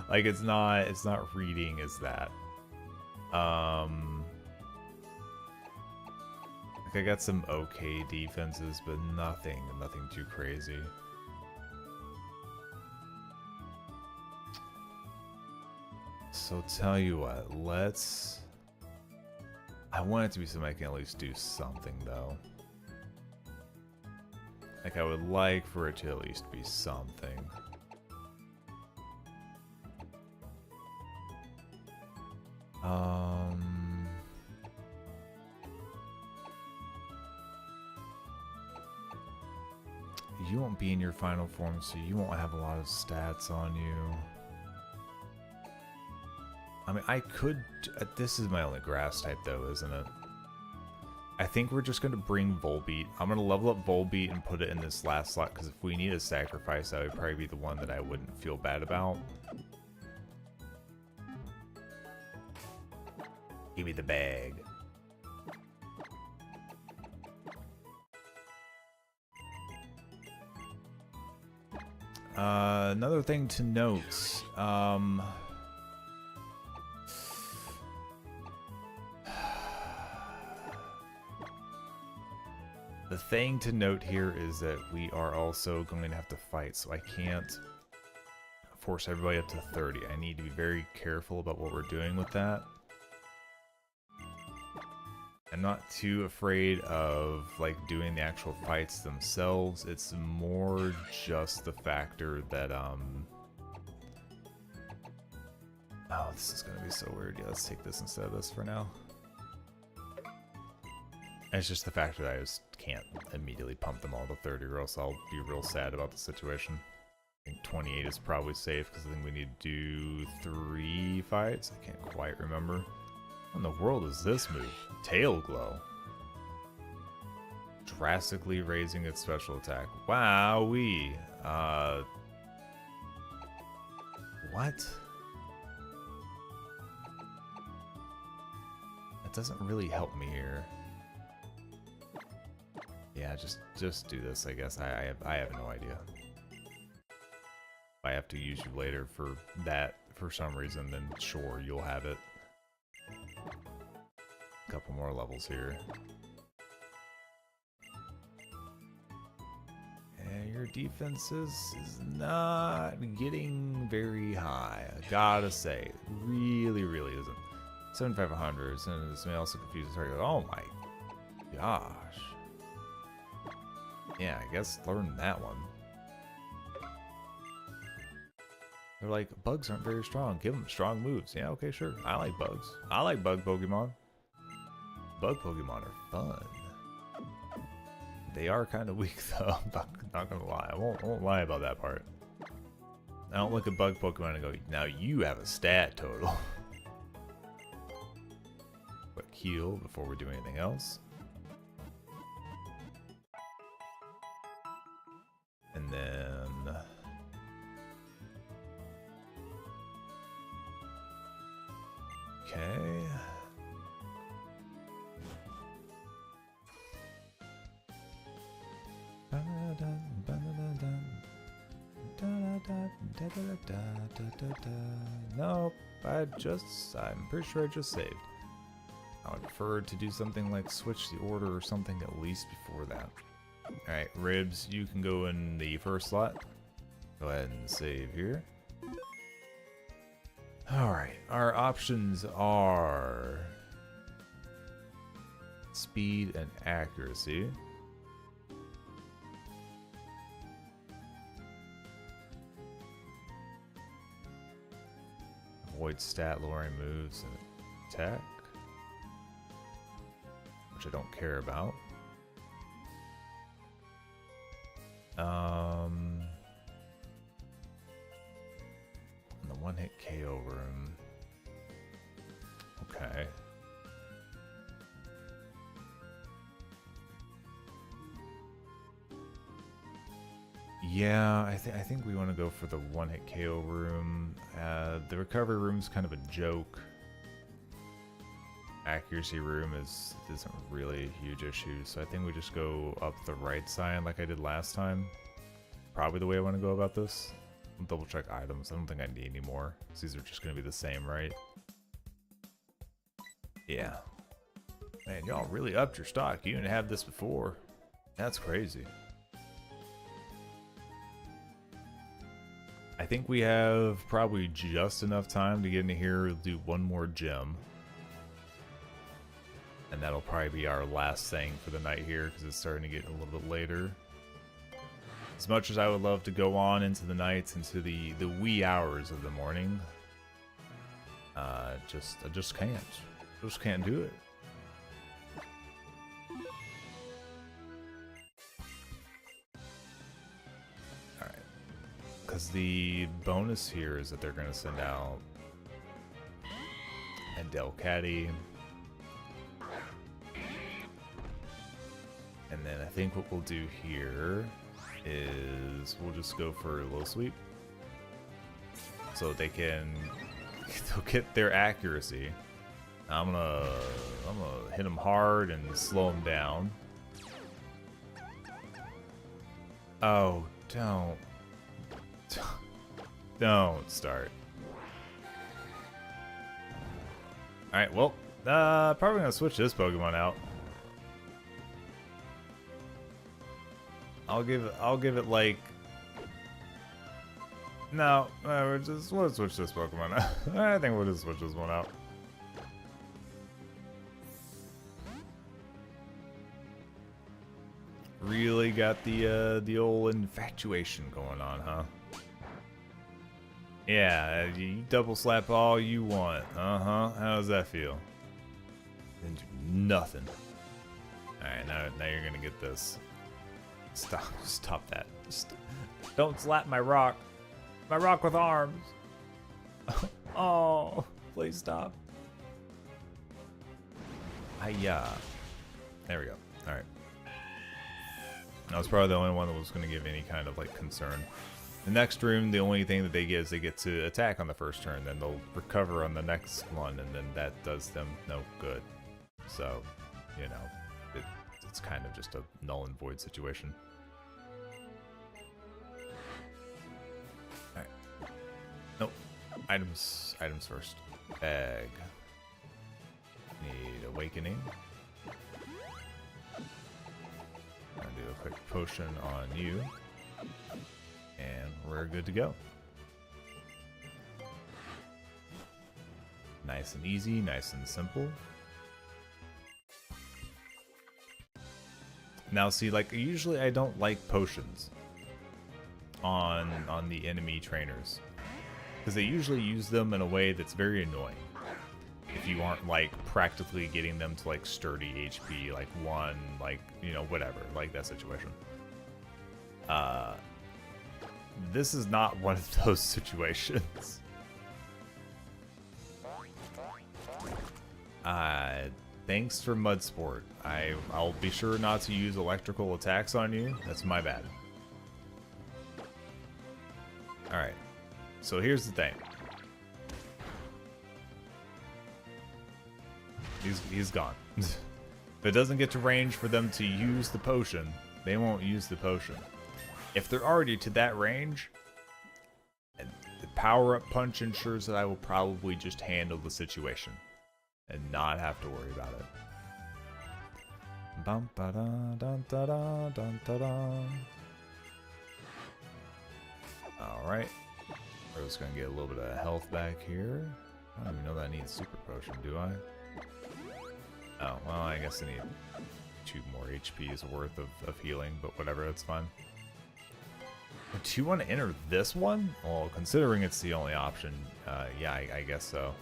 Speaker 1: Like, it's not reading as that. I got some okay defenses, but nothing too crazy. So tell you what, I want it to be something I can at least do something though. Like, I would like for it to at least be something. You won't be in your final form, so you won't have a lot of stats on you. I mean, I could... This is my only grass type, though, isn't it? I think we're just going to bring Volbeat. I'm going to level up Volbeat and put it in this last slot, because if we need a sacrifice, that would probably be the one that I wouldn't feel bad about. Give me the bag. Another thing to note, the thing to note here is that we are also going to have to fight, so I can't force everybody up to 30. I need to be very careful about what we're doing with that. I'm not too afraid of like doing the actual fights themselves. It's more just the factor that oh, this is gonna be so weird. Yeah, let's take this instead of this for now. It's just the factor that I just can't immediately pump them all to 30, or else I'll be real sad about the situation. I think 28 is probably safe because I think we need to do 3 fights. I can't quite remember. What in the world is this move? Tail Glow. Drastically raising its special attack. Wowee. What? That doesn't really help me here. Yeah, just do this, I guess. I have no idea. If I have to use you later for that for some reason, then sure, you'll have it. Couple more levels here. And your defense is not getting very high, I gotta say. Really isn't. 7,500, and this may also confuse the target. Oh my gosh. Yeah, I guess learn that one. They're like, bugs aren't very strong. Give them strong moves. Yeah, okay, sure. I like bugs. I like bug Pokemon. Bug Pokemon are fun. They are kind of weak, though. I'm not gonna lie. I won't lie about that part. I don't look at bug Pokemon and go, now you have a stat total. Quick heal before we do anything else. Okay. Nope, I'm pretty sure I just saved. I would prefer to do something like switch the order or something at least before that. Alright, Ribs, you can go in the first slot. Go ahead and save here. Alright, our options are speed and accuracy. Avoid stat lowering moves and attack, which I don't care about. And the one-hit KO room. Okay. Yeah, I think we want to go for the one-hit KO room. The recovery room's kind of a joke. Accuracy room isn't really a huge issue, so I think we just go up the right side like I did last time. Probably the way I want to go about this. I'll double check items. I don't think I need any more. These are just going to be the same, right? Yeah. Man, y'all really upped your stock. You didn't have this before. That's crazy. I think we have probably just enough time to get in here. We'll do one more gym. And that'll probably be our last thing for the night here because it's starting to get a little bit later. As much as I would love to go on into the nights, into the wee hours of the morning, I just can't. Just can't do it. Alright. Because the bonus here is that they're going to send out a Delcatty. And then I think what we'll do here is we'll just go for a low sweep. So they'll get their accuracy. I'm gonna hit them hard and slow them down. Oh, don't start. Alright, well, probably gonna switch this Pokemon out. I'll give it like... No, we'll switch this Pokemon out. I think we'll just switch this one out. Really got the old infatuation going on, huh? Yeah, you double slap all you want. Uh-huh. How does that feel? Didn't do nothing. Alright, now you're gonna get this. Stop that. Don't slap my rock. My rock with arms. Oh, please stop. Hiya. There we go. Alright. I was probably the only one that was going to give any kind of like concern. The next room, the only thing that they get is they get to attack on the first turn, then they'll recover on the next one, and then that does them no good. So, you know, it's kind of just a null and void situation. Alright. Nope. Items first. Bag. Need awakening. I'll do a quick potion on you. And we're good to go. Nice and easy, nice and simple. Now see, like, usually I don't like potions on the enemy trainers, because they usually use them in a way that's very annoying. If you aren't like practically getting them to like sturdy HP, like 1, like, you know, whatever, like that situation. This is not one of those situations. Thanks for Mud Sport. I'll be sure not to use electrical attacks on you. That's my bad. Alright. So here's the thing. He's gone. If it doesn't get to range for them to use the potion, they won't use the potion. If they're already to that range, and the power-up punch ensures that I will probably just handle the situation and not have to worry about it. Bum ba da dun da da dun da da. Alright. We're just gonna get a little bit of health back here. I don't even know that I need a super potion, do I? Oh, well, I guess I need 2 more HP's worth of healing, but whatever, that's fine. Do you want to enter this one? Well, considering it's the only option, yeah, I guess so.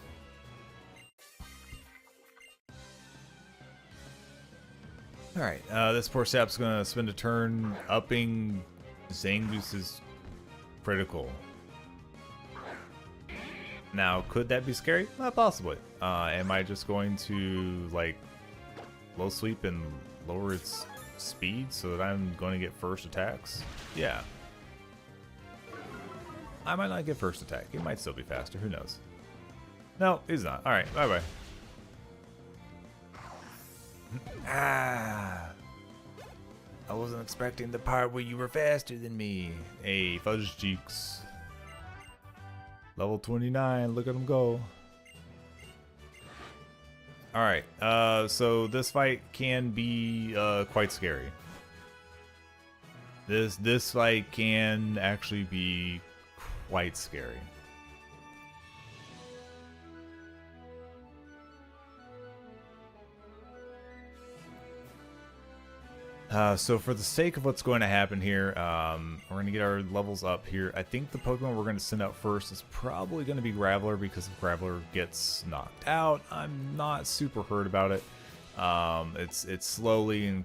Speaker 1: Alright, this poor sap's gonna spend a turn upping Zangus's critical. Now, could that be scary? Possibly. Am I just going to, like, low sweep and lower its speed so that I'm going to get first attacks? Yeah. I might not get first attack. He might still be faster. Who knows? No, he's not. Alright, bye-bye. Ah! I wasn't expecting the part where you were faster than me. Hey, fudge cheeks. Level 29, look at him go. Alright, so this fight can be quite scary. This fight can actually be quite scary. So for the sake of what's going to happen here, we're going to get our levels up here. I think the Pokemon we're going to send out first is probably going to be Graveler, because if Graveler gets knocked out, I'm not super hurt about it. It's slowly and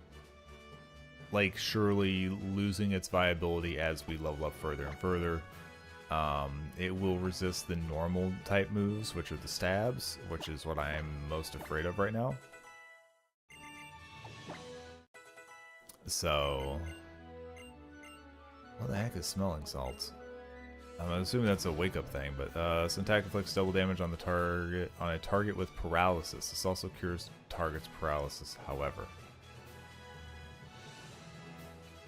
Speaker 1: like surely losing its viability as we level up further and further. It will resist the normal type moves, which are the stabs, which is what I am most afraid of right now. So, what the heck is smelling salts? I'm assuming that's a wake-up thing, but this attack inflicts double damage on a target with paralysis. This also cures target's paralysis, however.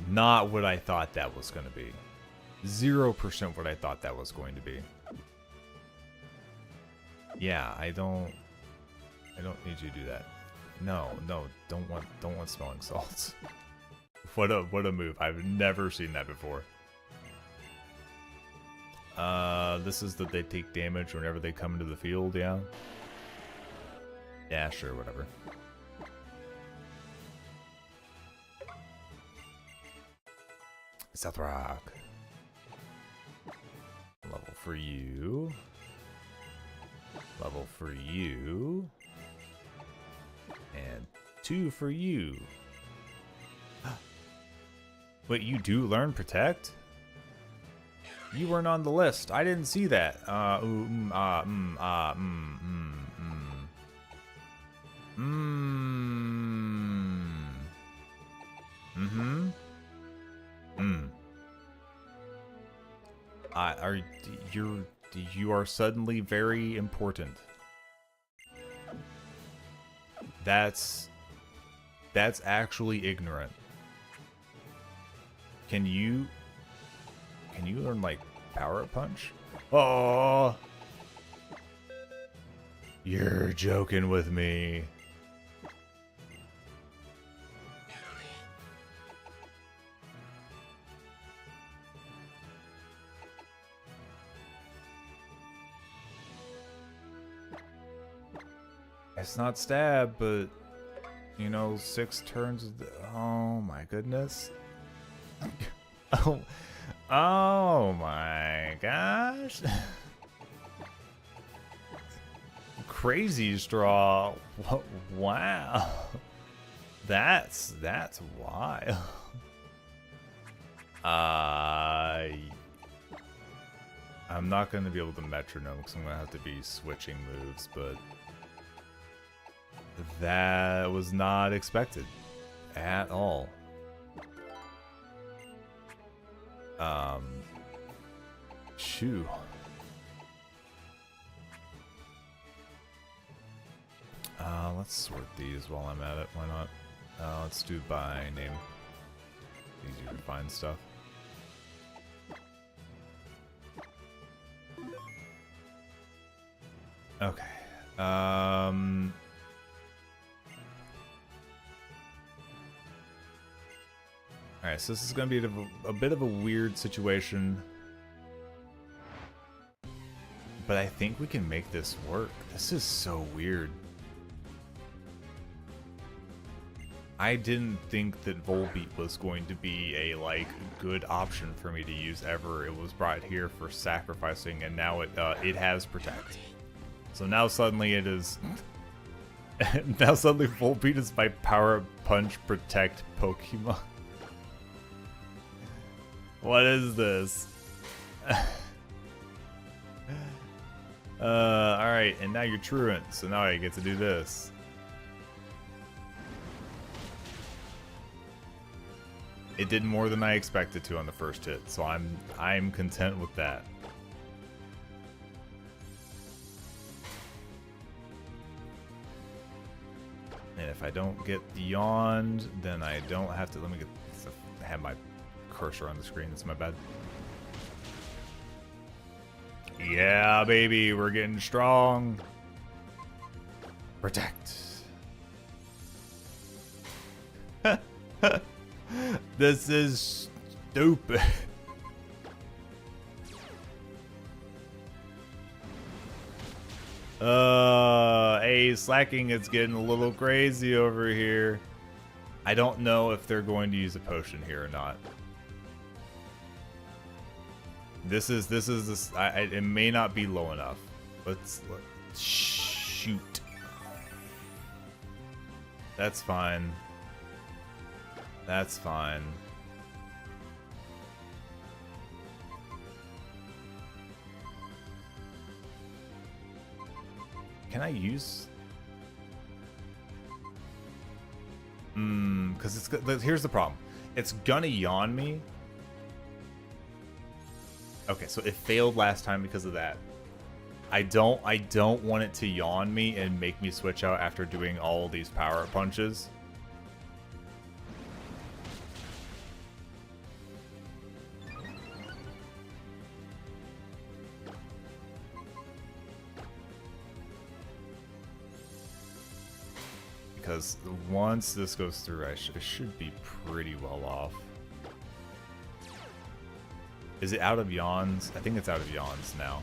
Speaker 1: Not what I thought that was going to be. 0% what I thought that was going to be. Yeah, I don't need you to do that. No, don't want smelling salts. What a move. I've never seen that before. This is that they take damage whenever they come into the field, yeah? Yeah, sure, whatever. South Rock. Level for you. Level for you. And 2 for you. Wait, you do learn Protect? You weren't on the list. I didn't see that. You are suddenly very important. That's actually ignorant. Can you learn like Power Up Punch? Oh, you're joking with me. It's not stab, but you know, 6 turns of the, oh my goodness. Oh my gosh. Crazy straw. Wow. That's wild. I'm not going to be able to metronome because I'm going to have to be switching moves, but that was not expected at all. Shoo. let's sort these while I'm at it. Why not? Let's do by name. Easier to find stuff. Okay. Alright, so this is going to be a bit of a weird situation. But I think we can make this work. This is so weird. I didn't think that Volbeat was going to be a, like, good option for me to use ever. It was brought here for sacrificing, and now it has Protect. So now suddenly it is... now suddenly Volbeat is my Power Punch Protect Pokemon. What is this? Alright, and now you're truant, so now I get to do this. It did more than I expected to on the first hit, so I'm content with that. And if I don't get beyond, then I don't have to. Let me have my cursor on the screen. That's my bad. Yeah, baby, we're getting strong. Protect. This is stupid. Hey, slacking is getting a little crazy over here. I don't know if they're going to use a potion here or not. It may not be low enough. Let's shoot. That's fine. That's fine. Can I use? Because here's the problem. It's gonna yawn me. Okay, so it failed last time because of that. I don't want it to yawn me and make me switch out after doing all these power punches. Because once this goes through, I should be pretty well off. Is it out of yawns? I think it's out of yawns now.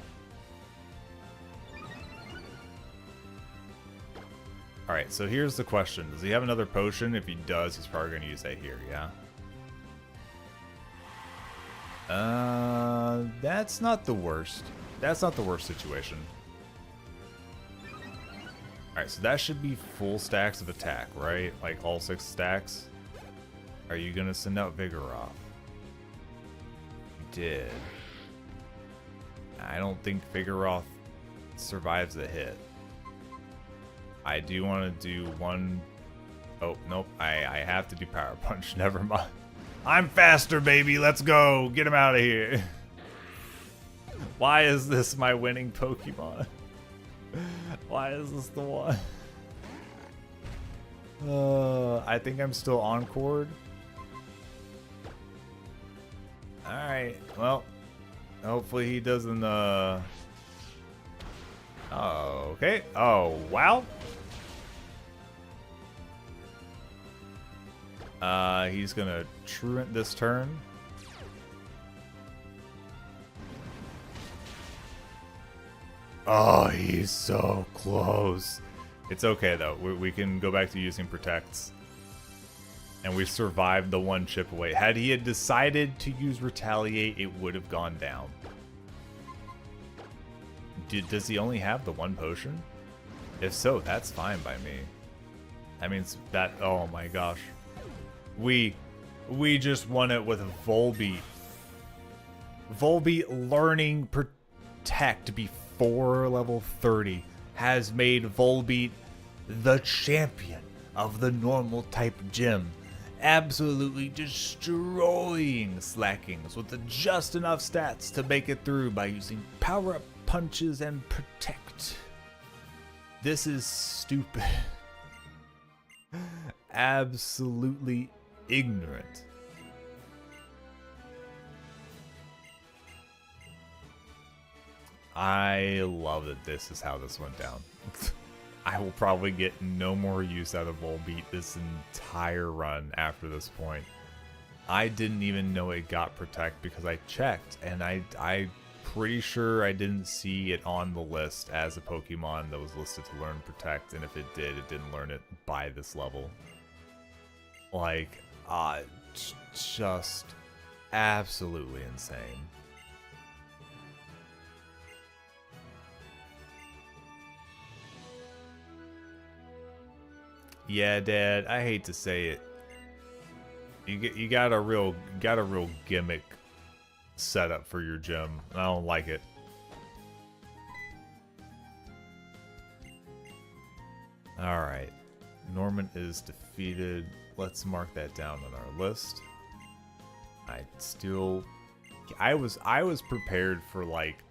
Speaker 1: Alright, so here's the question. Does he have another potion? If he does, he's probably going to use that here, yeah? That's not the worst. That's not the worst situation. Alright, so that should be full stacks of attack, right? Like all 6 stacks? Are you going to send out Vigoroth? Did. I don't think Vigoroth survives a hit. I do want to do one... Oh, nope. I have to do Power Punch. Never mind. I'm faster, baby. Let's go. Get him out of here. Why is this my winning Pokemon? Why is this the one? I think I'm still Encored. Alright, well, hopefully he doesn't, Oh, okay. Oh, wow. He's gonna truant this turn. Oh, he's so close. It's okay, though. We can go back to using Protects. And we survived the one chip away. Had he decided to use Retaliate, it would have gone down. Does he only have the one potion? If so, that's fine by me. I mean, that... Oh my gosh. We just won it with Volbeat. Volbeat learning Protect before level 30 has made Volbeat the champion of the normal type gym. Absolutely destroying Slackings with just enough stats to make it through by using power-up punches and Protect. This is stupid. Absolutely ignorant. I love that this is how this went down. I will probably get no more use out of Volbeat this entire run after this point. I didn't even know it got Protect because I checked, and I pretty sure I didn't see it on the list as a Pokemon that was listed to learn Protect, and if it did, it didn't learn it by this level. Like, just absolutely insane. Yeah, Dad, I hate to say it. You got a real gimmick setup for your gym. I don't like it. All right, Norman is defeated. Let's mark that down on our list. I was prepared for like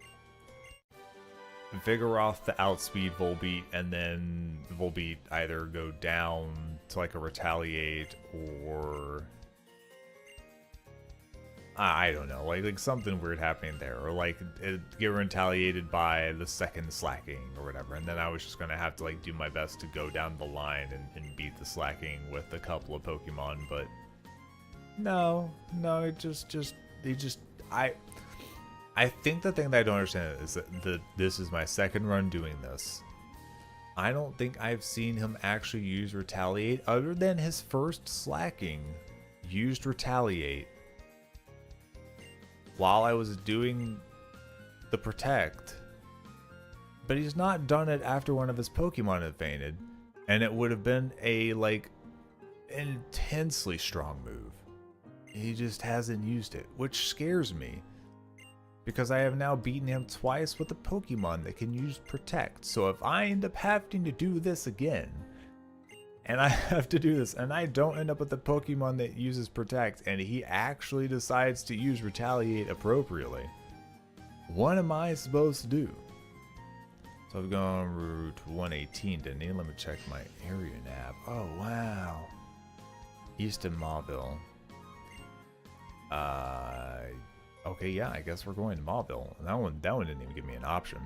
Speaker 1: Vigoroth to outspeed Volbeat, and then Volbeat either go down to like a Retaliate or I don't know, like something weird happening there, or like it get retaliated by the second Slacking or whatever, and then I was just gonna have to like do my best to go down the line and beat the Slacking with a couple of Pokemon, but no, I think the thing that I don't understand is that this is my second run doing this. I don't think I've seen him actually use Retaliate other than his first Slacking used Retaliate while I was doing the Protect. But he's not done it after one of his Pokemon had fainted, and it would have been a like intensely strong move. He just hasn't used it, which scares me. Because I have now beaten him twice with a Pokemon that can use Protect. So if I end up having to do this again, and I have to do this, and I don't end up with the Pokemon that uses Protect, and he actually decides to use Retaliate appropriately, what am I supposed to do? So I've gone Route 118, didn't he? Let me check my area nav. Oh, wow. East of Mauville. Okay, yeah, I guess we're going to Mauville. That one didn't even give me an option.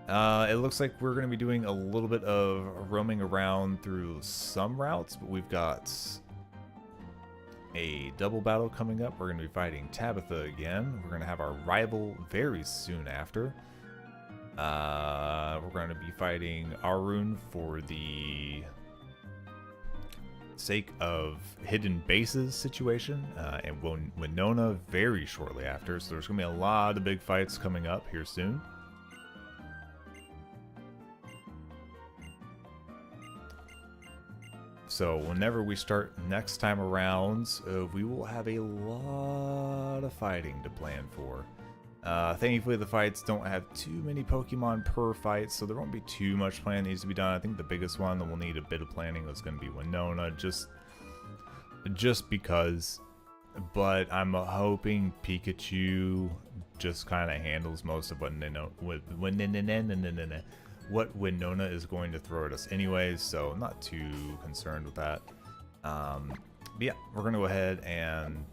Speaker 1: It looks like we're going to be doing a little bit of roaming around through some routes, but we've got a double battle coming up. We're going to be fighting Tabitha again. We're going to have our rival very soon after. We're going to be fighting Arun for the sake of hidden bases situation, and Winona very shortly after. So there's going to be a lot of big fights coming up here soon. So whenever we start next time around, we will have a lot of fighting to plan for. Thankfully, the fights don't have too many Pokemon per fight, so there won't be too much planning that needs to be done. I think the biggest one that will need a bit of planning is going to be Winona, just because. But I'm hoping Pikachu just kind of handles most of what Winona is going to throw at us anyways, so I'm not too concerned with that. But yeah, we're going to go ahead and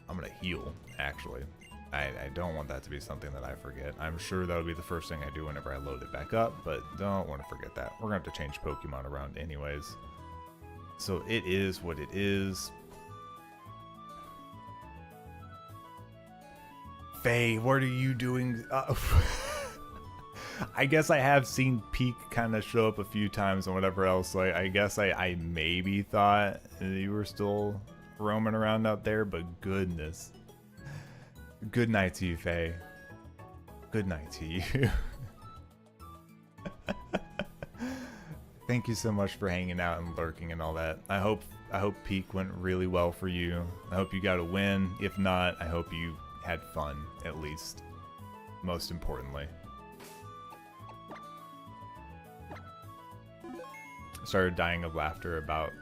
Speaker 1: I'm going to heal, actually. I don't want that to be something that I forget. I'm sure that'll be the first thing I do whenever I load it back up, but don't want to forget that. We're going to have to change Pokemon around anyways. So it is what it is. Faye, what are you doing? I guess I have seen Peak kind of show up a few times and whatever else. So I guess I maybe thought you were still roaming around out there, but goodness. Good night to you, Faye. Good night to you. Thank you so much for hanging out and lurking and all that. I hope Peak went really well for you. I hope you got a win. If not, I hope you had fun, at least. Most importantly. Started dying of laughter about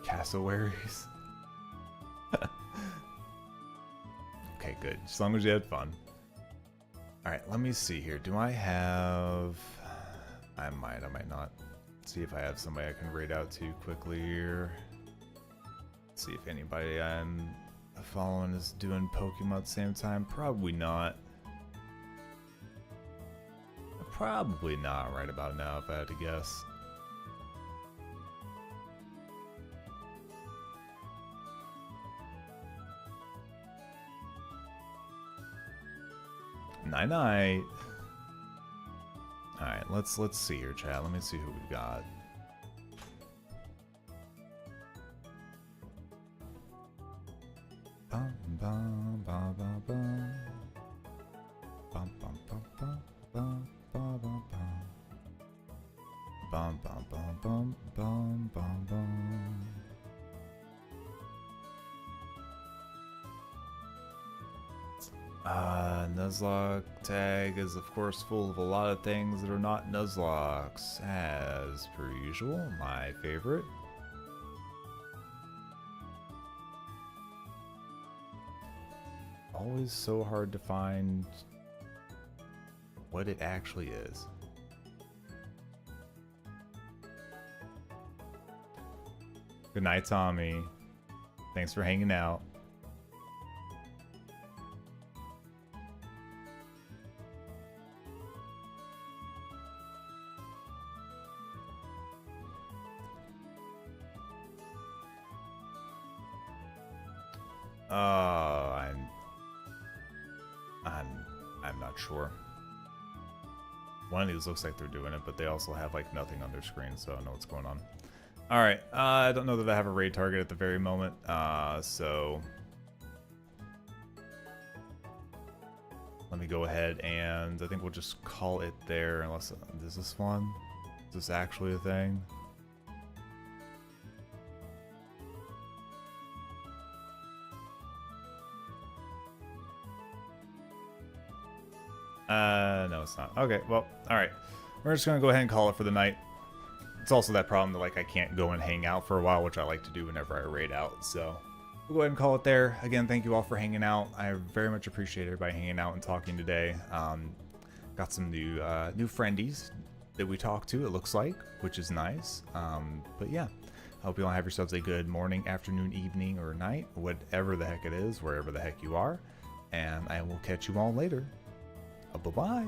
Speaker 1: cassowaries. Okay, good. As long as you had fun. Alright, let me see here. Do I have... I might not. see if I have somebody I can raid out to quickly here. See if anybody I'm following is doing Pokemon at the same time. Probably not. Probably not right about now if I had to guess. Night. Alright, let's see here, chat. Let me see who we've got. Bum bum bum bum bum. Bum bum bum bum bum bum bum bum. Bum bum bum bum bum bum bum. Nuzlocke tag is of course full of a lot of things that are not Nuzlocks, as per usual, my favorite. Always so hard to find what it actually is. Good night, Tommy. Thanks for hanging out. I'm not sure. One of these looks like they're doing it, but they also have like nothing on their screen, so I don't know what's going on. All right, I don't know that I have a raid target at the very moment, so let me go ahead and I think we'll just call it there. Unless is this one? Is this actually a thing? No, it's not. Okay, well, alright. We're just gonna go ahead and call it for the night. It's also that problem that, like, I can't go and hang out for a while, which I like to do whenever I raid out, so we'll go ahead and call it there. Again, thank you all for hanging out. I very much appreciate everybody hanging out and talking today. Got some new friendies that we talked to, it looks like, which is nice. But yeah, I hope you all have yourselves a good morning, afternoon, evening, or night, whatever the heck it is, wherever the heck you are. And I will catch you all later. Bye-bye.